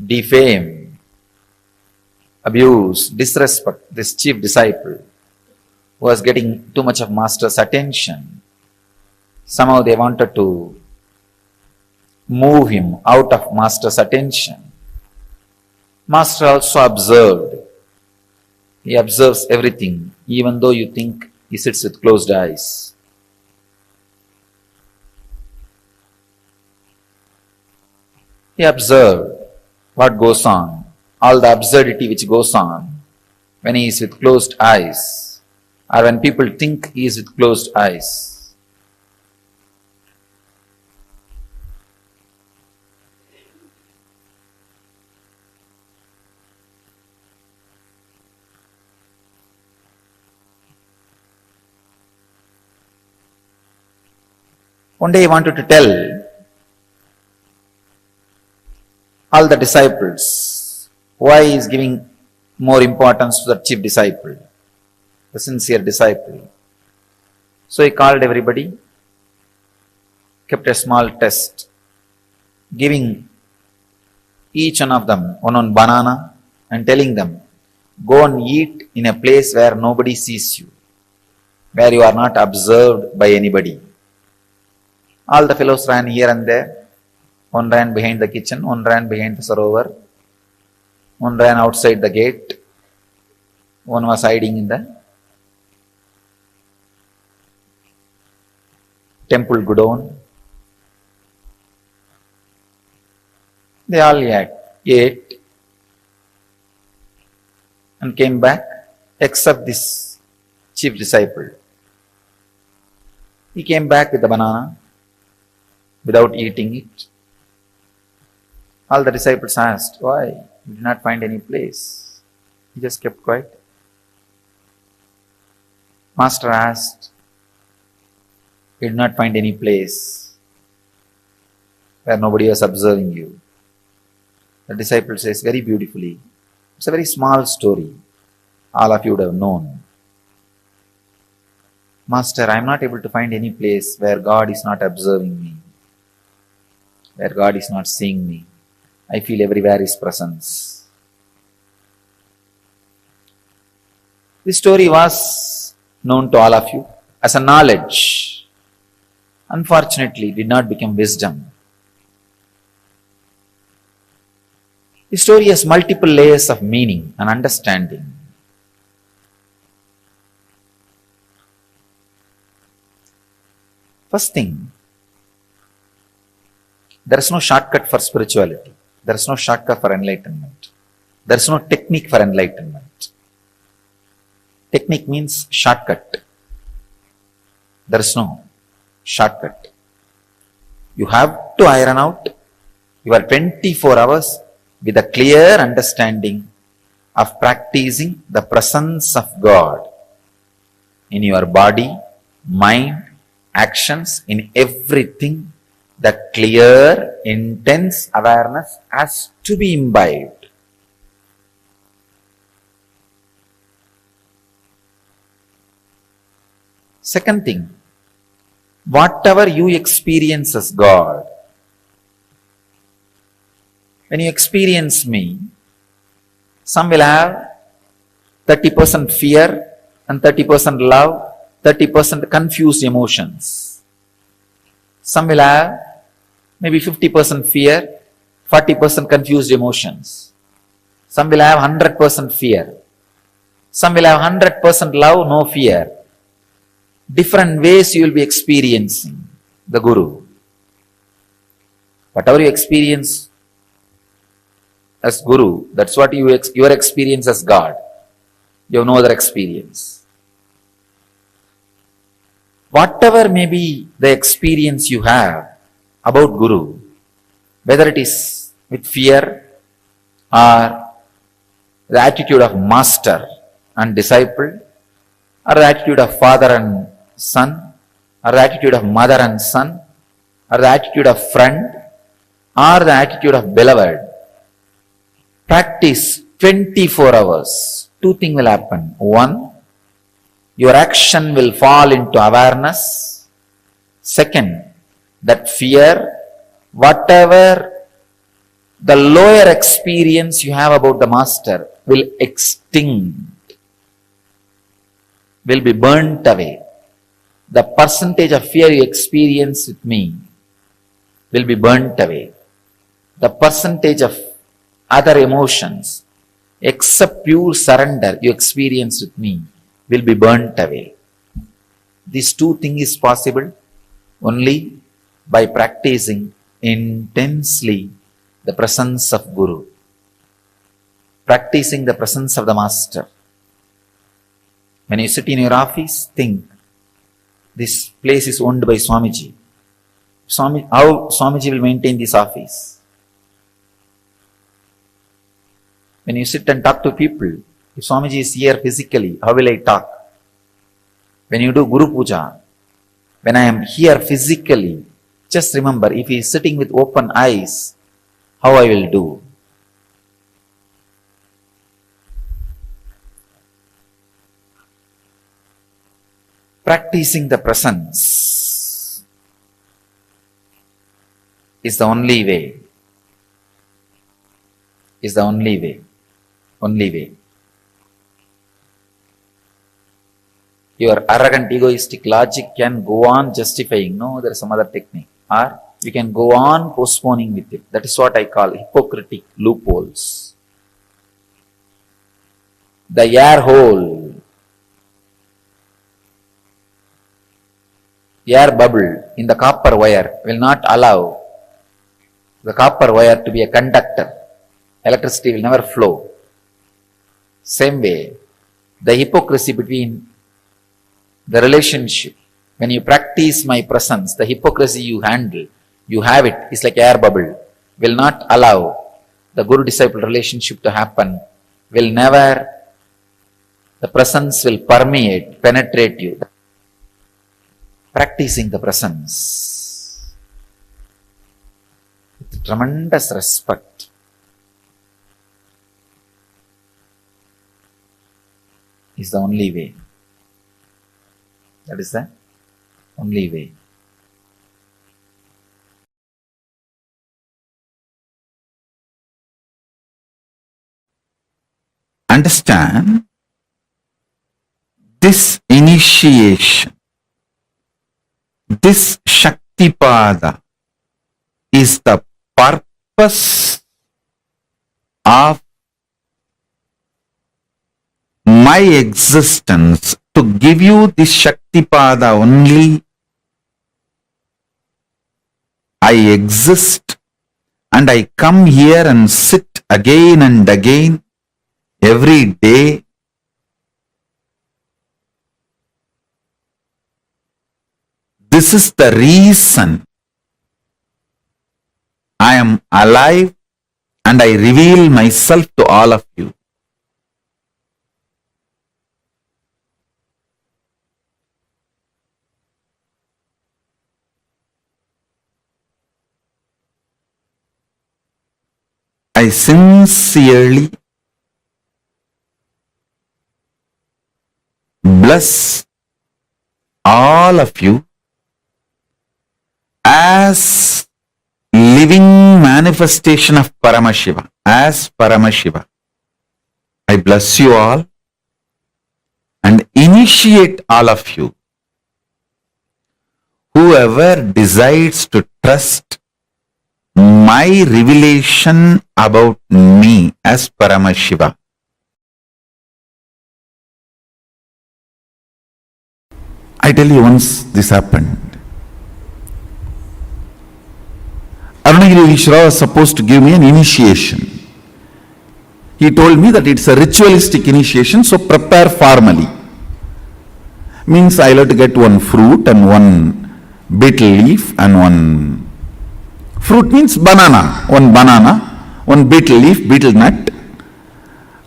defame, abuse, disrespect this chief disciple who was getting too much of master's attention. Somehow they wanted to move him out of master's attention. Master also observed. He observes everything, even though you think he sits with closed eyes. He observed what goes on, all the absurdity which goes on when he is with closed eyes, or when people think he is with closed eyes. One day he wanted to tell all the disciples why he is giving more importance to the chief disciple, the sincere disciple. So he called everybody, kept a small test, giving each one of them one banana and telling them, go and eat in a place where nobody sees you, where you are not observed by anybody. All the fellows ran here and there. One ran behind the kitchen, one ran behind the sarovar, one ran outside the gate, one was hiding in the temple godown. They all ate and came back, except this chief disciple. He came back with the banana without eating it. All the disciples asked, why? You did not find any place. He just kept quiet. Master asked, he did not find any place where nobody was observing you. The disciple says very beautifully, it's a very small story. All of you would have known. Master, I am not able to find any place where God is not observing me, where God is not seeing me. I feel everywhere His presence. This story was known to all of you as a knowledge. Unfortunately, it did not become wisdom. The story has multiple layers of meaning and understanding. First thing, there is no shortcut for spirituality. There is no shortcut for enlightenment. There is no technique for enlightenment. Technique means shortcut. There is no shortcut. You have to iron out your 24 hours with a clear understanding of practicing the presence of God in your body, mind, actions, in everything. The clear, intense awareness has to be imbibed. Second thing, whatever you experience as God, when you experience me, some will have 30% fear and 30% love, 30% confused emotions. Some will have maybe 50% fear, 40% confused emotions. Some will have 100% fear. Some will have 100% love, no fear. Different ways you will be experiencing the Guru. Whatever you experience as Guru, that's what your experience as God. You have no other experience. Whatever may be the experience you have about Guru, whether it is with fear or the attitude of master and disciple, or the attitude of father and son, or the attitude of mother and son, or the attitude of friend, or the attitude of beloved, practice 24 hours. Two things will happen. One, your action will fall into awareness. Second, that fear, whatever the lower experience you have about the master will extinct, will be burnt away. The percentage of fear you experience with me will be burnt away. The percentage of other emotions, except pure surrender you experience with me, will be burnt away. These two things is possible only by practicing intensely the presence of Guru, practicing the presence of the Master. When you sit in your office, think, this place is owned by Swamiji. How Swamiji will maintain this office? When you sit and talk to people, if Swamiji is here physically, how will I talk? When you do Guru Puja, when I am here physically, just remember, if he is sitting with open eyes, how I will do? Practicing the presence is the only way. Is the only way. Only way. Your arrogant, egoistic logic can go on justifying. No, there is some other technique. Or you can go on postponing with it. That is what I call hypocritic loopholes. The air hole, air bubble in the copper wire will not allow the copper wire to be a conductor. Electricity will never flow. Same way, the hypocrisy between the relationship, when you practice my presence, the hypocrisy you handle, you have it, it's like air bubble, will not allow the Guru-disciple relationship to happen, will never, the presence will permeate, penetrate you. Practicing the presence. with tremendous respect. Is the only way. That is the only way. Understand, this initiation, this Shaktipada is the purpose of my existence, to give you this Shaktipada only. I exist and I come here and sit again and again every day. This is the reason I am alive and I reveal myself to all of you. I sincerely bless all of you as living manifestation of Paramashiva, as Paramashiva. I bless you all and initiate all of you. Whoever decides to trust my revelation about me as Paramashiva, I tell you, once this happened, Arunagiri Ishvara was supposed to give me an initiation. He told me that it's a ritualistic initiation, so prepare formally. Means I'll have to get one fruit and one betel leaf and one fruit means banana, one betel leaf, betel nut.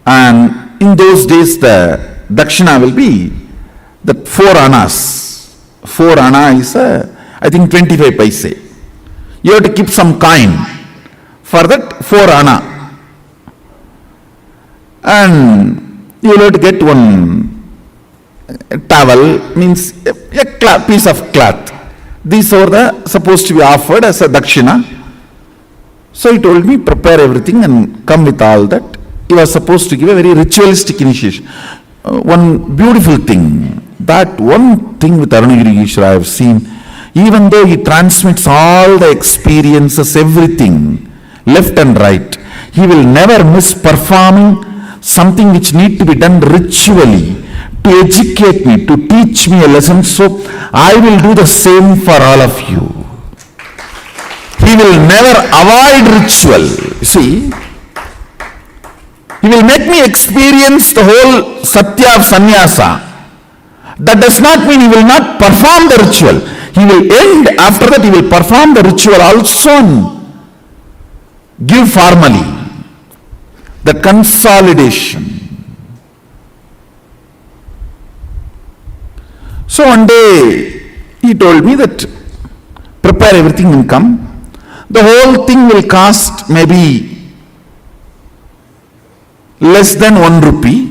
And in those days the dakshina will be the 4 annas. 4 anna is I think 25 paise. You have to keep some coin for that 4 anna. And you will have to get one towel, means a piece of cloth. These are supposed to be offered as a dakshina. So he told me, prepare everything and come with all that. He was supposed to give a very ritualistic initiation. One beautiful thing, that one thing with Arunagiri Ishvara I have seen, even though he transmits all the experiences, everything, left and right, he will never miss performing something which need to be done ritually, to educate me, to teach me a lesson. So I will do the same for all of you. He will never avoid ritual. See, he will make me experience the whole satya of sannyasa. That does not mean he will not perform the ritual. He will end, after that he will perform the ritual also and give formally the consolidation. So one day he told me that prepare everything and come. The whole thing will cost maybe less than 1 rupee.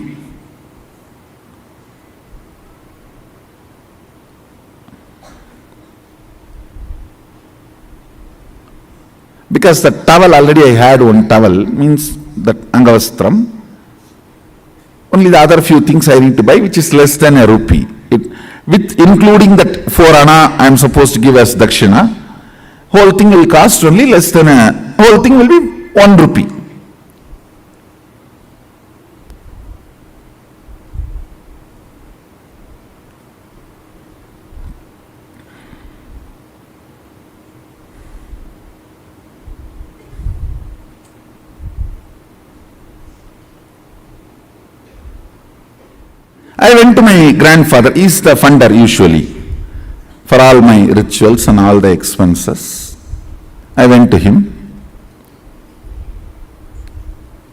Because the towel, already I had one towel, means that angavastram. Only the other few things I need to buy, which is less than a rupee. With including that 4 anna I am supposed to give as dakshina, whole thing will cost only less than whole thing will be 1 rupee. I went to my grandfather. He is the funder usually for all my rituals and all the expenses. I went to him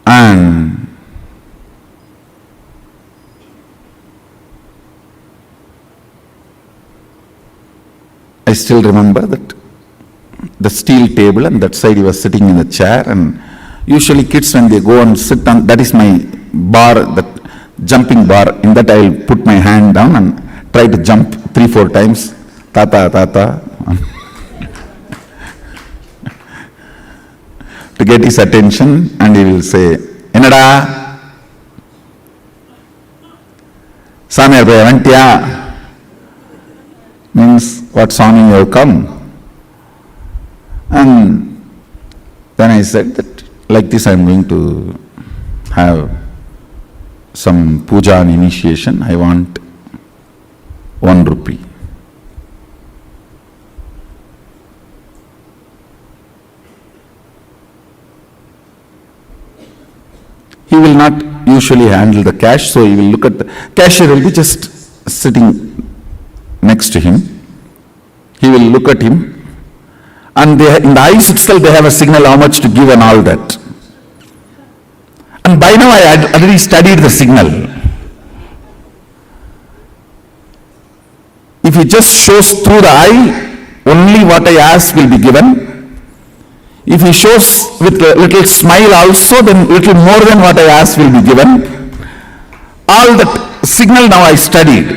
and I still remember that the steel table, and that side he was sitting in the chair. And usually kids, when they go and sit on, that is my bar, that jumping bar, in that I will put my hand down and try to jump 3-4 times. Tata, tata. To get his attention, and he will say, Enada, Samir Bhavantiya, means, what Swami, you have come? And then I said that, like this I am going to have some puja and initiation, I want 1 rupee. He will not usually handle the cash, so he will look at the cashier, will be just sitting next to him. He will look at him, and they, in the eyes itself they have a signal how much to give and all that. And by now I had already studied the signal. If he just shows through the eye, only what I ask will be given. If he shows with a little smile also, then little more than what I ask will be given. All that signal now I studied.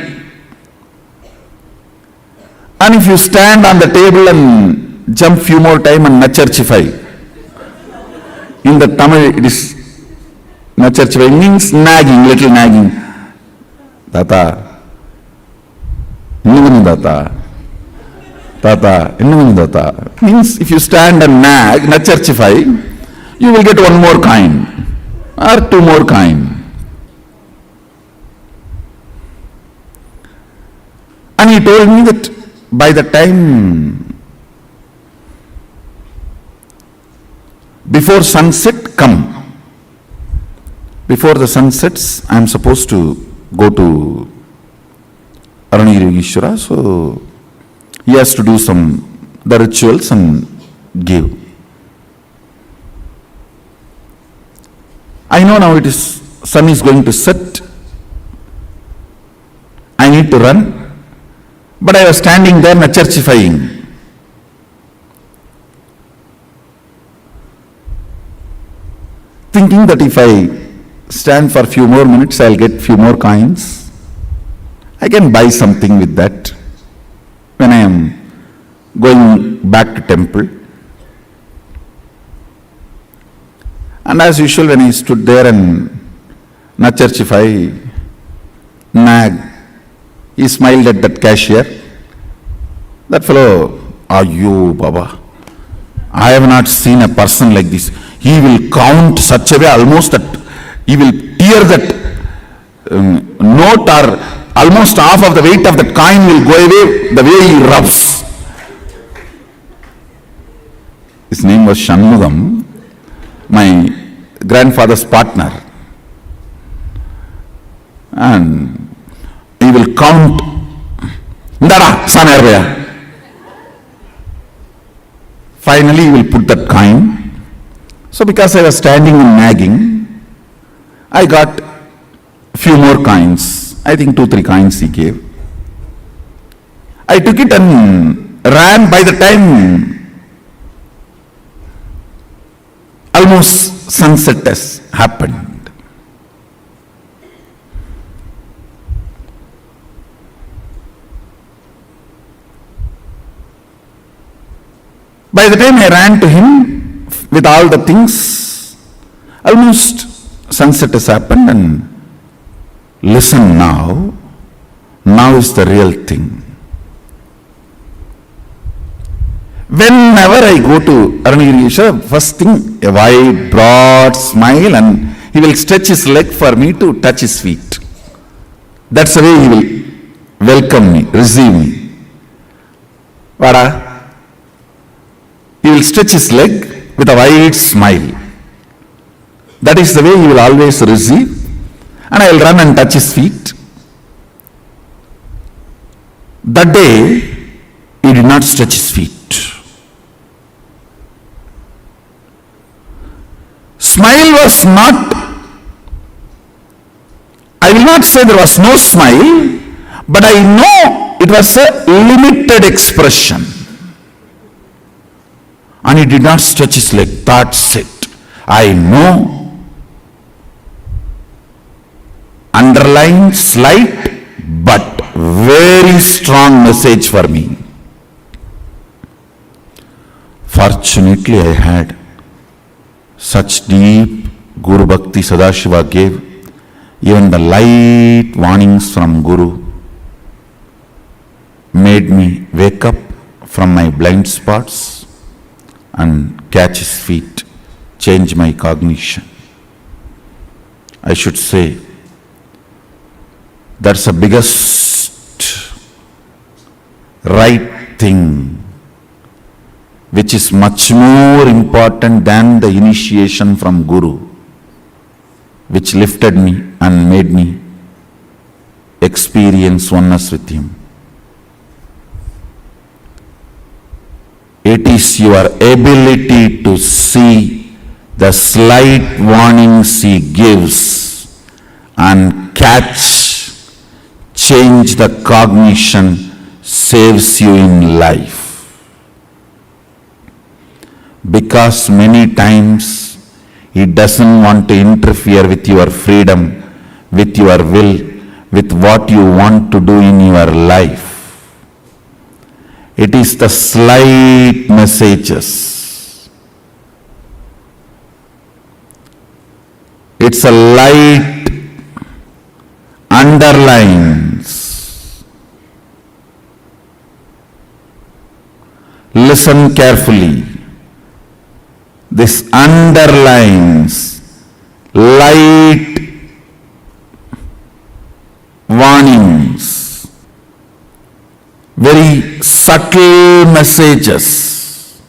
And if you stand on the table and jump few more time and nacharchify, in the Tamil it is nacharchify, means nagging, little nagging. Tata, innuvani tata. Tata, innuvani tata. Means if you stand and nag, nacharchify, you will get 1 more coin or 2 more coin. And he told me that by the time before sunset, come. Before the sun sets, I am supposed to go to Aranagiri, so he has to do the rituals and give. I know now sun is going to set. I need to run. But I was standing there nacharchifying. Thinking that if I stand for a few more minutes, I'll get few more coins. I can buy something with that when I am going back to temple. And as usual, when I stood there and nacharchify, nag, he smiled at that cashier. That fellow, Ayyo Baba, I have not seen a person like this. He will count such a way almost that he will tear that note, or almost half of the weight of that coin will go away the way he rubs. His name was Shanmugam, my grandfather's partner. And he will count. Ndara, Sanervaya. Finally, he will put that coin. So because I was standing and nagging, I got a few more coins. I think 2-3 coins he gave. I took it and ran. By the time almost sunset has happened. By the time I ran to him with all the things, almost sunset has happened. And listen now is the real thing. Whenever I go to Aranagiri, first thing, a wide, broad smile, and he will stretch his leg for me to touch his feet. That's the way he will welcome me, receive me. Vada. He will stretch his leg with a wide smile. That is the way he will always receive. And I will run and touch his feet. That day, he did not stretch his feet. Smile was not, I will not say there was no smile, but I know it was a limited expression. And he did not stretch his leg. That's it. I know. Underline, slight, but very strong message for me. Fortunately, I had such deep Guru Bhakti Sadashiva gave. Even the light warnings from Guru made me wake up from my blind spots and catch his feet, change my cognition. I should say, that's the biggest right thing, which is much more important than the initiation from Guru, which lifted me and made me experience oneness with him. It is your ability to see the slight warnings he gives and catch, change the cognition, saves you in life. Because many times he doesn't want to interfere with your freedom, with your will, with what you want to do in your life. It is the slight messages. It's a light underlines. Listen carefully. This underlines light warnings, very subtle messages.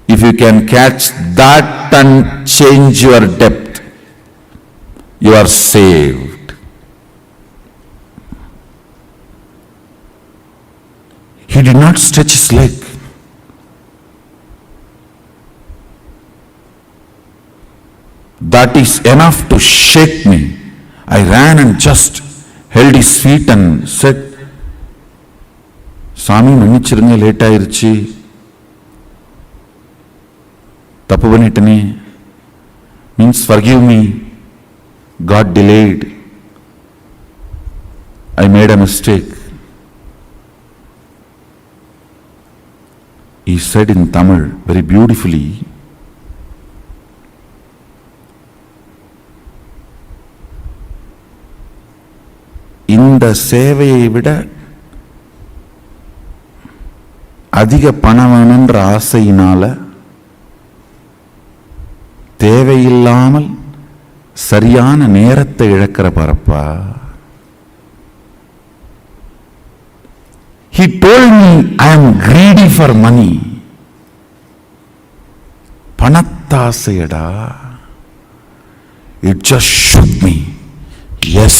If you can catch that and change your depth, you are saved. He did not stretch his leg. That is enough to shake me. I ran and just held his feet and said, Swami, மன்னிச்சிருங்க, late ஆயிருச்சு, தப்பு பண்ணிட்டனே, means forgive me, God delayed, I made a mistake. He said in Tamil very beautifully, இந்த சேவையை விட அதிக பணம் வேணுன்ற ஆசையினால தேவையில்லாமல் சரியான நேரத்தை இழக்கிற பரப்பா. He told me I am greedy for money. பணத்தாசையடா. It just shook me. Yes.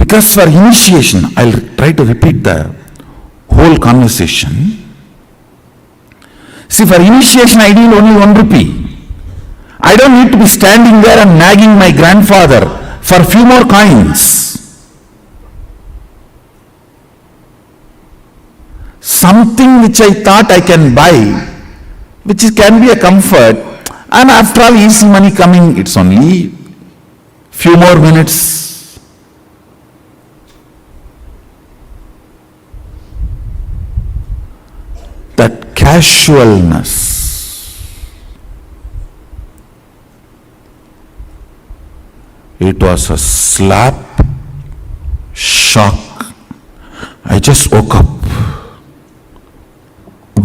Because for initiation, I'll try to repeat the whole conversation. See, for initiation I need only 1 rupee. I don't need to be standing there and nagging my grandfather for few more coins. Something which I thought I can buy, which can be a comfort, and after all easy money coming, it's only few more minutes. That casualness, it was a slap, shock. I just woke up.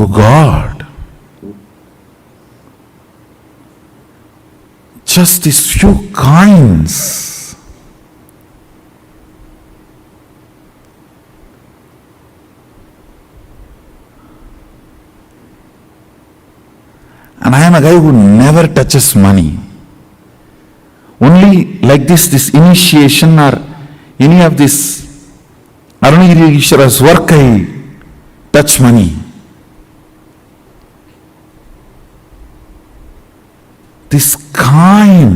Oh God, just these few coins. And I am a guy who never touches money. Only like this initiation or any of this Arunagiri Ishwara's work, I touch money. This coin,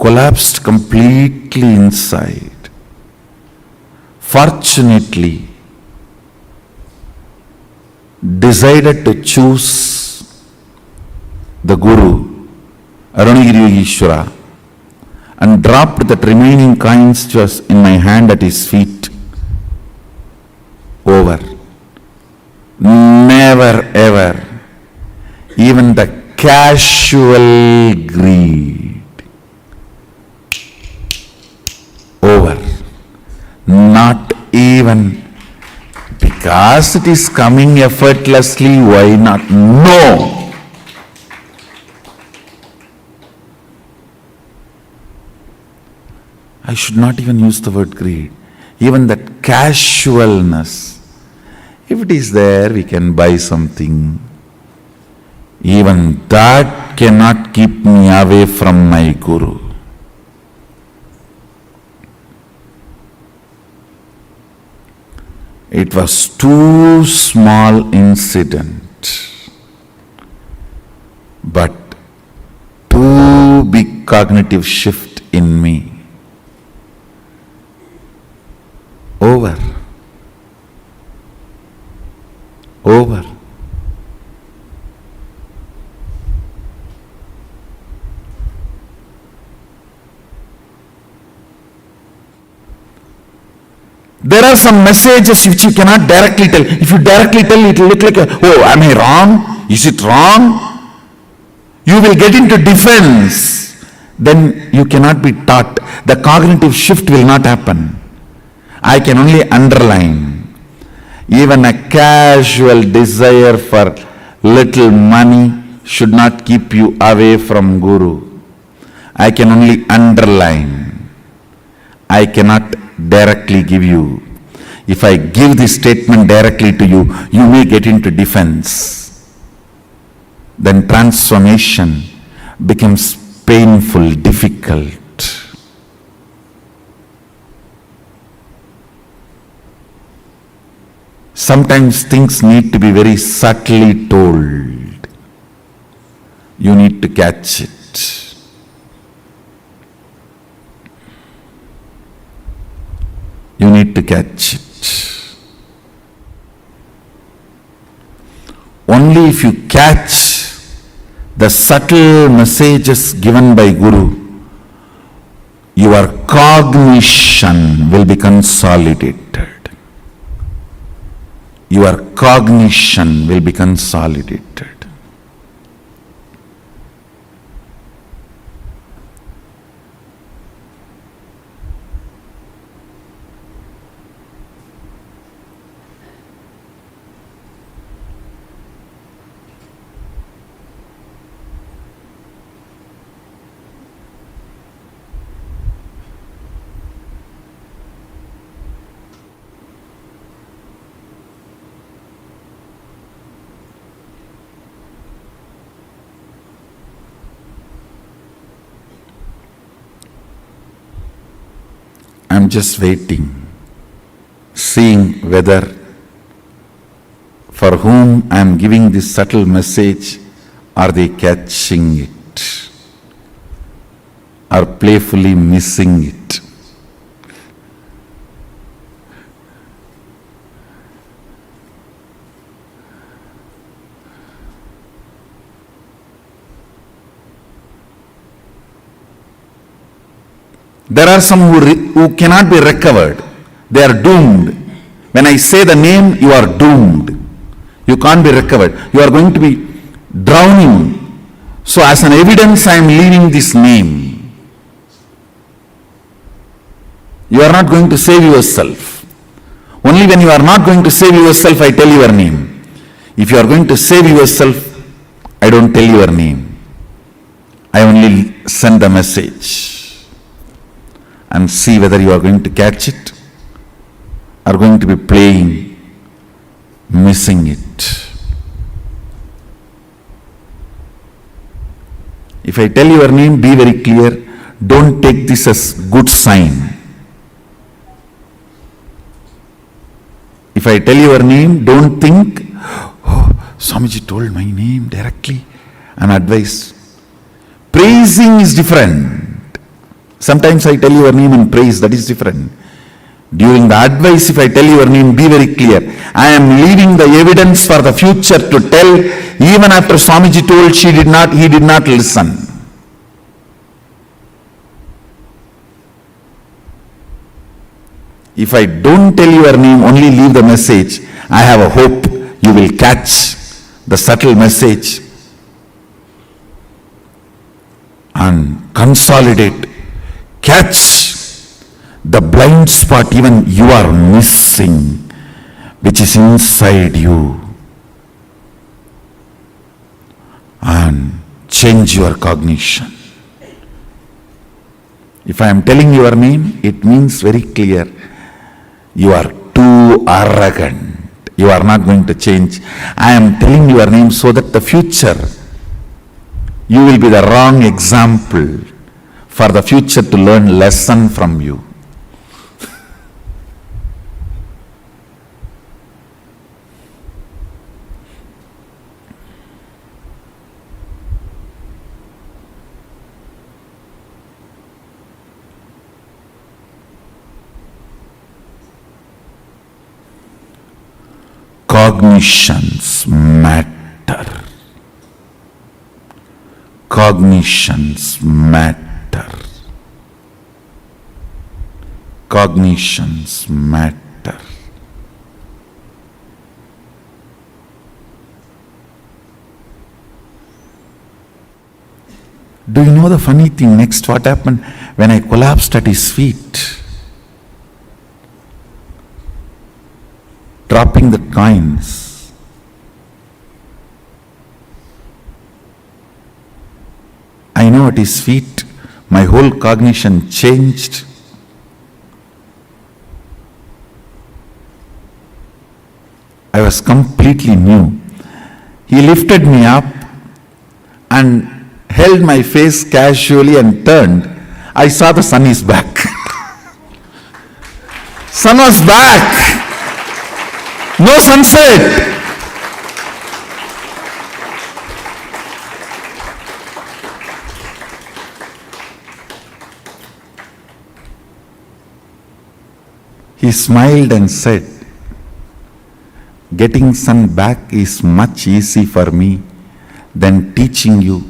collapsed completely inside. Fortunately, decided to choose the Guru, Arunagiri Yogeshwara, and dropped that remaining coins which was in my hand at his feet. Over. Never ever, even the casual greed. Over. Not even because it is coming effortlessly, why not? No. I should not even use the word greed. Even that casualness. If it is there, we can buy something. Even that cannot keep me away from my Guru. It was too small incident, but too big cognitive shift in me. Over. Over. There are some messages which you cannot directly tell. If you directly tell, it will look like, oh, am I wrong? Is it wrong? You will get into defense. Then you cannot be taught. The cognitive shift will not happen. I can only underline. Even a casual desire for little money should not keep you away from Guru. I can only underline. I cannot directly give you. If I give this statement directly to you, you may get into defense. Then transformation becomes painful, difficult. Sometimes things need to be very subtly told. You need to catch it. You need to catch it. Only if you catch the subtle messages given by Guru, your cognition will be consolidated. Your cognition will be consolidated. I'm just waiting, seeing whether for whom I'm giving this subtle message, are they catching it or playfully missing it? There are some who cannot be recovered. They are doomed. When I say the name, you are doomed. You can't be recovered. You are going to be drowning. So as an evidence, I am leaving this name. You are not going to save yourself. Only when you are not going to save yourself, I tell your name. If you are going to save yourself, I don't tell your name. I only send the message. And see whether you are going to catch it or going to be playing, missing it. If I tell your name, be very clear. Don't take this as good sign. If I tell your name, don't think, oh, Swamiji told my name directly and advice. Praising is different. Sometimes I tell your name in praise, that is different. During the advice, if I tell your name, be very clear. I am leaving the evidence for the future to tell. Even after Swamiji told, he did not listen. If I don't tell your name, only leave the message, I have a hope you will catch the subtle message and consolidate, catch the blind spot even you are missing, which is inside you, and change your cognition. If I am telling your name, it means very clear, you are too arrogant. You are not going to change. I am telling your name so that the future, you will be the wrong example for the future to learn lesson from you. Cognitions matter. Cognitions matter. Cognitions matter. Do you know the funny thing next what happened when I collapsed at his feet? Dropping the coins. I know at his feet, my whole cognition changed. I was completely new. He lifted me up and held my face casually and turned. I saw the sun is back. Sun was back. No sunset. He smiled and said, getting sun back is much easy for me than teaching you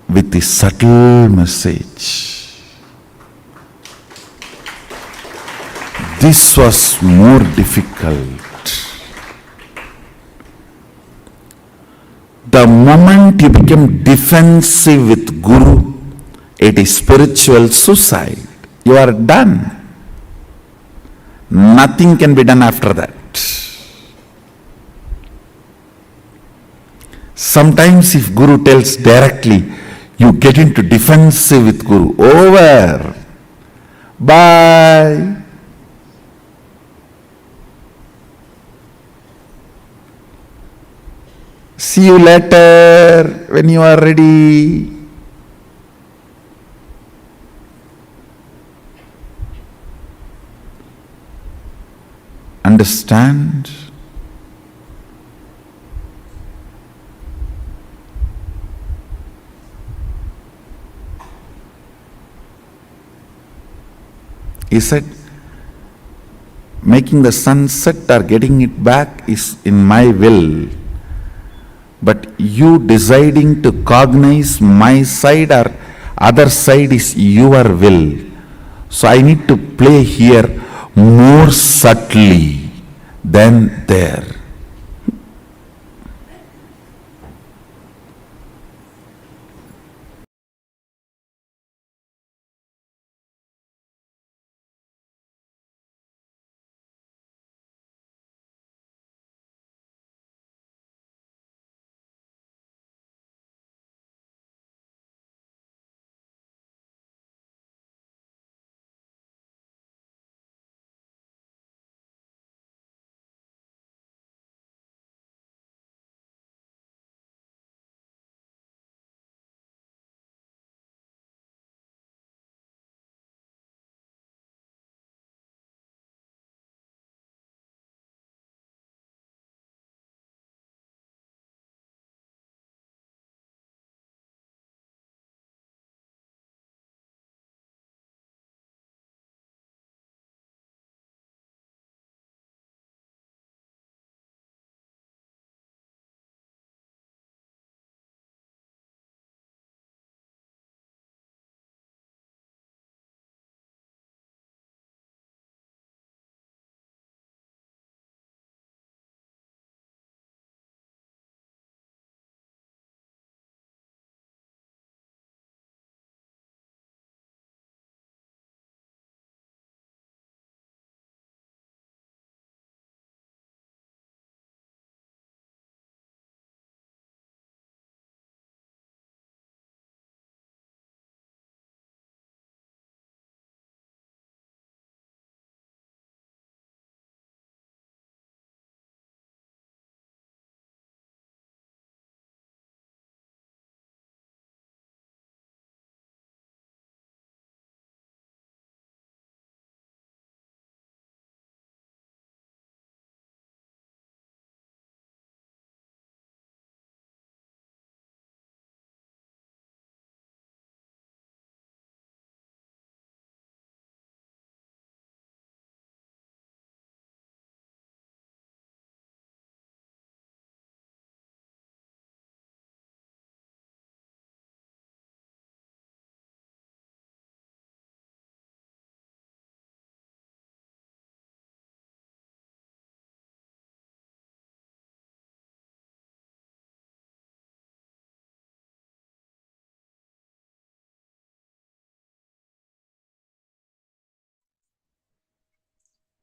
with the subtle message. This was more difficult. The moment you become defensive with Guru, it is spiritual suicide. You are done. Nothing can be done after that. Sometimes if Guru tells directly, you get into defensive with Guru. Over. Bye. See you later when you are ready. Understand? He said, making the sun set or getting it back is in my will. But you deciding to cognize my side or other side is your will. So I need to play here more subtly than there.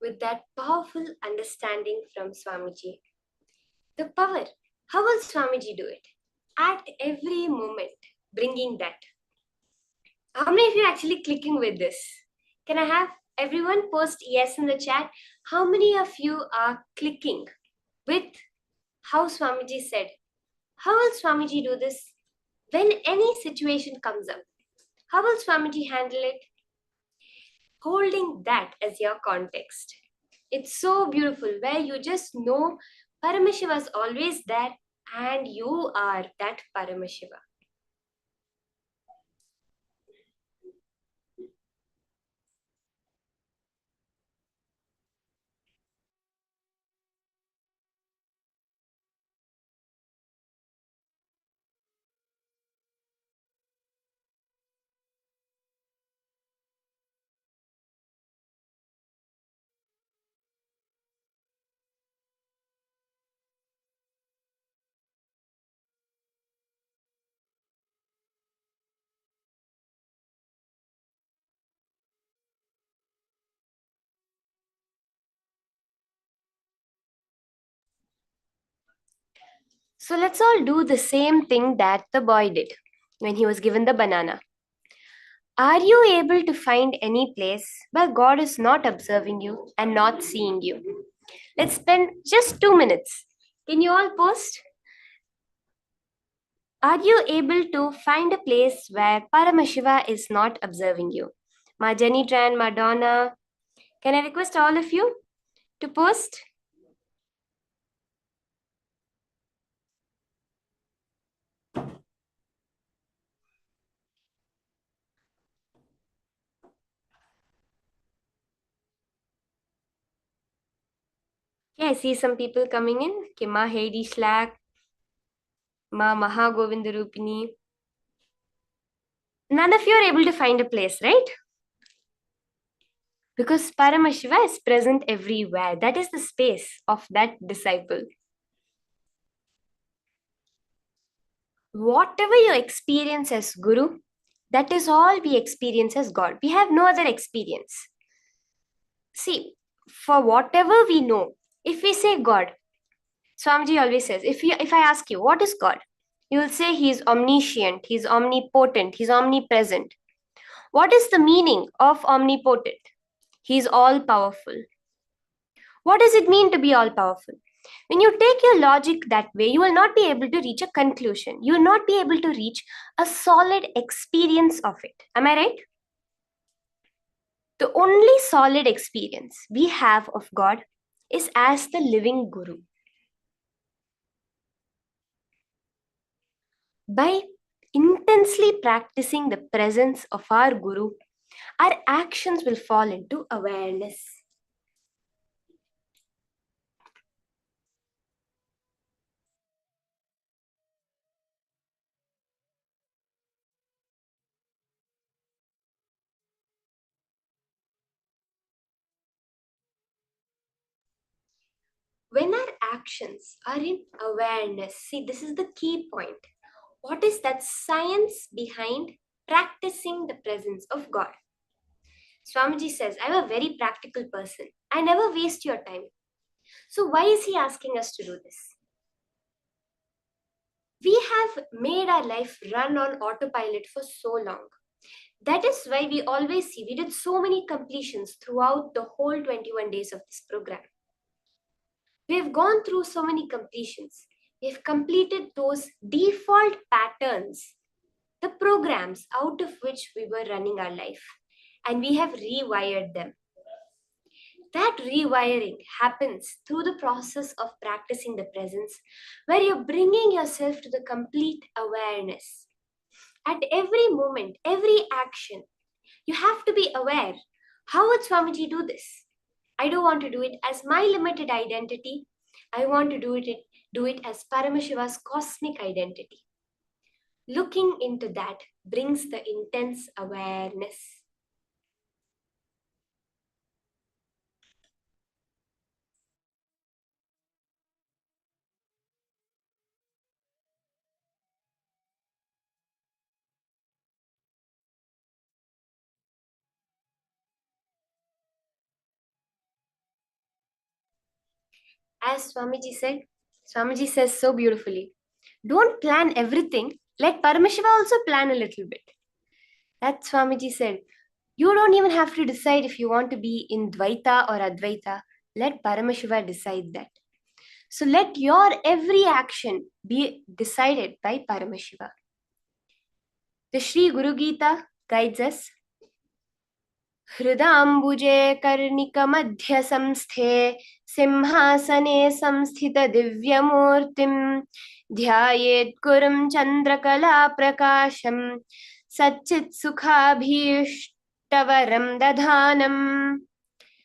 with that powerful understanding from Swamiji. The power. How will Swamiji do it? At every moment, bringing that. How many of you are actually clicking with this? Can I have everyone post yes in the chat? How many of you are clicking with how Swamiji said? How will Swamiji do this when any situation comes up? How will Swamiji handle it? Holding that as your context. It's so beautiful where you just know Paramashiva is always there and you are that Paramashiva. So let's all do the same thing that the boy did when he was given the banana. Are you able to find any place where God is not observing you and not seeing you? Let's spend just 2 minutes. Can you all post? Are you able to find a place where Paramashiva is not observing you? Ma Jenny Tran, Madonna, can I request all of you to post? Yeah, I see some people coming in. Okay, Ma Heidi Schlack, Ma Maha Govindarupini. None of you are able to find a place, right? Because Paramashiva is present everywhere. That is the space of that disciple. Whatever you experience as Guru, that is all we experience as God. We have no other experience. See, for whatever we know, if we say God, Swamiji always says, if I ask you, what is God? You will say he is omniscient, he is omnipotent, he is omnipresent. What is the meaning of omnipotent? He is all powerful. What does it mean to be all powerful? When you take your logic that way, you will not be able to reach a conclusion. You will not be able to reach a solid experience of it. Am I right? The only solid experience we have of God is as the living Guru. By intensely practicing the presence of our Guru, our actions will fall into awareness. When our actions are in awareness, see, this is the key point. What is that science behind practicing the presence of God? Swamiji says, I'm a very practical person. I never waste your time. So why is he asking us to do this? We have made our life run on autopilot for so long. That is why we always see we did so many completions throughout the whole 21 days of this program. We have gone through so many completions. We have completed those default patterns, the programs out of which we were running our life, and we have rewired them. That rewiring happens through the process of practicing the presence, where you're bringing yourself to the complete awareness. At every moment, every action, you have to be aware. How would Swamiji do this? I don't want to do it as my limited identity. I want to do it as Paramashiva's cosmic identity. Looking into that brings the intense awareness. As Swamiji says so beautifully, don't plan everything. Let Paramashiva also plan a little bit. That Swamiji said, you don't even have to decide if you want to be in Dvaita or Advaita. Let Paramashiva decide that. So let your every action be decided by Paramashiva. The Sri Guru Gita guides us. हृदाम्बुजे कर्णिकमध्य संस्थे सिंहासने संस्थित दिव्यमूर्तिं ध्यायेत् गुरुं चन्द्रकला प्रकाशं सच्चित् सुखाभीष्टवरं दधानम्.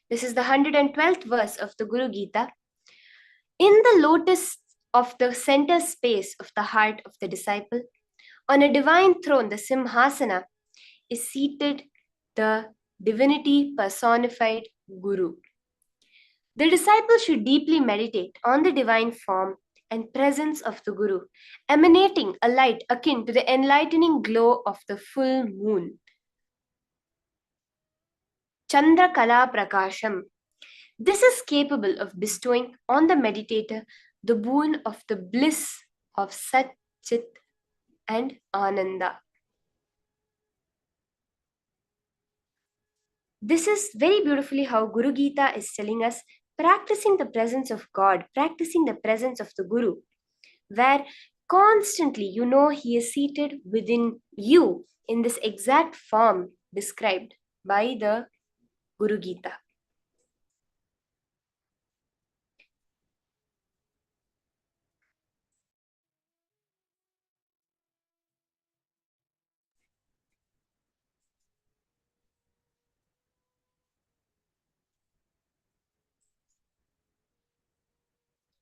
This is the 112th verse of the Guru Gita. In the lotus of the center space of the heart of the disciple, on a divine throne, the Simhasana, is seated the divinity personified Guru. The disciple should deeply meditate on the divine form and presence of the Guru, emanating a light akin to the enlightening glow of the full moon. Chandra Kala Prakasham. This is capable of bestowing on the meditator the boon of the bliss of Sat, Chit and Ananda. This is very beautifully how Guru Gita is telling us, practicing the presence of God, practicing the presence of the Guru, where constantly you know he is seated within you in this exact form described by the Guru Gita.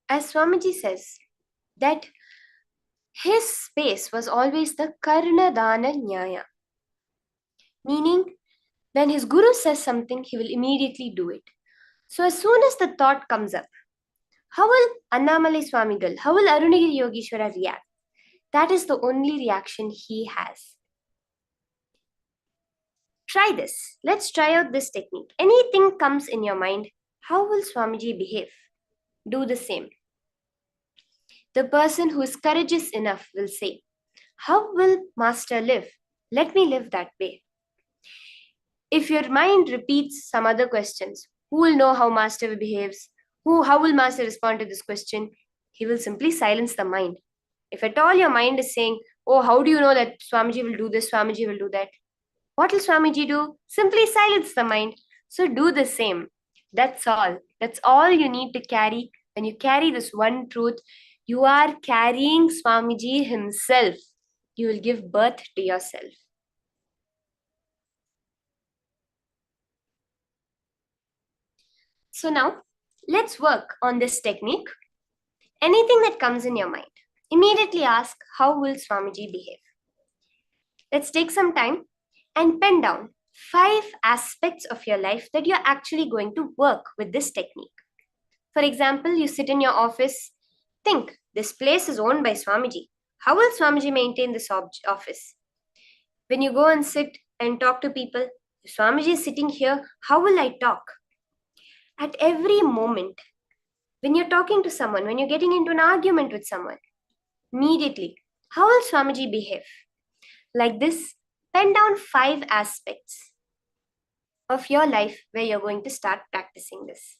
As Swamiji says, that his space was always the Karna Dana Nyaya, meaning when his Guru says something, he will immediately do it. So as soon as the thought comes up, how will Annamalai Swamigal, how will Arunagiri Yogeshwara react? That is the only reaction he has. Try this. Let's try out this technique. Anything comes in your mind, how will Swamiji behave? Do the same. The person who is courageous enough will say, how will Master live? Let me live that way. If your mind repeats some other questions, who will know how Master behaves? How will Master respond to this question? He will simply silence the mind. If at all your mind is saying, oh, how do you know that Swamiji will do this, Swamiji will do that? What will Swamiji do? Simply silence the mind. So do the same. That's all. That's all you need to carry. When you carry this one truth, you are carrying Swamiji himself. You will give birth to yourself. So now, let's work on this technique. Anything that comes in your mind, immediately ask, how will Swamiji behave? Let's take some time and pen down 5 aspects of your life that you're actually going to work with this technique. For example, you sit in your office, think, this place is owned by Swamiji. How will Swamiji maintain this office? When you go and sit and talk to people, if Swamiji is sitting here, how will I talk? At every moment, when you're talking to someone, when you're getting into an argument with someone, immediately, how will Swamiji behave? Like this, pen down 5 aspects of your life where you're going to start practicing this.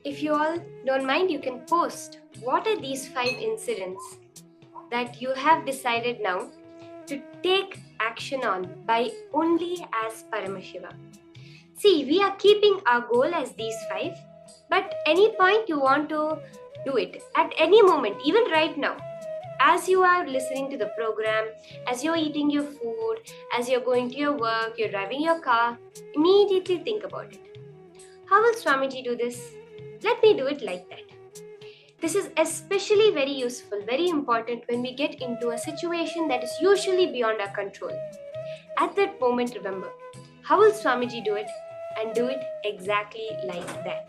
If you all don't mind, you can post what are these 5 incidents that you have decided now to take action on by only as Paramashiva. See, we are keeping our goal as these 5, but any point you want to do it at any moment, even right now, as you are listening to the program, as you're eating your food, as you're going to your work, you're driving your car, immediately think about it. How will Swamiji do this? Let me do it like that. This is especially very useful, very important when we get into a situation that is usually beyond our control. At that moment, remember, how will Swamiji do it? And do it exactly like that.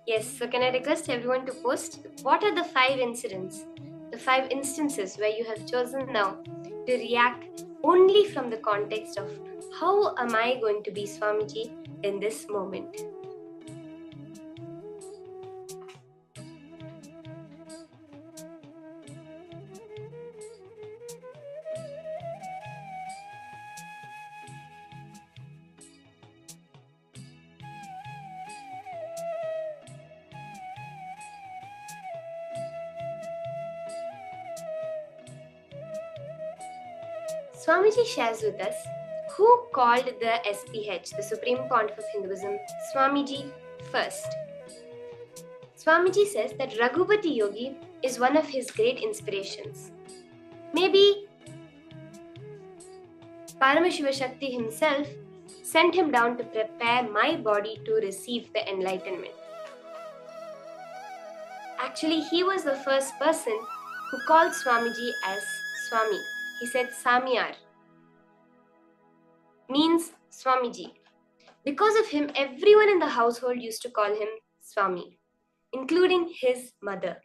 Yes, so can I request everyone to post what are the 5 incidents, the 5 instances where you have chosen now to react only from the context of how am I going to be Swamiji in this moment? Swamiji shares with us who called the SPH, the Supreme Pontiff of Hinduism, Swamiji first. Swamiji says that Raghupati Yogi is one of his great inspirations. Maybe Paramashiva Shakti himself sent him down to prepare my body to receive the enlightenment. Actually, he was the first person who called Swamiji as Swami. He said Samyar means Swamiji. Because of him, everyone in the household used to call him Swami, including his mother.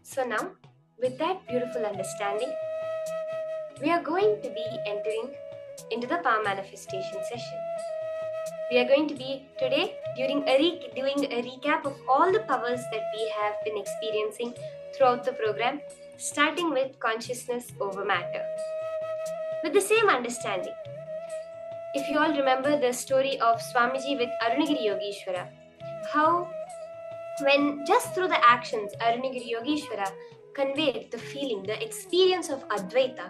So now, with that beautiful understanding, we are going to be entering into the palm manifestation session. We are going to be today doing a recap of all the powers that we have been experiencing throughout the program, starting with consciousness over matter. With the same understanding, if you all remember the story of Swamiji with Arunagiri Yogeshwara, how when just through the actions Arunagiri Yogeshwara conveyed the feeling, the experience of Advaita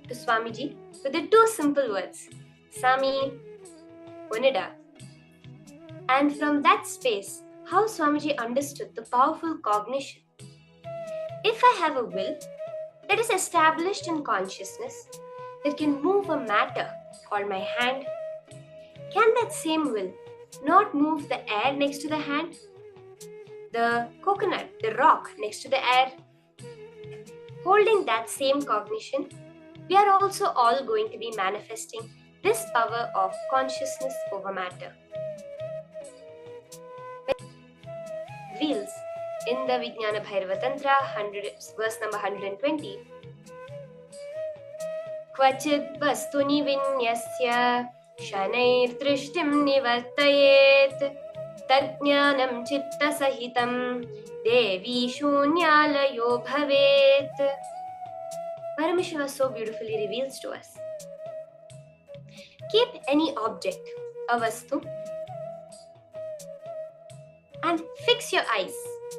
to Swamiji with the two simple words, Sami, Unida. And from that space, how Swamiji understood the powerful cognition. If I have a will that is established in consciousness that can move a matter called my hand, can that same will not move the air next to the hand? The coconut, the rock next to the air? Holding that same cognition, we are also all going to be manifesting this power of consciousness over matter. Reveals in the Vijnana Bhairava Tantra, verse number 120. Kvachid vastuni vinyasya shanair trishtim nivartayet tadjnanam chitta sahitam devi shunyalayo bhavet. Paramashiva so beautifully reveals to us. Keep any object, a vastu, and fix your eyes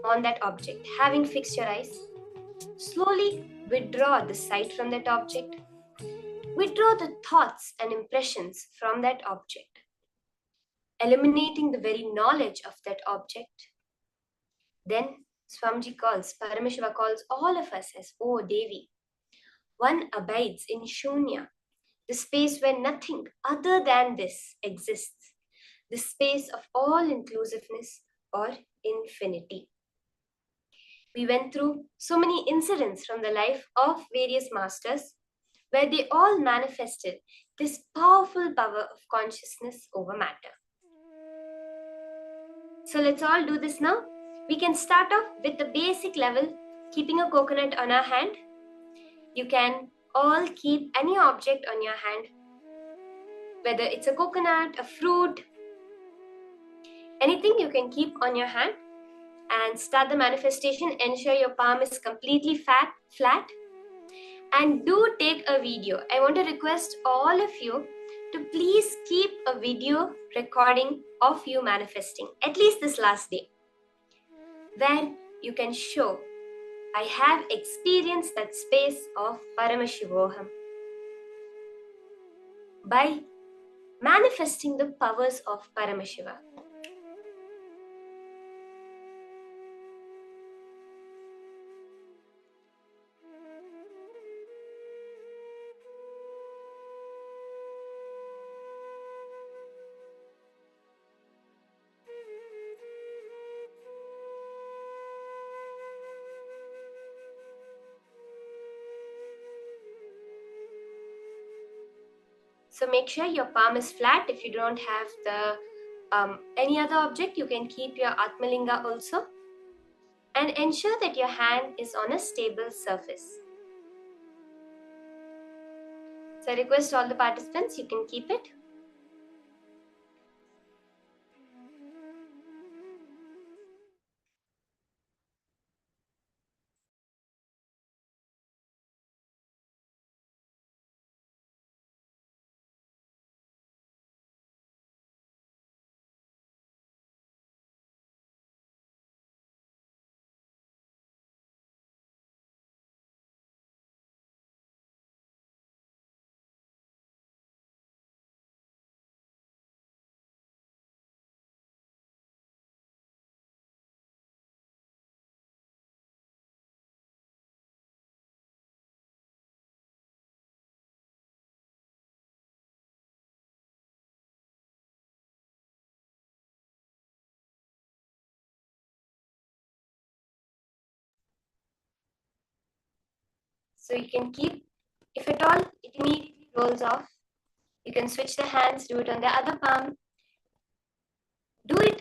on that object. Having fixed your eyes, slowly withdraw the sight from that object. Withdraw the thoughts and impressions from that object, eliminating the very knowledge of that object. Then Swamiji Paramashiva calls all of us as, O Devi. One abides in Shunya, the space where nothing other than this exists, the space of all inclusiveness or infinity. We went through so many incidents from the life of various masters where they all manifested this powerful power of consciousness over matter. So let's all do this now. We can start off with the basic level, keeping a coconut on our hand. You can all keep any object on your hand, whether it's a coconut, a fruit, anything you can keep on your hand, and start the manifestation. Ensure your palm is completely flat, and do take a video. I want to request all of you to please keep a video recording of you manifesting, at least this last day, where you can show, I have experienced that space of Paramashivoham by manifesting the powers of Paramashiva. So make sure your palm is flat. If you don't have the any other object, you can keep your Atmalinga also. And ensure that your hand is on a stable surface. So I request all the participants, you can keep it. So you can keep, if at all it immediately rolls off, you can switch the hands, do it on the other palm. Do it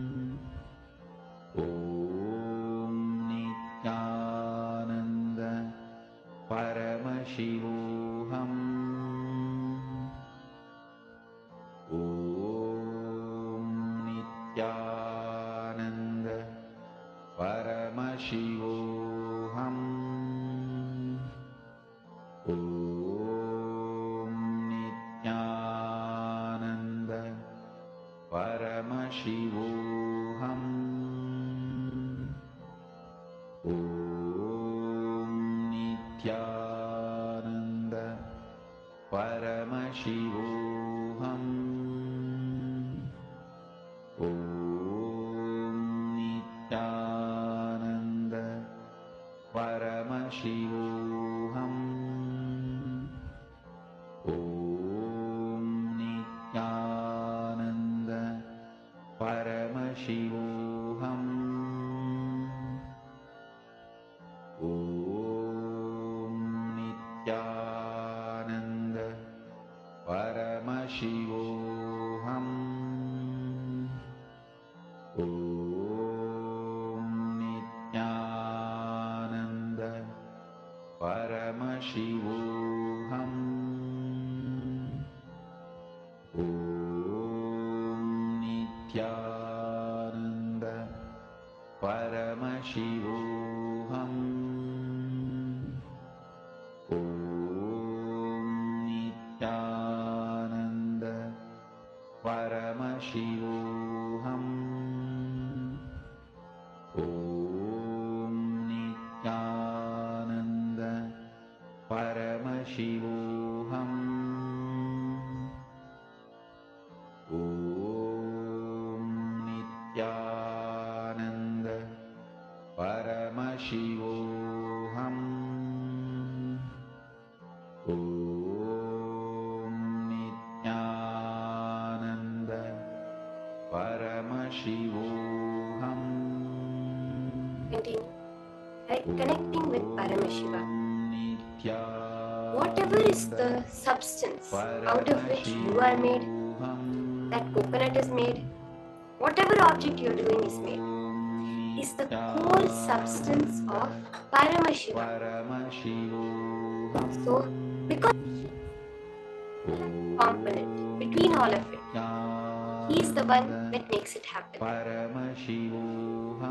Paramashivoham. Om Nithyananda Paramashivoham. Om Nithyananda Paramashivoham. Om Nithyananda Paramashivoham. Om Nithyananda Paramashivoham. Om Nithyananda Paramashivoham. Om Nithyananda Paramashivoham. Om Nithyananda Paramashivoham. Om Nithyananda Paramashivoham. Om Nithyananda Paramashivoham. Om Nithyananda Paramashivoham. Om Nithyananda Paramashivoham. Om Nithyananda Paramashivoham. Continue. Connecting with Paramashiva. Whatever is the substance out of which you are made, that coconut is made, whatever object you are doing is made, is the core substance of Paramashiva. So, because component between all of it, he is the one that makes it happen.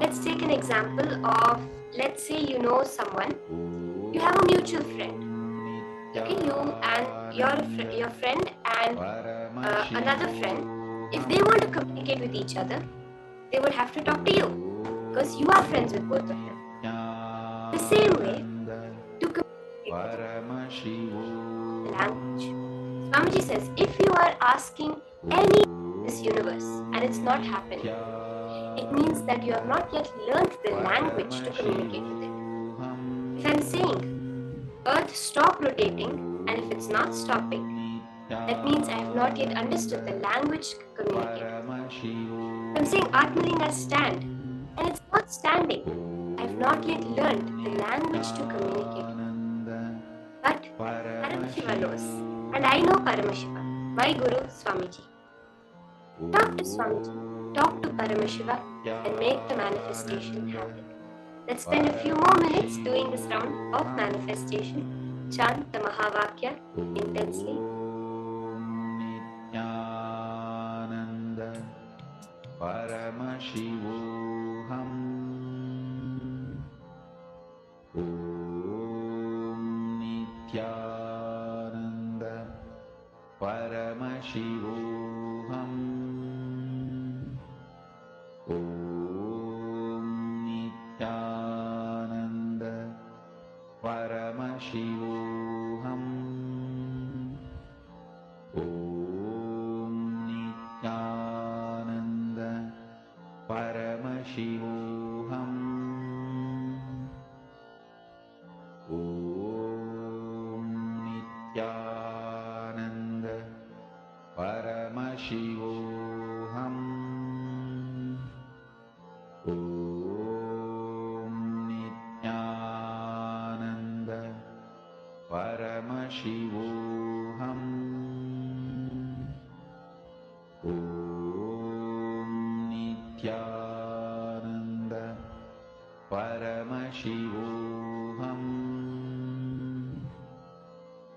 Let's take an example of, let's say you know someone, you have a mutual friend. Okay, you and your friend and another friend, if they want to communicate with each other, they would have to talk to you because you are friends with both of them. The same way, to communicate with language. Swamiji says, if you are asking any in this universe and it's not happening, it means that you have not yet learned the language to communicate with it. If I'm saying, Earth stop rotating, and if it's not stopping, that means I have not yet understood the language to communicate. If I'm saying Atmalinga stand, and it's not standing, I have not yet learned the language to communicate. But Paramashiva knows, and I know Paramashiva, my Guru Swamiji. Talk to Swamiji, talk to Paramashiva, and make the manifestation happen. Let's spend a few more minutes doing this round of manifestation. Chant the Mahā intensely. Nithyananda Paramashivoham. Om Nithyananda Paramashivoham. Om Nithyananda Paramashivoham. Om Nithyananda Paramashivoham. Om Nithyananda Paramashivoham. Om Nithyananda Paramashivoham. Om Nithyananda Paramashivoham.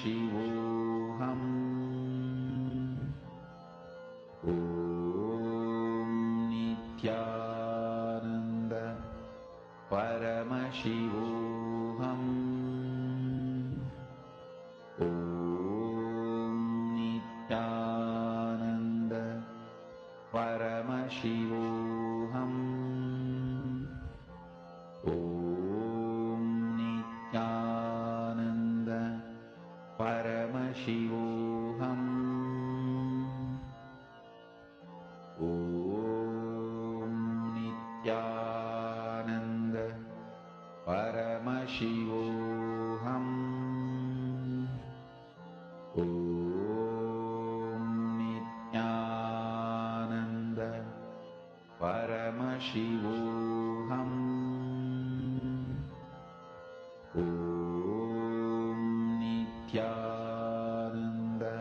Paramashivoham. Om Nithyananda Paramashivoham. Om Nithyananda Paramashivoham. Om Nithyananda Paramashivoham. Om Nithyananda Paramashivoham. Om Nithyananda Paramashivoham. Om Nithyananda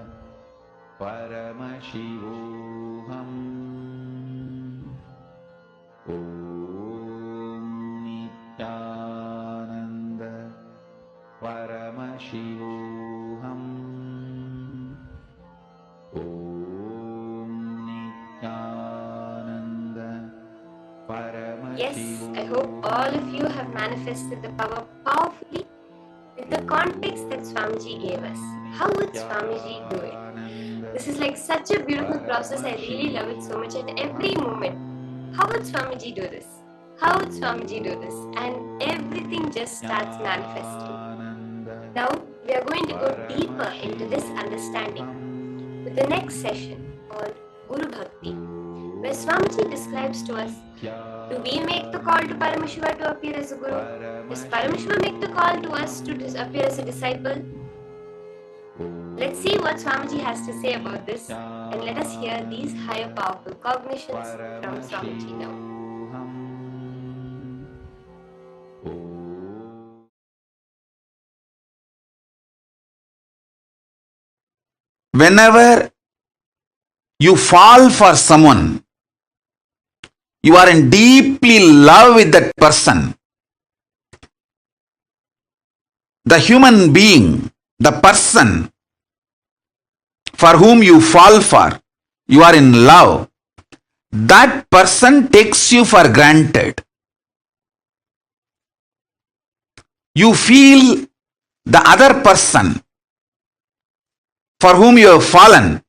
Paramashivoham. Om Nithyananda Paramashivoham. Om Nithyananda Yes, I hope all of you have manifested the power powerfully with the context that Swamiji gave us. How would Swamiji do it? This is like such a beautiful process. I really love it so much at every moment. How would Swamiji do this? How would Swamiji do this? And everything just starts manifesting. Now, we are going to go deeper into this understanding with the next session called Guru Bhakti, where Swamiji describes to us, do we make the call to Paramashiva to appear as a Guru? Does Paramashiva make the call to us to appear as a disciple? Let's see what Swamiji has to say about this, and let us hear these higher powerful cognitions from Swamiji now. Whenever you fall for someone, you are in deeply love with that person. The human being, the person for whom you fall for, you are in love. That person takes you for granted. You feel the other person for whom you have fallen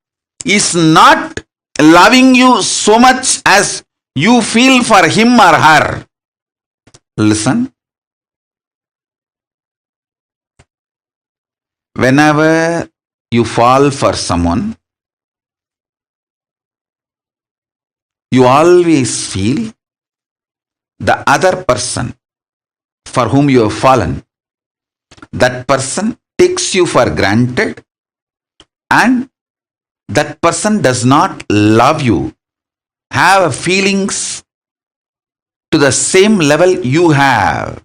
is not loving you so much as you feel for him or her. Listen. Whenever you fall for someone, you always feel the other person for whom you have fallen, that person takes you for granted, and that person does not love you, have feelings to the same level you have.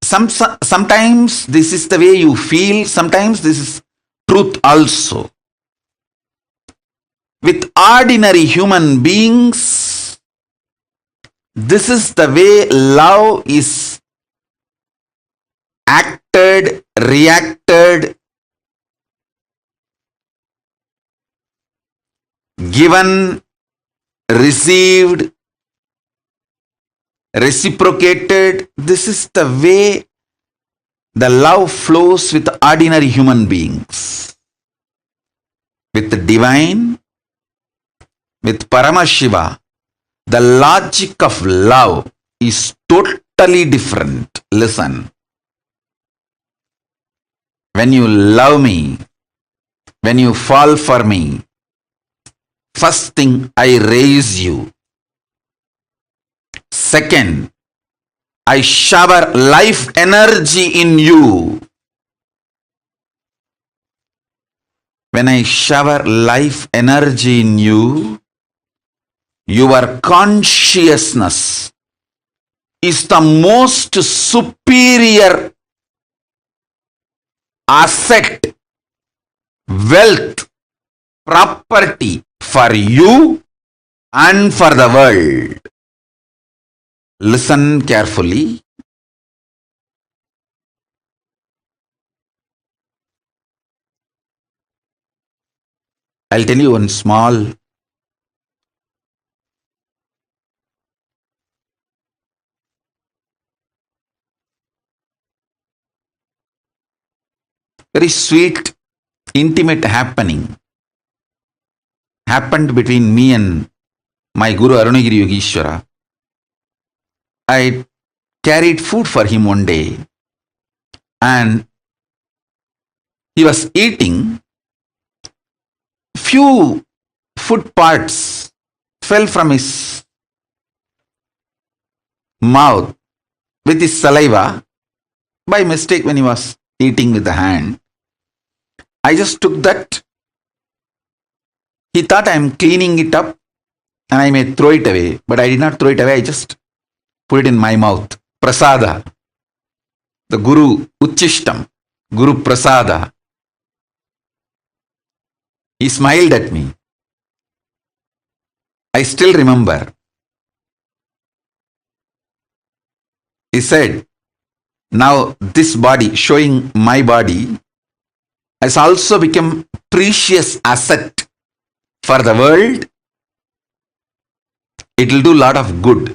Sometimes this is the way you feel, sometimes this is truth also. With ordinary human beings, this is the way love is acted, reacted, given, received, reciprocated. This is the way the love flows with ordinary human beings. With the divine, with Paramashiva, the logic of love is totally different. Listen. When you love me, when you fall for me, first thing, I raise you. Second, I shower life energy in you. When I shower life energy in you, your consciousness is the most superior asset, wealth, property for you and for the world. Listen carefully. I'll tell you one small very sweet, intimate happened between me and my Guru Arunagiri Yogeshwara. I carried food for him one day and he was eating. Few food parts fell from his mouth with his saliva by mistake when he was eating with the hand. I just took that. He thought I am cleaning it up and I may throw it away, but I did not throw it away. I just put it in my mouth. Prasada. The Guru Uchishtam. Guru Prasada. He smiled at me. I still remember. He said, now this body, showing my body, has also become precious asset for the world. It will do lot of good.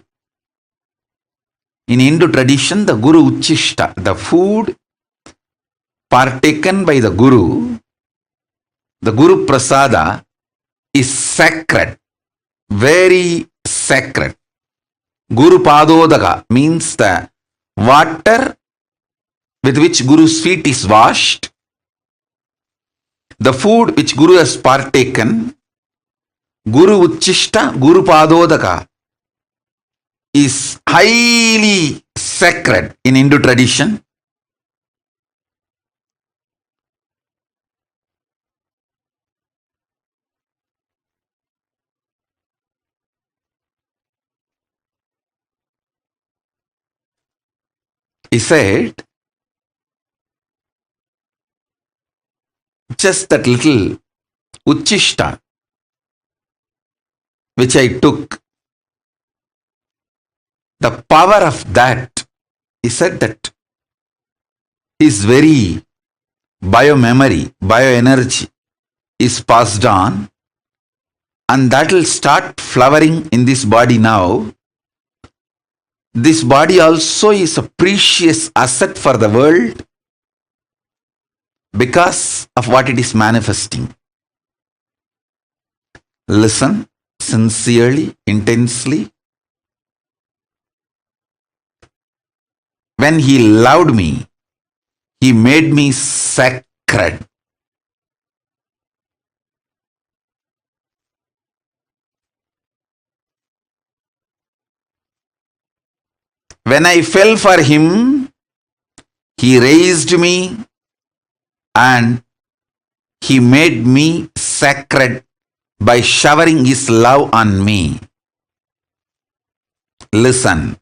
In Hindu tradition, the Guru Uchishta, the food partaken by the Guru Prasada is sacred, very sacred. Guru Padodaka means the water with which Guru's feet is washed. The food which Guru has partaken, Guru Uchishta, Guru Padodaka, is highly sacred in Hindu tradition. He said, just that little Uchishta which I took, the power of that, he said that his very biomemory, bioenergy is passed on and that will start flowering in this body now. This body also is a precious asset for the world because of what it is manifesting. Listen sincerely, intensely. When he loved me, he made me sacred. When I fell for him, he raised me and he made me sacred by showering his love on me. Listen.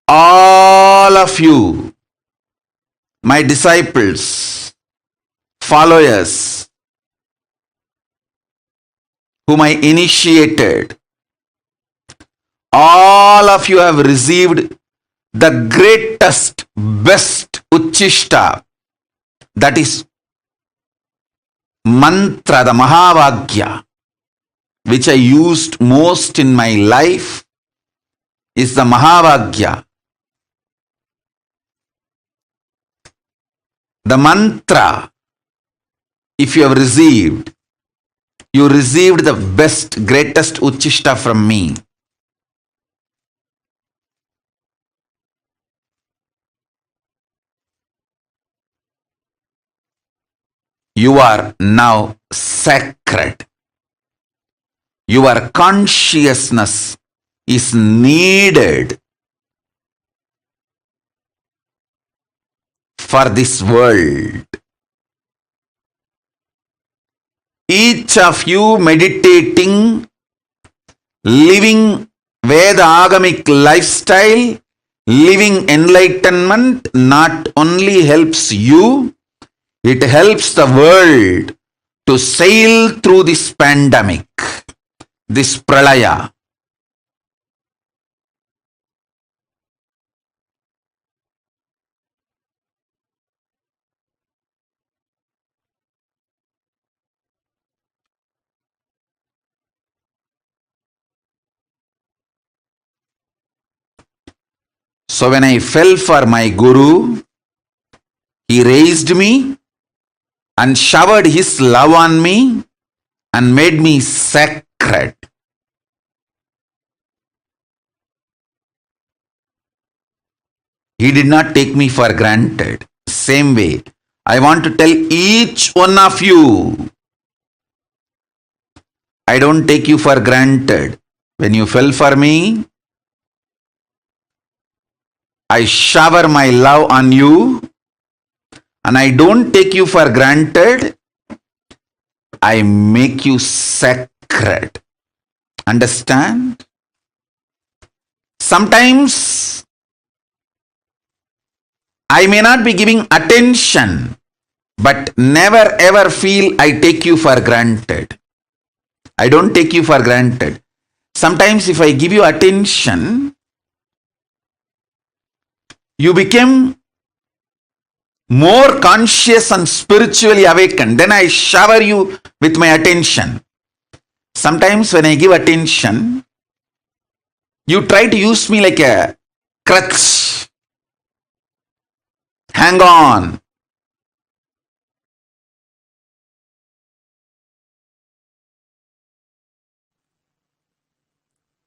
All of you, my disciples, followers, whom I initiated, all of you have received the greatest, best Uchishta, that is mantra, the Mahavagya, which I used most in my life, is the Mahavagya. The mantra, if you have received, you received the best, greatest Uchishta from me. You are now sacred. Your consciousness is needed for this world. Each of you meditating, living Veda Agamic lifestyle, living enlightenment not only helps you, it helps the world to sail through this pandemic, this pralaya. So when I fell for my Guru, he raised me and showered his love on me and made me sacred. He did not take me for granted. Same way, I want to tell each one of you, I don't take you for granted. When you fell for me, I shower my love on you, and I don't take you for granted. I make you sacred. Understand? Sometimes I may not be giving attention, but never ever feel I take you for granted. I don't take you for granted. Sometimes if I give you attention, you become more conscious and spiritually awakened. Then I shower you with my attention. Sometimes when I give attention, you try to use me like a crutch. Hang on.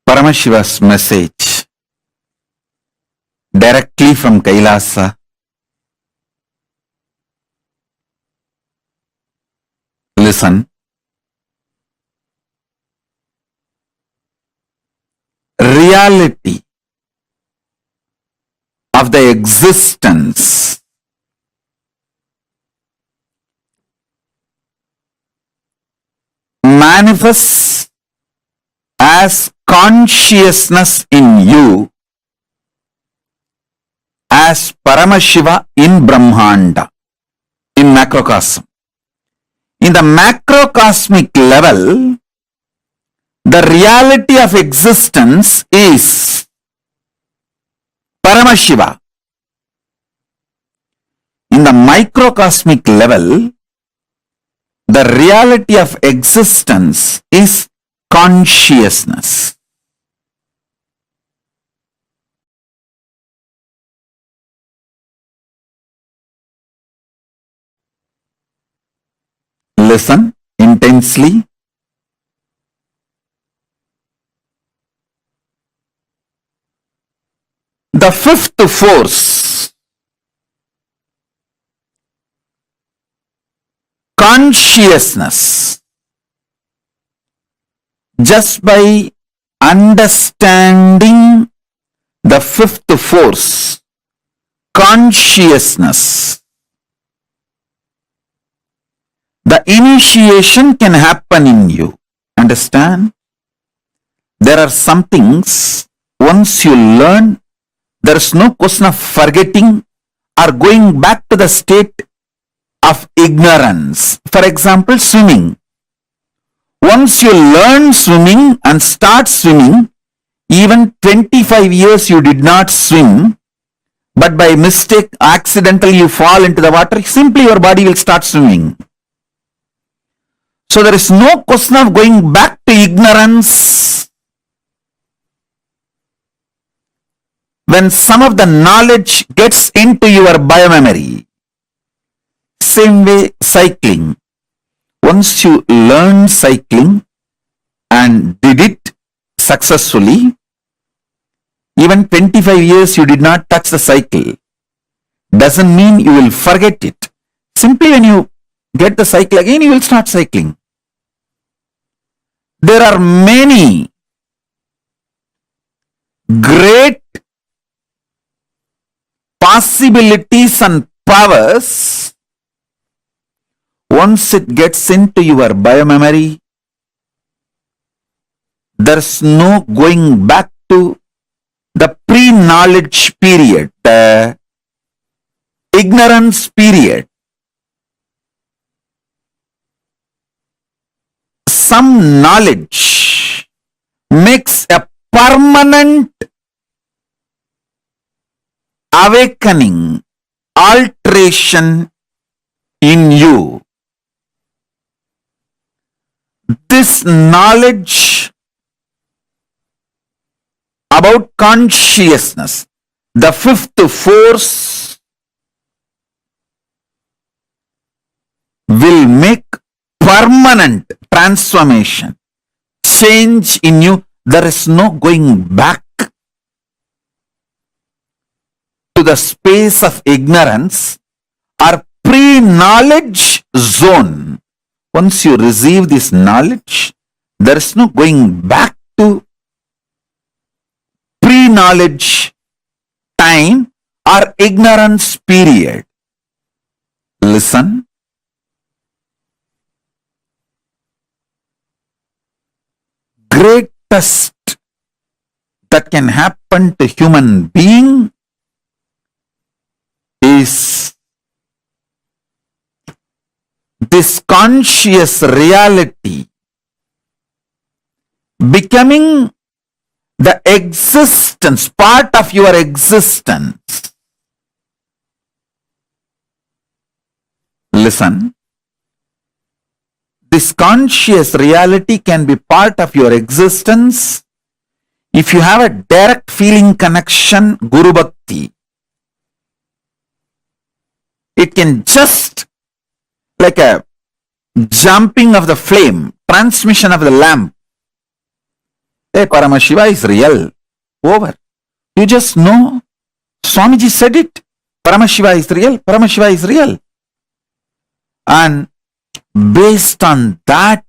Paramashiva's message directly from Kailasa. Listen. Reality of the existence manifests as consciousness in you as Paramashiva in Brahmanda, in macrocosm. In the macrocosmic level, the reality of existence is Paramashiva. In the microcosmic level, the reality of existence is consciousness. Listen intensely. The fifth force, consciousness, just by understanding the fifth force, consciousness, the initiation can happen in you. Understand? There are some things, once you learn, there is no question of forgetting or going back to the state of ignorance. For example, swimming. Once you learn swimming and start swimming, even 25 years you did not swim, but by mistake, accidentally you fall into the water, simply your body will start swimming. So there is no question of going back to ignorance. When some of the knowledge gets into your biomemory, same way cycling. Once you learn cycling and did it successfully, even 25 years you did not touch the cycle, doesn't mean you will forget it. Simply when you get the cycle again, you will start cycling. There are many great possibilities and powers. Once it gets into your biomemory, there's no going back to the pre-knowledge period, the ignorance period. Some knowledge makes a permanent awakening, alteration in you. This knowledge about consciousness, The fifth force will make permanent transformation, change in you. There is no going back to the space of ignorance or pre-knowledge zone. Once you receive this knowledge, there is no going back to pre-knowledge time or ignorance period. Listen. Greatest that can happen to human being is this conscious reality becoming the existence, part of your existence. Listen. This conscious reality can be part of your existence if you have a direct feeling connection, Guru Bhakti. It can just like a jumping of the flame, transmission of the lamp. Hey, Paramashiva is real. Over. You just know. Swamiji said it. Paramashiva is real. Paramashiva is real. And based on that,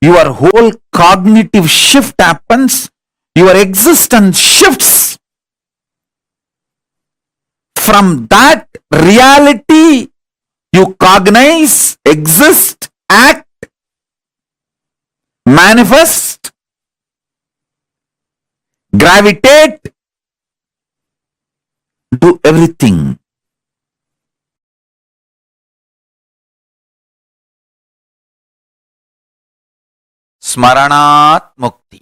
your whole cognitive shift happens. Your existence shifts. From that reality, you cognize, exist, act, manifest, gravitate, do everything. Smaranat Mukti.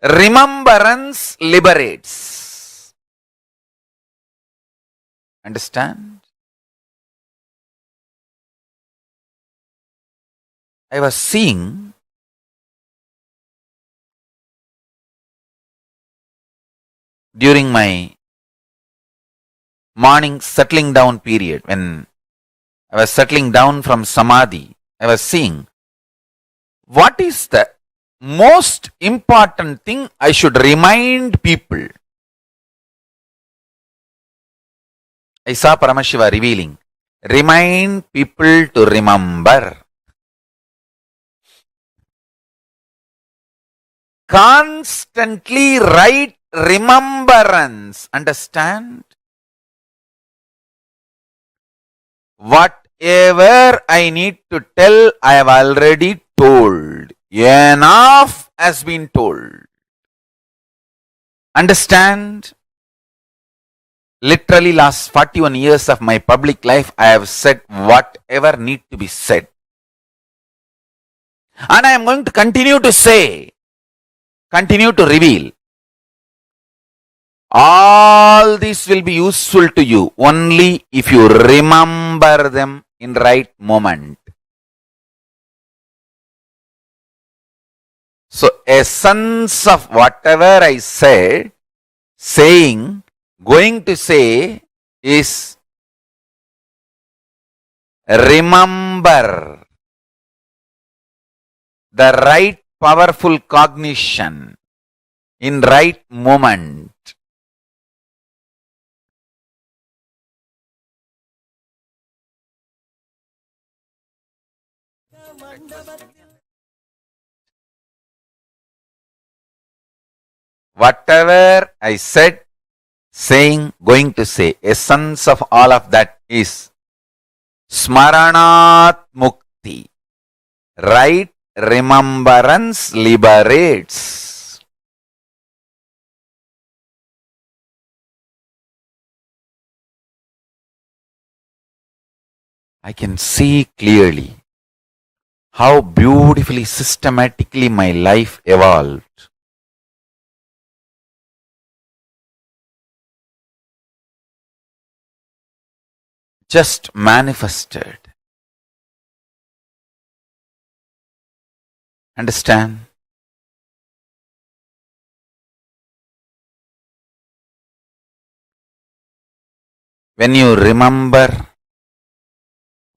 Remembrance liberates. Understand? I was seeing during my morning settling down period, when I was settling down from Samadhi, I was seeing what is the most important thing I should remind people. I saw Paramashiva revealing, remind people to remember. Constantly write remembrance. Understand? Whatever I need to tell, I have already told. Enough has been told. Understand? Literally last 41 years of my public life, I have said whatever need to be said. And I am going to continue to say, continue to reveal. All this will be useful to you only if you remember them in right moment. So, essence of whatever I said, saying, going to say is remember the right powerful cognition in right moment. Whatever I said, saying, going to say, essence of all of that is Smaranat Mukti. Right remembrance liberates. I can see clearly how beautifully, systematically my life evolved. Just manifested. Understand? When you remember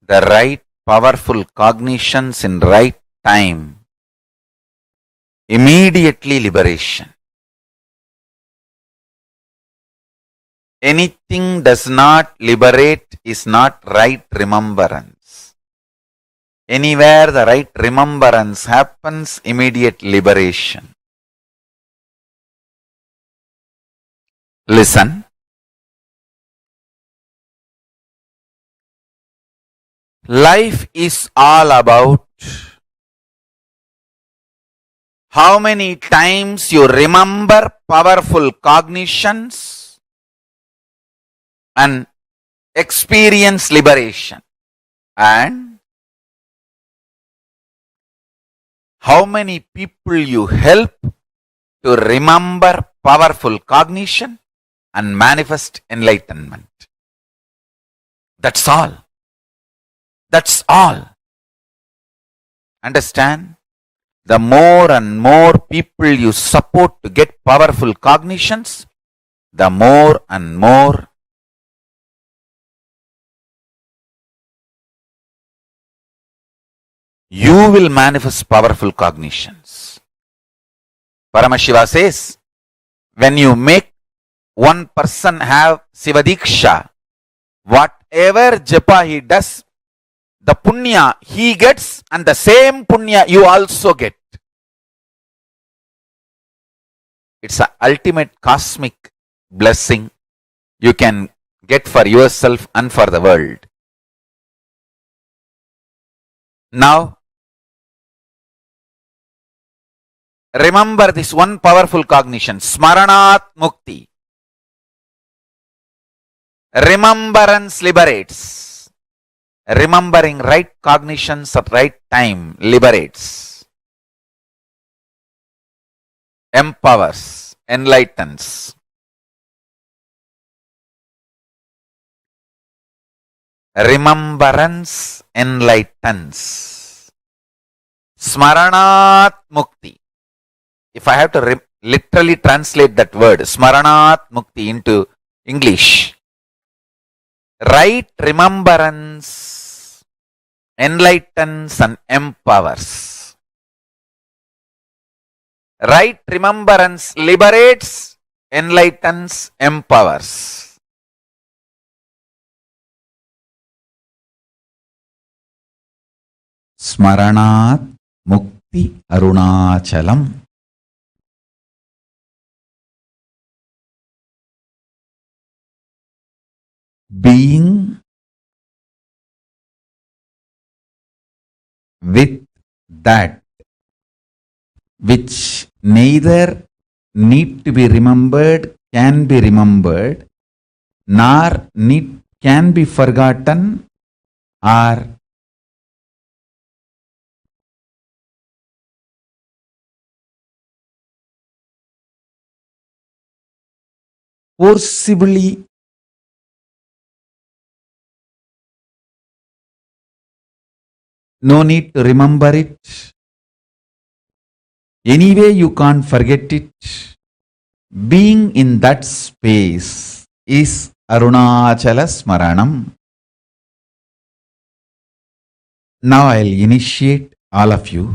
the right powerful cognitions in right time, immediately liberation. Anything does not liberate is not right remembrance. Anywhere the right remembrance happens, immediate liberation. Listen. Life is all about how many times you remember powerful cognitions and experience liberation, and how many people you help to remember powerful cognition and manifest enlightenment. That's all. That's all. Understand? The more and more people you support to get powerful cognitions, the more and more you will manifest powerful cognitions. Paramashiva says, when you make one person have Sivadiksha, whatever japa he does, the punya he gets and the same punya you also get. It's an ultimate cosmic blessing you can get for yourself and for the world. Now, remember this one powerful cognition, Smaranat Mukti. Remembrance liberates. Remembering right cognitions at right time liberates, empowers, enlightens. Remembrance enlightens. Smaranat Mukti. If I have to literally translate that word, Smaranat Mukti, into English, right remembrance enlightens and empowers. Right remembrance liberates, enlightens, empowers. Smaranat Mukti Arunachalam. Being with that which neither need to be remembered, can be remembered, nor can be forgotten, or forcibly no need to remember it. Anyway, you can't forget it. Being in that space is Arunachala Smaranam. Now I'll initiate all of you.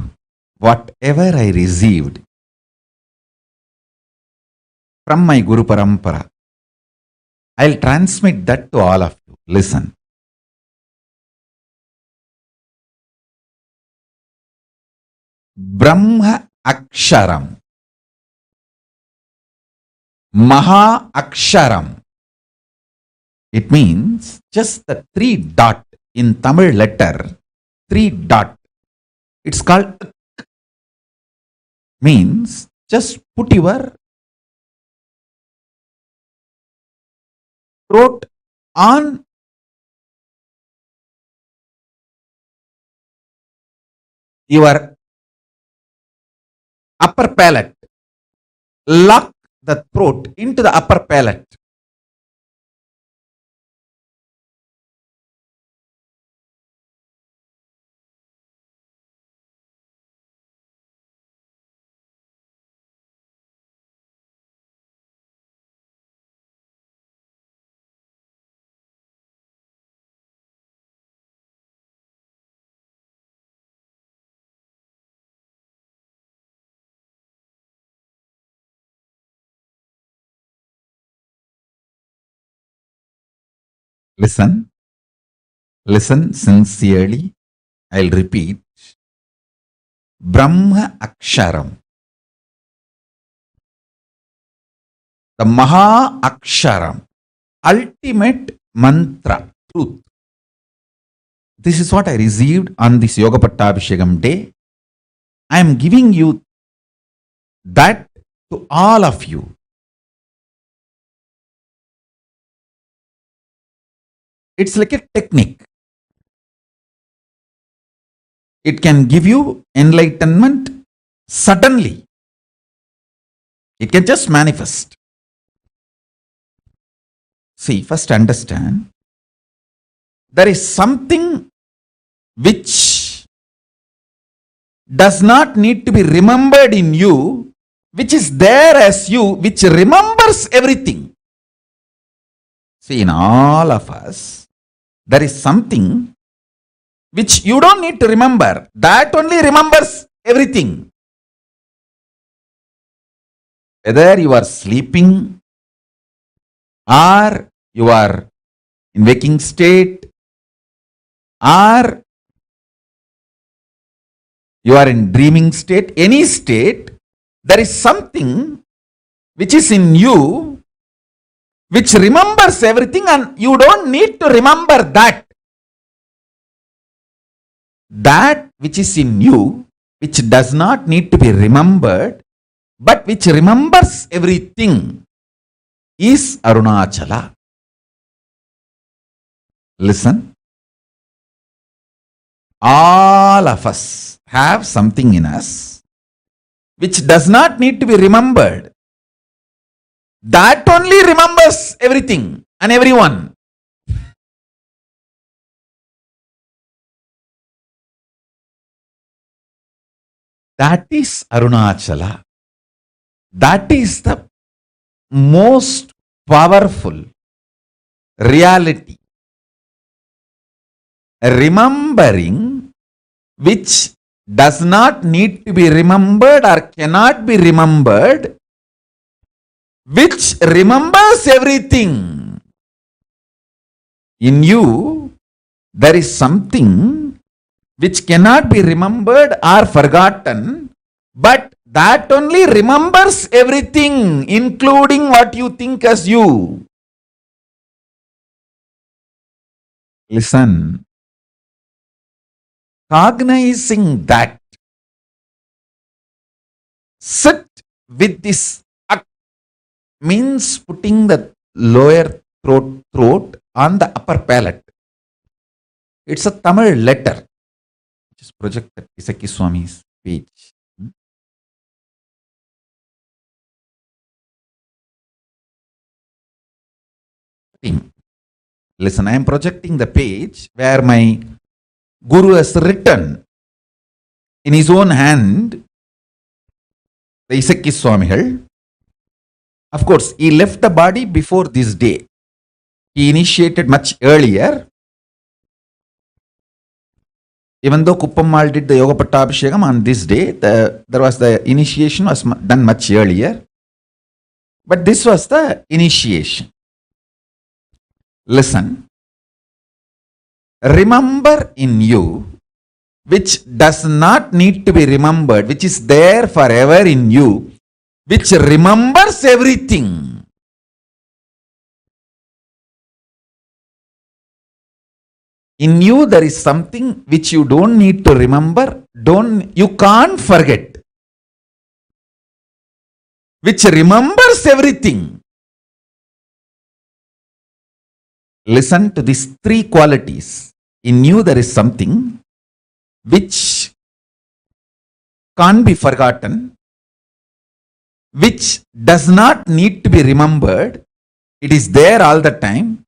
Whatever I received from my Guru Parampara, I'll transmit that to all of you. Listen. Brahma Aksharam, Mahā Aksharam. It means just the 3 dot in Tamil letter, 3 dot. It's called means just put your throat on your upper palate. Lock the throat into the upper palate. Listen. Listen sincerely. I'll repeat. Brahma Aksharam. The Mahā Aksharam. Ultimate mantra. Truth. This is what I received on this Yoga Pattabhishekam day. I am giving you that to all of you. It's like a technique. It can give you enlightenment suddenly. It can just manifest. See, first understand, there is something which does not need to be remembered in you, which is there as you, which remembers everything. See, in all of us, there is something which you don't need to remember. That only remembers everything. Whether you are sleeping or you are in waking state or you are in dreaming state, any state, there is something which is in you which remembers everything, and you don't need to remember that. That which is in you, which does not need to be remembered, but which remembers everything, is Arunachala. Listen. All of us have something in us which does not need to be remembered. That only remembers everything and everyone. That is Arunachala. That is the most powerful reality. Remembering which does not need to be remembered or cannot be remembered, which remembers everything. In you, there is something which cannot be remembered or forgotten, but that only remembers everything, including what you think as you. Listen. Cognizing that, sit with this means putting the lower throat on the upper palate. It's a Tamil letter which is projected Isaki Swami's page. Listen, I am projecting the page where my Guru has written in his own hand the Isaki Swamigal. Of course, he left the body before this day. He initiated much earlier. Even though Kuppammal did the Yoga Pattabhishekam on this day, the initiation was done much earlier. But this was the initiation. Listen. Remember in you, which does not need to be remembered, which is there forever in you, which remembers everything. In you, there is something which you don't need to remember, you can't forget, which remembers everything. Listen to these three qualities. In you, there is something which can't be forgotten, which does not need to be remembered. It is there all the time.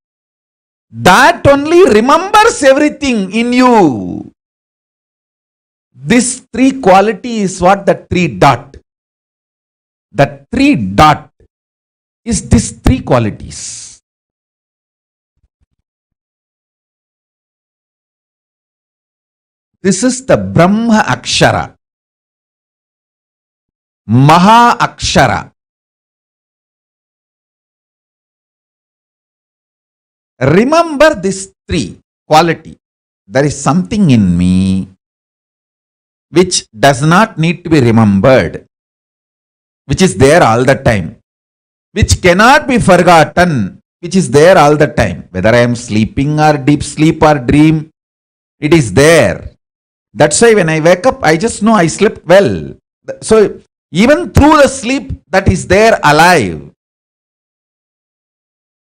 That only remembers everything in you. This three quality is what the three dot. The three dot is these three qualities. This is the Brahma Akshara. Mahā Akshara. remember this three quality. There is something in me which does not need to be remembered, which is there all the time, which cannot be forgotten, which is there all the time. Whether I am sleeping or deep sleep or dream, it is there. That's why when I wake up, I just know I slept well. So even through the sleep, that is there alive.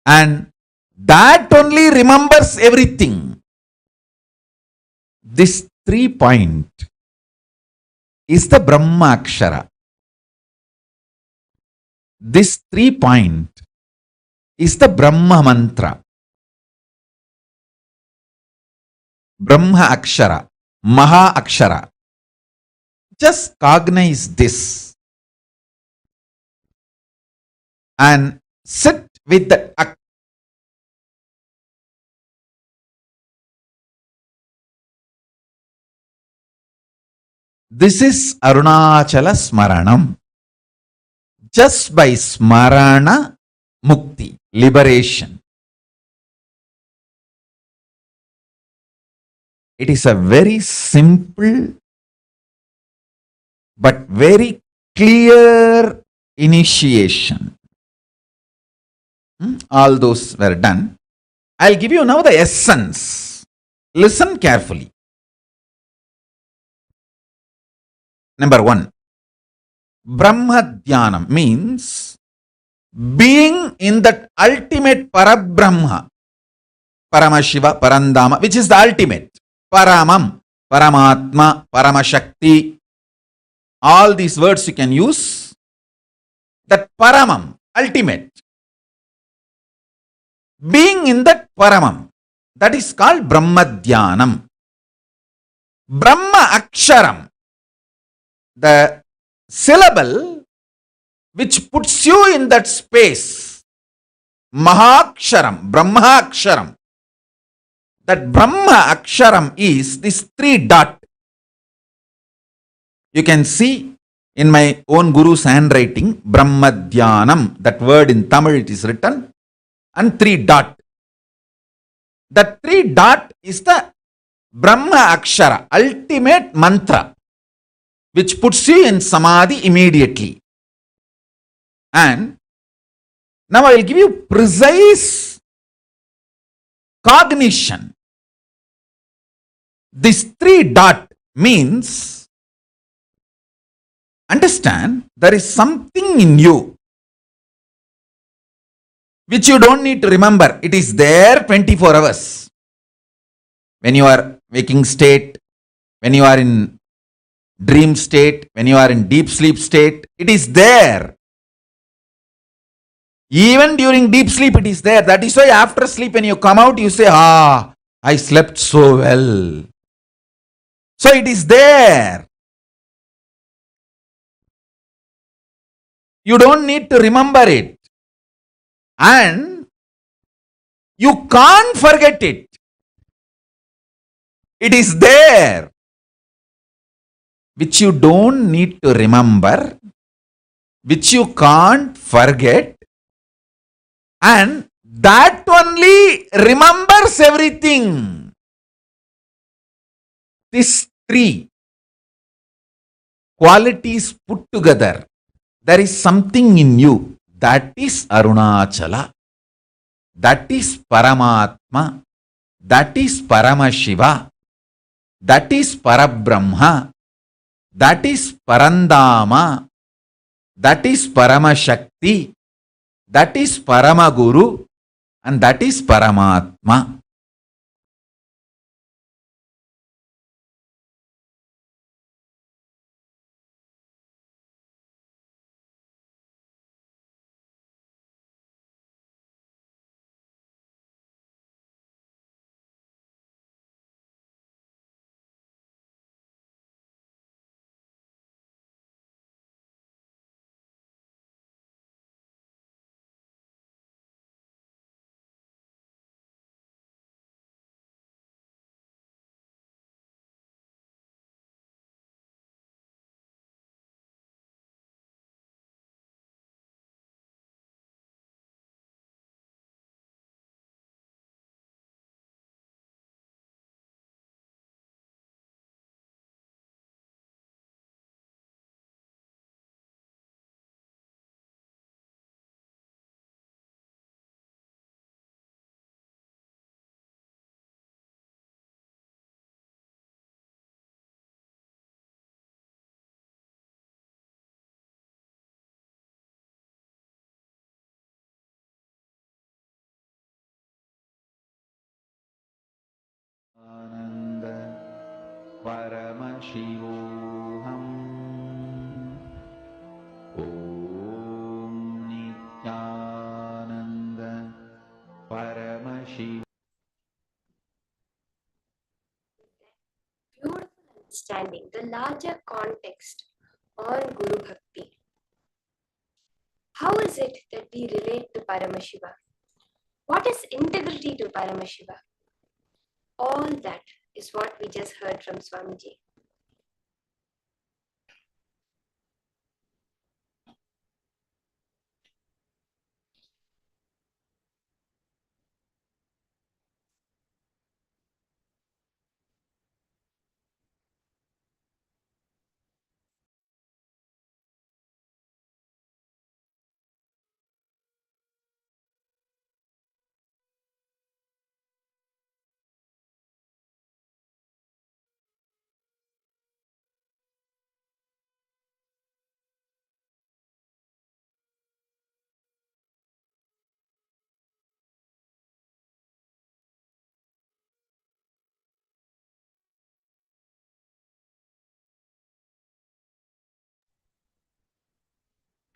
And that only remembers everything. This 3 point is the Brahma Akshara. This 3 point is the Brahma Mantra. Brahma Akshara, Mahā Akshara. Just cognize this and sit with the This is Arunachala Smaranam. Just by Smarana Mukti, liberation. It is a very simple but very clear initiation. All those were done. I'll give you now the essence. Listen carefully. Number 1. Brahma Dhyanam means being in that ultimate Parabrahma, Paramashiva, Parandama, which is the ultimate. Paramam, Paramatma, Paramashakti. All these words you can use. That Paramam, ultimate. Being in that Paramam, that is called Brahma Dhyanam. Brahma Aksharam, the syllable which puts you in that space. Mahā Aksharam, Brahma Aksharam. That Brahma Aksharam is this 3 dot. You can see in my own Guru's handwriting, Brahma Dhyanam, that word in Tamil it is written, and 3 dot. That 3 dot is the Brahma Akshara, ultimate mantra, which puts you in Samadhi immediately. And now I will give you precise cognition. This 3 dot means, understand, there is something in you which you don't need to remember. It is there 24 hours. When you are waking state, when you are in dream state, when you are in deep sleep state, it is there. Even during deep sleep, it is there. That is why after sleep, when you come out, you say, I slept so well. So it is there. You don't need to remember it. And you can't forget it. It is there. Which you don't need to remember, which you can't forget, and that only remembers everything. These 3 qualities put together, there is something in you. That is Arunachala. That is Paramatma. That is Paramashiva. That is Parabrahma. That is Parandama. That is Paramashakti. That is Paramaguru. And that is Paramatma. Paramashivoham. Om Nithyananda Paramashiva. Beautiful understanding the larger context on Guru Bhakti. How is it that we relate to Paramashiva? What is integrity to Paramashiva? All that is what we just heard from Swamiji.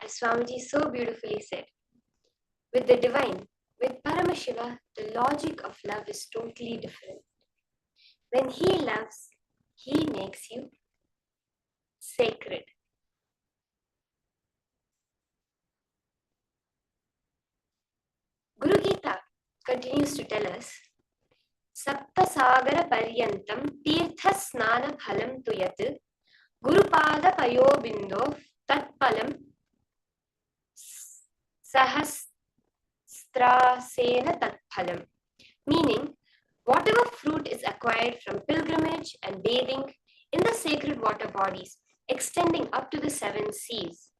As Swamiji so beautifully said, with the divine, with Paramashiva, the logic of love is totally different. When he loves, he makes you sacred. Guru Gita continues to tell us, Saptasagara Paryantam Tirtha Snana Phalam Tuyat Gurupada Payobindo Tatpalam Sahasrasena Tatphalam. Meaning, whatever fruit is acquired from pilgrimage and bathing in the sacred water bodies extending up to the 7 seas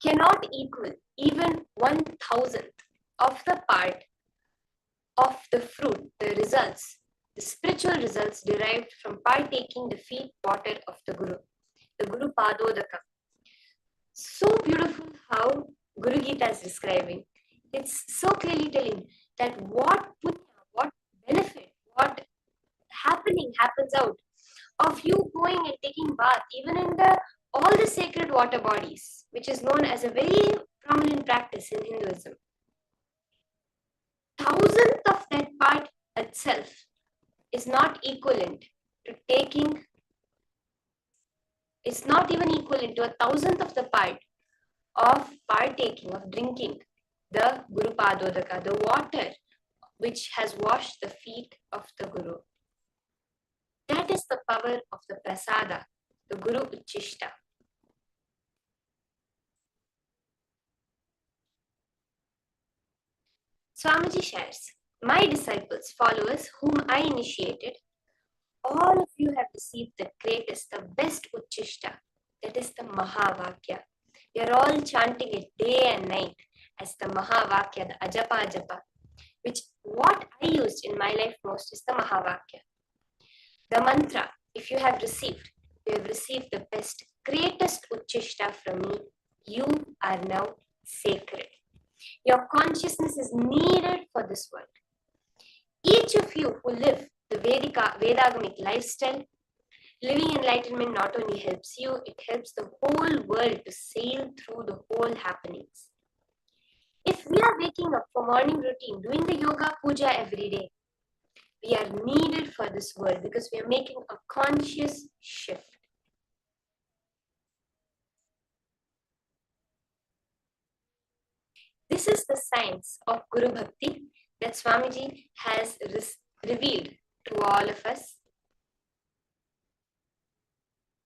cannot equal even 1,000th of the part of the fruit, the results, the spiritual results derived from partaking the feet water of the Guru Padodaka. So beautiful how Guru Gita is describing. It's so clearly telling that what punya, what benefit, what happening happens out of you going and taking bath, even in all the sacred water bodies, which is known as a very prominent practice in Hinduism. 1,000th of that part itself is not equivalent to taking, it's not even equivalent to 1,000th of the part of partaking, of drinking the Guru Padodaka, the water which has washed the feet of the Guru. That is the power of the Prasada, the Guru Uchishta. Swamiji shares, my disciples, followers whom I initiated, all of you have received the greatest, the best Uchishta, that is the Mahā. We are all chanting it day and night as the Mahā, the Ajapa, which what I used in my life most is the Mahā. The mantra, if you have received the best, greatest Uchishta from me. You are now sacred. Your consciousness is needed for this world. Each of you who live the Vedagamic lifestyle, living enlightenment not only helps you, it helps the whole world to sail through the whole happenings. If we are waking up for morning routine, doing the yoga puja every day, we are needed for this world because we are making a conscious shift. This is the science of Guru Bhakti that Swamiji has revealed to all of us.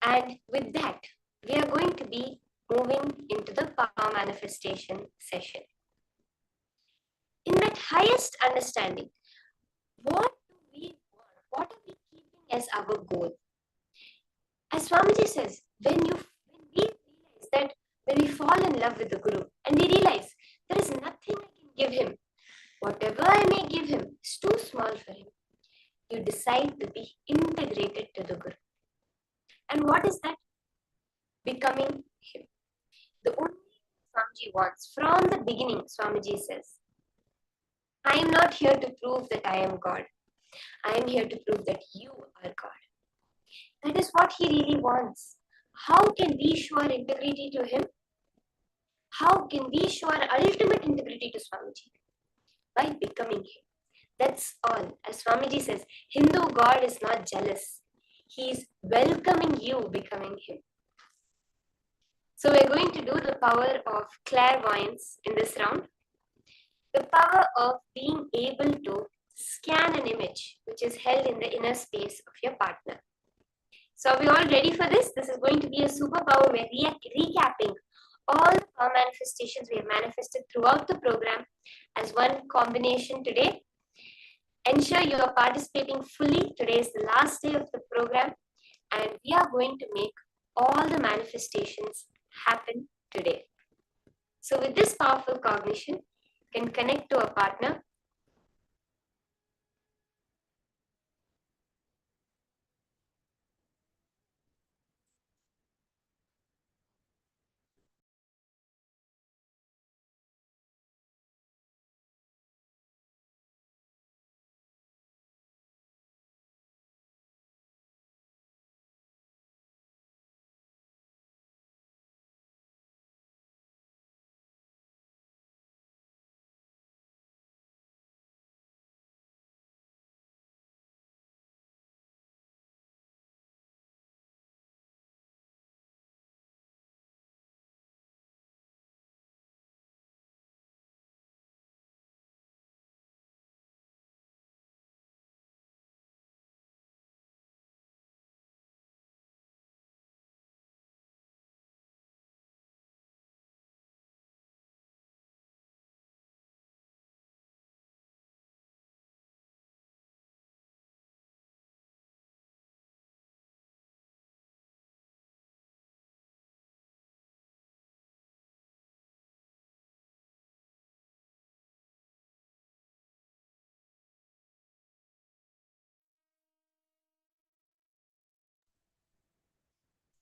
And with that, we are going to be moving into the power manifestation session. In that highest understanding, what do we want? What are we keeping as our goal? As Swamiji says, when we realize that, when we fall in love with the Guru and we realize there is nothing I can give him, whatever I may give him is too small for him, you decide to be integrated to the Guru. And what is that? Becoming him. The only thing Swamiji wants from the beginning, Swamiji says, I am not here to prove that I am God. I am here to prove that you are God. That is what he really wants. How can we show our integrity to him? How can we show our ultimate integrity to Swamiji? By becoming him. That's all. As Swamiji says, Hindu God is not jealous. He is welcoming you becoming him. So we're going to do the power of clairvoyance in this round. The power of being able to scan an image which is held in the inner space of your partner. So are we all ready for this? This is going to be a superpower. We're recapping all the power manifestations we have manifested throughout the program as one combination today. Ensure you are participating fully. Today is the last day of the program and we are going to make all the manifestations happen today. So with this powerful cognition, you can connect to a partner.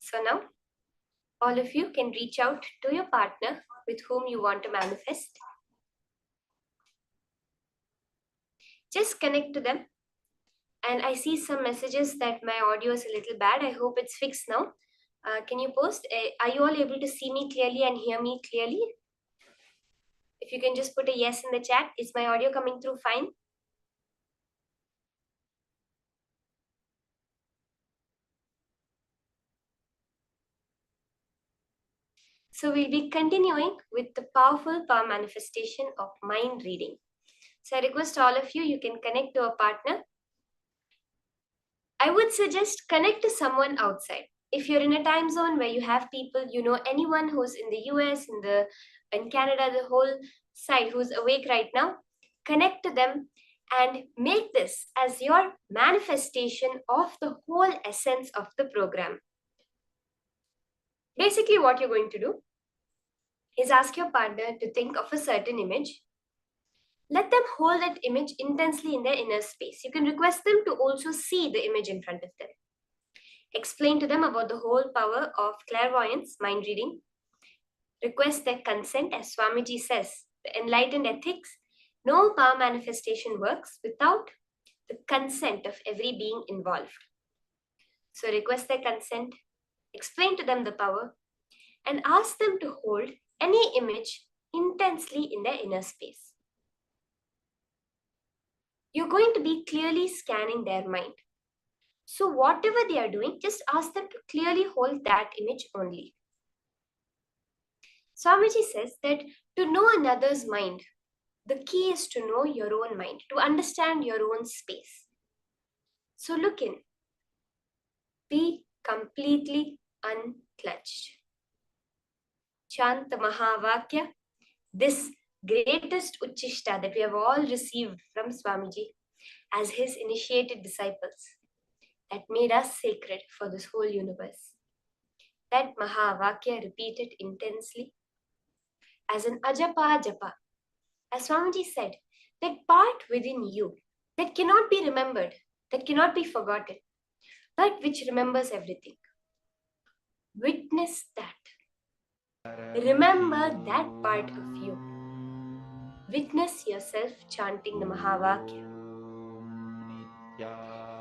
So now, all of you can reach out to your partner with whom you want to manifest. Just connect to them. And I see some messages that my audio is a little bad. I hope it's fixed now. Can you post? Are you all able to see me clearly and hear me clearly? If you can just put a yes in the chat. Is my audio coming through fine? So we'll be continuing with the powerful power manifestation of mind reading. So I request all of you, you can connect to a partner. I would suggest connect to someone outside. If you're in a time zone where you have people, you know anyone who's in the US, in Canada, the whole side who's awake right now, connect to them and make this as your manifestation of the whole essence of the program. Basically, what you're going to do is ask your partner to think of a certain image. Let them hold that image intensely in their inner space. You can request them to also see the image in front of them. Explain to them about the whole power of clairvoyance, mind reading. Request their consent, as Swamiji says, the enlightened ethics. No power manifestation works without the consent of every being involved. So request their consent, explain to them the power, and ask them to hold any image intensely in their inner space. You're going to be clearly scanning their mind. So whatever they are doing, just ask them to clearly hold that image only. Swamiji says that to know another's mind, the key is to know your own mind, to understand your own space. So look in. Be completely unclutched. Chant the Mahā, this greatest Uchishta that we have all received from Swamiji as his initiated disciples, that made us sacred for this whole universe. That Mahā repeated intensely as an ajapa japa. As Swamiji said, that part within you that cannot be remembered, that cannot be forgotten, but which remembers everything. Witness that. Remember that part of you. Witness yourself chanting the Mahā.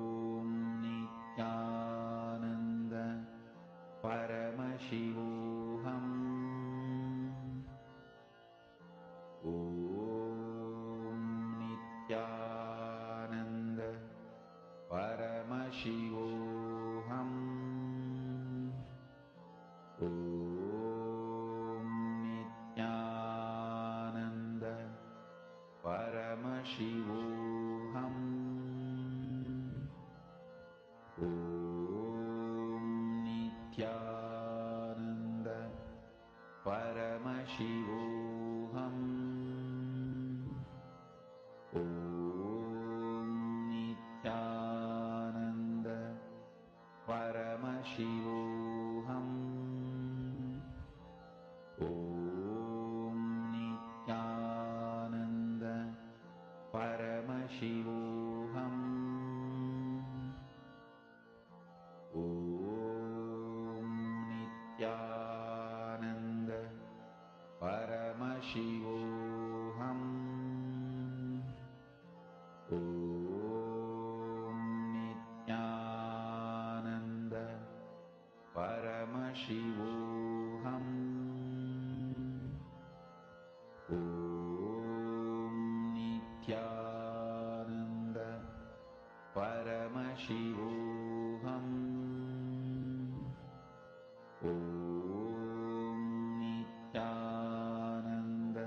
Om Nithyananda Paramashivoham. Om Nithyananda Paramashivoham. Om Nithyananda Paramashivoham. Om Nithyananda Paramashivoham. Om Nithyananda Paramashivoham. Om Nithyananda Paramashivoham. Om Nithyananda Paramashivoham. Om Nithyananda Paramashivoham. Om Nithyananda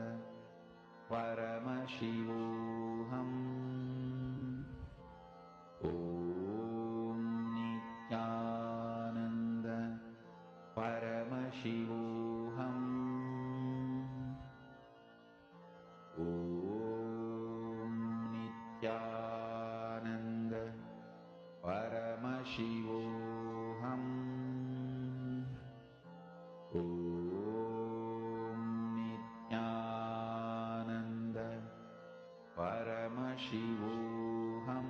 Paramashivoham. Om Nithyananda Paramashivoham. Om Nithyananda Paramashivoham. Om Nithyananda Paramashivoham. Om Nithyananda Paramashivoham.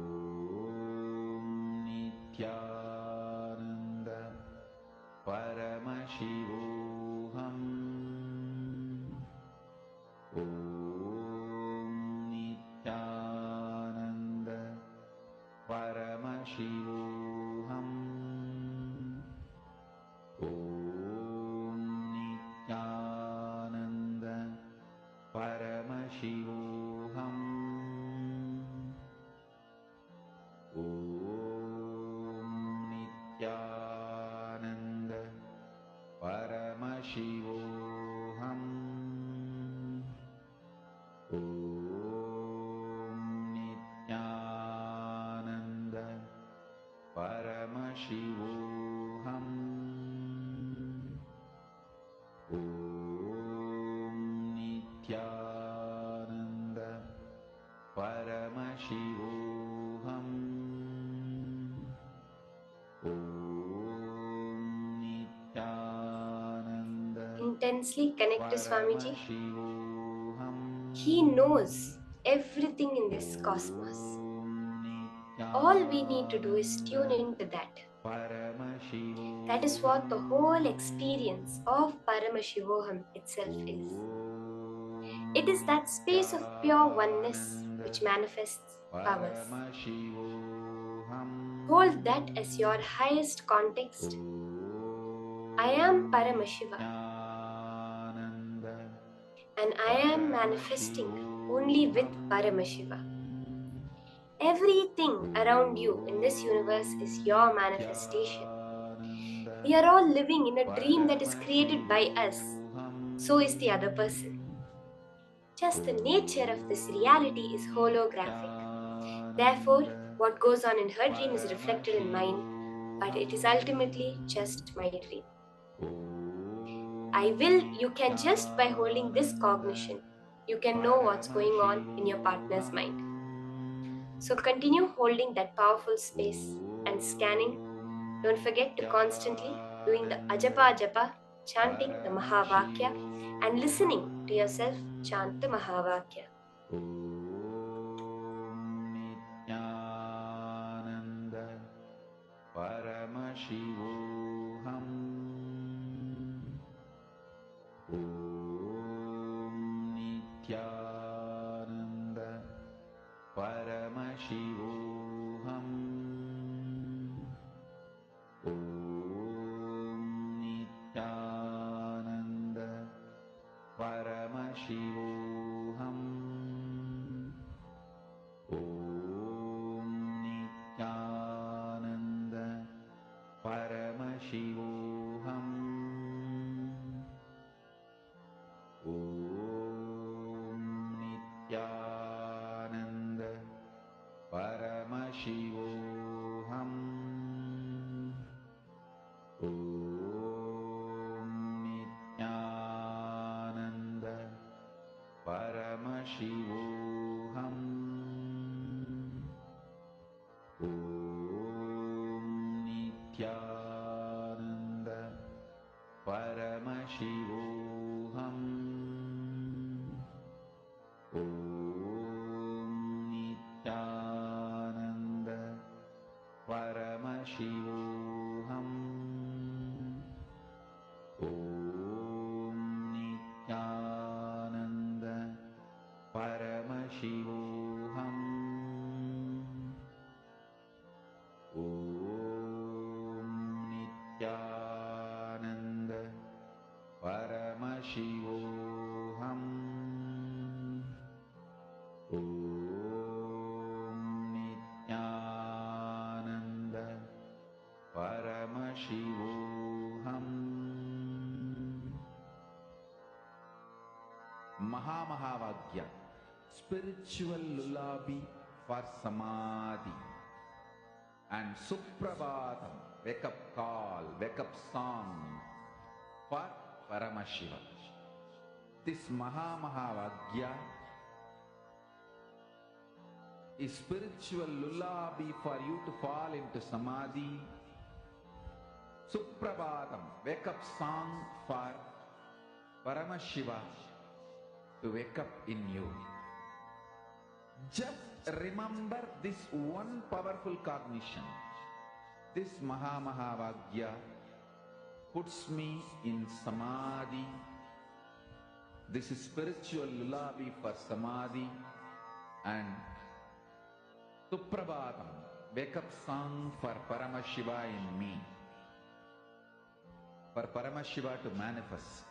Om Nithyananda Paramashivoham. Om Nithyananda Paramashivoham. Om Nithyananda Paramashivoham. Om Nithyananda Paramashivoham. Om Nithyananda Paramashivoham. Om Nithyananda Paramashivoham. Om Nithyananda Intensely connect to Swamiji. Paramashivoham. He knows everything in this cosmos. All we need to do is tune into that. That is what the whole experience of Paramashivoham itself is. It is that space of pure oneness which manifests powers. Hold that as your highest context. I am Paramashiva, and I am manifesting only with Paramashiva. Everything around you in this universe is your manifestation. We are all living in a dream that is created by us. So is the other person. Just the nature of this reality is holographic. Therefore, what goes on in her dream is reflected in mine, but it is ultimately just my dream. You can just by holding this cognition, you can know what's going on in your partner's mind. So continue holding that powerful space and scanning. Don't forget to constantly doing the ajapa japa, chanting the Mahā and listening to yourself chant the Mahā. Nithyananda Paramashivoham. Om Nithyananda Paramashivoham. Om Nithyananda Paramashivoham. Om Nithyananda Paramashivoham. Om Nithyananda Paramashivoham. Om Nithyananda Paramashivoham. Om Nithyananda Paramashivoham. Om Nithyananda Paramashivoham. Om Nithyananda Paramashivoham. Om Nithyananda Paramashivoham. Om Nithyananda Paramashivoham. Mahā spiritual lullaby for Samadhi, and Suprabhatam, wake up call, wake up song for Paramashiva. This Mahā is spiritual lullaby for you to fall into Samadhi. Suprabhatam, wake up song for Paramashiva to wake up in you. Just remember this one powerful cognition. This Mahā puts me in Samadhi. This is spiritual lullaby for Samadhi, and Suprabhatam, wake up song for Paramashiva in me. For Paramashiva to manifest.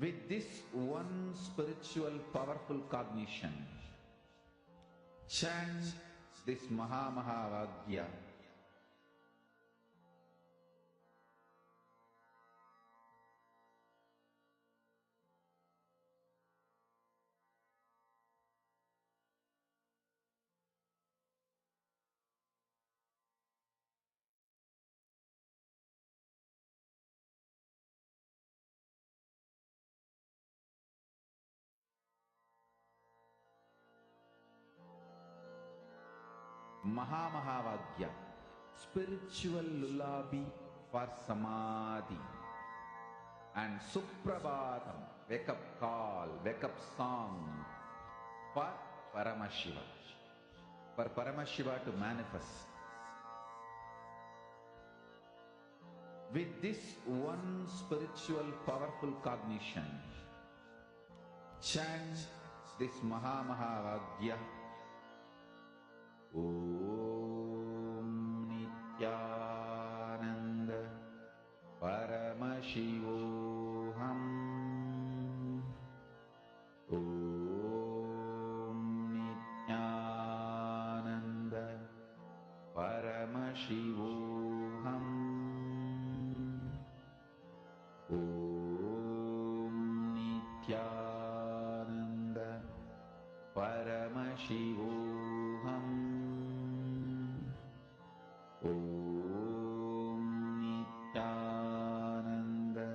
With this one spiritual powerful cognition, chant this Mahā. Mahā spiritual lullaby for Samadhi, and Suprabhatam, wake up call, wake up song for Paramashiva. For Paramashiva to manifest. With this one spiritual powerful cognition, chant this Mahā. Om Nithyananda Paramashivoham. Om Nithyananda Paramashivoham. Om Nithyananda Paramashivoham. Om Nithyananda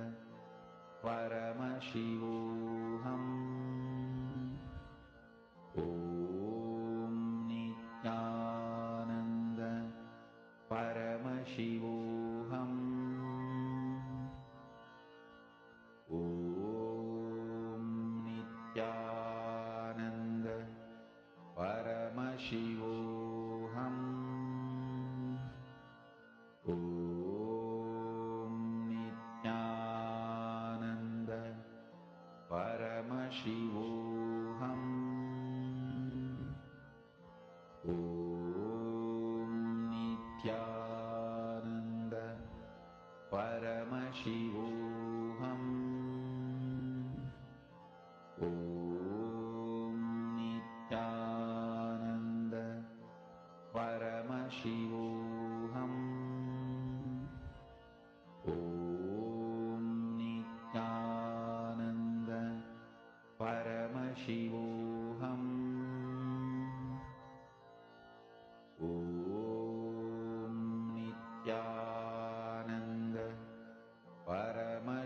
Paramashivoham. Om Nithyananda Paramashivoham. Om Nithyananda Paramashivoham. Om Nithyananda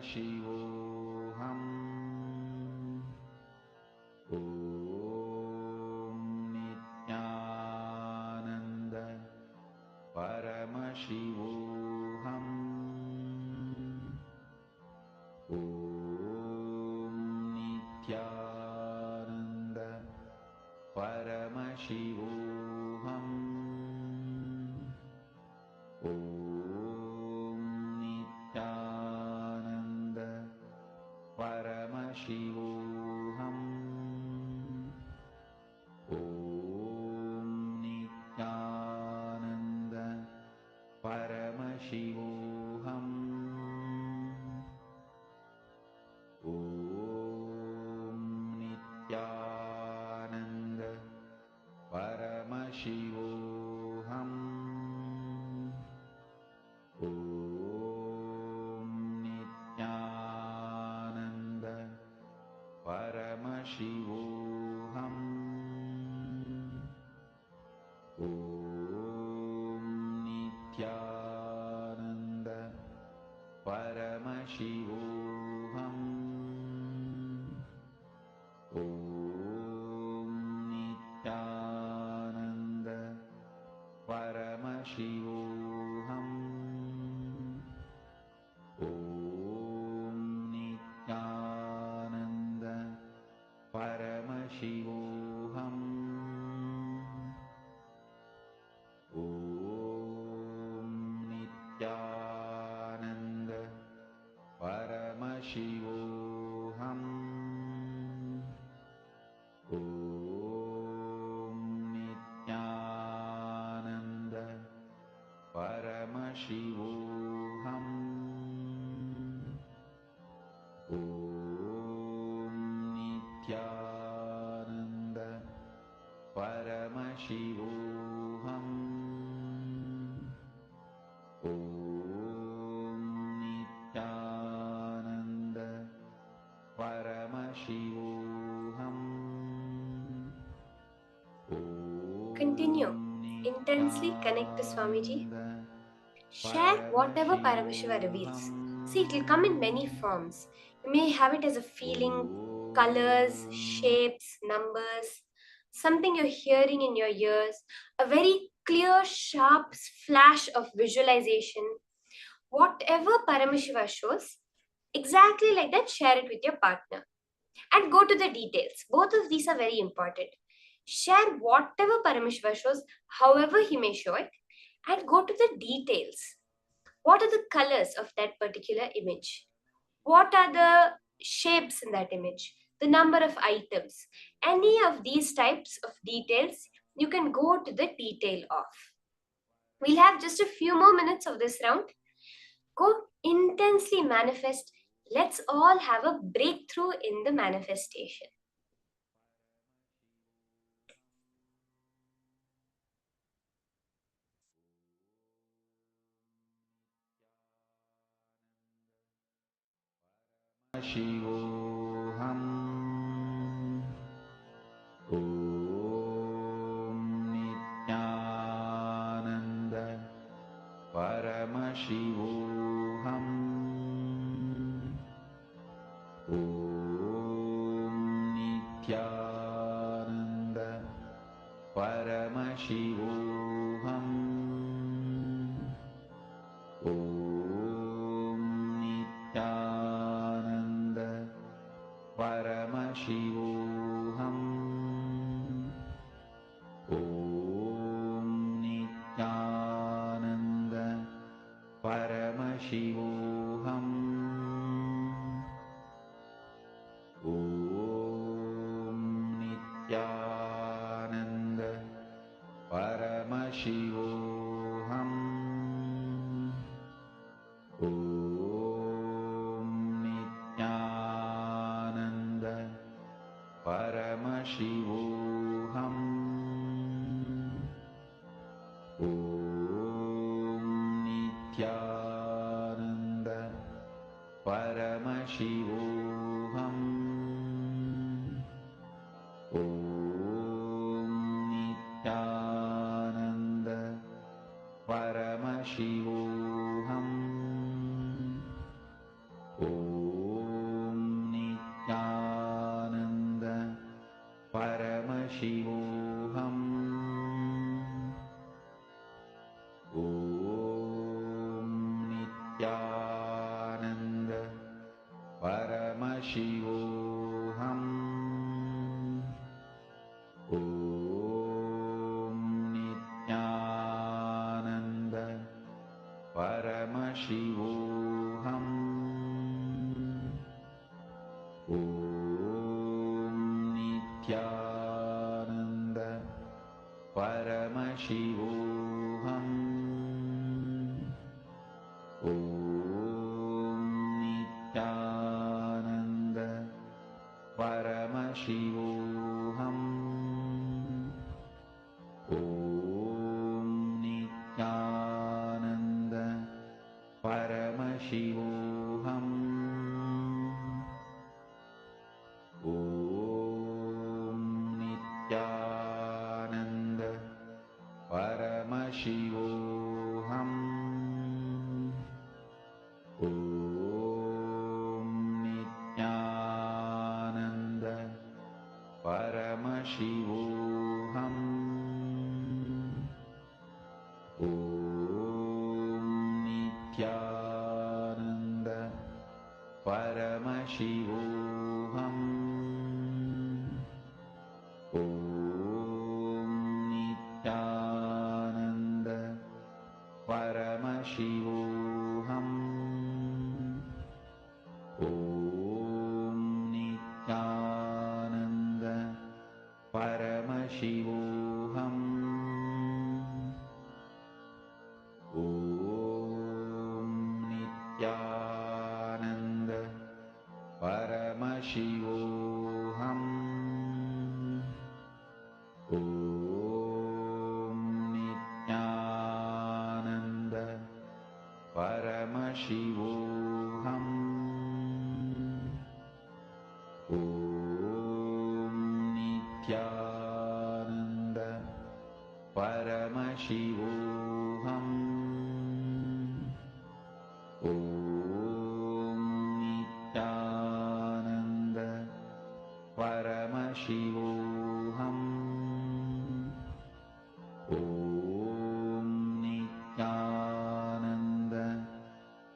Paramashivoham. Om Nithyananda Paramashivoham. Om Nithyananda Paramashivoham. Om Nithyananda Paramashivoham. Om Nithyananda Paramashivoham. Om Nithyananda Paramashivoham. Om Nithyananda Paramashivoham. Om Nithyananda Paramashivoham. Om Nithyananda Paramashivoham. Om Nithyananda Paramashivoham. Om Nithyananda Paramashivoham. Om Nithyananda Paramashivoham. Om Nithyananda Paramashivoham. Om Nithyananda Paramashivoham. Continue. Intensely connect to Swamiji. Share whatever Paramashiva reveals. See, it will come in many forms. You may have it as a feeling, colors, shapes, numbers, something you're hearing in your ears, a very clear, sharp flash of visualization. Whatever Paramashiva shows, exactly like that, share it with your partner. And go to the details. Both of these are very important. Share whatever Paramashiva shows, however he may show it, and go to the details. What are the colors of that particular image? What are the shapes in that image? The number of items. Any of these types of details, you can go to the detail of. We'll have just a few more minutes of this round. Go intensely manifest. Let's all have a breakthrough in the manifestation. Paramashivoham. Om Nithyananda Paramashivoham. Om Nithyananda Paramashivoham. Om Nithyananda Paramashivoham. Om Nithyananda Paramashivoham. Om Nithyananda Paramashivoham. Om Nithyananda Paramashivoham. Om Nithyananda Paramashivoham. Om Nithyananda Paramashivoham. Om Paramashivoham. Om Nithyananda Paramashivoham. Om Nithyananda Paramashivoham. Om Nithyananda Paramashivoham. Om Nithyananda Paramashivoham. Om Nithyananda Paramashivoham. Om Nithyananda Paramashivoham. Om Nithyananda Paramashivoham. Om Nithyananda Paramashivoham. Om Nithyananda Paramashivoham. Om Nithyananda Paramashivoham. Om Nithyananda Paramashivoham. Om Nithyananda Paramashivoham. Om Nithyananda Paramashivoham. Om Nithyananda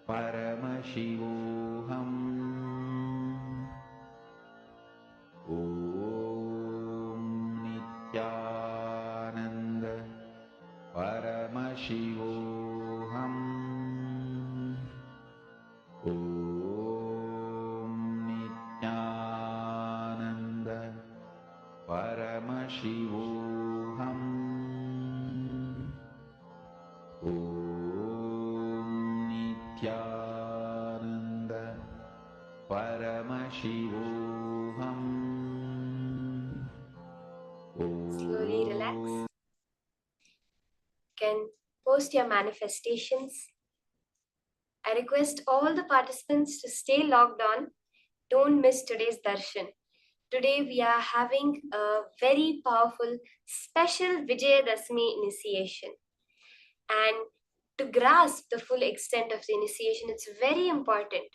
Paramashivoham. Om Nithyananda Paramashivoham. Om Nithyananda Paramashivoham. Om Nithyananda Paramashivoham. Slowly relax. You can post your manifestations. I request all the participants to stay logged on. Don't miss today's darshan. Today we are having a very powerful special Vijayadashmi initiation. And to grasp the full extent of the initiation, it's very important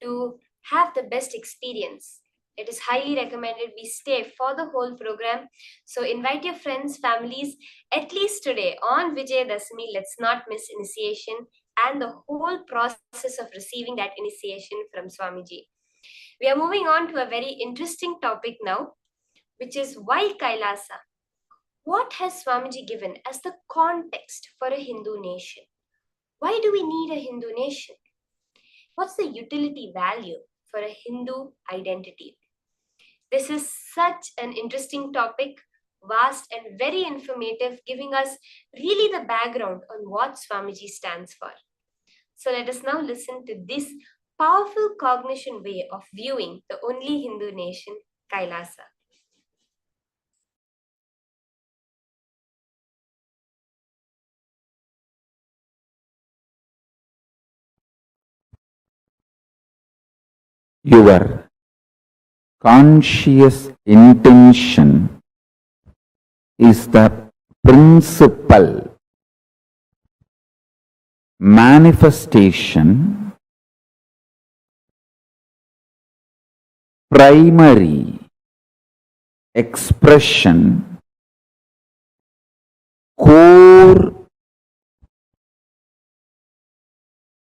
to have the best experience. It is highly recommended we stay for the whole program. So invite your friends, families, at least today on Vijayadashmi. Let's not miss initiation and the whole process of receiving that initiation from Swamiji. We are moving on to a very interesting topic now, which is why Kailasa? What has Swamiji given as the context for a Hindu nation? Why do we need a Hindu nation? What's the utility value for a Hindu identity? This is such an interesting topic, vast and very informative, giving us really the background on what Swamiji stands for. So let us now listen to this powerful cognition way of viewing the only Hindu nation, Kailasa. Your conscious intention is the principal manifestation, primary expression, core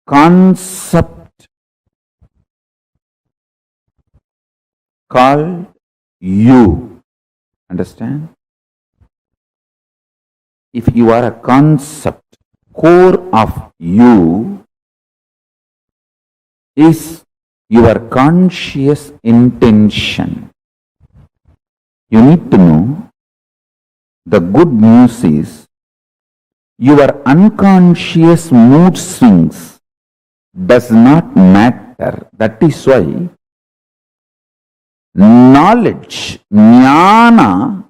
concept called you. Understand? If you are a concept, core of you is your conscious intention. You need to know the good news is your unconscious mood swings does not matter. That is why knowledge, jnana,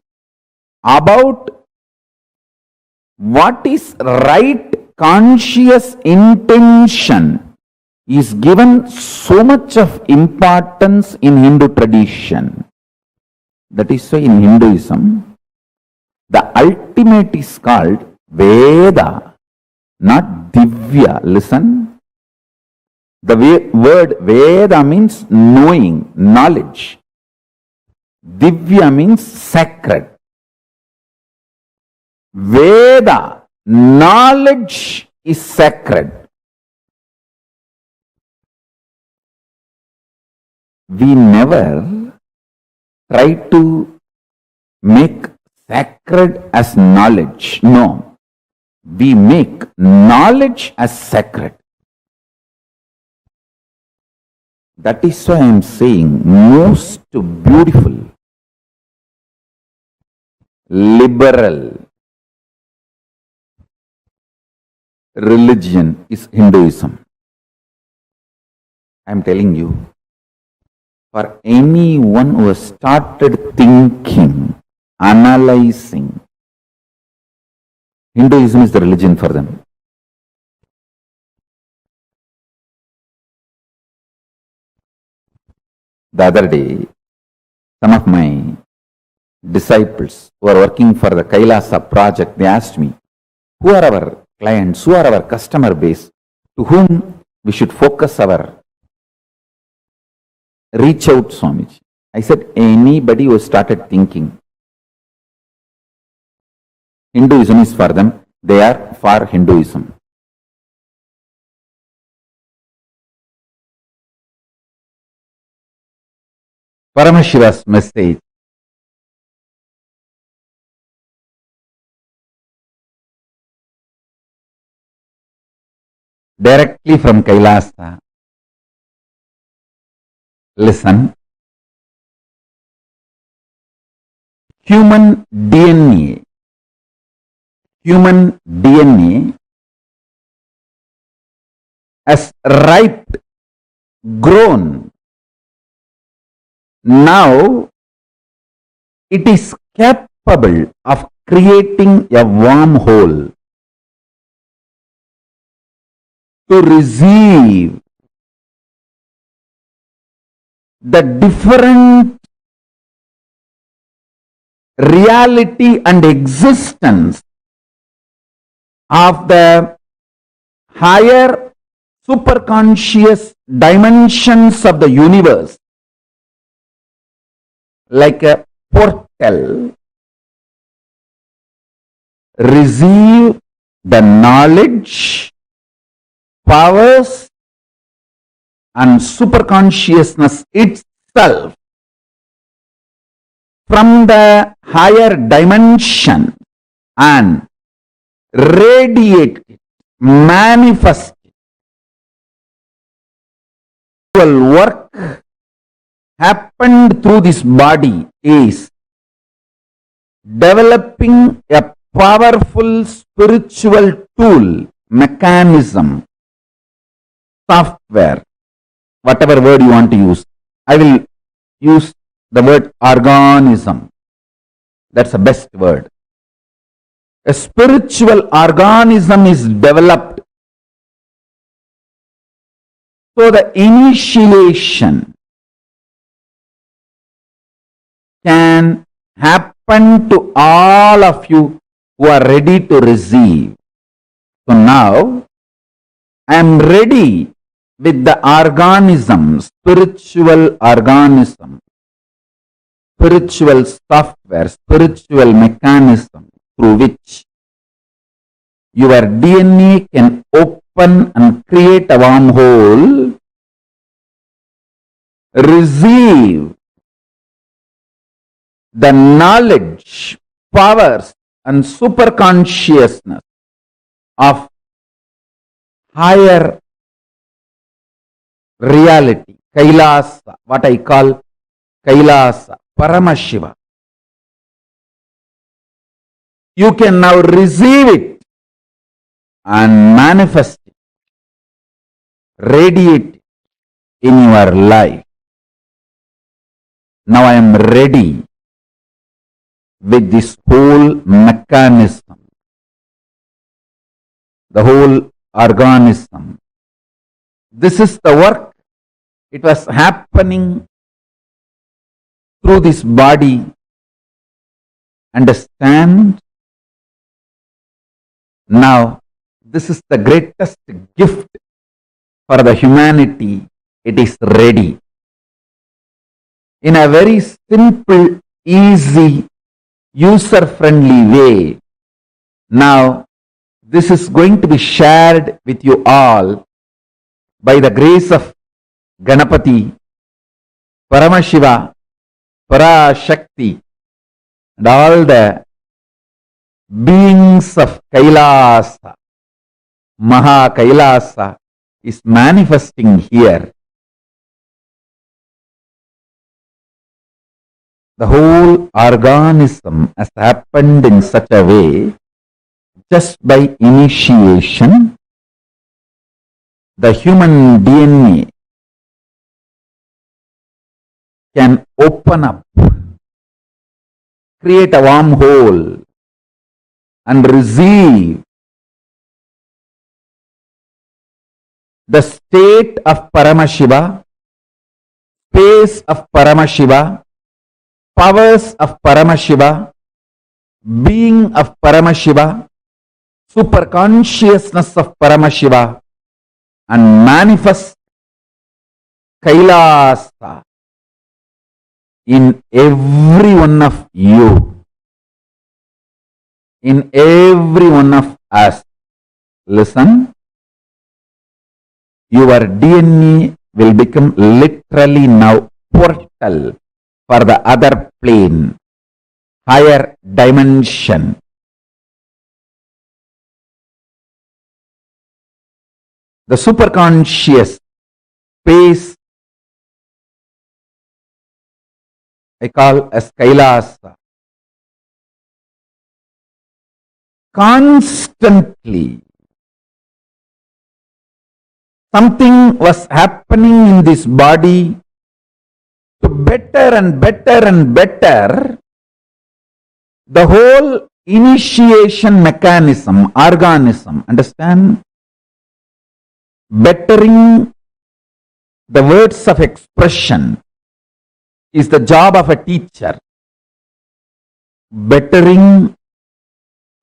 about what is right conscious intention is given so much of importance in Hindu tradition. That is why in Hinduism, the ultimate is called Veda, not Divya. Listen. The word Veda means knowing, knowledge. Divya means sacred. Veda, knowledge is sacred. We never try to make sacred as knowledge. No. We make knowledge as sacred. That is why I am saying most beautiful, liberal religion is Hinduism. I am telling you, for anyone who has started thinking, analyzing, Hinduism is the religion for them. The other day, some of my disciples who are working for the Kailasa project, they asked me, who are our clients, who are our customer base, to whom we should focus our reach out, Swamiji. I said, anybody who started thinking. Hinduism is for them, they are for Hinduism. Paramashiva's message directly from Kailasa. Listen. Human DNA has riped, grown. Now it is capable of creating a wormhole to receive the different reality and existence of the higher superconscious dimensions of the universe, like a portal, receive the knowledge, powers and superconsciousness itself from the higher dimension and radiate it, manifest it. Work happened through this body is developing a powerful spiritual tool, mechanism, software, whatever word you want to use. I will use the word organism. That's the best word. A spiritual organism is developed. So the initiation can happen to all of you who are ready to receive. So now I am ready with the organism, spiritual organism, spiritual software, spiritual mechanism through which your DNA can open and create a wormhole, receive the knowledge, powers and super consciousness of higher reality, Kailasa, what I call Kailasa, Paramashiva. You can now receive it and manifest it, radiate it in your life. Now I am ready with this whole mechanism, the whole organism. This is the work. It was happening through this body. Understand? Now, this is the greatest gift for the humanity. It is ready. In a very simple, easy, user-friendly way. Now, this is going to be shared with you all by the grace of Ganapati, Paramashiva, Parashakti, and all the beings of Kailasa. Mahā KAILΑSA is manifesting here. The whole organism has happened in such a way, just by initiation, the human DNA can open up, create a wormhole, and receive the state of Paramashiva, space of Paramashiva, powers of Paramashiva, being of Paramashiva, super consciousness of Paramashiva, and manifest Kailasa in every one of you, in every one of us. Listen, your DNA will become literally now portal for the other plane, higher dimension. The superconscious space I call as Kailasa. Constantly something was happening in this body to better and better and better the whole initiation mechanism, organism. Understand? Bettering the words of expression is the job of a teacher. Bettering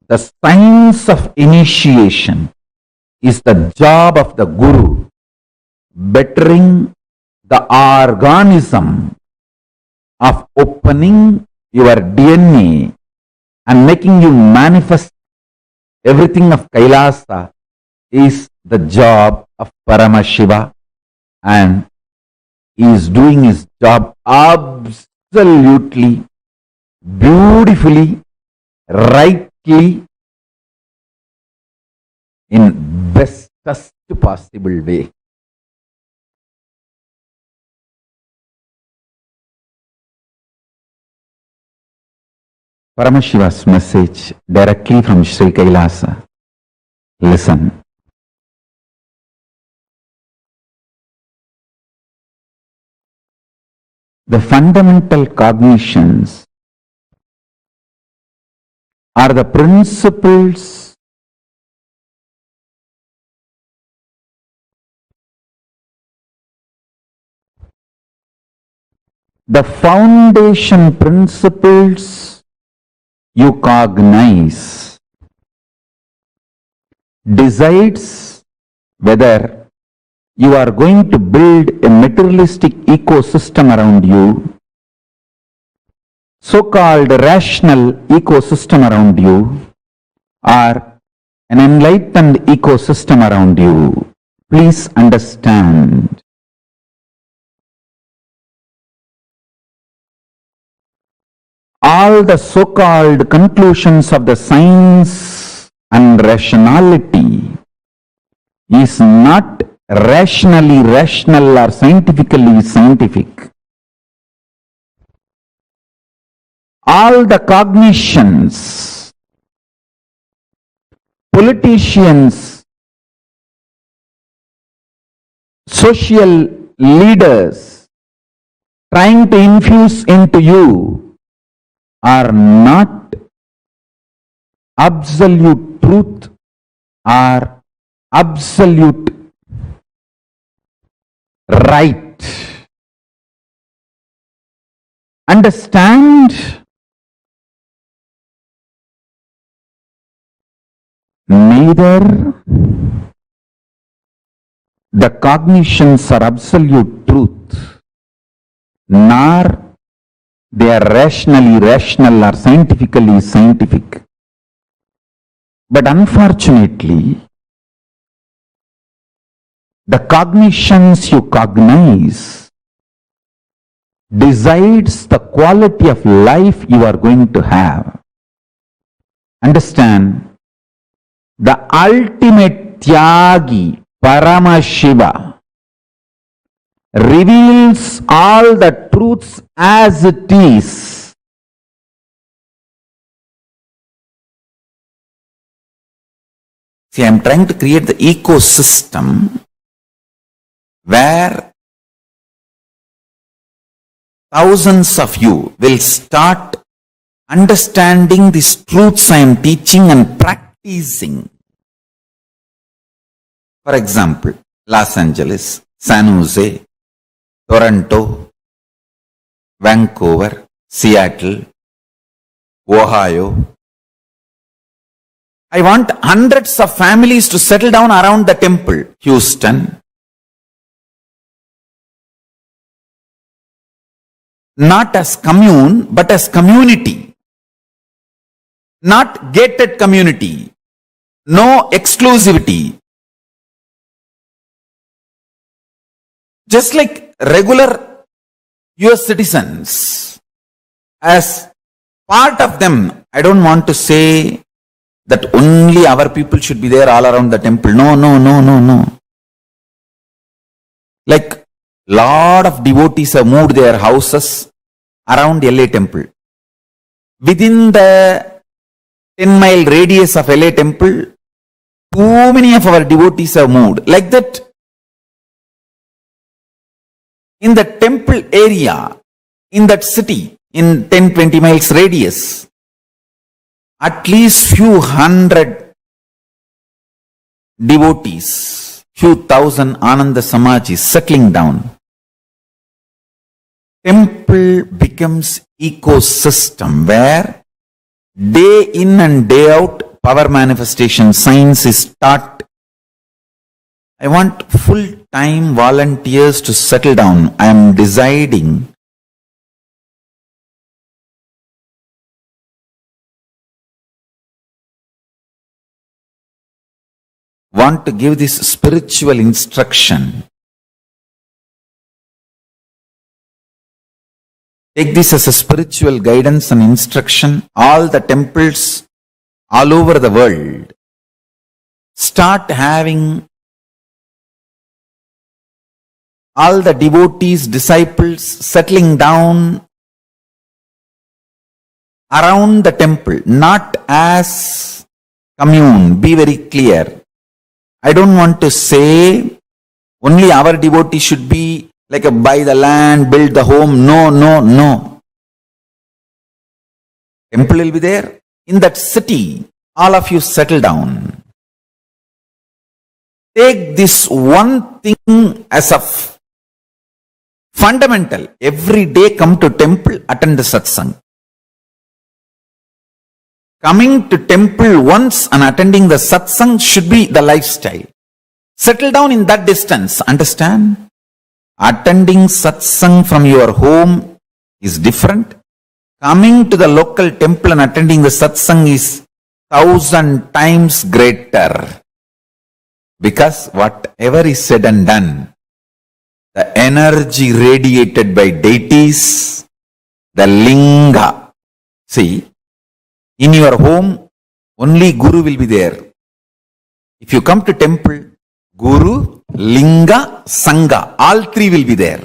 the science of initiation is the job of the Guru. Bettering the organism of opening your DNA and making you manifest everything of Kailasa is the job of Paramashiva, and he is doing his job absolutely beautifully, rightly, in bestest possible way. Paramashiva's message directly from Sri Kailasa. Listen. The fundamental cognitions are the principles the foundation principles you cognize decides whether you are going to build a materialistic ecosystem around you, so-called rational ecosystem around you, or an enlightened ecosystem around you. Please understand. all the so-called conclusions of the science and rationality is not rationally rational or scientifically scientific. All the cognitions, politicians, social leaders trying to infuse into you are not absolute truth or absolute right. Understand? Neither the cognitions are absolute truth, nor they are rationally rational or scientifically scientific. But unfortunately, the cognitions you cognize decides the quality of life you are going to have. Understand? The ultimate Tyagi, Paramashiva, reveals all the truths as it is. See, I am trying to create the ecosystem where thousands of you will start understanding these truths I am teaching and practicing. For example, Los Angeles, San Jose, Toronto, Vancouver, Seattle, Ohio. I want hundreds of families to settle down around the temple. Houston. Not as commune, but as community. Not gated community. No exclusivity. Just like regular US citizens, as part of them, I don't want to say that only our people should be there all around the temple. No. Like lot of devotees have moved their houses around LA temple. Within the 10-mile radius of LA temple, too many of our devotees have moved. Like that, in the temple area, in that city, in 10-20 miles radius, at least few hundred devotees, few thousand Ananda Samajis settling down. Temple becomes ecosystem where day in and day out power manifestation science is taught. I want full-time volunteers to settle down. I am deciding want to give this spiritual instruction. Take this as a spiritual guidance and instruction. All the temples all over the world start having all the devotees, disciples settling down around the temple, not as commune. Be very clear. I don't want to say only our devotee should be like a buy the land, build the home. No. Temple will be there. In that city, all of you settle down. Take this one thing as a fundamental. Every day come to temple, attend the satsang. Coming to temple once and attending the satsang should be the lifestyle. Settle down in that distance. Understand? Attending satsang from your home is different. Coming to the local temple and attending the satsang is 1,000 times greater. Because whatever is said and done, the energy radiated by deities, the linga, See, in your home, only Guru will be there. If you come to temple, Guru, Linga, Sangha, all three will be there.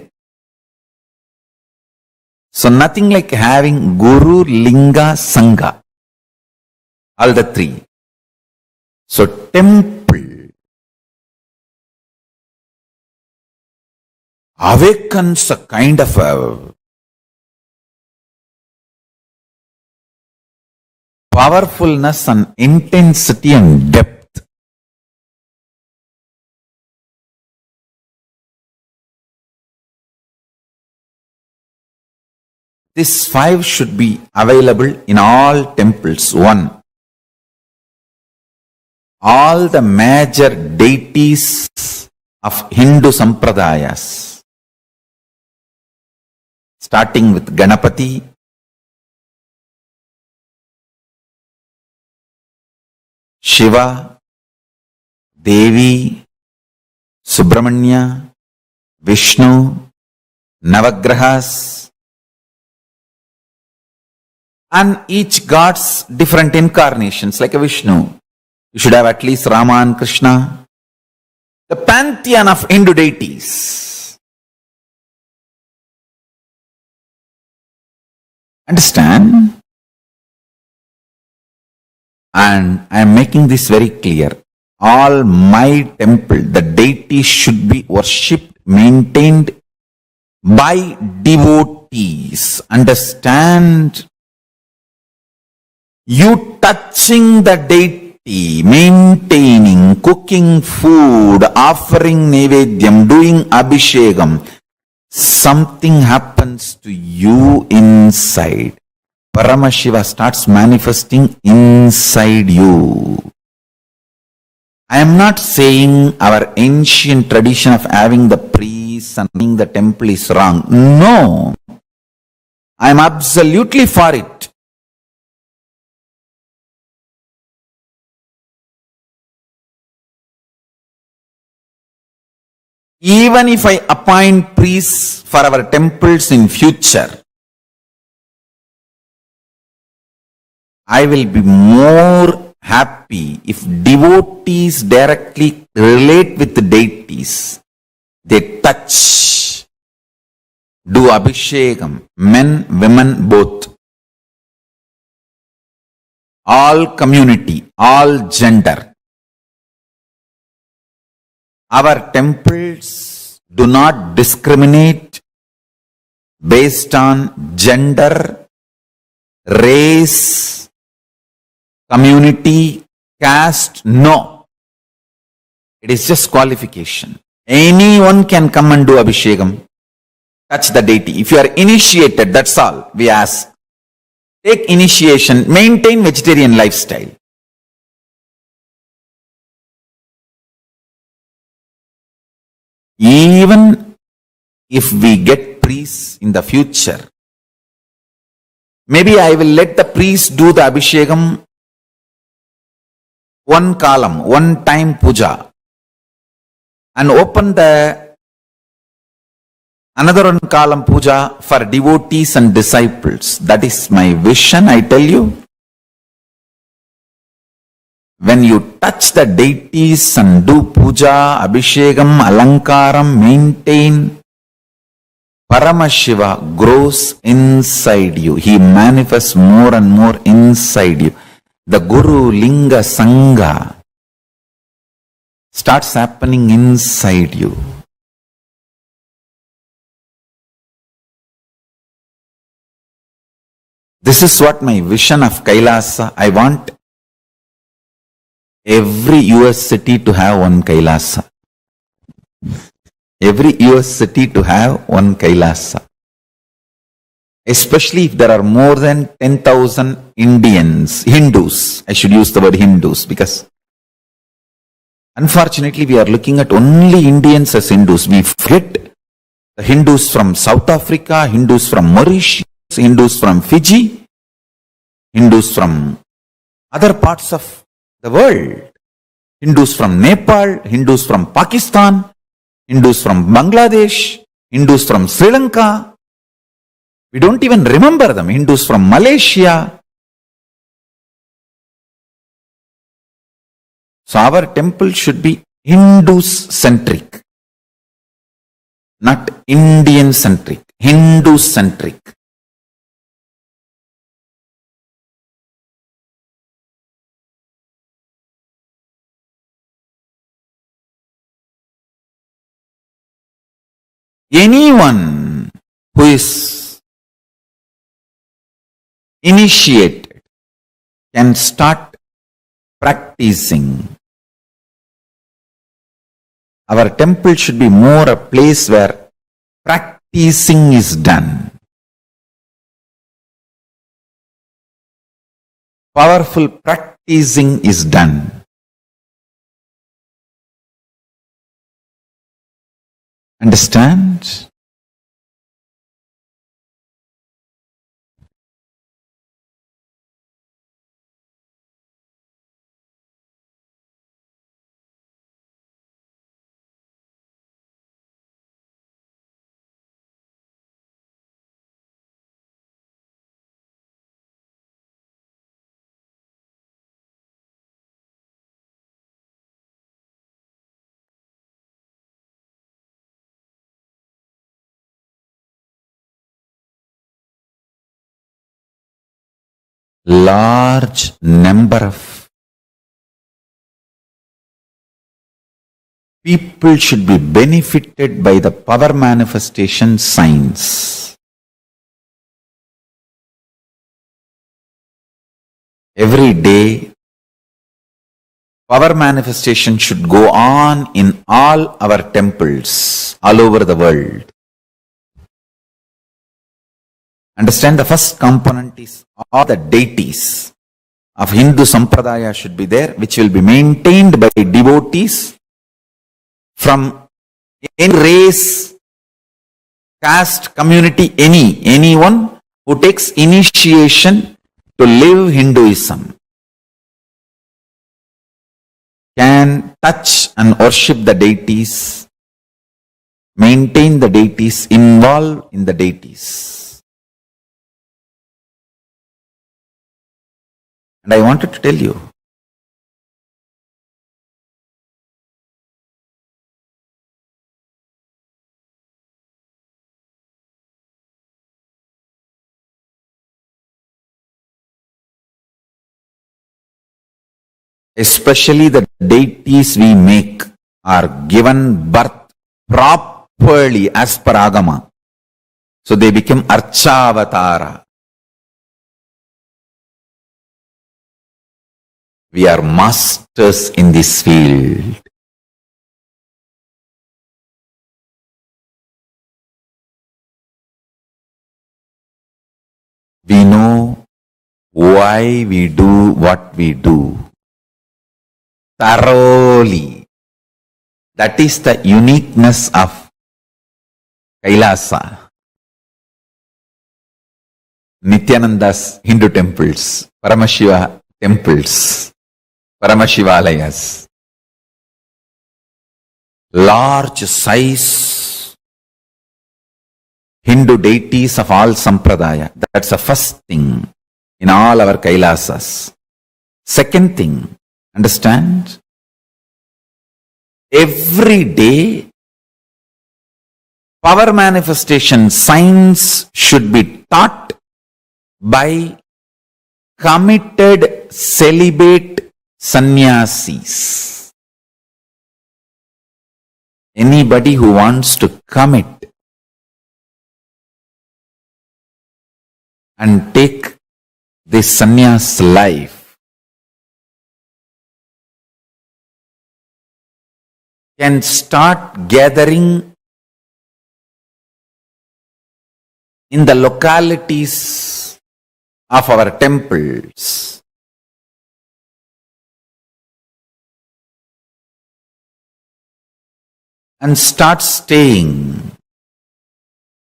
So nothing like having Guru, Linga, Sangha, all the three. So temple awakens a kind of a powerfulness and intensity and depth. These five should be available in all temples. One, all the major deities of Hindu sampradayas, starting with Ganapati, Shiva, Devi, Subramanya, Vishnu, Navagrahas, and each god's different incarnations, like a Vishnu. You should have at least Rama and Krishna. The pantheon of Hindu deities. Understand? And I am making this very clear. All my temple, the deities should be worshipped, maintained by devotees. Understand? You touching the deity, maintaining, cooking food, offering nevedyam, doing abhishekam, something happens to you inside. Paramashiva starts manifesting inside you. I am not saying our ancient tradition of having the priests and having the temple is wrong. No. I am absolutely for it. Even if I appoint priests for our temples in future, I will be more happy if devotees directly relate with the deities. They touch, do abhishekam, men, women, both. All community, all gender. Our temples do not discriminate based on gender, race, community, caste. No. It is just qualification. Anyone can come and do abhishekam, touch the deity. If you are initiated, that's all we ask. Take initiation, maintain vegetarian lifestyle. Even if we get priests in the future, maybe I will let the priest do the abhishekam one column, one time puja, and open the another one column puja for devotees and disciples. That is my vision, I tell you. When you touch the deities and do puja, abhishekam, alankaram, maintain, Paramashiva grows inside you. He manifests more and more inside you. The Guru, Linga, Sangha starts happening inside you. This is what my vision of Kailasa. I want every US city to have one Kailasa. Every US city to have one Kailasa. Especially if there are more than 10,000 Hindus. I should use the word Hindus because unfortunately we are looking at only Indians as Hindus. We forget the Hindus from South Africa, Hindus from Mauritius, Hindus from Fiji, Hindus from other parts of the world. Hindus from Nepal, Hindus from Pakistan, Hindus from Bangladesh, Hindus from Sri Lanka. We don't even remember them. Hindus from Malaysia. So our temple should be Hindu-centric, not Indian-centric, Hindu-centric. Anyone who is initiated can start practicing. Our temple should be more a place where practicing is done. Powerful practicing is done. Understand? Large number of people should be benefited by the power manifestation science. Every day, power manifestation should go on in all our temples all over the world. Understand, the first component is all the deities of Hindu Sampradaya should be there, which will be maintained by devotees from any race, caste, community, anyone who takes initiation to live Hinduism can touch and worship the deities, maintain the deities, involve in the deities. And I wanted to tell you, especially the deities we make are given birth properly as per Agama. So they become Archavatara. We are masters in this field. We know why we do what we do thoroughly. That is the uniqueness of Kailasa. Nithyananda's Hindu temples, Paramashiva temples, Paramashivalayas, large size Hindu deities of all Sampradaya. That's the first thing in all our Kailasas. Second thing, understand? Every day, power manifestation science should be taught by committed celibate sannyasis. Anybody who wants to commit and take this sannyas life can start gathering in the localities of our temples. And start staying,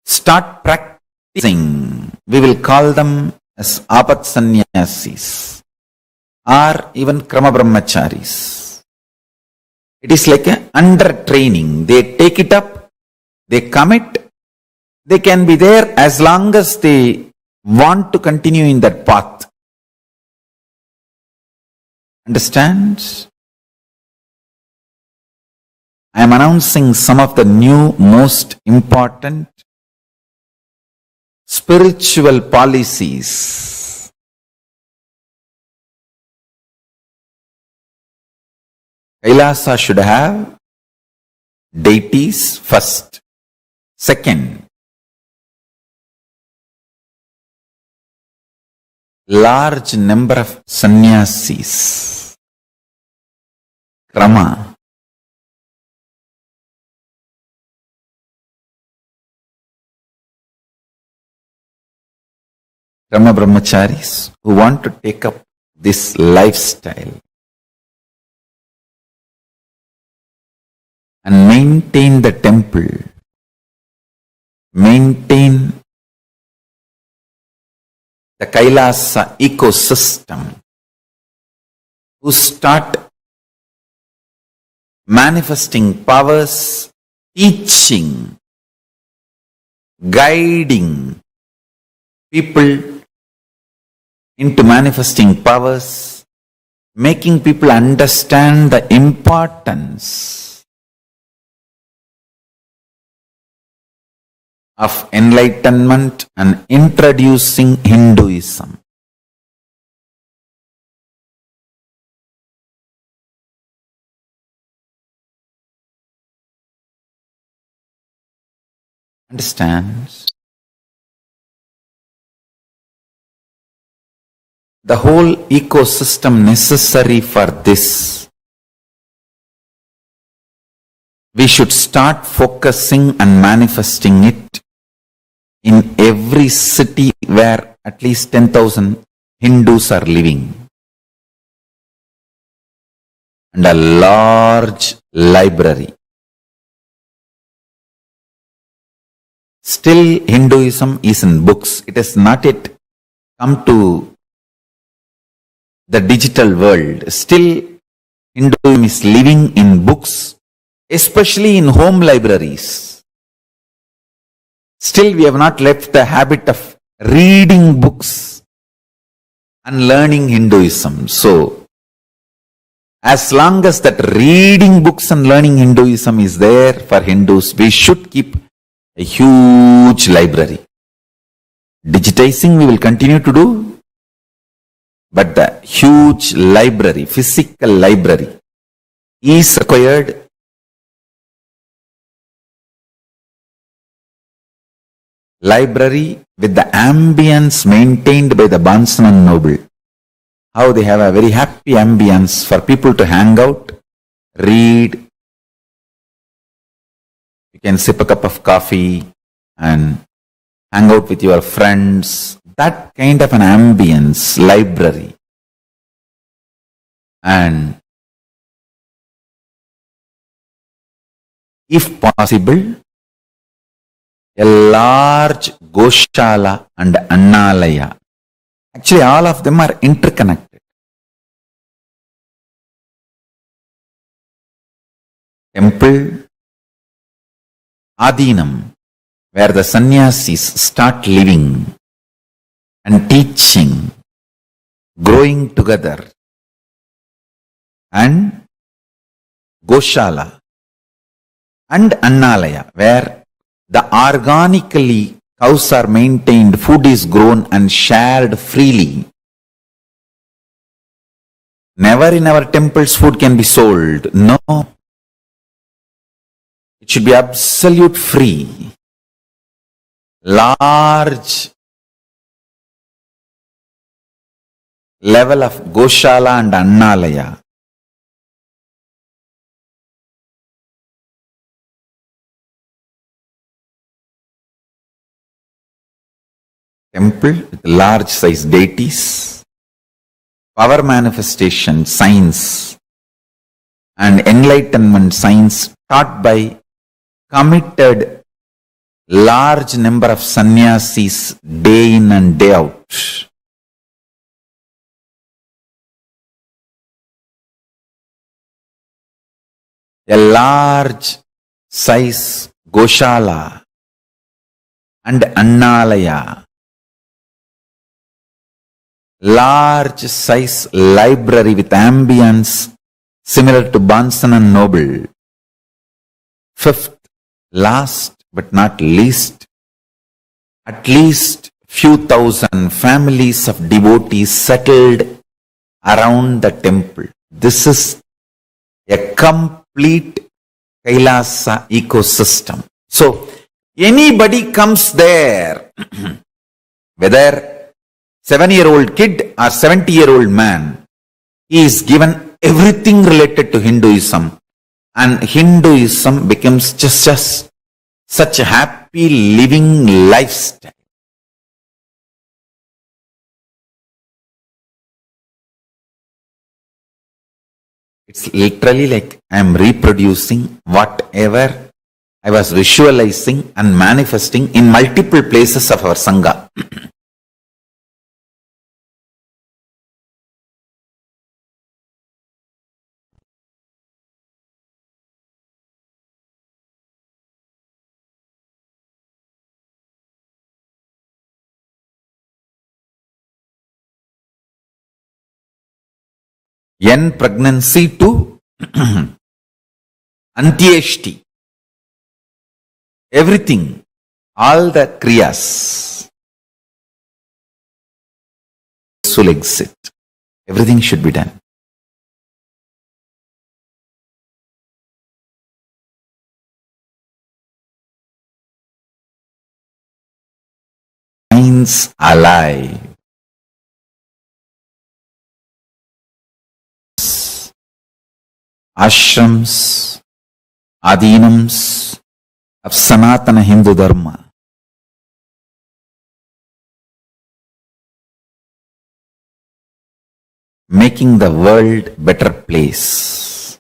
start practicing. We will call them as apat sannyasis or even krama brahmacharis. It is like a under training. They take it up, they commit, they can be there as long as they want to continue in that path. Understand? I am announcing some of the new most important spiritual policies. Kailasa should have deities first. Second, large number of sannyasis. Krama. Krama brahmacharis who want to take up this lifestyle and maintain the temple, maintain the Kailasa ecosystem, who start manifesting powers, teaching, guiding people into manifesting powers, making people understand the importance of enlightenment and introducing Hinduism. Understands? The whole ecosystem necessary for this. We should start focusing and manifesting it in every city where at least 10,000 Hindus are living. And a large library. Still Hinduism is in books. It has not yet come to the digital world. Still Hinduism is living in books, especially in home libraries. Still we have not left the habit of reading books and learning Hinduism. So, as long as that reading books and learning Hinduism is there for Hindus, we should keep a huge library. Digitizing we will continue to do, but the huge library, physical library is required. Library with the ambience maintained by the bondsman noble. How they have a very happy ambience for people to hang out, read. You can sip a cup of coffee and hang out with your friends. That kind of an ambience, library. And if possible, a large Goshala and Annalaya. Actually, all of them are interconnected. Temple, Adinam, where the sannyasis start living and teaching, growing together, and Goshala and Annalaya, where the organically cows are maintained, food is grown and shared freely. Never in our temples food can be sold. No. It should be absolute free. Large level of Goshala and Annalaya. Temple with large size deities, power manifestation, science, and enlightenment science taught by committed large number of sannyasis day in and day out. A large size Goshala and Annalaya. Large size library with ambience similar to Bonson and Noble. Fifth, last but not least, at least few thousand families of devotees settled around the temple. This is a complete Kailasa ecosystem. So, anybody comes there, whether 7-year-old kid or 70-year-old man, he is given everything related to Hinduism, and Hinduism becomes just such a happy living lifestyle. It's literally like I am reproducing whatever I was visualizing and manifesting in multiple places of our Sangha. N pregnancy to Antyeshti. Everything, all the kriyas will exit. Everything should be done. Minds alive. Ashrams, adhinams of Sanatana Hindu Dharma. Making the world better place.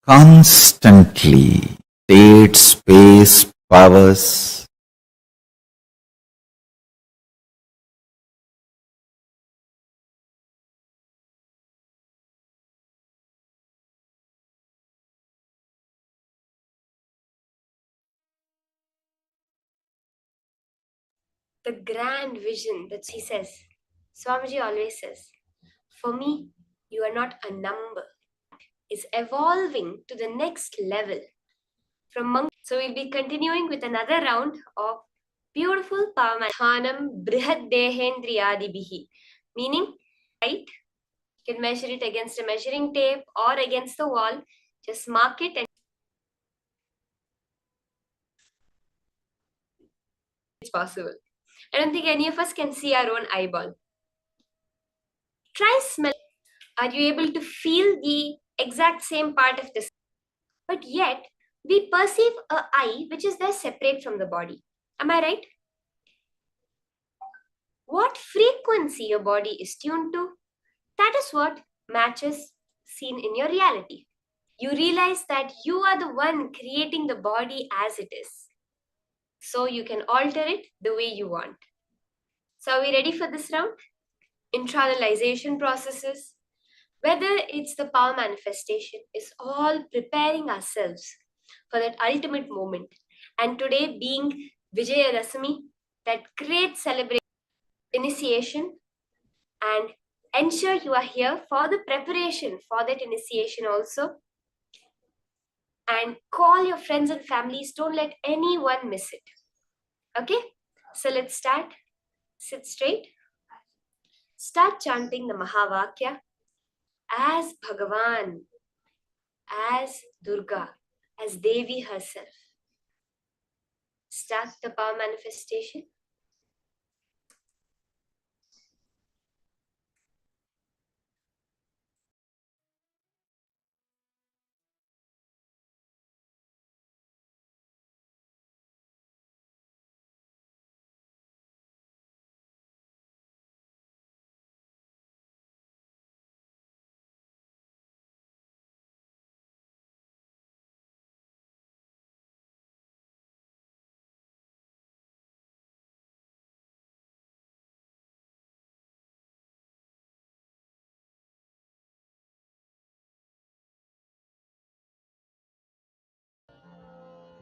Constantly, state, space, powers, The grand vision that he says, Swamiji always says, for me, you are not a number. It's evolving to the next level from monk. So we'll be continuing with another round of beautiful Paramashivoham Brihad Dehendriyadibihi, meaning, right? You can measure it against a measuring tape or against the wall. Just mark it and it's possible. I don't think any of us can see our own eyeball. Try smell. Are you able to feel the exact same part of this? But yet, we perceive a eye which is there separate from the body. Am I right? What frequency your body is tuned to, that is what matches seen in your reality. You realize that you are the one creating the body as it is. So you can alter it the way you want. So are we ready for this round? Internalization processes, whether it's the power manifestation, is all preparing ourselves for that ultimate moment. And today being Vijaya Dasami, that great celebration, initiation, and ensure you are here for the preparation for that initiation also. And call your friends and families, don't let anyone miss it. Okay, so let's start. Sit straight. Start chanting the Mahavakya as Bhagavan, as Durga, as Devi herself. Start the power manifestation.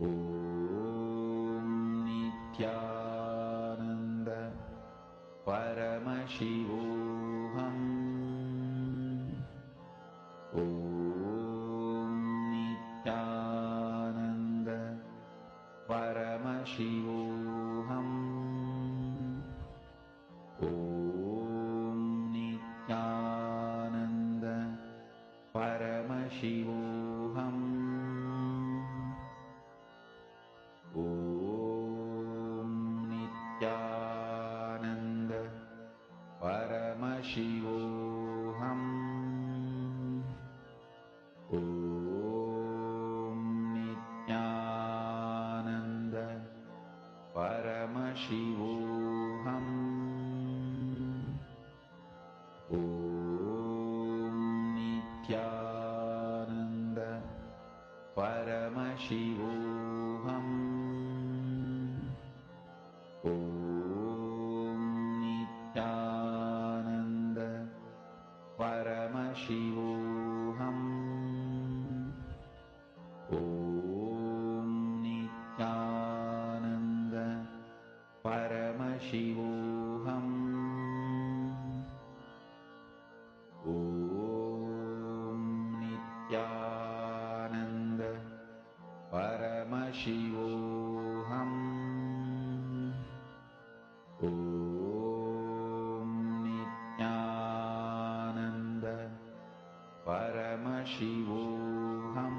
Om Nithyananda Paramashivoham. Om Paramashivoham. Om Nithyananda Paramashivoham. Om Nithyananda Paramashivoham. Om Nithyananda Paramashivoham. Om Nithyananda Paramashivoham. Om Nithyananda Paramashivoham. Om Nithyananda Paramashivoham. Om Nithyananda Paramashivoham. Om Nithyananda Paramashivoham.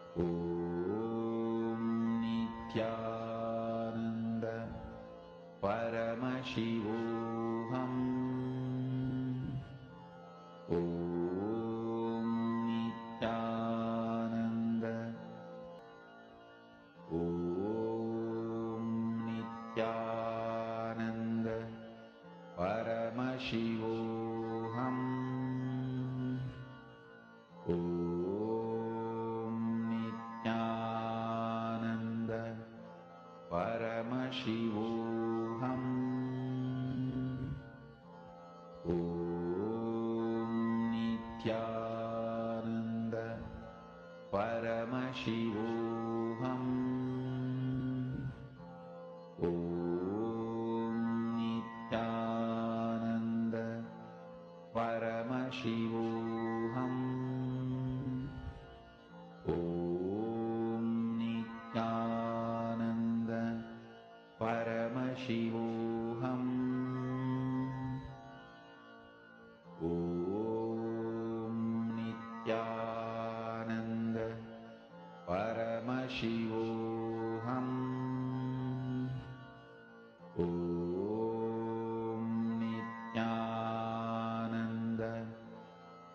Om Nithyananda Paramashivoham. Om Nithyananda. Om Nithyananda Paramashivoham. Om Nithyananda Paramashivoham. Om Nithyananda Paramashivoham. Om Nithyananda Paramashivoham. Om Nithyananda Paramashivoham. Om Nithyananda Paramashivoham. Om Nithyananda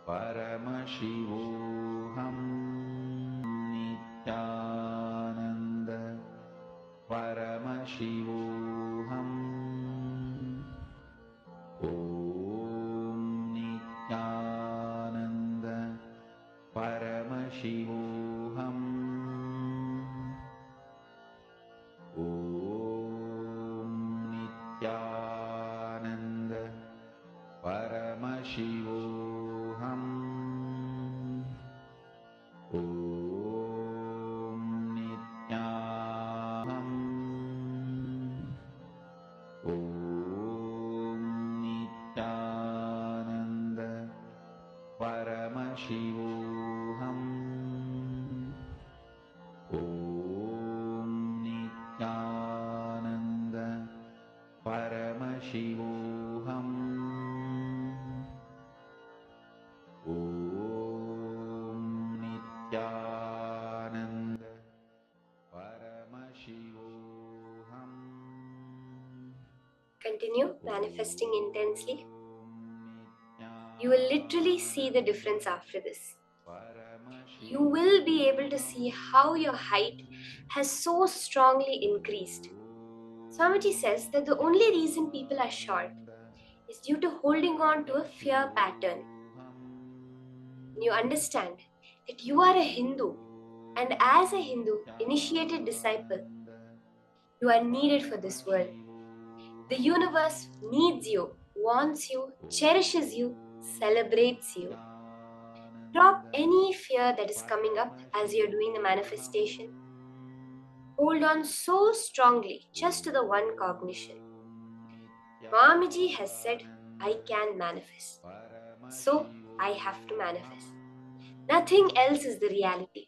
Paramashivoham. Nithyananda Paramashivoham. Om Nithyananda Paramashivoham. Om Nithyananda Paramashivoham. Om Nithyanam. Om Nithyananda Paramashivoham. Om Nithyananda Paramashivoham. Om Nithyananda Paramashivoham. Continue manifesting intensely. You will literally see the difference after this. You will be able to see how your height has so strongly increased. Swamiji says that the only reason people are short is due to holding on to a fear pattern. When you understand that you are a Hindu, and as a Hindu initiated disciple, you are needed for this world. The universe needs you, wants you, cherishes you, celebrates you. Drop any fear that is coming up as you're doing the manifestation. Hold on so strongly just to the one cognition. Swamiji has said, I can manifest. So I have to manifest. Nothing else is the reality.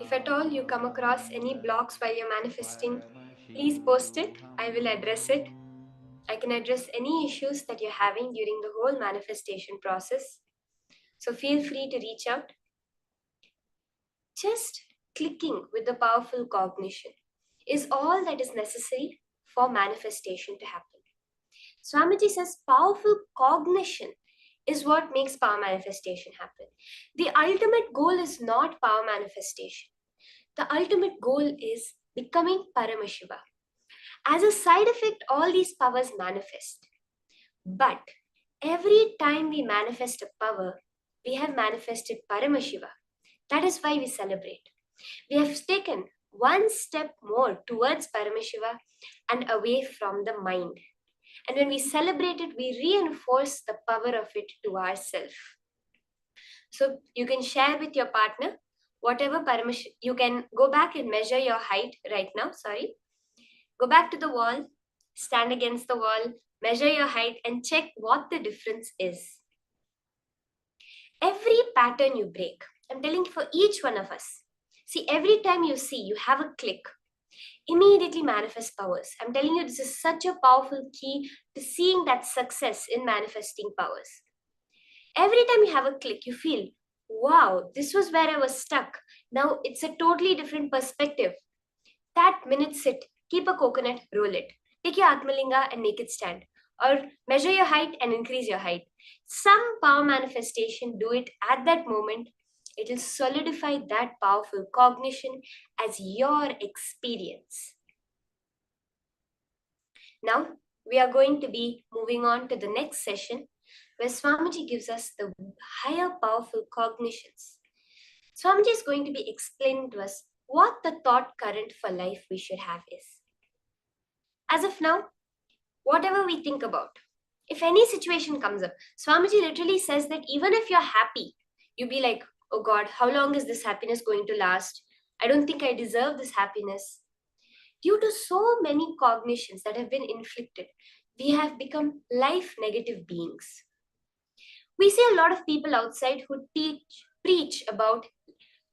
If at all you come across any blocks while you're manifesting, please post it. I will address it. I can address any issues that you're having during the whole manifestation process. So feel free to reach out. Just clicking with the powerful cognition is all that is necessary for manifestation to happen. Swamiji says powerful cognition is what makes power manifestation happen. The ultimate goal is not power manifestation. The ultimate goal is becoming Paramashiva. As a side effect, all these powers manifest. But every time we manifest a power, we have manifested Paramashiva. That is why we celebrate. We have taken one step more towards Paramashiva and away from the mind. And when we celebrate it, we reinforce the power of it to ourselves. So you can share with your partner whatever Paramashiva. You can go back and measure your height right now. Go back to the wall, stand against the wall, measure your height and check what the difference is. Every pattern you break, I'm telling you for each one of us. See, every time you see, you have a click, immediately manifest powers. I'm telling you, this is such a powerful key to seeing that success in manifesting powers. Every time you have a click, you feel, wow, this was where I was stuck. Now it's a totally different perspective. That minute sit, keep a coconut, roll it. Take your Atmalinga and make it stand. Or measure your height and increase your height. Some power manifestation, do it at that moment. It will solidify that powerful cognition as your experience. Now, we are going to be moving on to the next session where Swamiji gives us the higher powerful cognitions. Swamiji is going to be explaining to us what the thought current for life we should have is. As of now, whatever we think about, if any situation comes up, Swamiji literally says that even if you're happy, you'll be like, oh God, how long is this happiness going to last? I don't think I deserve this happiness. Due to so many cognitions that have been inflicted, we have become life negative beings. We see a lot of people outside who preach about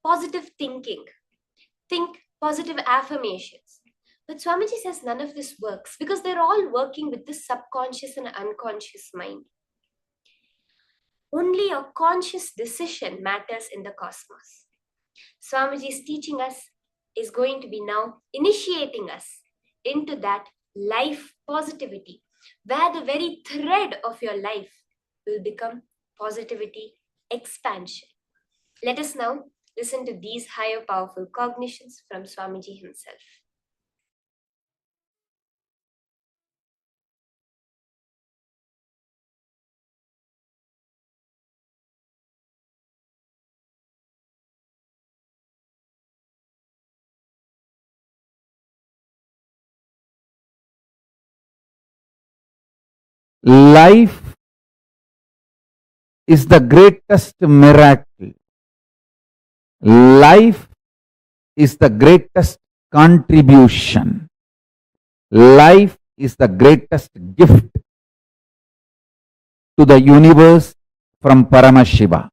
positive thinking, think positive affirmations. But Swamiji says none of this works because they're all working with the subconscious and unconscious mind. Only a conscious decision matters in the cosmos. Swamiji's teaching us is going to be now initiating us into that life positivity, where the very thread of your life will become positivity expansion. Let us now listen to these higher powerful cognitions from Swamiji himself. Life is the greatest miracle. Life is the greatest contribution. Life is the greatest gift to the universe from Paramashiva.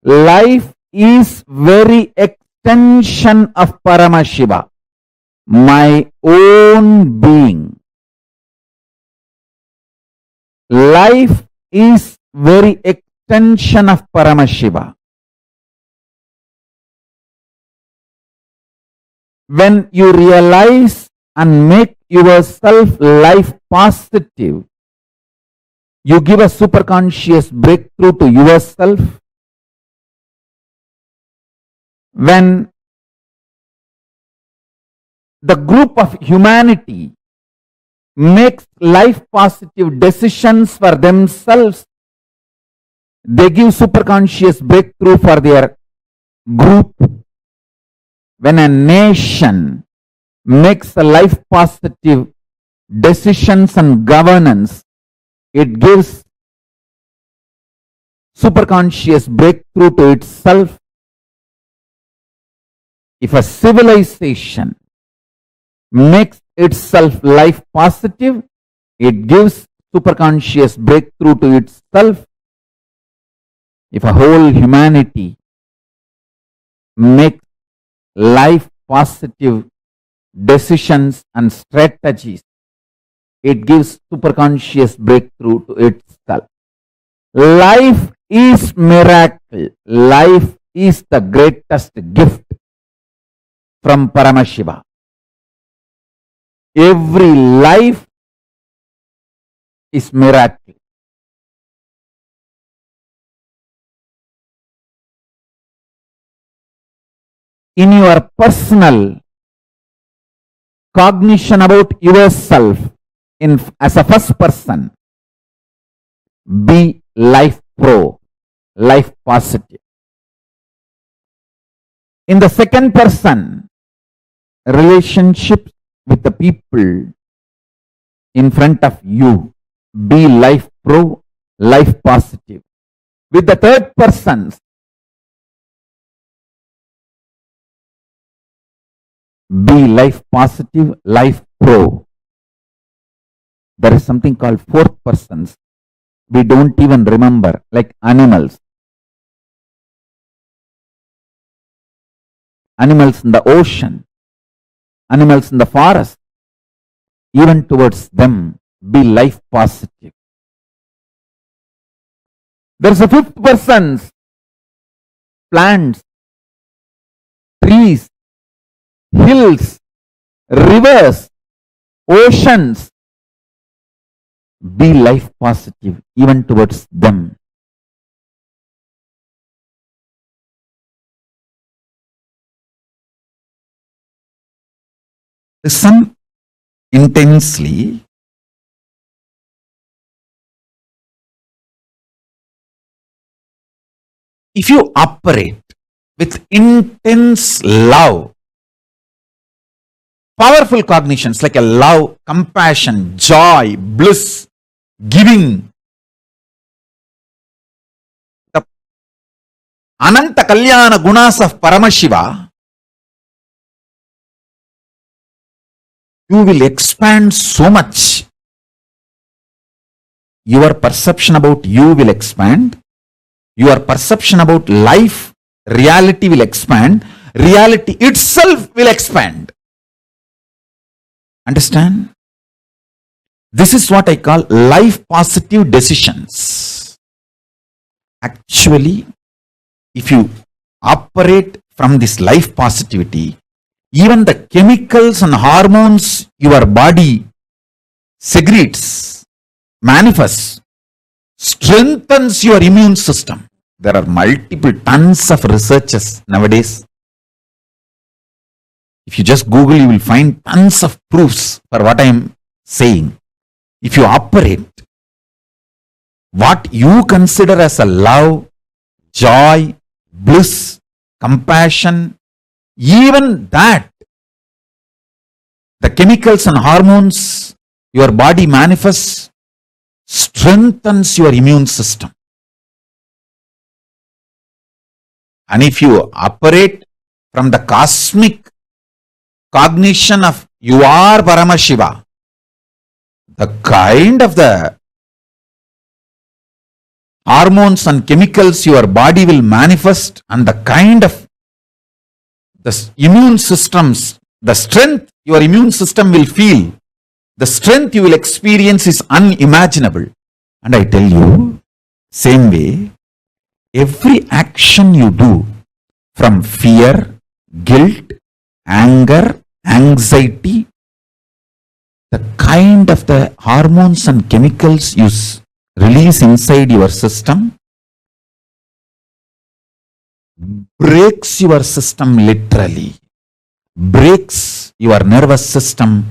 Life is very extension of Paramashiva, my own being. Life is very extension of Paramashiva. When you realize and make yourself life positive, you give a superconscious breakthrough to yourself. When the group of humanity makes life positive decisions for themselves, they give superconscious breakthrough for their group. When a nation makes a life positive decisions and governance, it gives superconscious breakthrough to itself. If a civilization makes itself life positive, it gives superconscious breakthrough to itself. If a whole humanity makes life positive decisions and strategies, it gives superconscious breakthrough to itself. Life is miracle. Life is the greatest gift from Paramashiva. Every life is miracle. In your personal cognition about yourself as a first person, be life pro, life positive. In the second person, relationships with the people in front of you, be life pro, life positive. With the third person, be life positive, life pro. There is something called fourth persons. We don't even remember, like animals. Animals in the ocean, animals in the forest, even towards them, be life positive. There is a fifth person, plants, trees, hills, rivers, oceans, be life positive even towards them. Listen intensely. If you operate with intense love, powerful cognitions like a love, compassion, joy, bliss, giving, the Ananta Kalyana Gunas of Paramashiva, you will expand so much. Your perception about you will expand. Your perception about life, reality will expand. Reality itself will expand. Understand? This is what I call life positive decisions. Actually, if you operate from this life positivity, even the chemicals and hormones your body secretes, manifests, strengthens your immune system. There are multiple tons of researches nowadays. If you just Google, you will find tons of proofs for what I am saying. If you operate what you consider as a love, joy, bliss, compassion, even that, the chemicals and hormones your body manifests, strengthens your immune system. And if you operate from the cosmic cognition of you are Paramashiva, the kind of the hormones and chemicals your body will manifest and the kind of the immune systems, the strength your immune system will feel, the strength you will experience is unimaginable. And I tell you, same way, every action you do from fear, guilt, anger, anxiety, the kind of the hormones and chemicals you release inside your system breaks your system literally, breaks your nervous system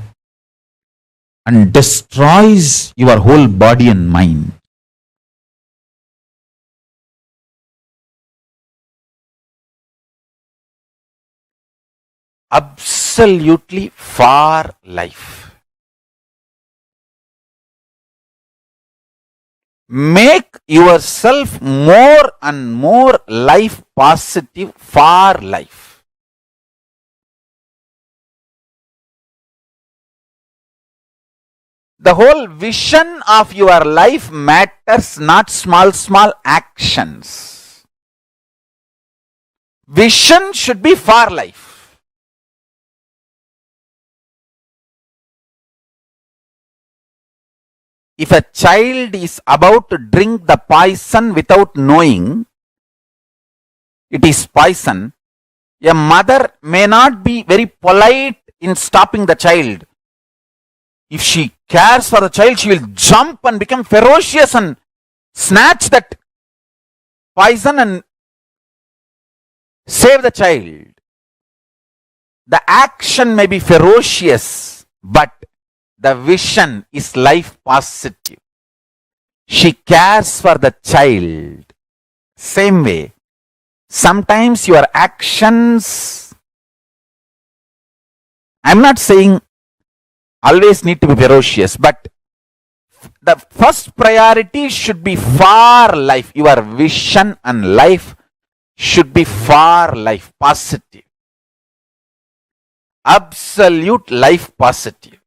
and destroys your whole body and mind. Absolutely for life. Make yourself more and more life positive for life. The whole vision of your life matters, not small actions. Vision should be for life. if a child is about to drink the poison without knowing it is poison, a mother may not be very polite in stopping the child. If she cares for the child, she will jump and become ferocious and snatch that poison and save the child. The action may be ferocious, but the vision is life positive. She cares for the child. Same way, sometimes your actions, I'm not saying always need to be ferocious, but the first priority should be for life. Your vision and life should be for life, positive. Absolute life positive.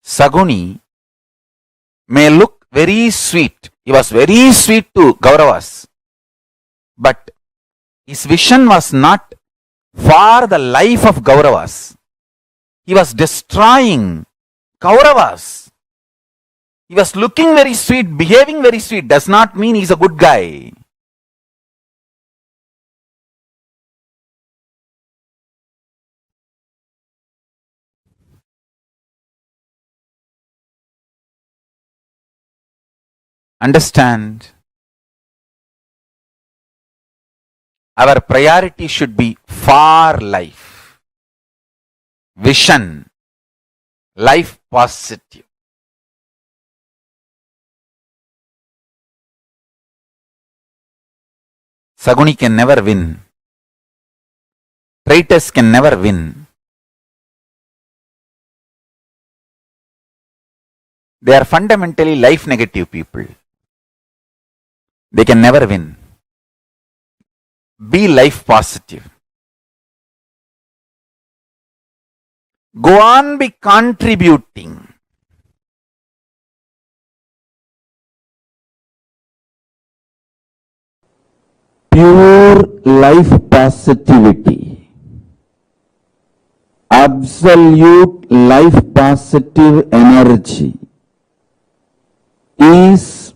Saguni may look very sweet. He was very sweet to Kauravas. But his vision was not for the life of Kauravas. He was destroying Kauravas. He was looking very sweet, behaving very sweet. Does not mean he's a good guy. Understand? Our priority should be for life. Vision. Life positive. Saguni can never win. Traitors can never win. They are fundamentally life negative people. They can never win. Be life positive. Go on, be contributing. Pure life positivity. Absolute life positive energy is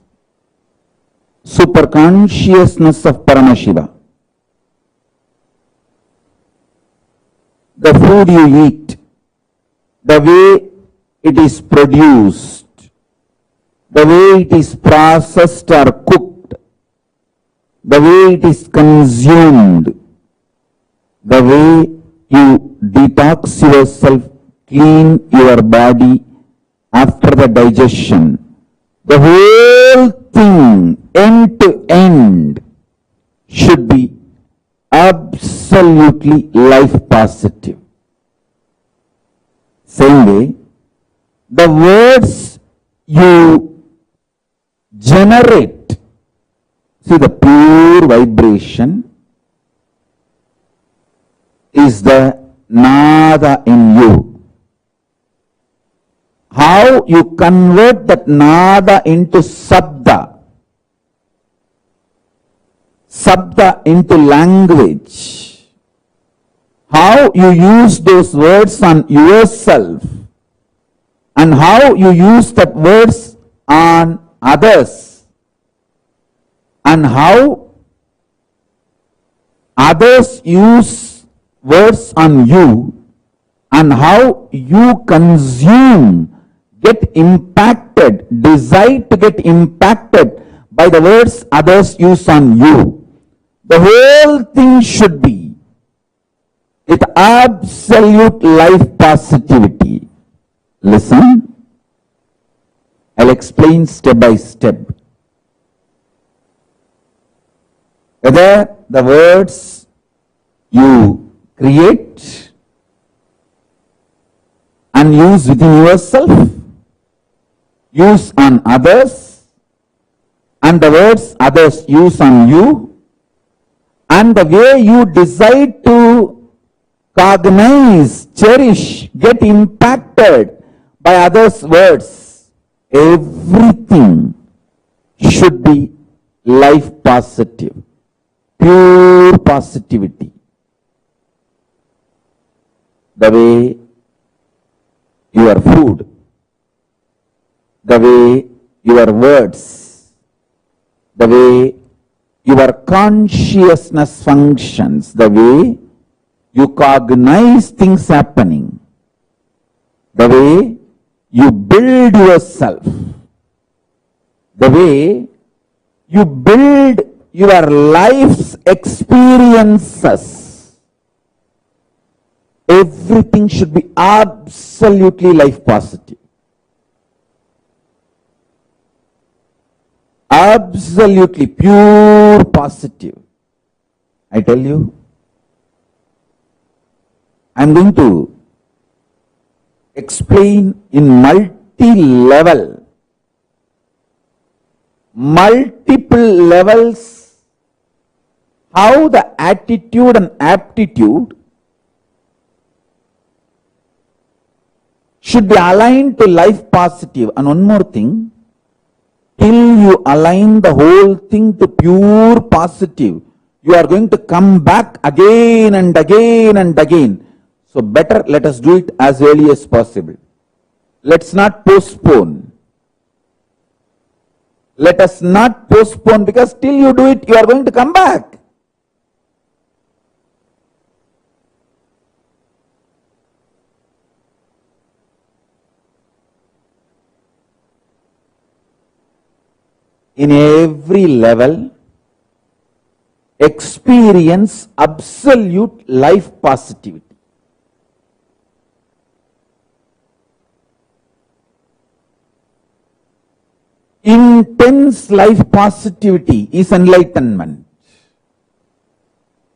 superconsciousness of Paramashiva. The food you eat, the way it is produced, the way it is processed or cooked, the way it is consumed, the way you detox yourself, clean your body after the digestion, the whole thing, end to end, should be absolutely life positive. Same way, the words you generate, see, the pure vibration is the nada in you. How you convert that nada into sabda, sabda into language, how you use those words on yourself and how you use that words on others and how others use words on you and how you consume, get impacted, decide to get impacted by the words others use on you. The whole thing should be with absolute life positivity. Listen, I'll explain step by step. Whether the words you create and use within yourself, use on others, and the words others use on you, and the way you decide to cognize, cherish, get impacted by others' words, everything should be life positive, pure positivity. The way your food, the way your words, the way your consciousness functions, the way you cognize things happening, the way you build yourself, the way you build your life's experiences, everything should be absolutely life positive. Absolutely pure positive. I tell you, I am going to explain in multi-level, multiple levels, how the attitude and aptitude should be aligned to life positive. And one more thing, till you align the whole thing to pure positive, you are going to come back again and again and again. So better let us do it as early as possible. Let's not postpone. Let us not postpone, because till you do it, you are going to come back. In every level, experience absolute life positivity. Intense life positivity is enlightenment.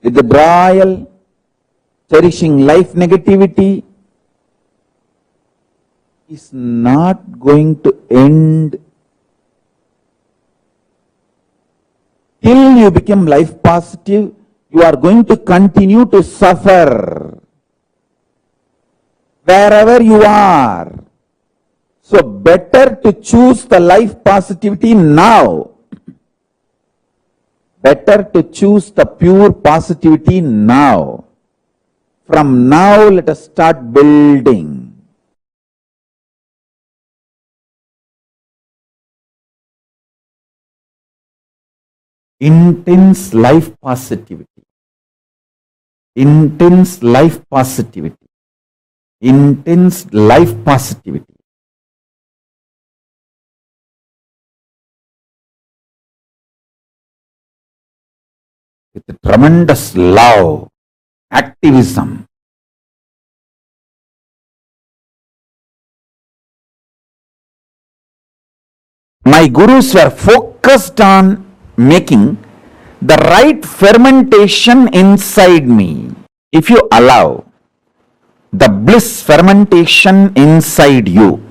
Withdrawal, cherishing life negativity is not going to end. Till you become life positive, you are going to continue to suffer wherever you are. So better to choose the life positivity now. Better to choose the pure positivity now. From now, let us start building. Intense life positivity. Intense life positivity. Intense life positivity. With a tremendous love, activism. My gurus were focused on making the right fermentation inside me. If you allow the bliss fermentation inside you,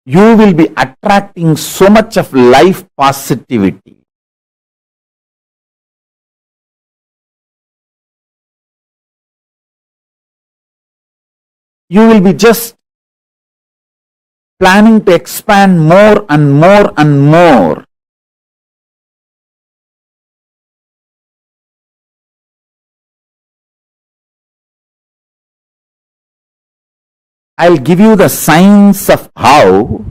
you will be attracting so much of life positivity. You will be just planning to expand more and more and more. I'll give you the science of how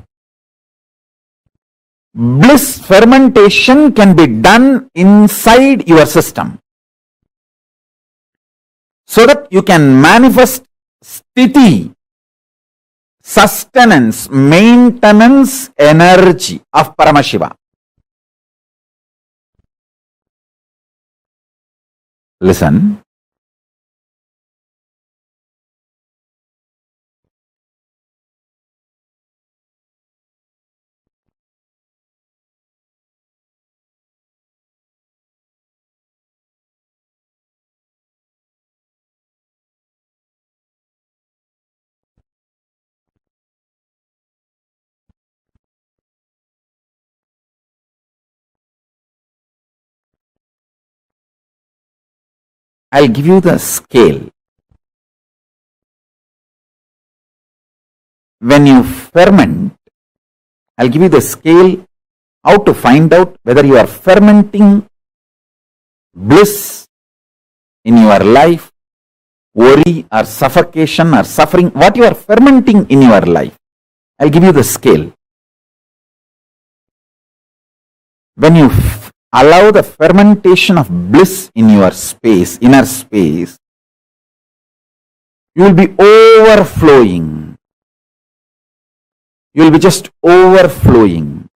bliss fermentation can be done inside your system, so that you can manifest sthiti, sustenance, maintenance energy of Paramashiva. Listen. I'll give you the scale. When you ferment, I'll give you the scale how to find out whether you are fermenting bliss in your life, worry or suffocation or suffering, what you are fermenting in your life. I'll give you the scale. When you allow the fermentation of bliss in your space, inner space, you will be overflowing. You will be just overflowing.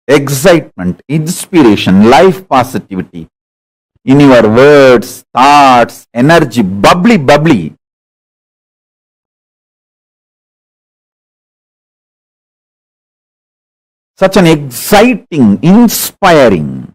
Excitement, inspiration, life positivity in your words, thoughts, energy, bubbly, bubbly. Such an exciting, inspiring.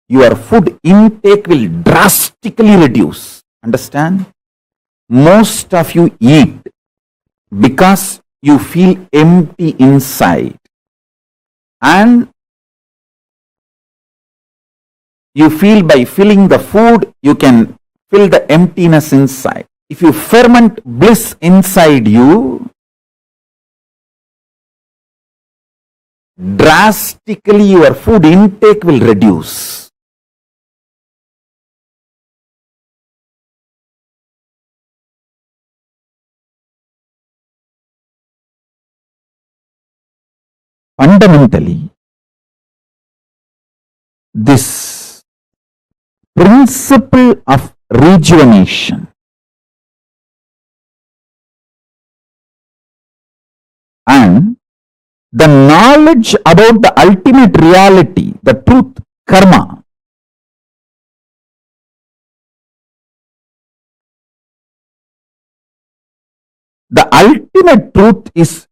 Your food intake will drastically reduce. Understand? Most of you eat because you feel empty inside. And you feel by filling the food, you can fill the emptiness inside. If you ferment bliss inside you, drastically your food intake will reduce. Fundamentally, this principle of rejuvenation and the knowledge about the ultimate reality, the truth, karma, the ultimate truth is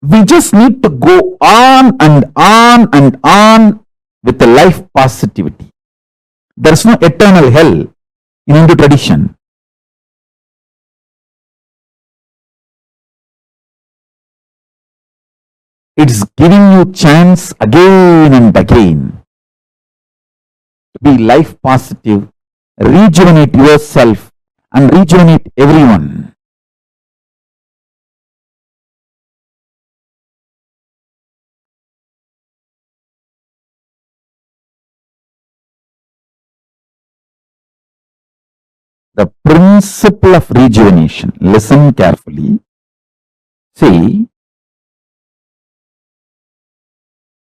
we just need to go on and on and on with the life positivity. There is no eternal hell in Hindu tradition. It's giving you chance again and again to be life positive, rejuvenate yourself and rejuvenate everyone. The principle of rejuvenation. Listen carefully. See,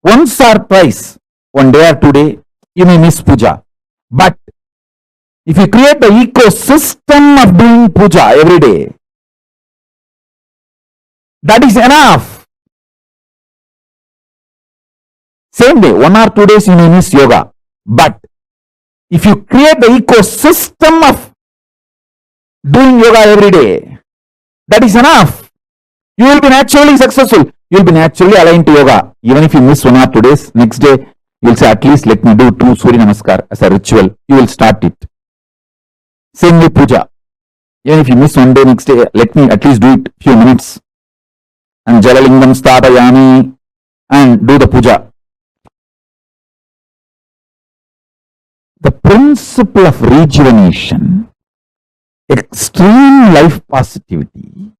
once or twice, one day or 2 days, you may miss puja. But if you create the ecosystem of doing puja every day, that is enough. Same day, 1 or 2 days you may miss yoga. But if you create the ecosystem of doing yoga every day, that is enough. You will be naturally successful. You will be naturally aligned to yoga. Even if you miss 1 or 2 days, next day you will say, at least let me do 2 Surya Namaskar as a ritual. You will start it. Same with puja. Even if you miss 1 day, next day, let me at least do it few minutes. And Jalalingam Stapayami and do the puja. The principle of rejuvenation, extreme life positivity,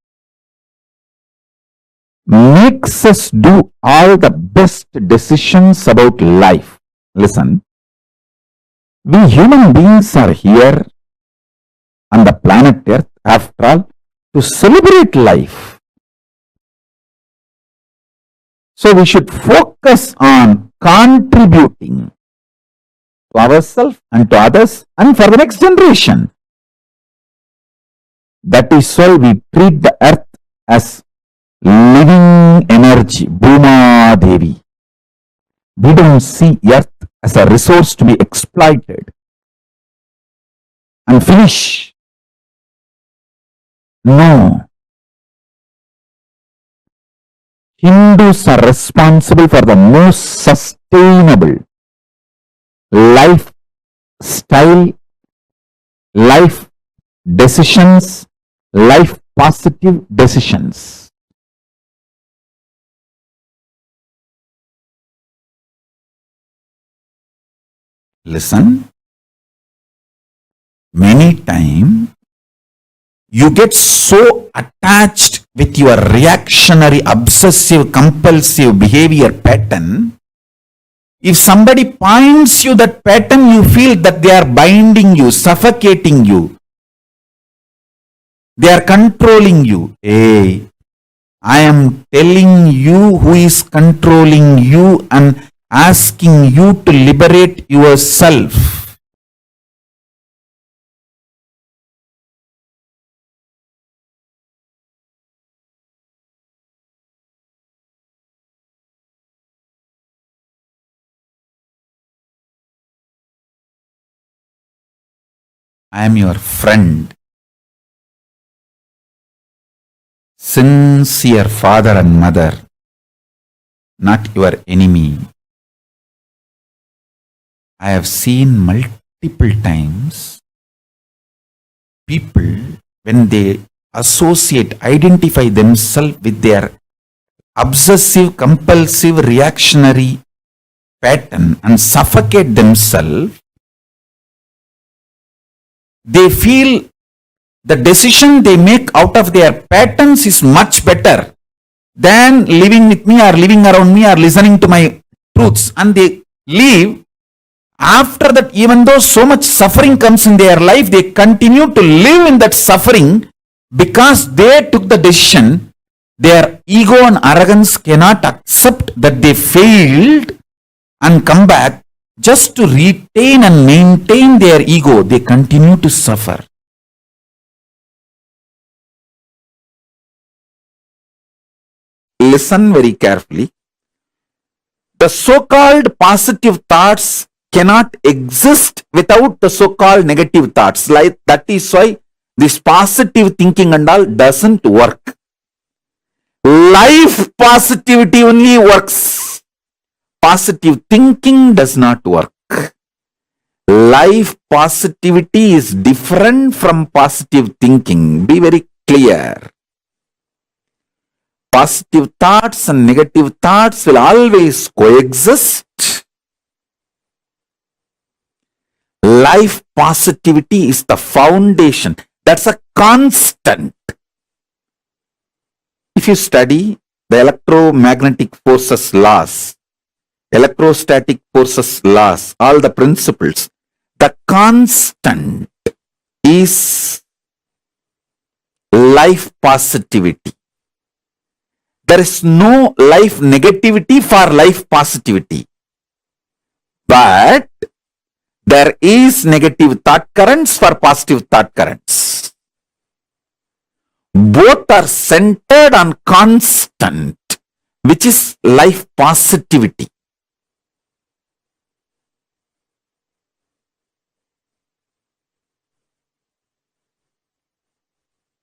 makes us do all the best decisions about life. Listen, we human beings are here on the planet Earth, after all, to celebrate life. So we should focus on contributing to ourselves and to others and for the next generation. That is why we treat the earth as living energy, Bhuma Devi. We don't see earth as a resource to be exploited and finish. No. Hindus are responsible for the most sustainable life style, life decisions, life positive decisions. Listen, many times you get so attached with your reactionary, obsessive, compulsive behavior pattern. If somebody points you that pattern, you feel that they are binding you, suffocating you. They are controlling you. Hey, I am telling you who is controlling you and asking you to liberate yourself. I am your friend, sincere father and mother, not your enemy. I have seen multiple times people, when they associate, identify themselves with their obsessive, compulsive, reactionary pattern and suffocate themselves, they feel the decision they make out of their patterns is much better than living with me or living around me or listening to my truths. And they leave. After that, even though so much suffering comes in their life, they continue to live in that suffering because they took the decision. Their ego and arrogance cannot accept that they failed and come back. Just to retain and maintain their ego, they continue to suffer. Listen very carefully. The so-called positive thoughts cannot exist without the so-called negative thoughts. Like that is why this positive thinking and all doesn't work. Life positivity only works. Positive thinking does not work. Life positivity is different from positive thinking. Be very clear. Positive thoughts and negative thoughts will always coexist. Life positivity is the foundation. That's a constant. If you study the electromagnetic forces laws, electrostatic forces laws, all the principles, the constant is life positivity. There is no life negativity for life positivity. But there is negative thought currents for positive thought currents. Both are centered on constant, which is life positivity.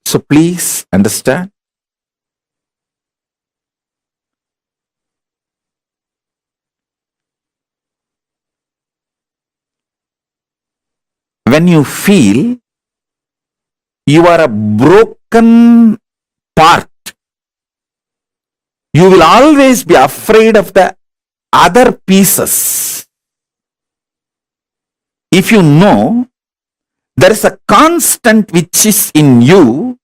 So please understand. When you feel you are a broken part, you will always be afraid of the other pieces. If you know there is a constant which is in you,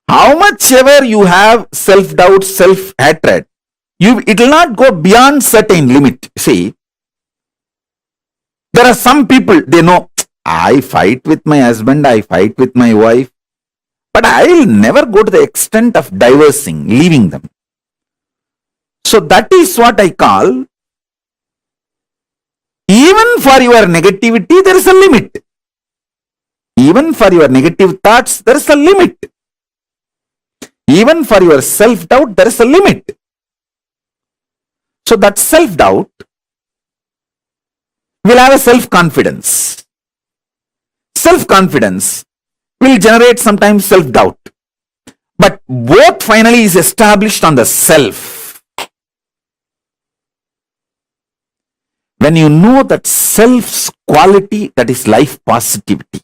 how much ever you have self-doubt, self-hatred, it will not go beyond certain limit. See, there are some people, they know, I fight with my husband, I fight with my wife, but I will never go to the extent of divorcing, leaving them. So that is what I call, even for your negativity, there is a limit. Even for your negative thoughts, there is a limit. Even for your self-doubt, there is a limit. So that self-doubt will have a self-confidence. Self-confidence will generate sometimes self-doubt. But both finally is established on the self. when you know that self's quality, that is life positivity.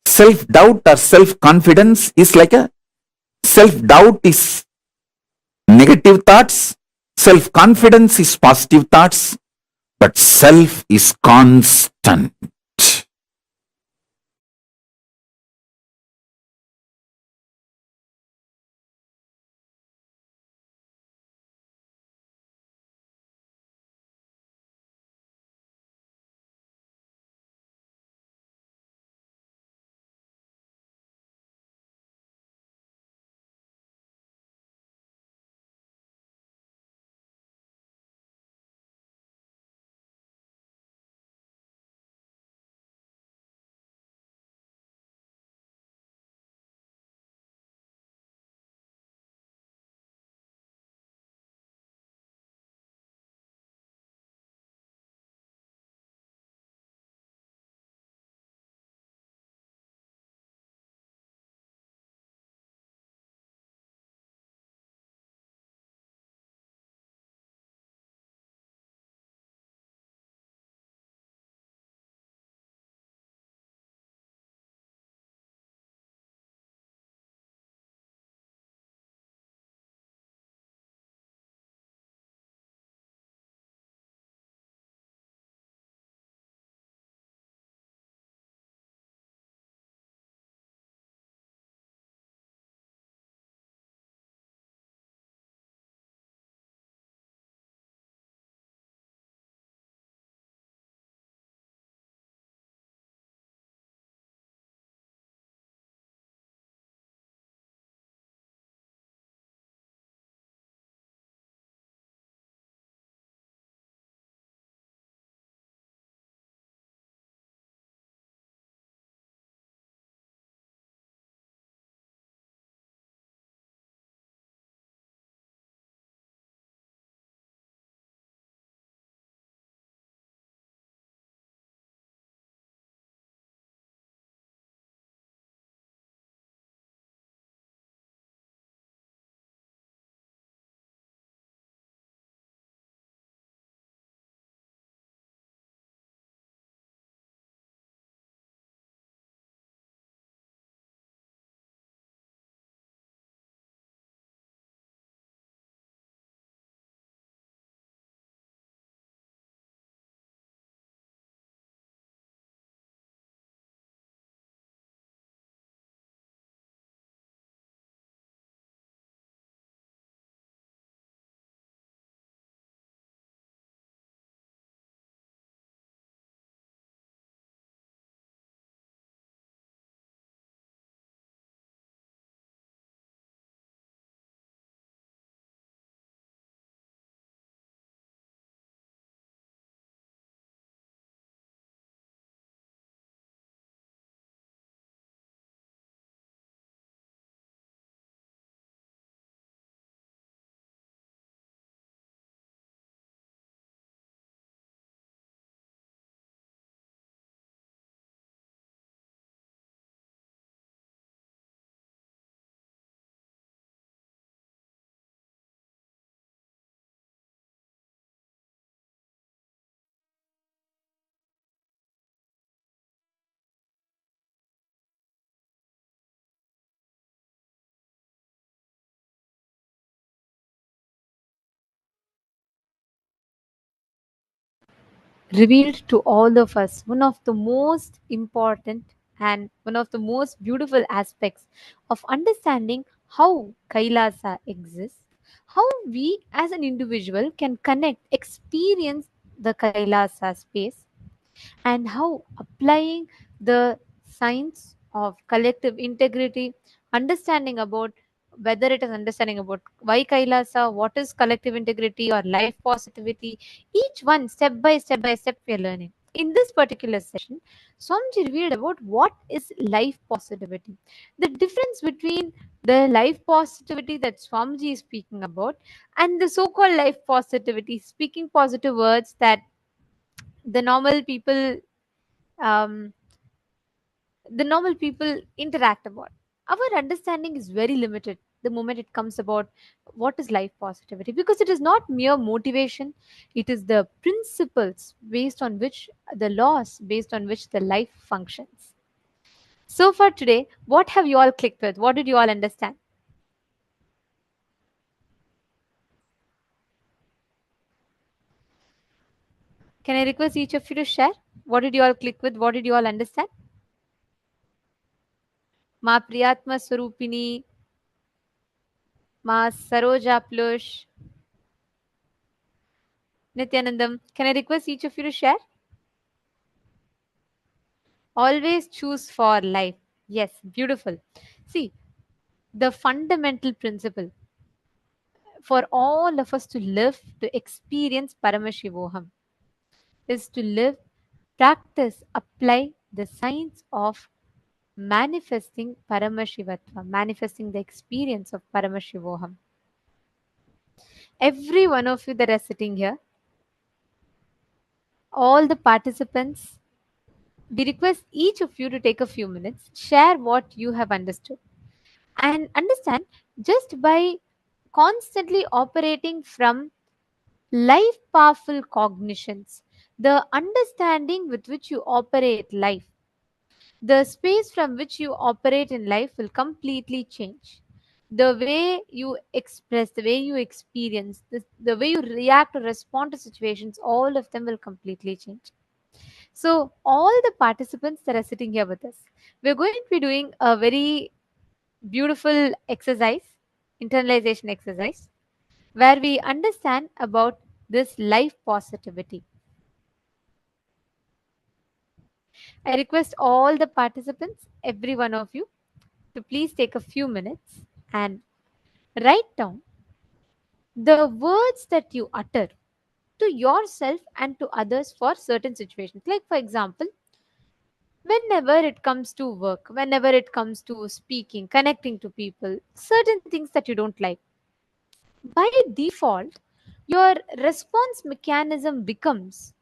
Self-doubt or self-confidence is like a self-doubt is negative thoughts, self-confidence is positive thoughts, but self is constant. Revealed to all of us one of the most important and one of the most beautiful aspects of understanding how Kailasa exists, how we as an individual can connect, experience the Kailasa space, and how applying the science of collective integrity, understanding about whether it is understanding about why Kailasa, what is collective integrity or life positivity, each one step by step we are learning. In this particular session, Swamiji revealed about what is life positivity, the difference between the life positivity that Swamiji is speaking about and the so-called life positivity, speaking positive words that the normal people um, interact about. Our understanding is very limited. the moment it comes about what is life positivity, because it is not mere motivation, it is the principles based on which, the laws based on which the life functions. So for today, what have you all clicked with? What did you all understand? Can I request each of you to share? What did you all click with? What did you all understand? Ma Priyatma Swarupini, Ma Saroja Plush, Nithyanandam. Can I request each of you to share? Always choose for life. Yes, beautiful. See, the fundamental principle for all of us to live, to experience Paramashivoham, is to live, practice, apply the science of manifesting Paramashivatva, manifesting the experience of Paramashivoham. Every one of you that are sitting here, all the participants, we request each of you to take a few minutes, share what you have understood, and understand, just by constantly operating from life powerful cognitions, the understanding with which you operate life, the space from which you operate in life will completely change. The way you express, the way you experience, the way you react or respond to situations, all of them will completely change. So, all the participants that are sitting here with us, we're going to be doing a very beautiful exercise, internalization exercise, where we understand about this life positivity. I request all the participants, every one of you, to please take a few minutes and write down the words that you utter to yourself and to others for certain situations. Like, for example, whenever it comes to work, whenever it comes to speaking, connecting to people, certain things that you don't like, by default, your response mechanism becomes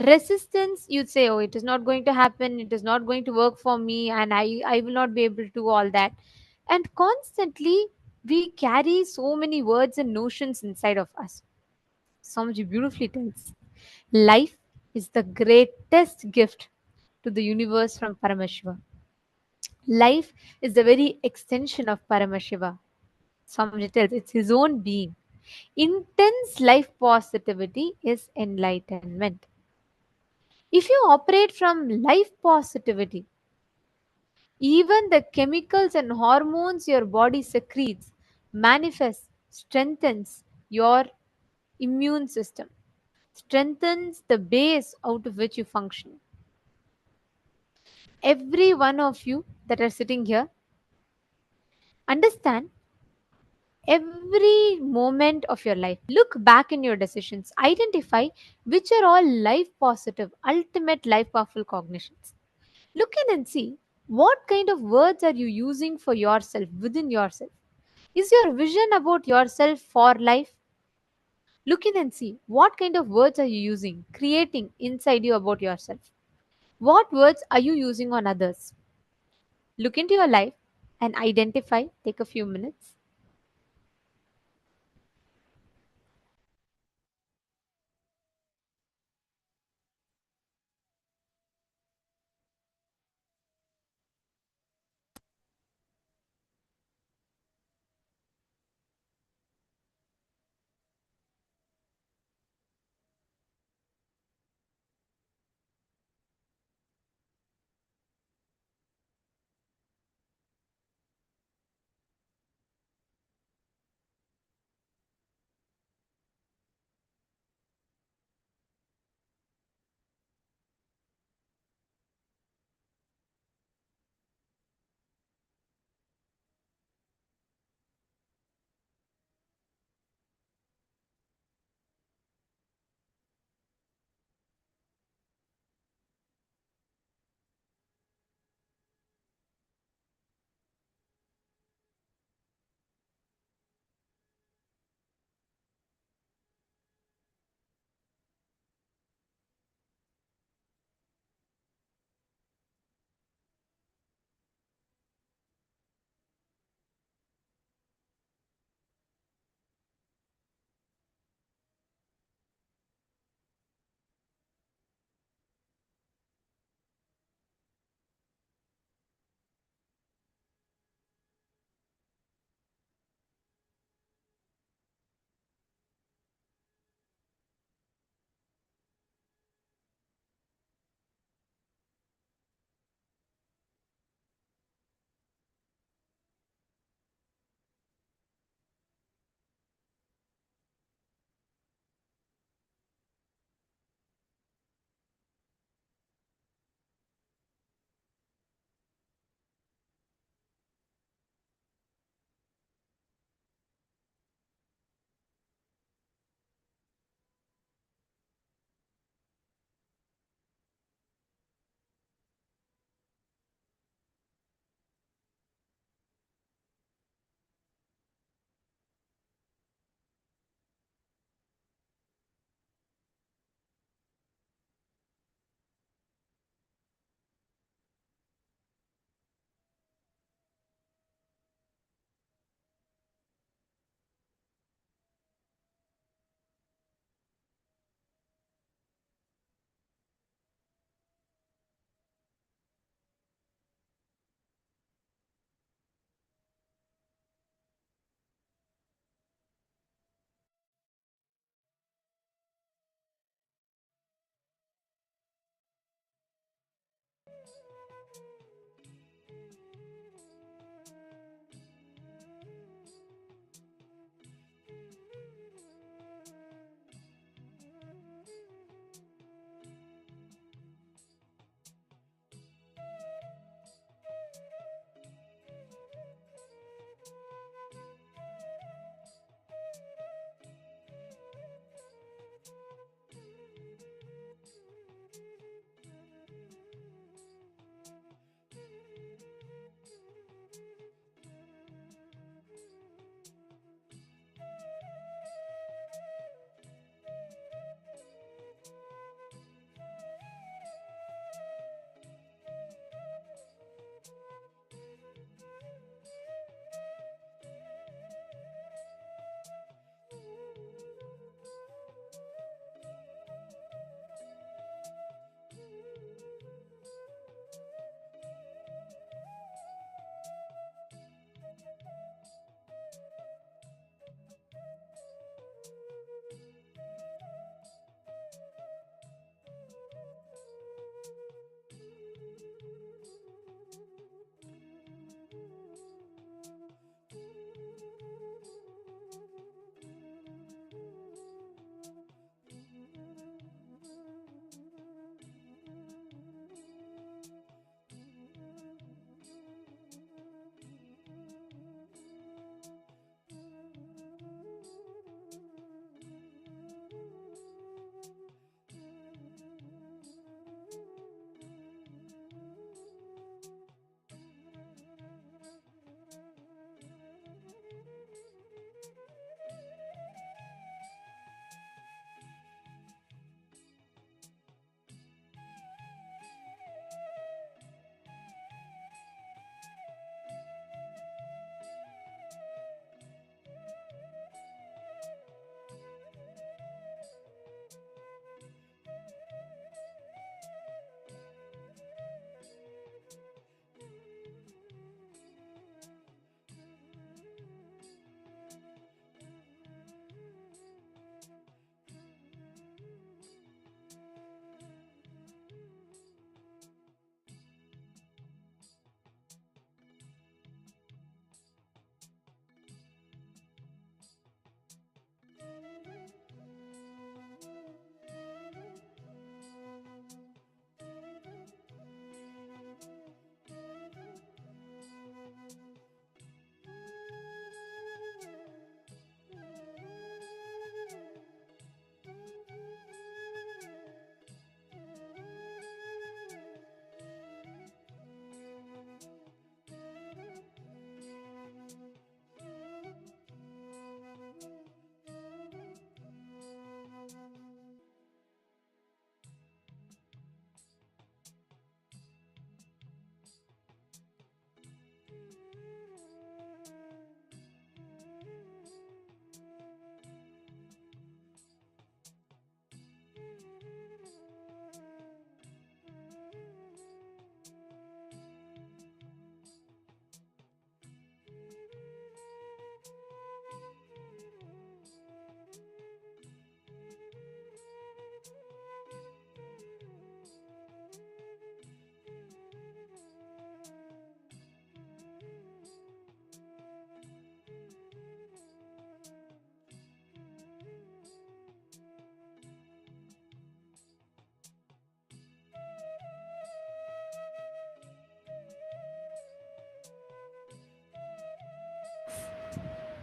resistance. You'd say, oh, it is not going to happen, it is not going to work for me, and I will not be able to do all that. And constantly we carry so many words and notions inside of us. Swamiji beautifully tells, life is the greatest gift to the universe from Paramashiva. Life is the very extension of Paramashiva. Swamiji tells, it's his own being. Intense life positivity is enlightenment. If you operate from life positivity, even the chemicals and hormones your body secretes manifests, strengthens your immune system, strengthens the base out of which you function. Every one of you that are sitting here, understand, every moment of your life, look back in your decisions, identify which are all life positive, ultimate life powerful cognitions. Look in and see what kind of words are you using for yourself, within yourself. Is your vision about yourself for life? Look in and see what kind of words are you using, creating inside you about yourself. What words are you using on others? Look into your life and identify. Take a few minutes.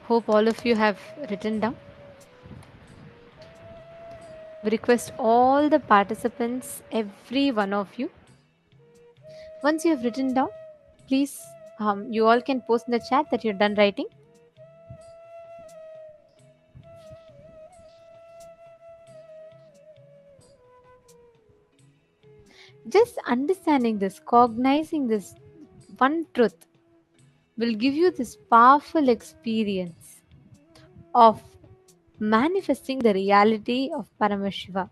Hope all of you have written down. We request all the participants, every one of you, once you have written down, please, you all can post in the chat that you're done writing. Just understanding this, cognizing this one truth will give you this powerful experience of manifesting the reality of Paramashiva.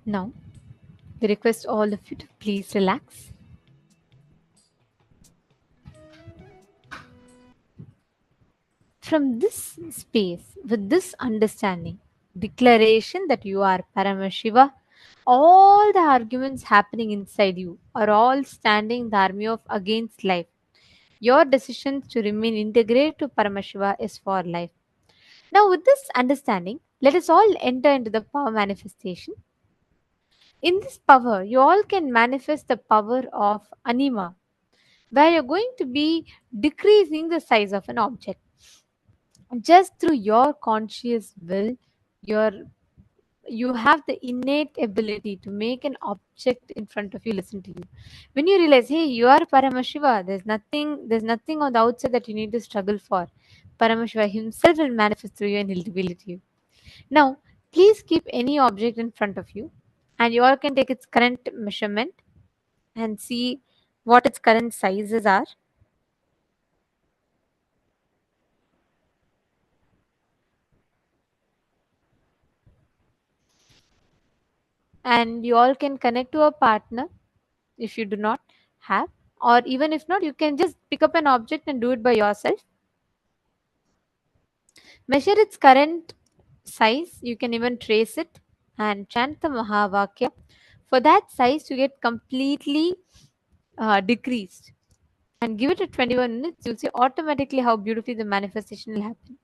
Now, we request all of you to please relax. From this space, with this understanding, declaration that you are Paramashiva, all the arguments happening inside you are all standing the army of against life. Your decision to remain integrated to Paramashiva is for life. Now, with this understanding, let us all enter into the power manifestation. In this power, you all can manifest the power of anima, where you're going to be decreasing the size of an object. Just through your conscious will, your you have the innate ability to make an object in front of you listen to you. When you realize, hey, you are Paramashiva, there's nothing on the outside that you need to struggle for. Paramashiva himself will manifest through you and he'll reveal it to you. Now, please keep any object in front of you, and you all can take its current measurement and see what its current sizes are. And you all can connect to a partner if you do not have, or even if not, you can just pick up an object and do it by yourself. Measure its current size. You can even trace it and chant the Mahavakya for that size to get completely decreased, and give it a 21 minutes. You'll see automatically how beautifully the manifestation will happen.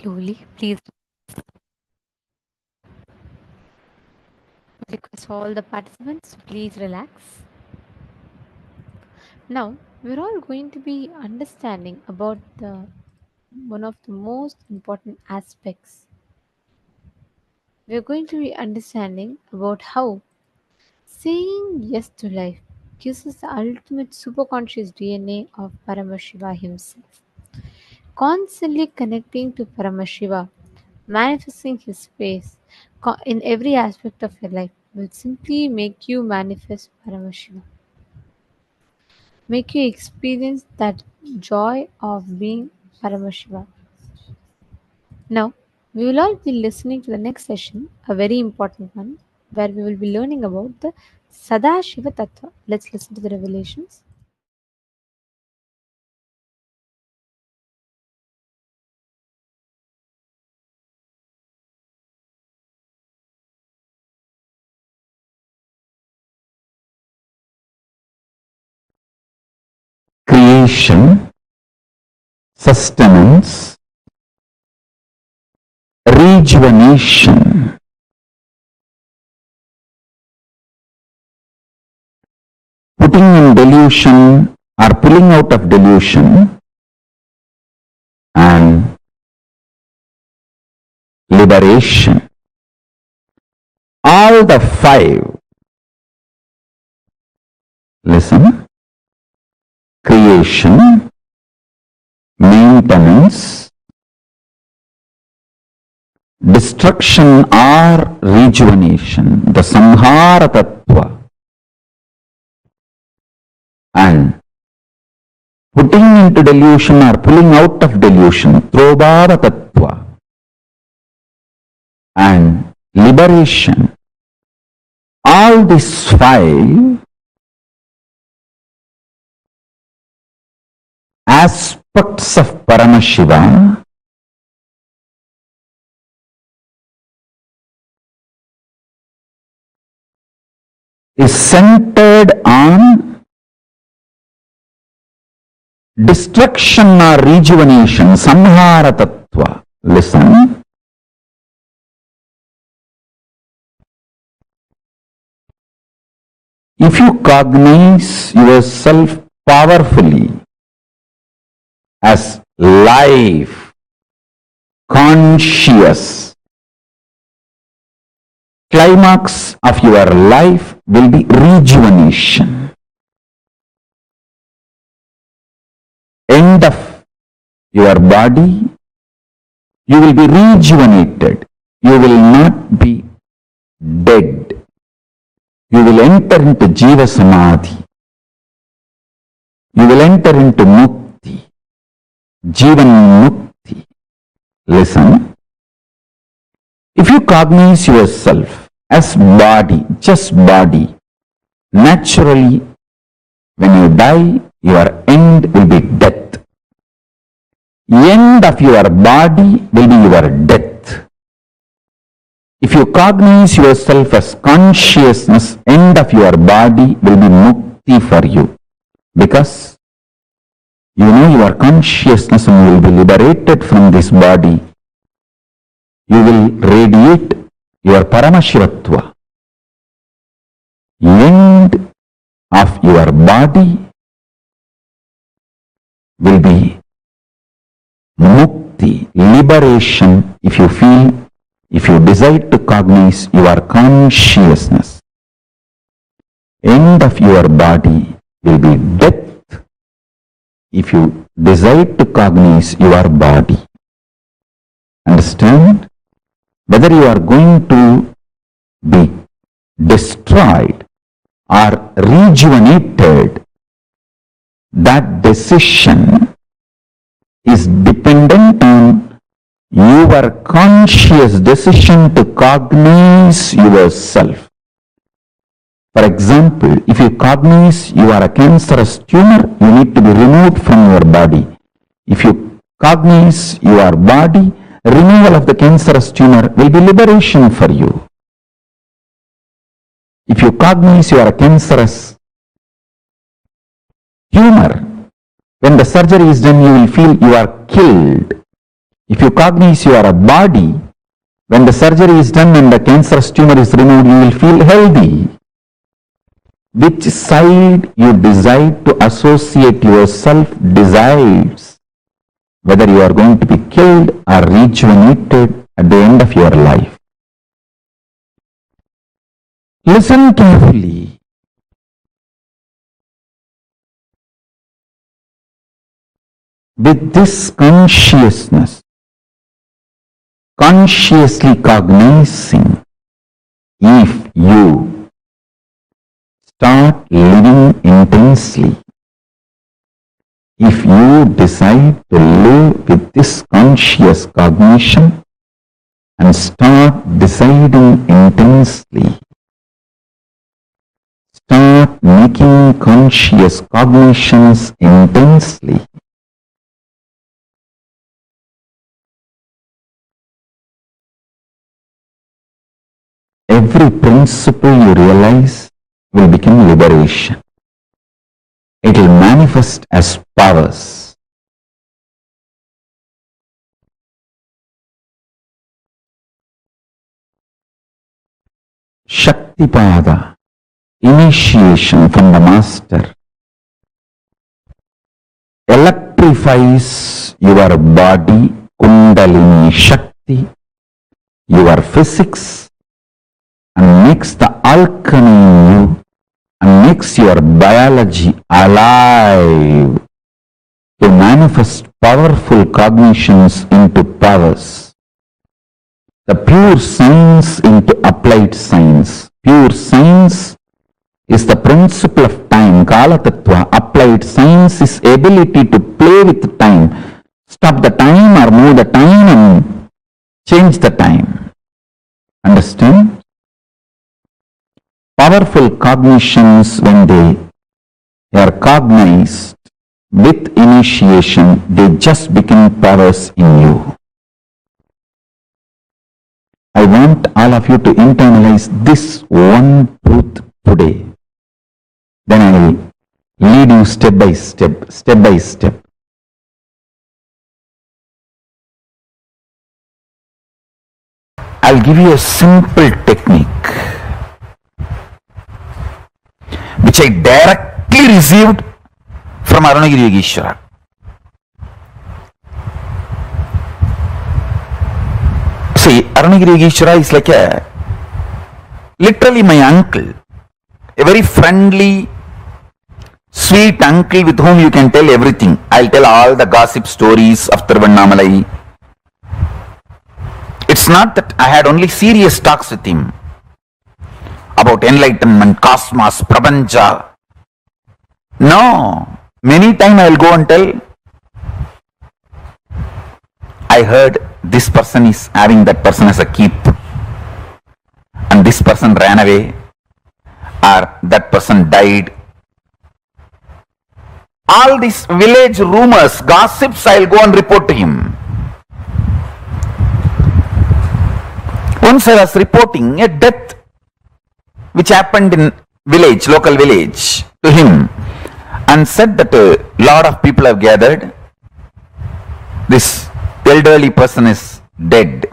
slowly. Please request all the participants, please relax. Now, we're all going to be understanding about the one of the most important aspects. We're going to be understanding about how saying yes to life gives us the ultimate superconscious DNA of Paramashiva himself. Constantly connecting to Paramashiva, manifesting his face in every aspect of your life will simply make you manifest Paramashiva. Make you experience that joy of being Paramashiva. Now, we will all be listening to the next session, a very important one, where we will be learning about the Sadashiva Tattva. Let's listen to the revelations. Creation, sustenance, rejuvenation, putting in delusion or pulling out of delusion, and liberation. All the five. Listen. Creation, maintenance, destruction or rejuvenation, the Sangha Tattva, and putting into delusion or pulling out of delusion, Trobhava Tattva, and liberation. All these five aspects of Paramashiva is centered on destruction or rejuvenation, Samhara Tattva. Listen. If you cognize yourself powerfully as life, conscious, climax of your life will be rejuvenation. End of your body, you will be rejuvenated. You will not be dead. You will enter into Jiva Samadhi. You will enter into Mukti. Jivan Mukti. Listen. If you cognize yourself as body, just body, naturally, when you die, your end will be death. End of your body will be your death. If you cognize yourself as consciousness, end of your body will be mukti for you. Because you know your consciousness and you will be liberated from this body. You will radiate your Paramashivatva. End of your body will be mukti, liberation, if you feel, if you decide to cognize your consciousness. End of your body will be death if you decide to cognize your body. Understand? Whether you are going to be destroyed or rejuvenated, that decision is dependent on your conscious decision to cognize yourself. For example, if you cognize you are a cancerous tumor, you need to be removed from your body. If you cognize your body, removal of the cancerous tumor will be liberation for you. If you cognize you are a cancerous tumor, when the surgery is done, you will feel you are killed. If you cognize you are a body, when the surgery is done and the cancerous tumor is removed, you will feel healthy. Which side you decide to associate yourself decides whether you are going to be killed or rejuvenated at the end of your life. Listen carefully. With this consciousness, consciously cognizing, if you start living intensely, if you decide to live with this conscious cognition and start deciding intensely, start making conscious cognitions intensely, every principle you realize will become liberation. It will manifest as powers. Shaktipada, initiation from the master, electrifies your body, Kundalini Shakti, your physics, and makes the alchemy in you and makes your biology alive to manifest powerful cognitions into powers. The pure science into applied science. Pure science is the principle of time, Kala Tattva. Applied science is ability to play with time, stop the time or move the time and change the time. Understand? Powerful cognitions, when they are cognized with initiation, they just become powers in you. I want all of you to internalize this one truth today. Then I will lead you step by step, step by step. I'll give you a simple technique which I directly received from Arunagiri Yogeshwara. See, Arunagiri Yogeshwara is like literally my uncle, a very friendly, sweet uncle with whom you can tell everything. I'll tell all the gossip stories of Tiruvannamalai. It's not that I had only serious talks with him about enlightenment, cosmos, prapancha. No. Many times I will go and tell, I heard this person is having that person as a keep and this person ran away or that person died. All these village rumors, gossips, I will go and report to him. Once I was reporting a death which happened in village, local village, to him, and said that a lot of people have gathered. This elderly person is dead.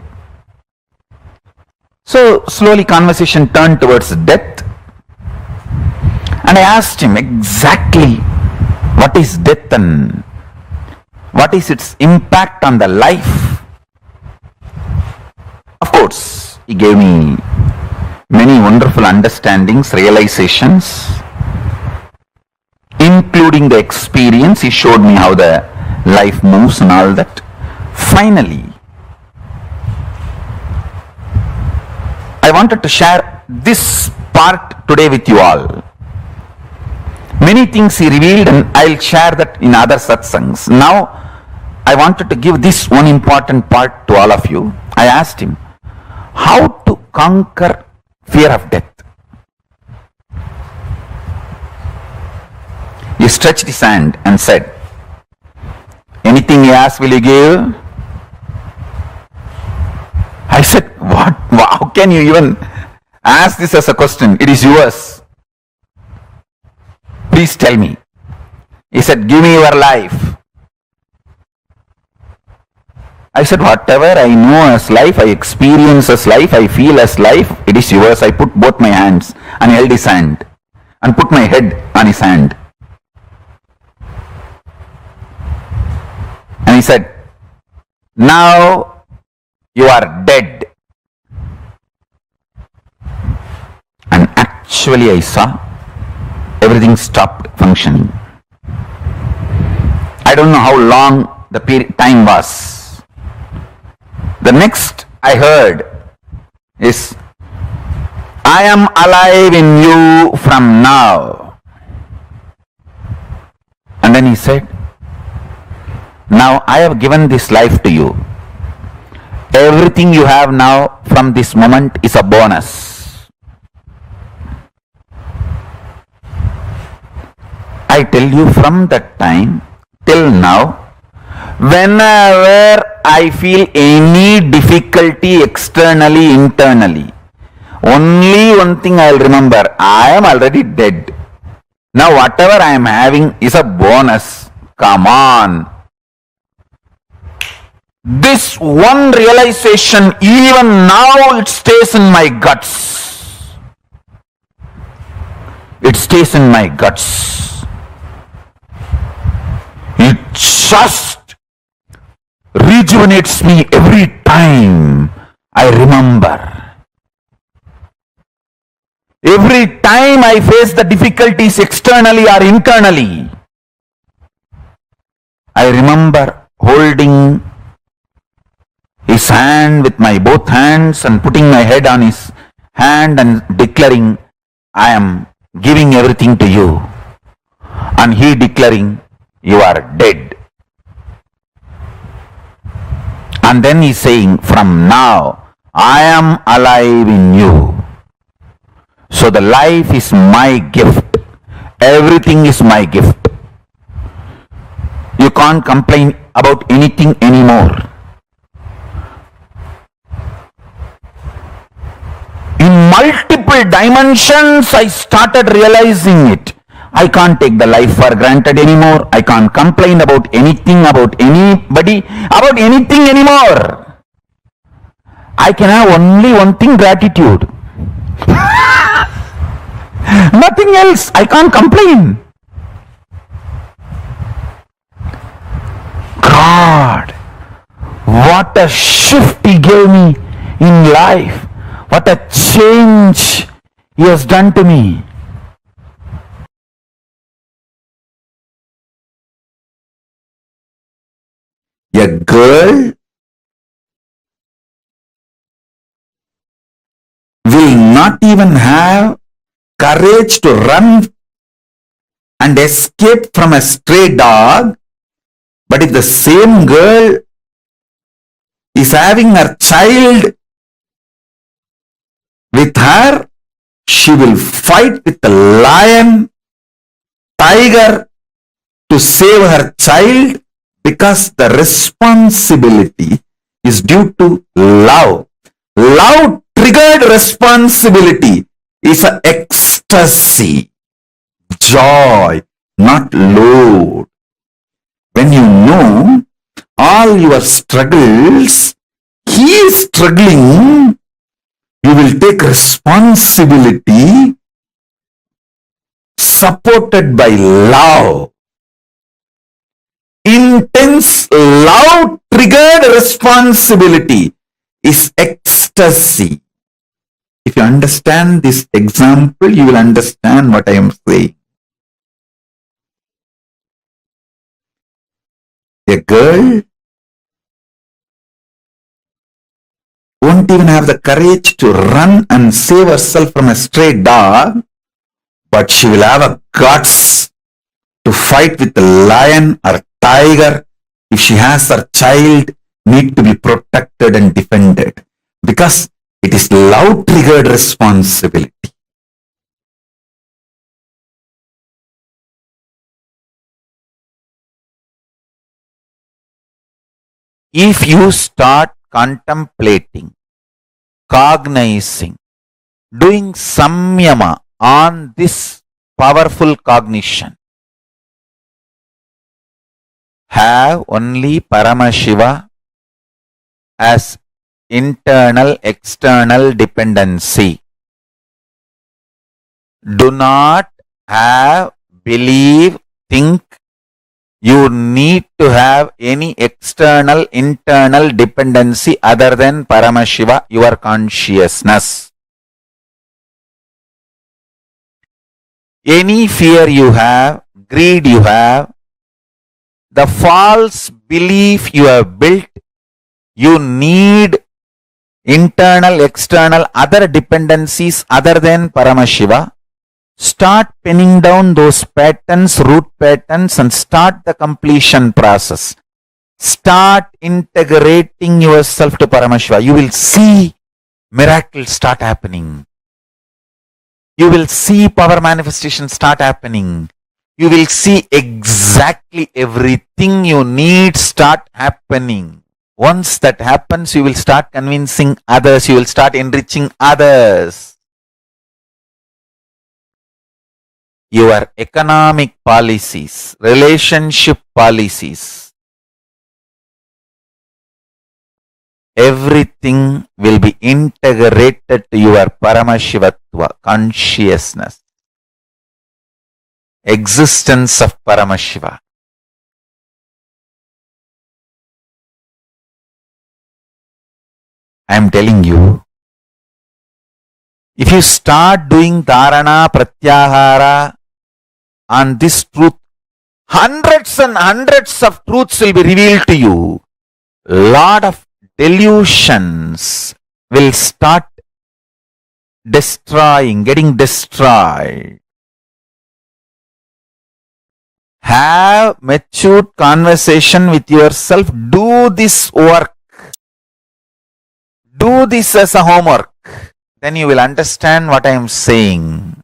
So slowly conversation turned towards death, and I asked him exactly what is death and what is its impact on the life. Of course, he gave me many wonderful understandings, realizations, including the experience. He showed me how the life moves and all that. Finally, I wanted to share this part today with you all. Many things he revealed and I'll share that in other satsangs. Now, I wanted to give this one important part to all of you. I asked him, how to conquer fear of death? He stretched his hand and said, anything you ask, will you give? I said, what? How can you even ask this as a question? It is yours. Please tell me. He said, give me your life. I said, whatever I know as life, I experience as life, I feel as life, it is yours. I put both my hands and held his hand and put my head on his hand. And he said, now you are dead. And actually I saw everything stopped functioning. I don't know how long the time was. The next I heard is, I am alive in you from now. And then he said, now I have given this life to you. Everything you have now from this moment is a bonus. I tell you, from that time till now, whenever I feel any difficulty externally, internally, only one thing I will remember, I am already dead. Now whatever I am having is a bonus. Come on. This one realization, even now it stays in my guts. It stays in my guts. It just rejuvenates me every time I remember. Every time I face the difficulties externally or internally, I remember holding his hand with my both hands and putting my head on his hand and declaring, I am giving everything to you. And he declaring, you are dead. And then he saying, from now, I am alive in you. So the life is my gift. Everything is my gift. You can't complain about anything anymore. In multiple dimensions, I started realizing it. I can't take the life for granted anymore. I can't complain about anything, about anybody, about anything anymore. I can have only one thing, gratitude. Nothing else. I can't complain. God, what a shift He gave me in life. What a change He has done to me. A girl will not even have courage to run and escape from a stray dog, but if the same girl is having her child with her, she will fight with the lion, tiger to save her child, because the responsibility is due to love. Love triggered responsibility is an ecstasy, joy, not load. When you know all your struggles, He is struggling, you will take responsibility supported by love. Intense love triggered responsibility is ecstasy. If you understand this example, you will understand what I am saying. A girl won't even have the courage to run and save herself from a stray dog, but she will have a guts to fight with the lion or tiger if she has her child need to be protected and defended, because it is love triggered responsibility. If you start contemplating, cognizing, doing samyama on this powerful cognition, have only Paramashiva as internal external dependency. Do not have, believe, think you need to have any external internal dependency other than Paramashiva, your consciousness. Any fear you have, greed you have, the false belief you have built, you need internal, external, other dependencies other than Paramashiva. Start penning down those patterns, root patterns, and start the completion process. Start integrating yourself to Paramashiva. You will see miracles start happening. You will see power manifestations start happening. You will see exactly everything you need start happening. Once that happens, you will start convincing others. You will start enriching others. Your economic policies, relationship policies, everything will be integrated to your Paramashivatva, consciousness, existence of Paramashiva. I am telling you, if you start doing dharana, pratyahara on this truth, hundreds and hundreds of truths will be revealed to you. Lot of delusions will start getting destroyed. Have matured conversation with yourself. Do this work. Do this as a homework. Then you will understand what I am saying.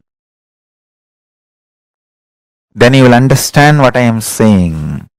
Then you will understand what I am saying.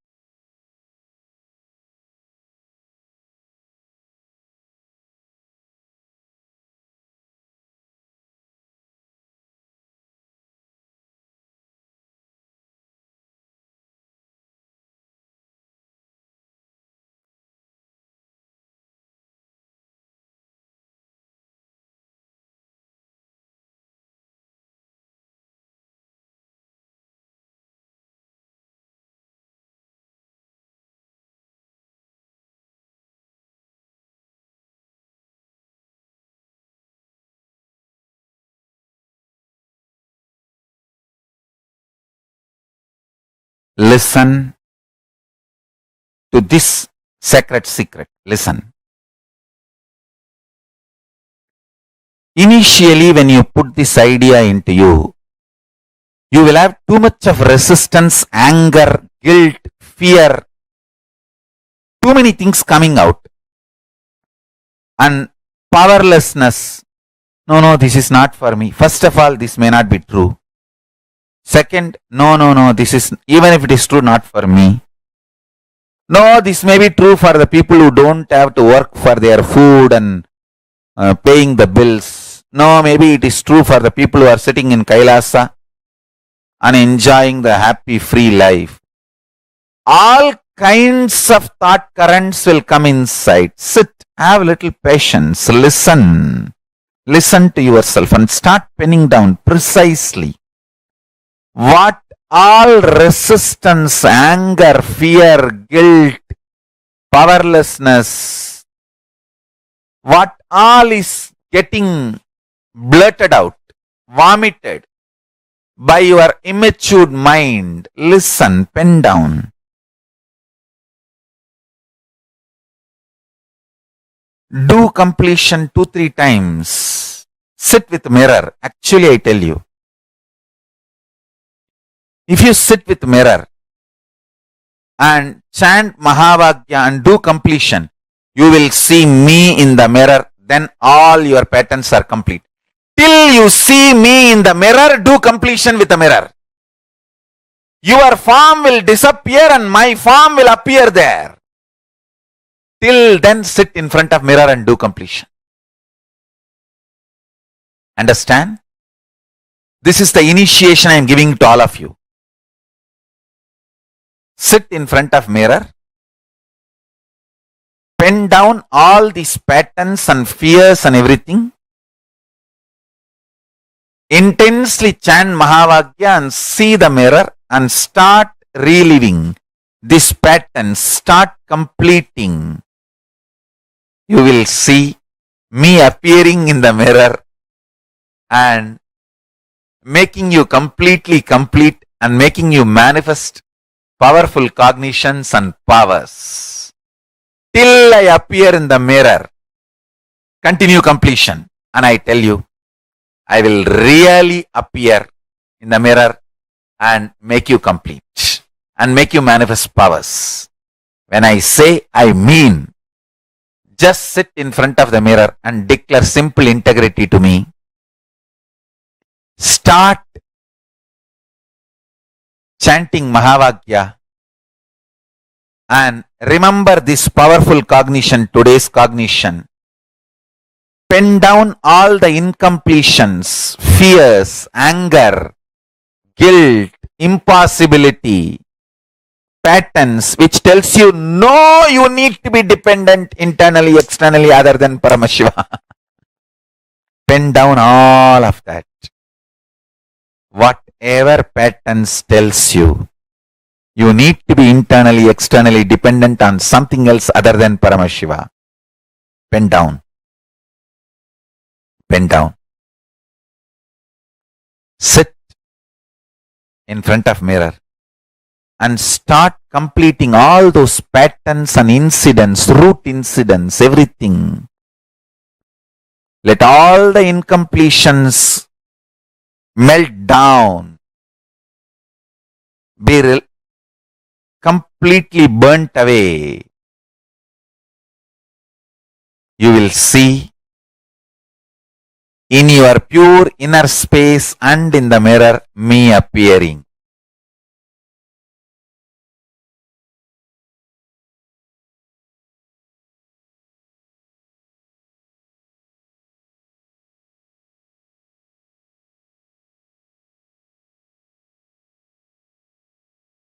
Listen to this sacred secret. Listen. Initially, when you put this idea into you, you will have too much of resistance, anger, guilt, fear, too many things coming out. And powerlessness. No, this is not for me. First of all, this may not be true. Second, no, this is, even if it is true, not for me. No, this may be true for the people who don't have to work for their food and paying the bills. No, maybe it is true for the people who are sitting in Kailasa and enjoying the happy, free life. All kinds of thought currents will come inside. Sit, have a little patience, listen. Listen to yourself and start penning down precisely what all resistance, anger, fear, guilt, powerlessness, what all is getting blurted out, vomited by your immature mind. Listen, pen down. Do completion 2-3 times. Sit with mirror. Actually, I tell you, if you sit with mirror and chant Mahavagya and do completion, you will see me in the mirror. Then all your patterns are complete. Till you see me in the mirror, do completion with the mirror. Your form will disappear and my form will appear there. Till then, sit in front of mirror and do completion. Understand? This is the initiation I am giving to all of you. Sit in front of mirror pen down all these patterns and fears and everything. Intensely chant Mahavakya and see the mirror and start reliving this pattern, start completing. You will see me appearing in the mirror and making you completely complete and making you manifest powerful cognitions and powers. Till I appear in the mirror, continue completion. And I tell you, I will really appear in the mirror and make you complete and make you manifest powers. When I say, I mean. Just sit in front of the mirror and declare simple integrity to me. Start chanting Mahavakya and remember this powerful cognition, today's cognition. Pen down all the incompletions, fears, anger, guilt, impossibility, patterns which tells you no, you need to be dependent internally, externally other than Paramashiva. Pen down all of that. Whatever patterns tells you, you need to be internally, externally dependent on something else other than Paramashiva. Pen down. Pen down. Sit in front of mirror and start completing all those patterns and incidents, root incidents, everything. Let all the incompletions melt down, be completely burnt away. You will see in your pure inner space and in the mirror me appearing.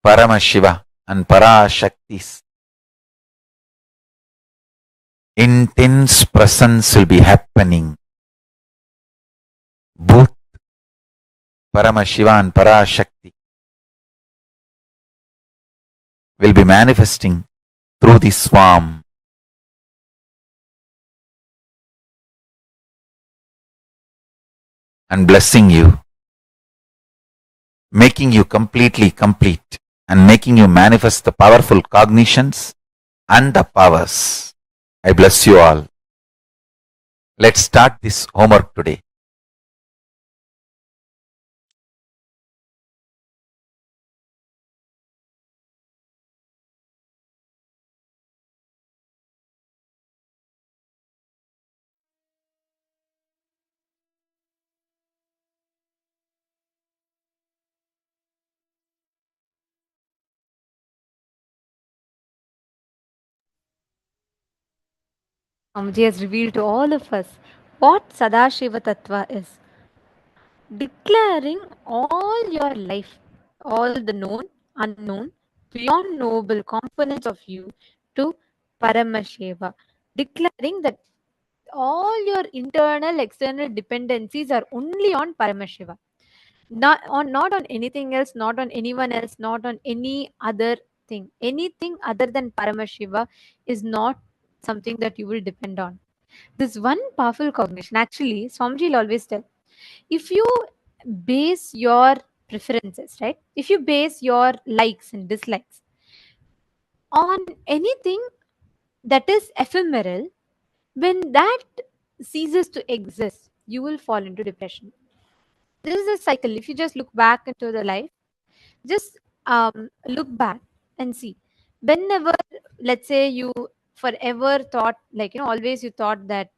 Paramashiva and Parashakti's intense presence will be happening. Both Paramashiva and Parashakti will be manifesting through this swarm. And blessing you, making you completely complete and making you manifest the powerful cognitions and the powers. I bless you all. Let's start this homework today. Swamiji has revealed to all of us what Sadashiva Tattva is. Declaring all your life, all the known, unknown, beyond noble components of you to Paramashiva. Declaring that all your internal, external dependencies are only on Paramashiva. Not on anything else, not on anyone else, not on any other thing. Anything other than Paramashiva is not something that you will depend on. This one powerful cognition, actually, Swamiji will always tell, if you base your preferences, right? If you base your likes and dislikes on anything that is ephemeral, when that ceases to exist, you will fall into depression. This is a cycle. If you just look back into the life, just look back and see. Whenever, let's say, you forever thought, like, always you thought that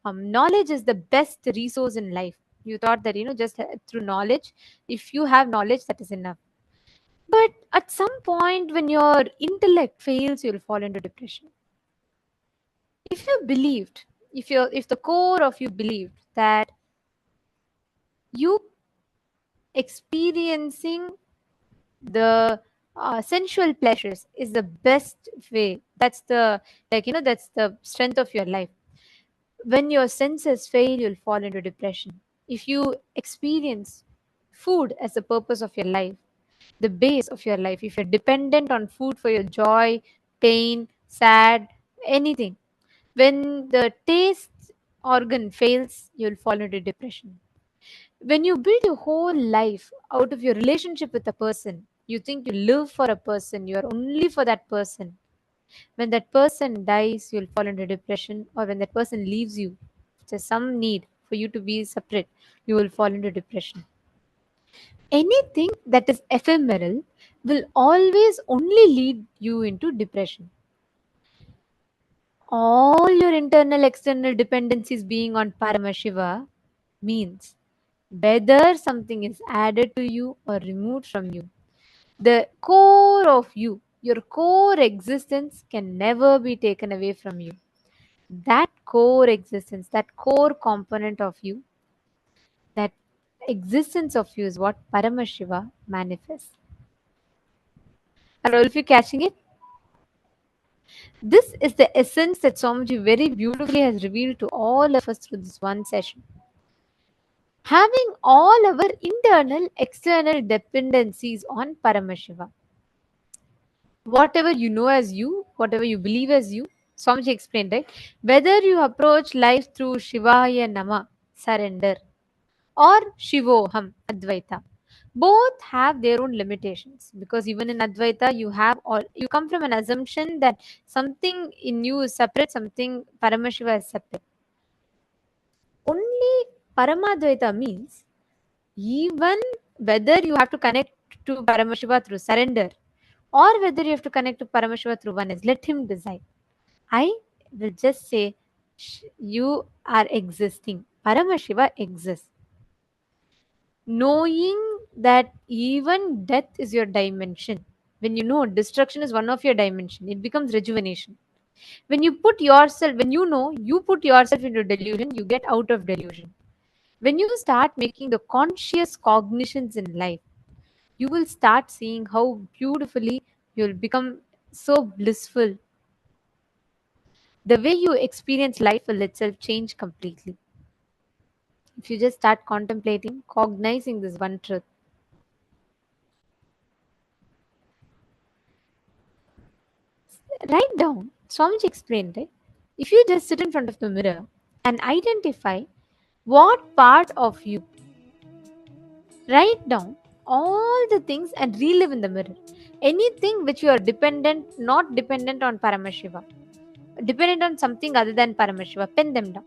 knowledge is the best resource in life. You thought that, just through knowledge, if you have knowledge, that is enough. But at some point, when your intellect fails, you'll fall into depression. If you believed, if the core of you believed that you experiencing the sensual pleasures is the best way. That's the, that's the strength of your life. When your senses fail, you'll fall into depression. If you experience food as the purpose of your life, the base of your life, if you're dependent on food for your joy, pain, sad, anything, when the taste organ fails, you'll fall into depression. When you build your whole life out of your relationship with a person, you think you live for a person, you are only for that person. When that person dies, you'll fall into depression, or when that person leaves you, there's some need for you to be separate, you will fall into depression. Anything that is ephemeral will always only lead you into depression. All your internal external dependencies being on Paramashiva means whether something is added to you or removed from you, the core of you, your core existence can never be taken away from you. That core existence, that core component of you, that existence of you is what Paramashiva manifests. Are all of you catching it? This is the essence that Swamiji very beautifully has revealed to all of us through this one session. Having all our internal, external dependencies on Paramashiva. Whatever you know as you, whatever you believe as you, Swamiji explained, right? Whether you approach life through Shivaya Nama, surrender, or Shivoham, Advaita, both have their own limitations, because even in Advaita you come from an assumption that something in you is separate, something Paramashiva is separate. Only Paramadvaita means even whether you have to connect to Paramashiva through surrender or whether you have to connect to Paramashiva through oneness, let him decide. I will just say you are existing. Paramashiva exists. Knowing that even death is your dimension. When you know destruction is one of your dimension, it becomes rejuvenation. When you put yourself, when you know you put yourself into delusion, you get out of delusion. When you start making the conscious cognitions in life, you will start seeing how beautifully you'll become so blissful. The way you experience life will itself change completely. If you just start contemplating, cognizing this one truth. Write down, Swamiji explained, right? If you just sit in front of the mirror and identify what part of you, write down all the things and relive in the mirror. Anything which you are dependent, not dependent on Paramashiva, dependent on something other than Paramashiva, pen them down.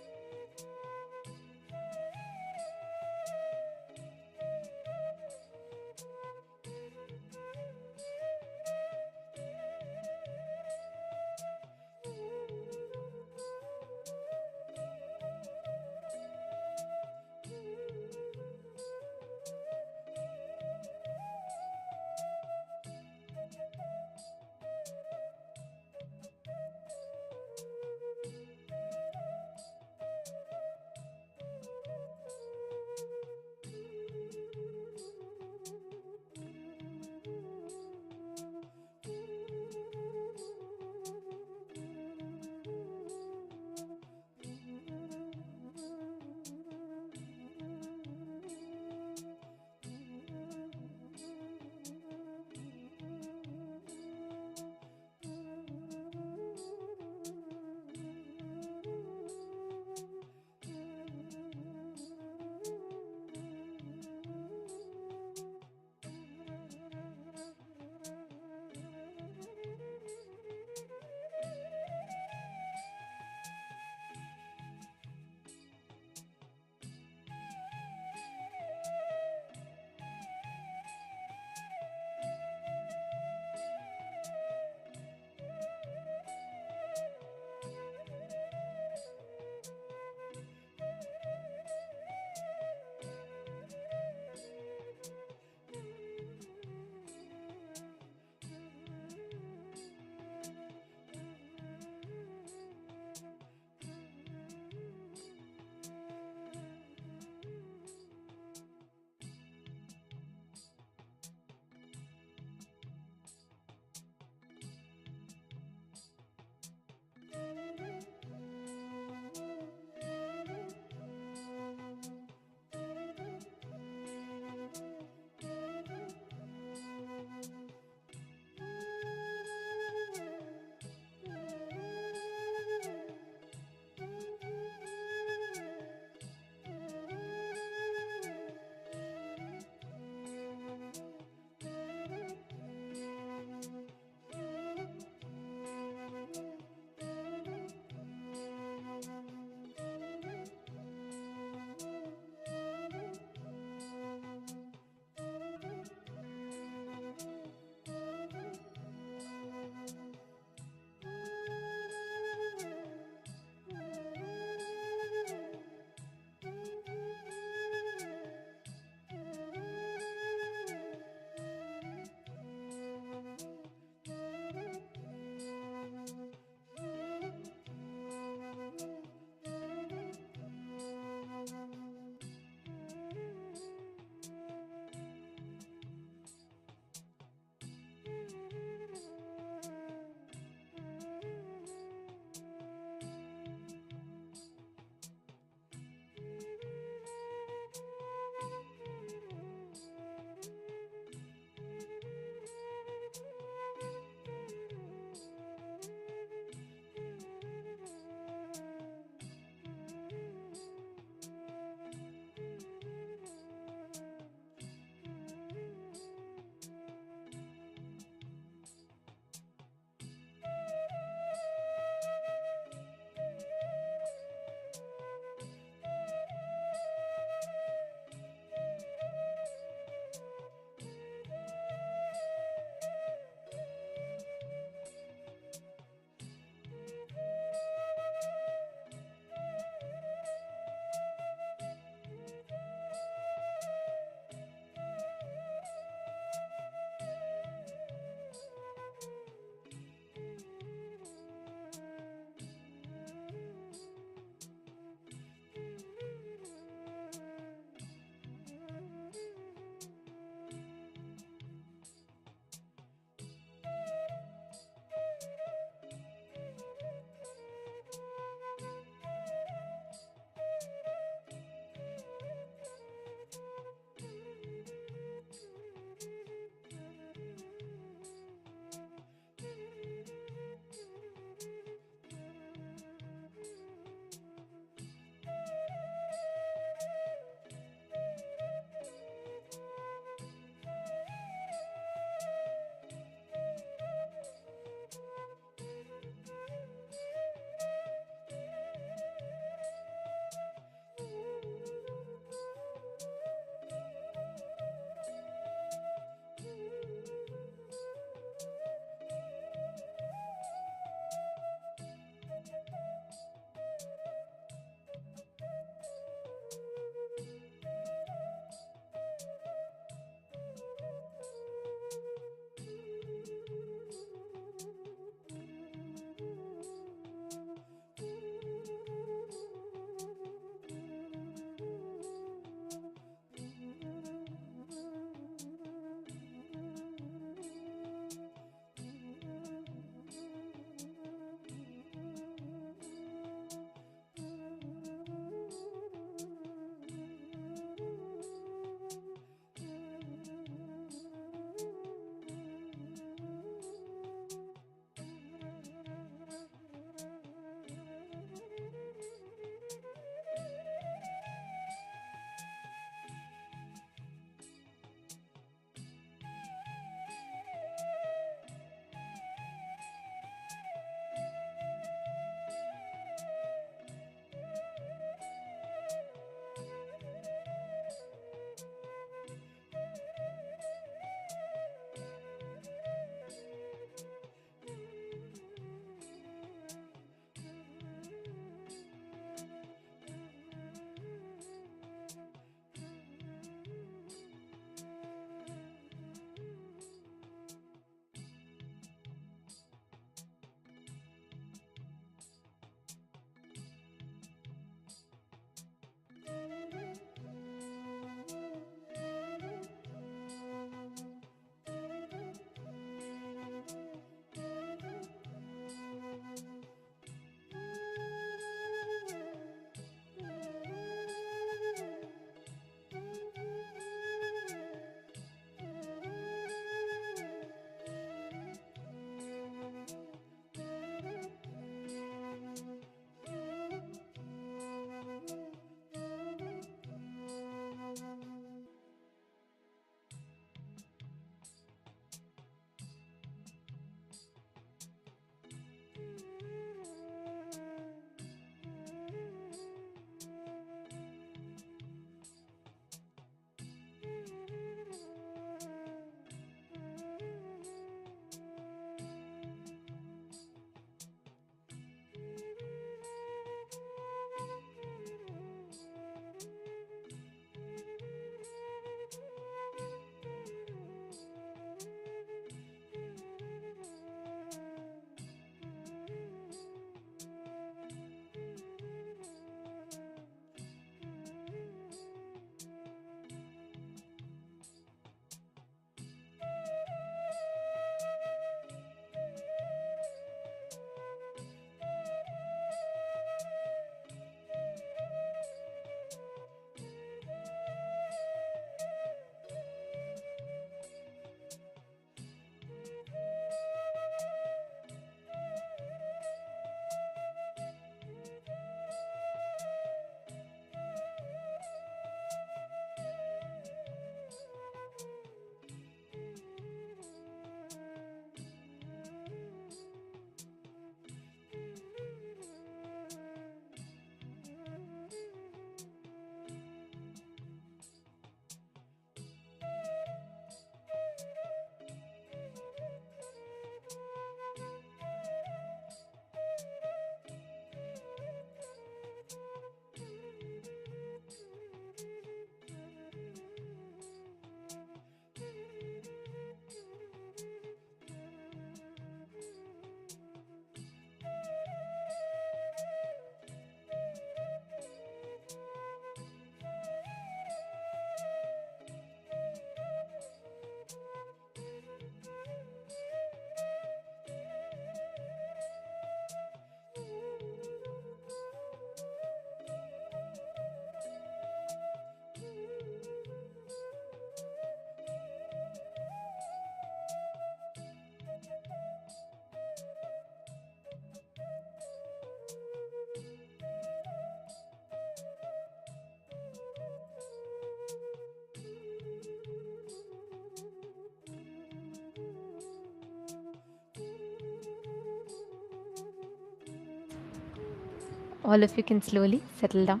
all of you can slowly settle down.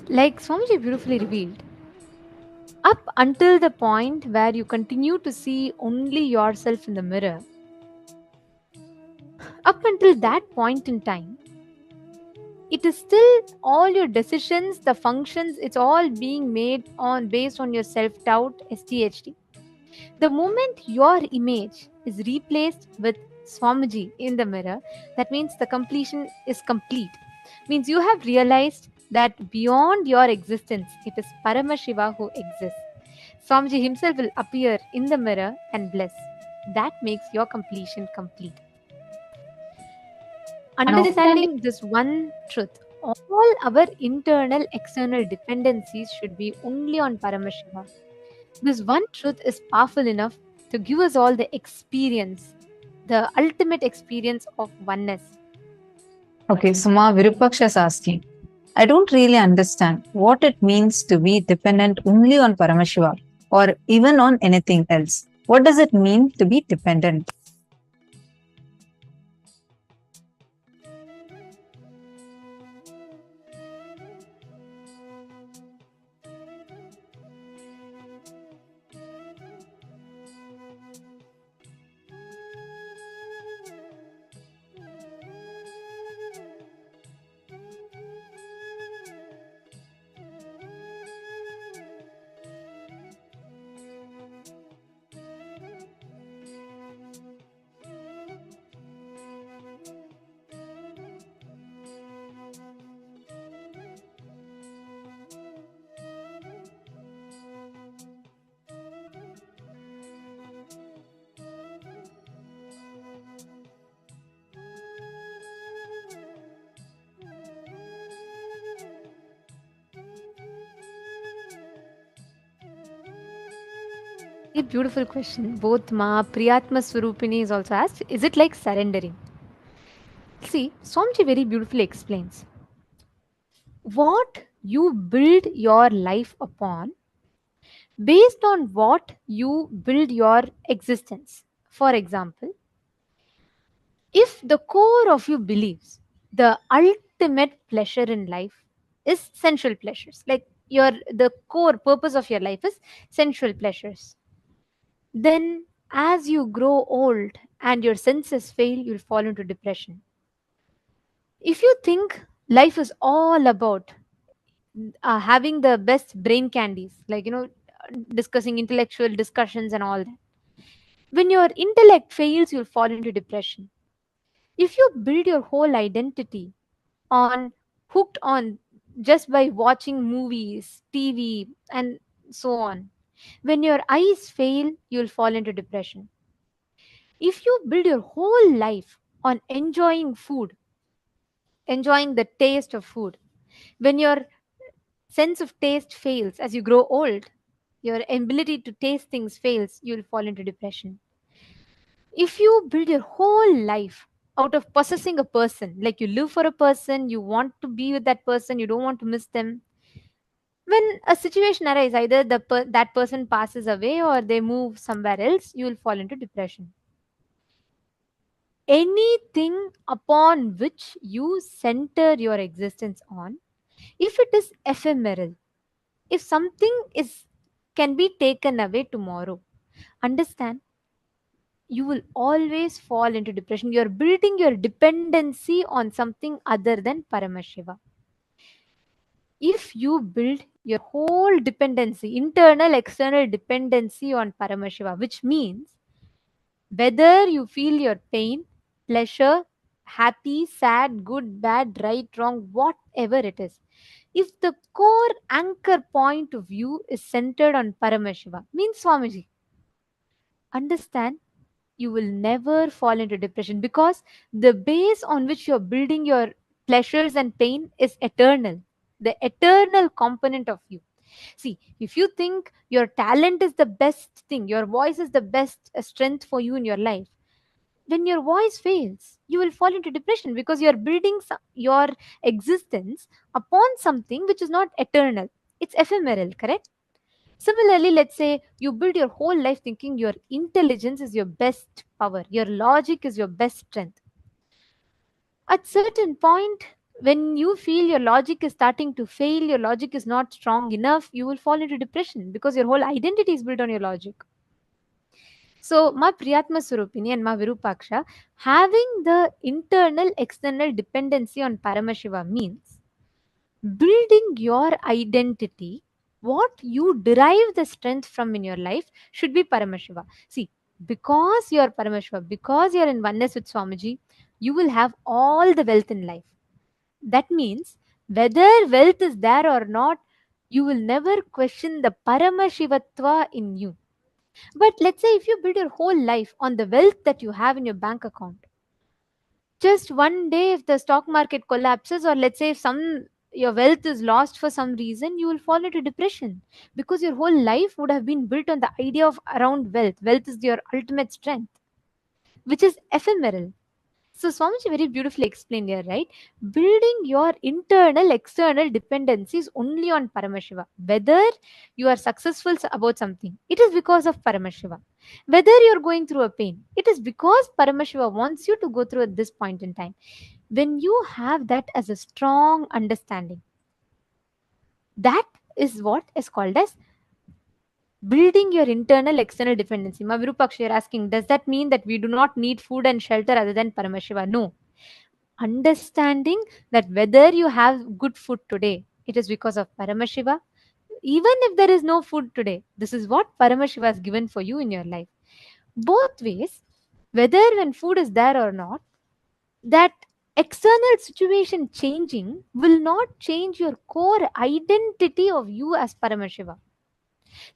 Like Swamiji beautifully revealed, up until the point where you continue to see only yourself in the mirror, up until that point in time, it is still all your decisions, the functions, it's all being made on based on your self-doubt, STHD. The moment your image is replaced with Swamiji in the mirror, that means the completion is complete. Means you have realized that beyond your existence, it is Paramashiva who exists. Swamiji himself will appear in the mirror and bless. That makes your completion complete. Understanding this one truth, all our internal, external dependencies should be only on Paramashiva. This one truth is powerful enough to give us all the experience, the ultimate experience of oneness. Okay, Suma Virupaksha is asking, I don't really understand what it means to be dependent only on Paramashiva or even on anything else. What does it mean to be dependent? A beautiful question. Both Ma Priyatma Swarupini is also asked, is it like surrendering? See, Swamiji very beautifully explains. What you build your life upon, based on what you build your existence. For example, if the core of you believes the ultimate pleasure in life is sensual pleasures, like the core purpose of your life is sensual pleasures, then as you grow old and your senses fail, you'll fall into depression. If you think life is all about having the best brain candies, like discussing intellectual discussions and all that, when your intellect fails, you'll fall into depression. If you build your whole identity on hooked on just by watching movies, TV, and so on, when your eyes fail, you'll fall into depression. If you build your whole life on enjoying food, enjoying the taste of food, when your sense of taste fails as you grow old, your ability to taste things fails, you'll fall into depression. If you build your whole life out of possessing a person, like you live for a person, you want to be with that person, you don't want to miss them, when a situation arises, either that person passes away or they move somewhere else, you will fall into depression. Anything upon which you center your existence on, if it is ephemeral, if something can be taken away tomorrow, understand, you will always fall into depression. You are building your dependency on something other than Paramashiva. If you build your whole dependency, internal, external dependency on Paramashiva, which means whether you feel your pain, pleasure, happy, sad, good, bad, right, wrong, whatever it is, if the core anchor point of view is centered on Paramashiva, means Swamiji, understand, you will never fall into depression, because the base on which you're building your pleasures and pain is eternal, the eternal component of you. See, if you think your talent is the best thing, your voice is the best strength for you in your life, when your voice fails, you will fall into depression, because you're building your existence upon something which is not eternal, it's ephemeral, correct? Similarly, let's say you build your whole life thinking your intelligence is your best power, your logic is your best strength. At certain point, When you feel your logic is starting to fail, your logic is not strong enough, you will fall into depression because your whole identity is built on your logic. So, Ma Priyatma Surupini and Ma Virupaksha, having the internal external dependency on Paramashiva means building your identity, what you derive the strength from in your life should be Paramashiva. See, because you are Paramashiva, because you are in oneness with Swamiji, you will have all the wealth in life. That means whether wealth is there or not, you will never question the Paramashivatva in you. But let's say if you build your whole life on the wealth that you have in your bank account, just one day if the stock market collapses, or let's say if your wealth is lost for some reason, you will fall into depression because your whole life would have been built on the idea of around wealth. Wealth is your ultimate strength, which is ephemeral. So Swamiji very beautifully explained here, right? Building your internal, external dependencies only on Paramashiva. Whether you are successful about something, it is because of Paramashiva. Whether you are going through a pain, it is because Paramashiva wants you to go through at this point in time. When you have that as a strong understanding, that is what is called as building your internal external dependency. Ma Virupaksha, you're asking, does that mean that we do not need food and shelter other than Paramashiva? No. Understanding that whether you have good food today, it is because of Paramashiva. Even if there is no food today, this is what Paramashiva has given for you in your life. Both ways, whether when food is there or not, that external situation changing will not change your core identity of you as Paramashiva.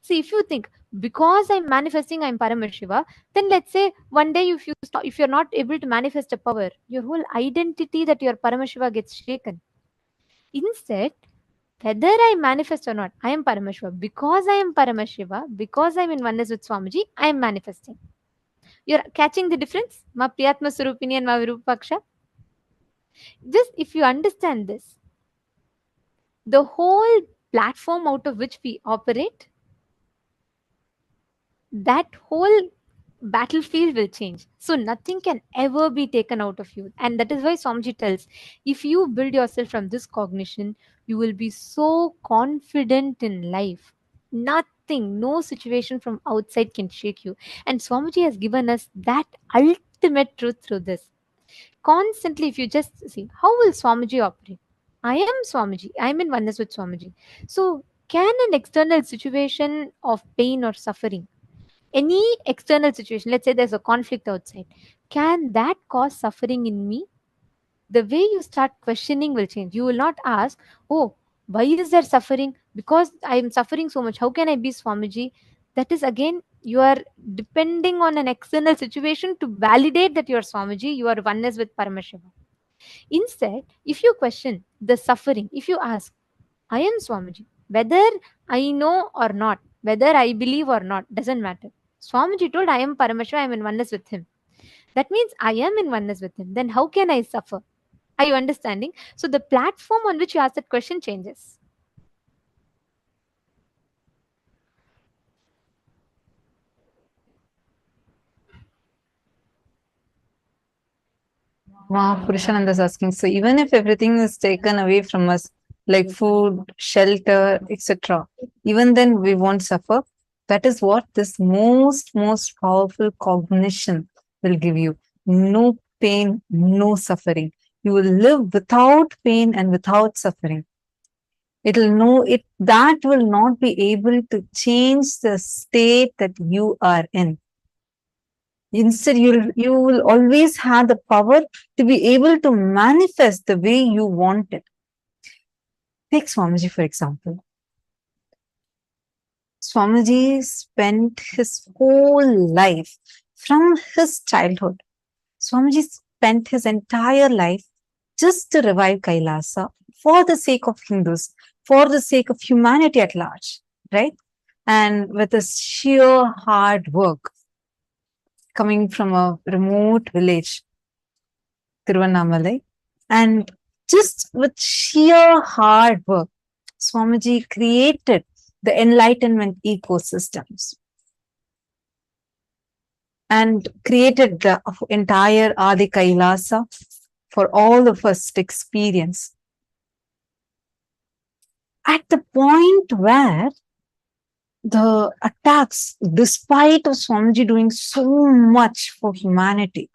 See, if you think because I'm manifesting, I'm Paramashiva, then let's say one day if you're not able to manifest a power, your whole identity that you're Paramashiva gets shaken. Instead, whether I manifest or not, I am Paramashiva. Because I am Paramashiva, because I'm in oneness with Swamiji, I am manifesting. You're catching the difference? Ma Priyatma Surupini and Ma Virupaksha. Just if you understand this, the whole platform out of which we operate, that whole battlefield will change. So nothing can ever be taken out of you. And that is why Swamiji tells, if you build yourself from this cognition, you will be so confident in life. Nothing, no situation from outside can shake you. And Swamiji has given us that ultimate truth through this. Constantly, if you just see, how will Swamiji operate? I am Swamiji. I am in oneness with Swamiji. So can an external situation of pain or suffering, any external situation, let's say there's a conflict outside, can that cause suffering in me? The way you start questioning will change. You will not ask, oh, why is there suffering? Because I am suffering so much, how can I be Swamiji? That is again, you are depending on an external situation to validate that you are Swamiji, you are oneness with Paramashiva. Instead, if you question the suffering, if you ask, I am Swamiji, whether I know or not, whether I believe or not, doesn't matter. Swamiji told, I am Paramashiva, I am in oneness with him. That means I am in oneness with him. Then how can I suffer? Are you understanding? So the platform on which you ask that question changes. Wow, Purushananda is asking, so even if everything is taken away from us, like food, shelter, etc., even then we won't suffer. That is what this most powerful cognition will give you. No pain, no suffering. You will live without pain and without suffering. It'll know it, that will not be able to change the state that you are in. Instead, you will always have the power to be able to manifest the way you want it. Take Swamiji, for example. Swamiji spent his whole life from his childhood. Swamiji spent his entire life just to revive Kailasa for the sake of Hindus, for the sake of humanity at large, right? And with his sheer hard work, coming from a remote village, Tiruvannamalai, and just with sheer hard work, Swamiji created the enlightenment ecosystems and created the entire Adi Kailasa for all of us to experience. At the point where the attacks, despite of Swamiji doing so much for humanity,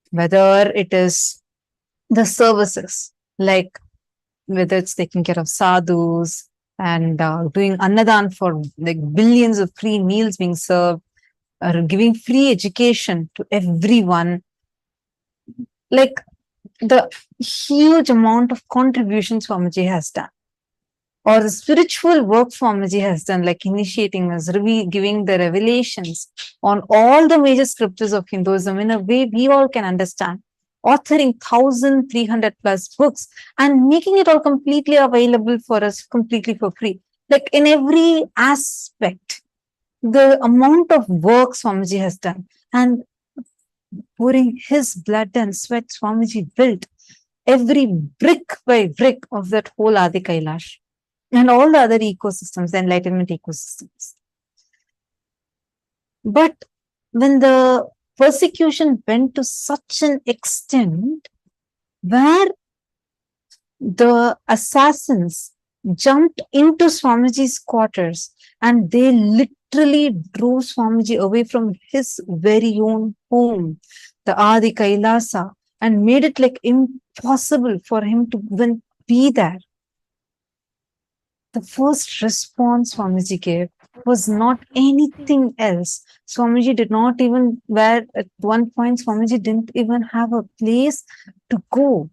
whether it is the services, like whether it's taking care of sadhus and doing annadan for like billions of free meals being served, or giving free education to everyone, like the huge amount of contributions Swamiji has done, or the spiritual work Swamiji has done, like initiating us, giving the revelations on all the major scriptures of Hinduism in a way we all can understand, authoring 1,300 plus books and making it all completely available for us completely for free. Like in every aspect, the amount of work Swamiji has done, and pouring his blood and sweat, Swamiji built every brick by brick of that whole Adi Kailash and all the other ecosystems, the enlightenment ecosystems. But when the persecution went to such an extent where the assassins jumped into Swamiji's quarters and they literally drove Swamiji away from his very own home, the Adi Kailasa, and made it like impossible for him to even be there. The first response Swamiji gave was not anything else. Swamiji did not even, where at one point Swamiji didn't even have a place to go.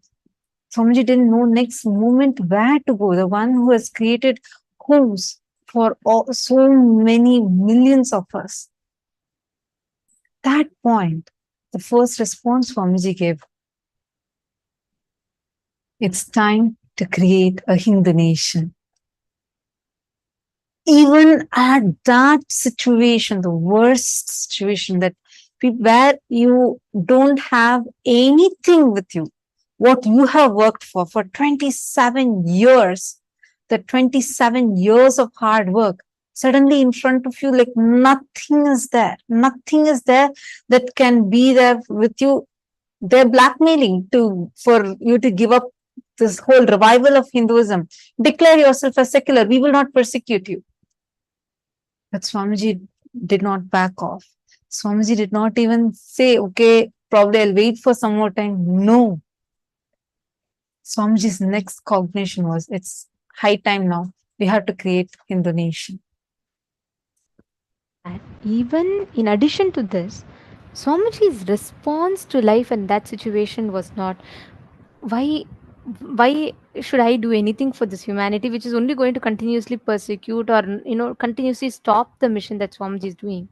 Swamiji didn't know next moment where to go. The one who has created homes for so many millions of us. That point, the first response Swamiji gave, it's time to create a Hindu nation. Even at that situation, the worst situation, that where you don't have anything with you, what you have worked for 27 years, the 27 years of hard work, suddenly in front of you, like nothing is there. Nothing is there that can be there with you. They're blackmailing for you to give up this whole revival of Hinduism. Declare yourself as secular. We will not persecute you. But Swamiji did not back off. Swamiji did not even say, okay, probably I'll wait for some more time. No. Swamiji's next cognition was, it's high time now. We have to create Hindu nation. And even in addition to this, Swamiji's response to life in that situation was not, why should I do anything for this humanity which is only going to continuously persecute or continuously stop the mission that Swamiji is doing.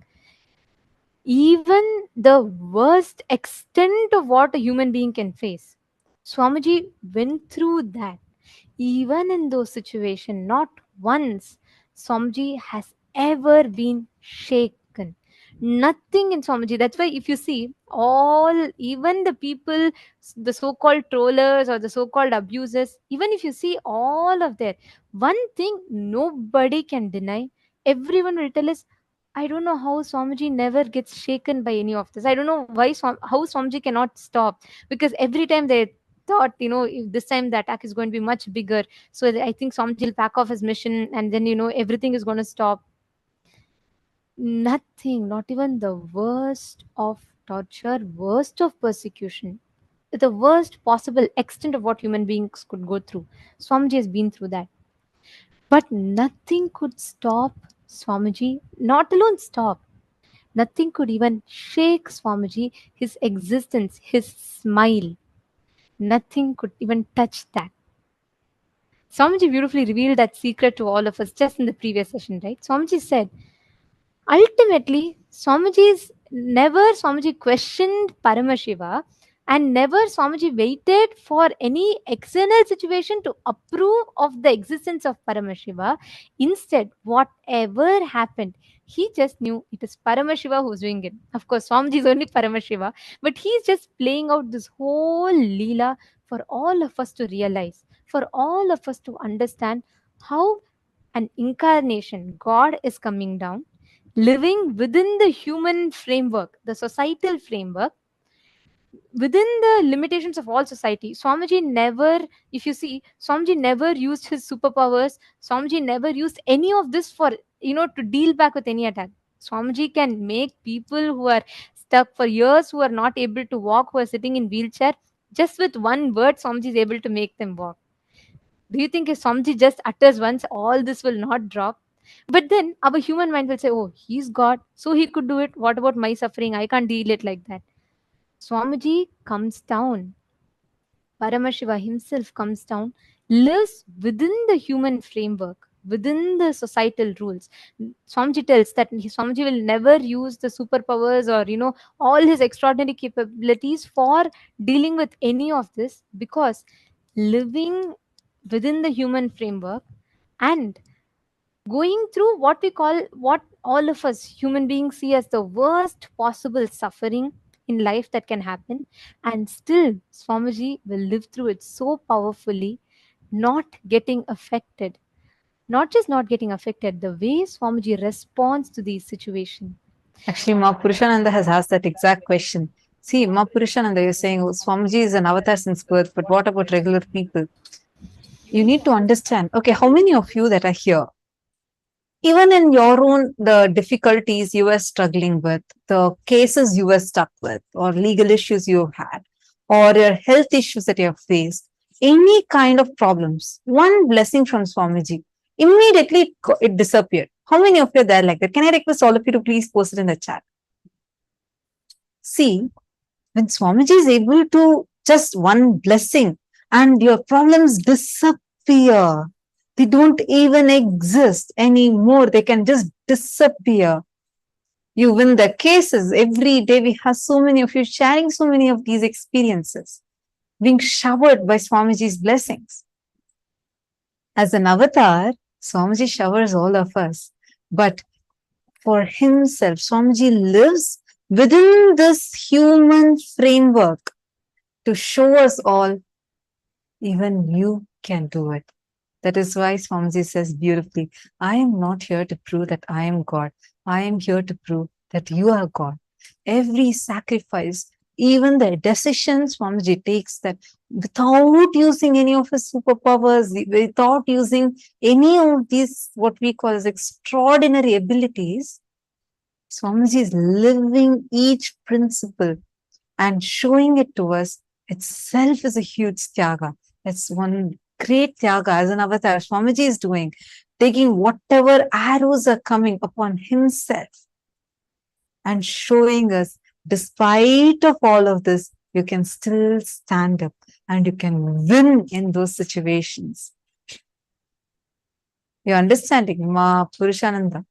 Even the worst extent of what a human being can face, Swamiji went through that. Even in those situations, not once Swamiji has ever been shaken. Nothing in Swamiji. That's why if you see even the people, the so-called trollers or the so-called abusers, even if you see all of that, one thing nobody can deny, everyone will tell us, I don't know how Swamiji never gets shaken by any of this. I don't know how Swamiji cannot stop, because every time they thought, if this time the attack is going to be much bigger, so I think Swamiji will pack off his mission and then everything is going to stop. Nothing, not even the worst of torture, worst of persecution, the worst possible extent of what human beings could go through, Swamiji has been through that. But nothing could stop Swamiji, not alone stop, nothing could even shake Swamiji, his existence, his smile. Nothing could even touch that. Swamiji beautifully revealed that secret to all of us just in the previous session, right? Swamiji said, ultimately, Swamiji questioned Paramashiva, and never Swamiji waited for any external situation to approve of the existence of Paramashiva. Instead, whatever happened, he just knew it is Paramashiva who's doing it. Of course, Swamiji is only Paramashiva, but he's just playing out this whole Leela for all of us to realize, for all of us to understand how an incarnation, God is coming down, living within the human framework, the societal framework, within the limitations of all society, Swamiji never, if you see, Swamiji never used his superpowers. Swamiji never used any of this for, to deal back with any attack. Swamiji can make people who are stuck for years, who are not able to walk, who are sitting in wheelchair, just with one word, Swamiji is able to make them walk. Do you think if Swamiji just utters once, all this will not drop? But then our human mind will say, oh, he's God, so he could do it. What about my suffering? I can't deal it like that. Swamiji comes down. Paramashiva himself comes down, lives within the human framework, within the societal rules. Swamiji tells that Swamiji will never use the superpowers or, all his extraordinary capabilities for dealing with any of this, because living within the human framework and going through what all of us human beings see as the worst possible suffering in life that can happen, and still Swamiji will live through it so powerfully, not getting affected. Not just not getting affected, the way Swamiji responds to these situations. Actually, Mahapurushananda has asked that exact question. See, Mahapurushananda, you're saying Swamiji is an avatar since birth, but what about regular people? You need to understand, okay, how many of you that are here, even in your own, the difficulties you were struggling with, the cases you were stuck with, or legal issues you've had, or your health issues that you have faced, any kind of problems, one blessing from Swamiji, immediately it disappeared. How many of you are there like that? Can I request all of you to please post it in the chat? See, when Swamiji is able to just one blessing and your problems disappear, they don't even exist anymore. They can just disappear. You win the cases. Every day we have so many of you sharing so many of these experiences, being showered by Swamiji's blessings. As an avatar, Swamiji showers all of us. But for himself, Swamiji lives within this human framework to show us all, even you can do it. That is why Swamiji says beautifully, I am not here to prove that I am God. I am here to prove that you are God. Every sacrifice, even the decisions Swamiji takes, that without using any of his superpowers, without using any of these, what we call as extraordinary abilities, Swamiji is living each principle and showing it to us itself is a huge tyaga. It's one great tyaga as an avatar Swamiji is doing, taking whatever arrows are coming upon himself and showing us, despite of all of this, you can still stand up and you can win in those situations. You're understanding, Mahapurushananda?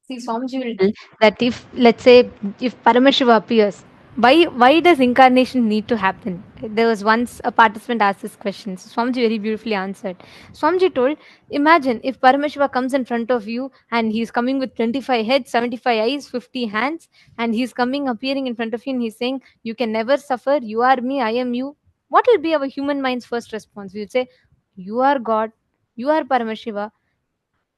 See, Swamiji will tell that if, let's say, if Paramashiva appears, why does incarnation need to happen? There was once a participant asked this question. So Swamiji very beautifully answered. Swamiji told, imagine if Paramashiva comes in front of you and he's coming with 25 heads, 75 eyes, 50 hands, and he's coming, appearing in front of you and he's saying, you can never suffer, you are me, I am you. What will be our human mind's first response? We will say, you are God, you are Paramashiva.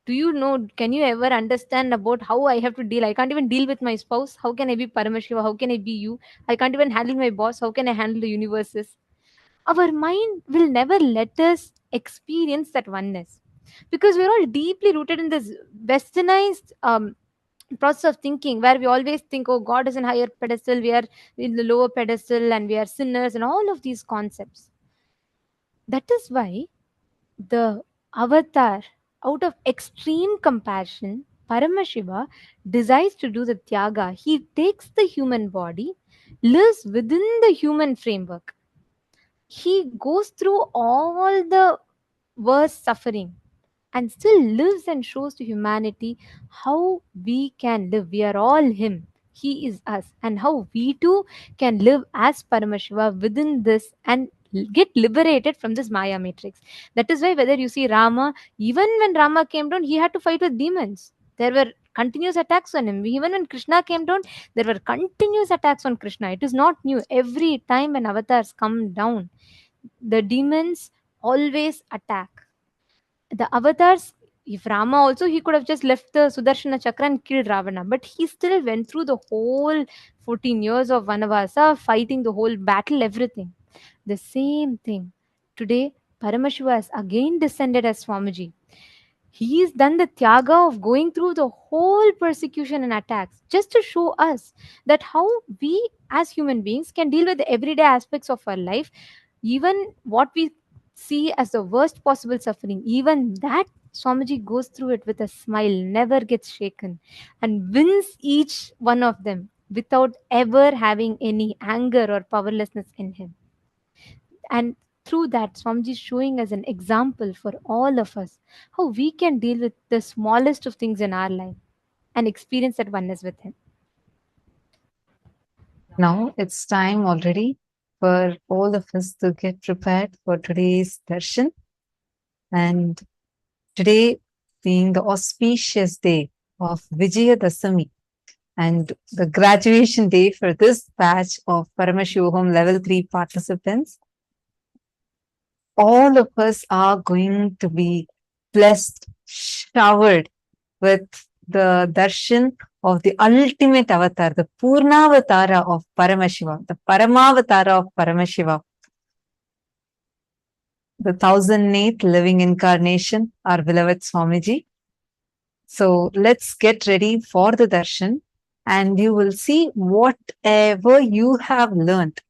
Do you know, can you ever understand about how I have to deal? I can't even deal with my spouse. How can I be Paramashiva? How can I be you? I can't even handle my boss. How can I handle the universes? Our mind will never let us experience that oneness, because we're all deeply rooted in this westernized process of thinking, where we always think, oh, God is in higher pedestal, we are in the lower pedestal, and we are sinners, and all of these concepts. That is why the avatar, out of extreme compassion, Paramashiva decides to do the tyaga. He takes the human body, lives within the human framework. He goes through all the worst suffering and still lives and shows to humanity how we can live. We are all him. He is us. And how we too can live as Paramashiva within this and get liberated from this Maya matrix. That is why, whether you see Rama, even when Rama came down, he had to fight with demons. There were continuous attacks on him. Even when Krishna came down, there were continuous attacks on Krishna. It is not new. Every time when avatars come down, the demons always attack. The avatars, if Rama also, he could have just left the Sudarshana Chakra and killed Ravana, but he still went through the whole 14 years of Vanavasa, fighting the whole battle, everything. The same thing. Today, Paramashiva has again descended as Swamiji. He's done the tyaga of going through the whole persecution and attacks just to show us that how we as human beings can deal with the everyday aspects of our life, even what we see as the worst possible suffering, even that Swamiji goes through it with a smile, never gets shaken, and wins each one of them without ever having any anger or powerlessness in him. And through that, Swamiji is showing us an example for all of us how we can deal with the smallest of things in our life and experience that oneness with him. Now it's time already for all of us to get prepared for today's darshan. And today being the auspicious day of Vijayadasami and the graduation day for this batch of Paramashivoham level 3 participants, all of us are going to be blessed, showered with the darshan of the ultimate avatar, the Purnavatara of Paramashiva, the Paramavatara of Paramashiva, the 1008th living incarnation, our beloved Swamiji. So let's get ready for the darshan, and you will see whatever you have learned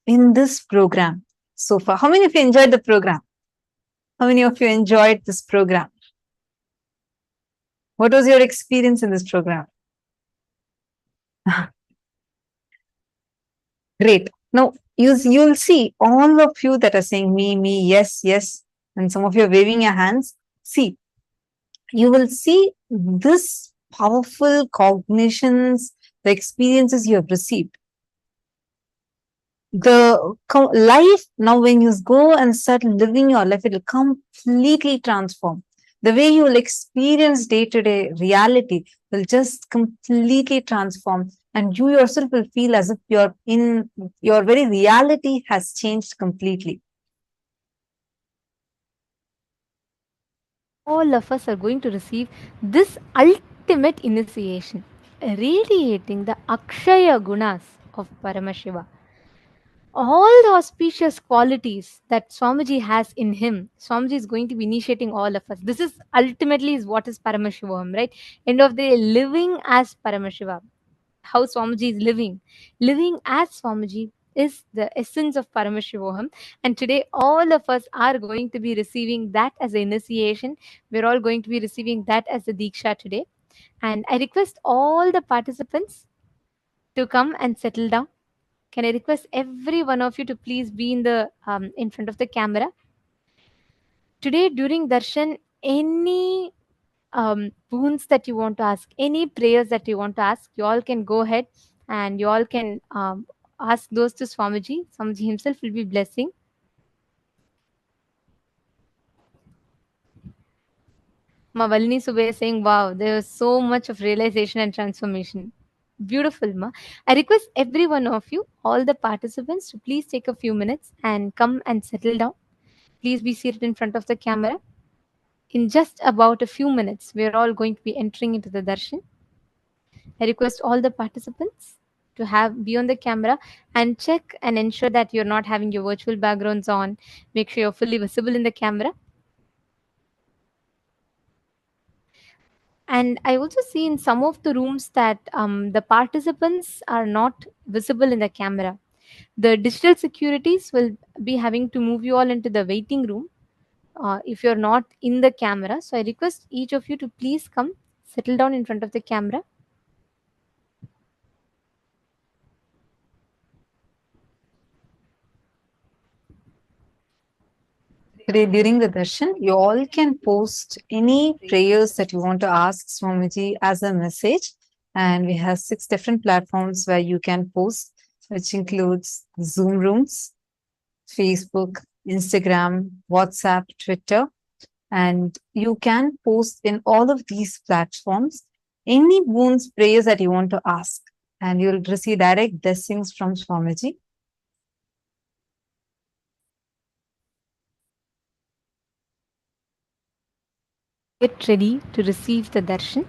in this program so far. How many of you enjoyed the program? How many of you enjoyed this program? What was your experience in this program? Great. Now, you'll see all of you that are saying me, yes, yes, and some of you are waving your hands. See, you will see this powerful cognitions, the experiences you have received. The life, now when you go and start living your life, it will completely transform. The way you will experience day-to-day reality will just completely transform, and you yourself will feel as if your very reality has changed completely. All of us are going to receive this ultimate initiation, radiating the Akshaya Gunas of Paramashiva. All the auspicious qualities that Swamiji has in him, Swamiji is going to be initiating all of us. This is ultimately is what is Paramashivoham, right? End of the day, living as Paramashiva. How Swamiji is living as Swamiji is the essence of Paramashivoham. And today, all of us are going to be receiving that as an initiation. We're all going to be receiving that as a Diksha today. And I request all the participants to come and settle down. Can I request every one of you to please be in front of the camera? Today, during darshan, any boons that you want to ask, any prayers that you want to ask, you all can go ahead and you all can ask those to Swamiji. Swamiji himself will be blessing. Ma Valini Subhay is saying, wow, there was so much of realization and transformation. Beautiful, Ma. I request every one of you, all the participants, to please take a few minutes and come and settle down. Please be seated in front of the camera. In just about a few minutes, we're all going to be entering into the darshan. I request all the participants to be on the camera and check and ensure that you're not having your virtual backgrounds on. Make sure you're fully visible in the camera. And I also see in some of the rooms that the participants are not visible in the camera. The digital securities will be having to move you all into the waiting room if you're not in the camera. So I request each of you to please come, settle down in front of the camera. Today, during the darshan, you all can post any prayers that you want to ask Swamiji as a message. And we have 6 different platforms where you can post, which includes Zoom rooms, Facebook, Instagram, WhatsApp, Twitter. And you can post in all of these platforms any boons, prayers that you want to ask. And you'll receive direct blessings from Swamiji. Get ready to receive the darshan.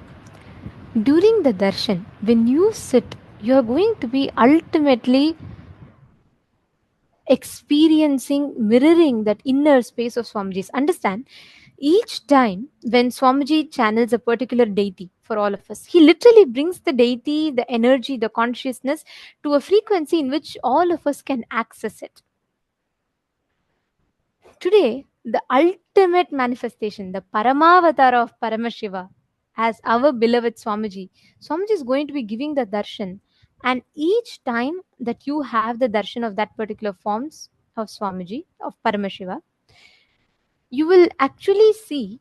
During the darshan, when you sit, You are going to be ultimately experiencing, mirroring that inner space of Swamiji's. Understand, each time when Swamiji channels a particular deity for all of us, he literally brings the deity, the energy, the consciousness to a frequency in which all of us can access it. Today, the ultimate manifestation, the Paramavatara of Paramashiva, as our beloved Swamiji, Swamiji is going to be giving the darshan. And each time that you have the darshan of that particular forms of Swamiji, of Paramashiva, you will actually see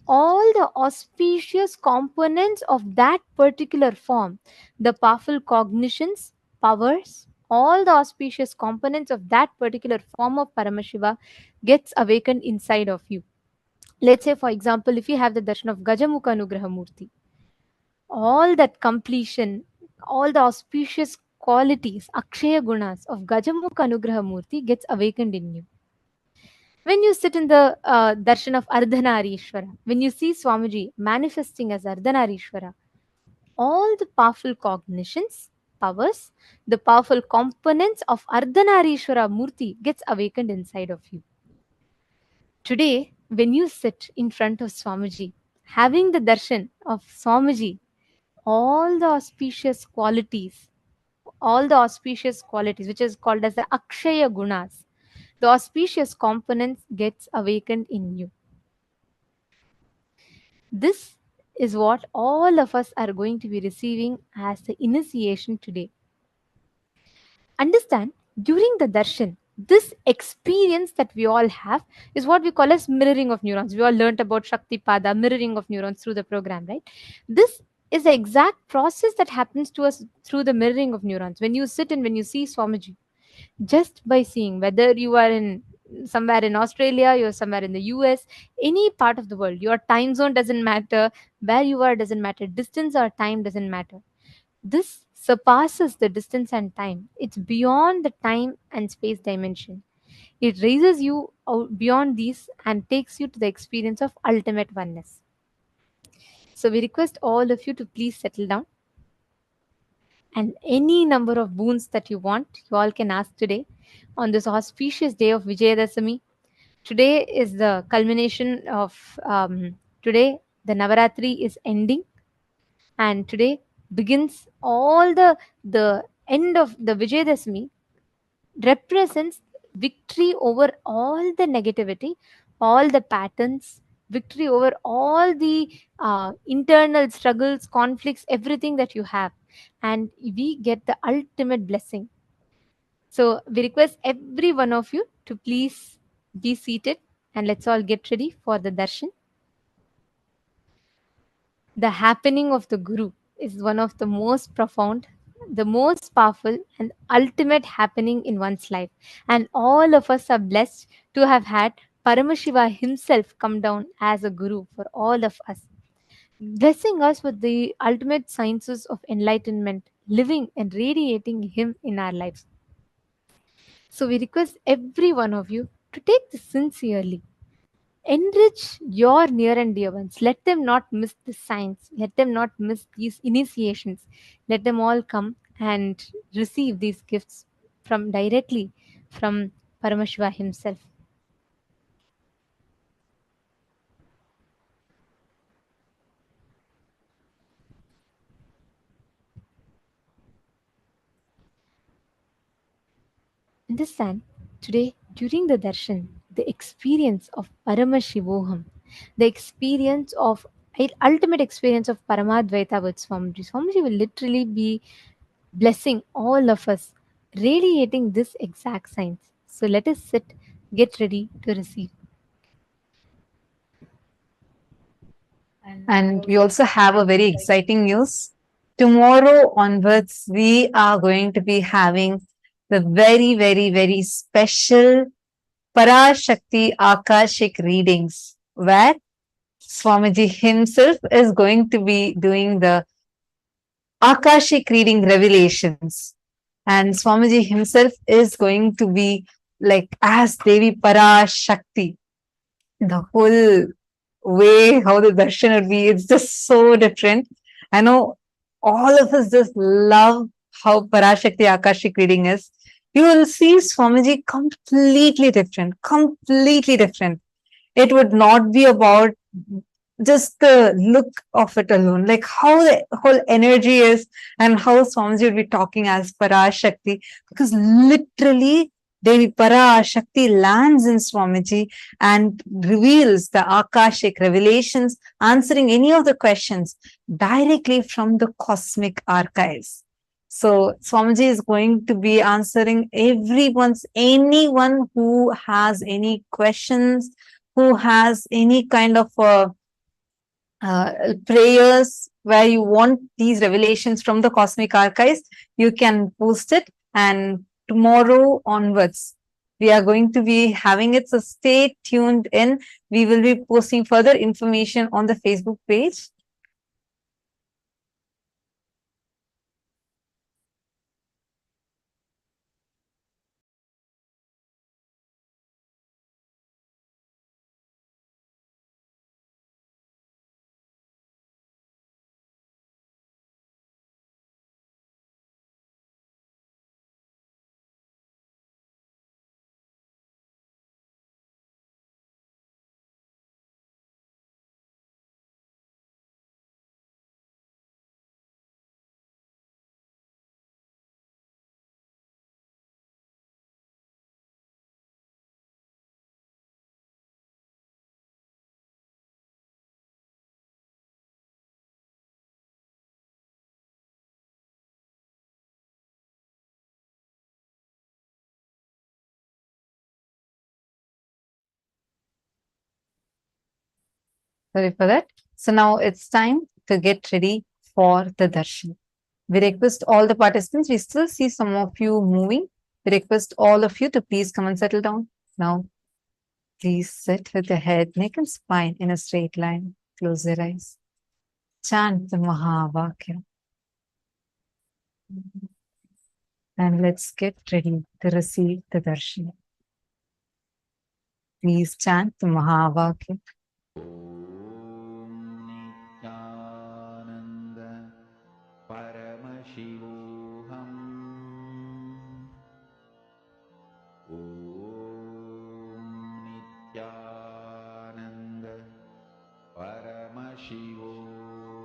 all the auspicious components of that particular form, the powerful cognitions, powers, all the auspicious components of that particular form of Paramashiva gets awakened inside of you. Let's say, for example, if you have the darshan of Gajamukha Anugraha Murti, all that completion, all the auspicious qualities, Akshaya Gunas of Gajamukha Anugraha Murti gets awakened in you. When you sit in the darshan of Ardhanarishwara, when you see Swamiji manifesting as Ardhanarishwara, all the powerful cognitions, powers, the powerful components of Ardhanarishwara Murti gets awakened inside of you. Today, when you sit in front of Swamiji, having the darshan of Swamiji, all the auspicious qualities, which is called as the Akshaya Gunas, the auspicious components gets awakened in you. This is what all of us are going to be receiving as the initiation today. Understand, during the darshan, this experience that we all have is what we call as mirroring of neurons. We all learnt about Shakti Pada, mirroring of neurons through the program, right? This is the exact process that happens to us through the mirroring of neurons. When you sit and when you see Swamiji, just by seeing, whether you are in somewhere in Australia, you're somewhere in the US, any part of the world, your time zone doesn't matter, where you are doesn't matter, distance or time doesn't matter. This surpasses the distance and time. It's beyond the time and space dimension. It raises you out beyond these and takes you to the experience of ultimate oneness. So we request all of you to please settle down. And any number of boons that you want, you all can ask today on this auspicious day of Vijayadasami. Today is the culmination of today. The Navaratri is ending, and today begins all the end of the Vijayadasami represents victory over all the negativity, all the patterns, victory over all the internal struggles, conflicts, everything that you have, and we get the ultimate blessing. So we request every one of you to please be seated and let's all get ready for the darshan. The happening of the Guru is one of the most profound, the most powerful and ultimate happening in one's life. And all of us are blessed to have had Paramashiva himself come down as a Guru for all of us, blessing us with the ultimate sciences of enlightenment, living and radiating him in our lives. So we request every one of you to take this sincerely. Enrich your near and dear ones. Let them not miss the signs. Let them not miss these initiations. Let them all come and receive these gifts from directly from Paramashiva himself. Understand, today during the darshan, the experience of Paramashivoham, the experience of ultimate experience of Paramadvaita with Swamiji. Swamiji will literally be blessing all of us, radiating this exact science. So let us sit, get ready to receive. And we also have a very exciting news. Tomorrow onwards, we are going to be having the very, very, very special Parashakti Akashic readings, where Swamiji himself is going to be doing the Akashic reading revelations. And Swamiji himself is going to be like as Devi Parashakti. The whole way how the darshan would be, it's just so different. I know all of us just love how Parashakti Akashic reading is, you will see Swamiji completely different, completely different. It would not be about just the look of it alone, like how the whole energy is and how Swamiji will be talking as Parashakti, because literally Devi Parashakti lands in Swamiji and reveals the Akashic revelations, answering any of the questions directly from the cosmic archives. So Swamiji is going to be answering anyone who has any questions, who has any kind of prayers where you want these revelations from the cosmic archives, you can post it. And tomorrow onwards, we are going to be having it. So stay tuned in. We will be posting further information on the Facebook page. Sorry for that. So now it's time to get ready for the darshan. We request all the participants, we still see some of you moving. We request all of you to please come and settle down. Now, please sit with your head, neck and spine in a straight line. Close your eyes. Chant the Mahavakya. And let's get ready to receive the darshan. Please chant the Mahavakya. Nithyananda Paramashivoham. Om Nithyananda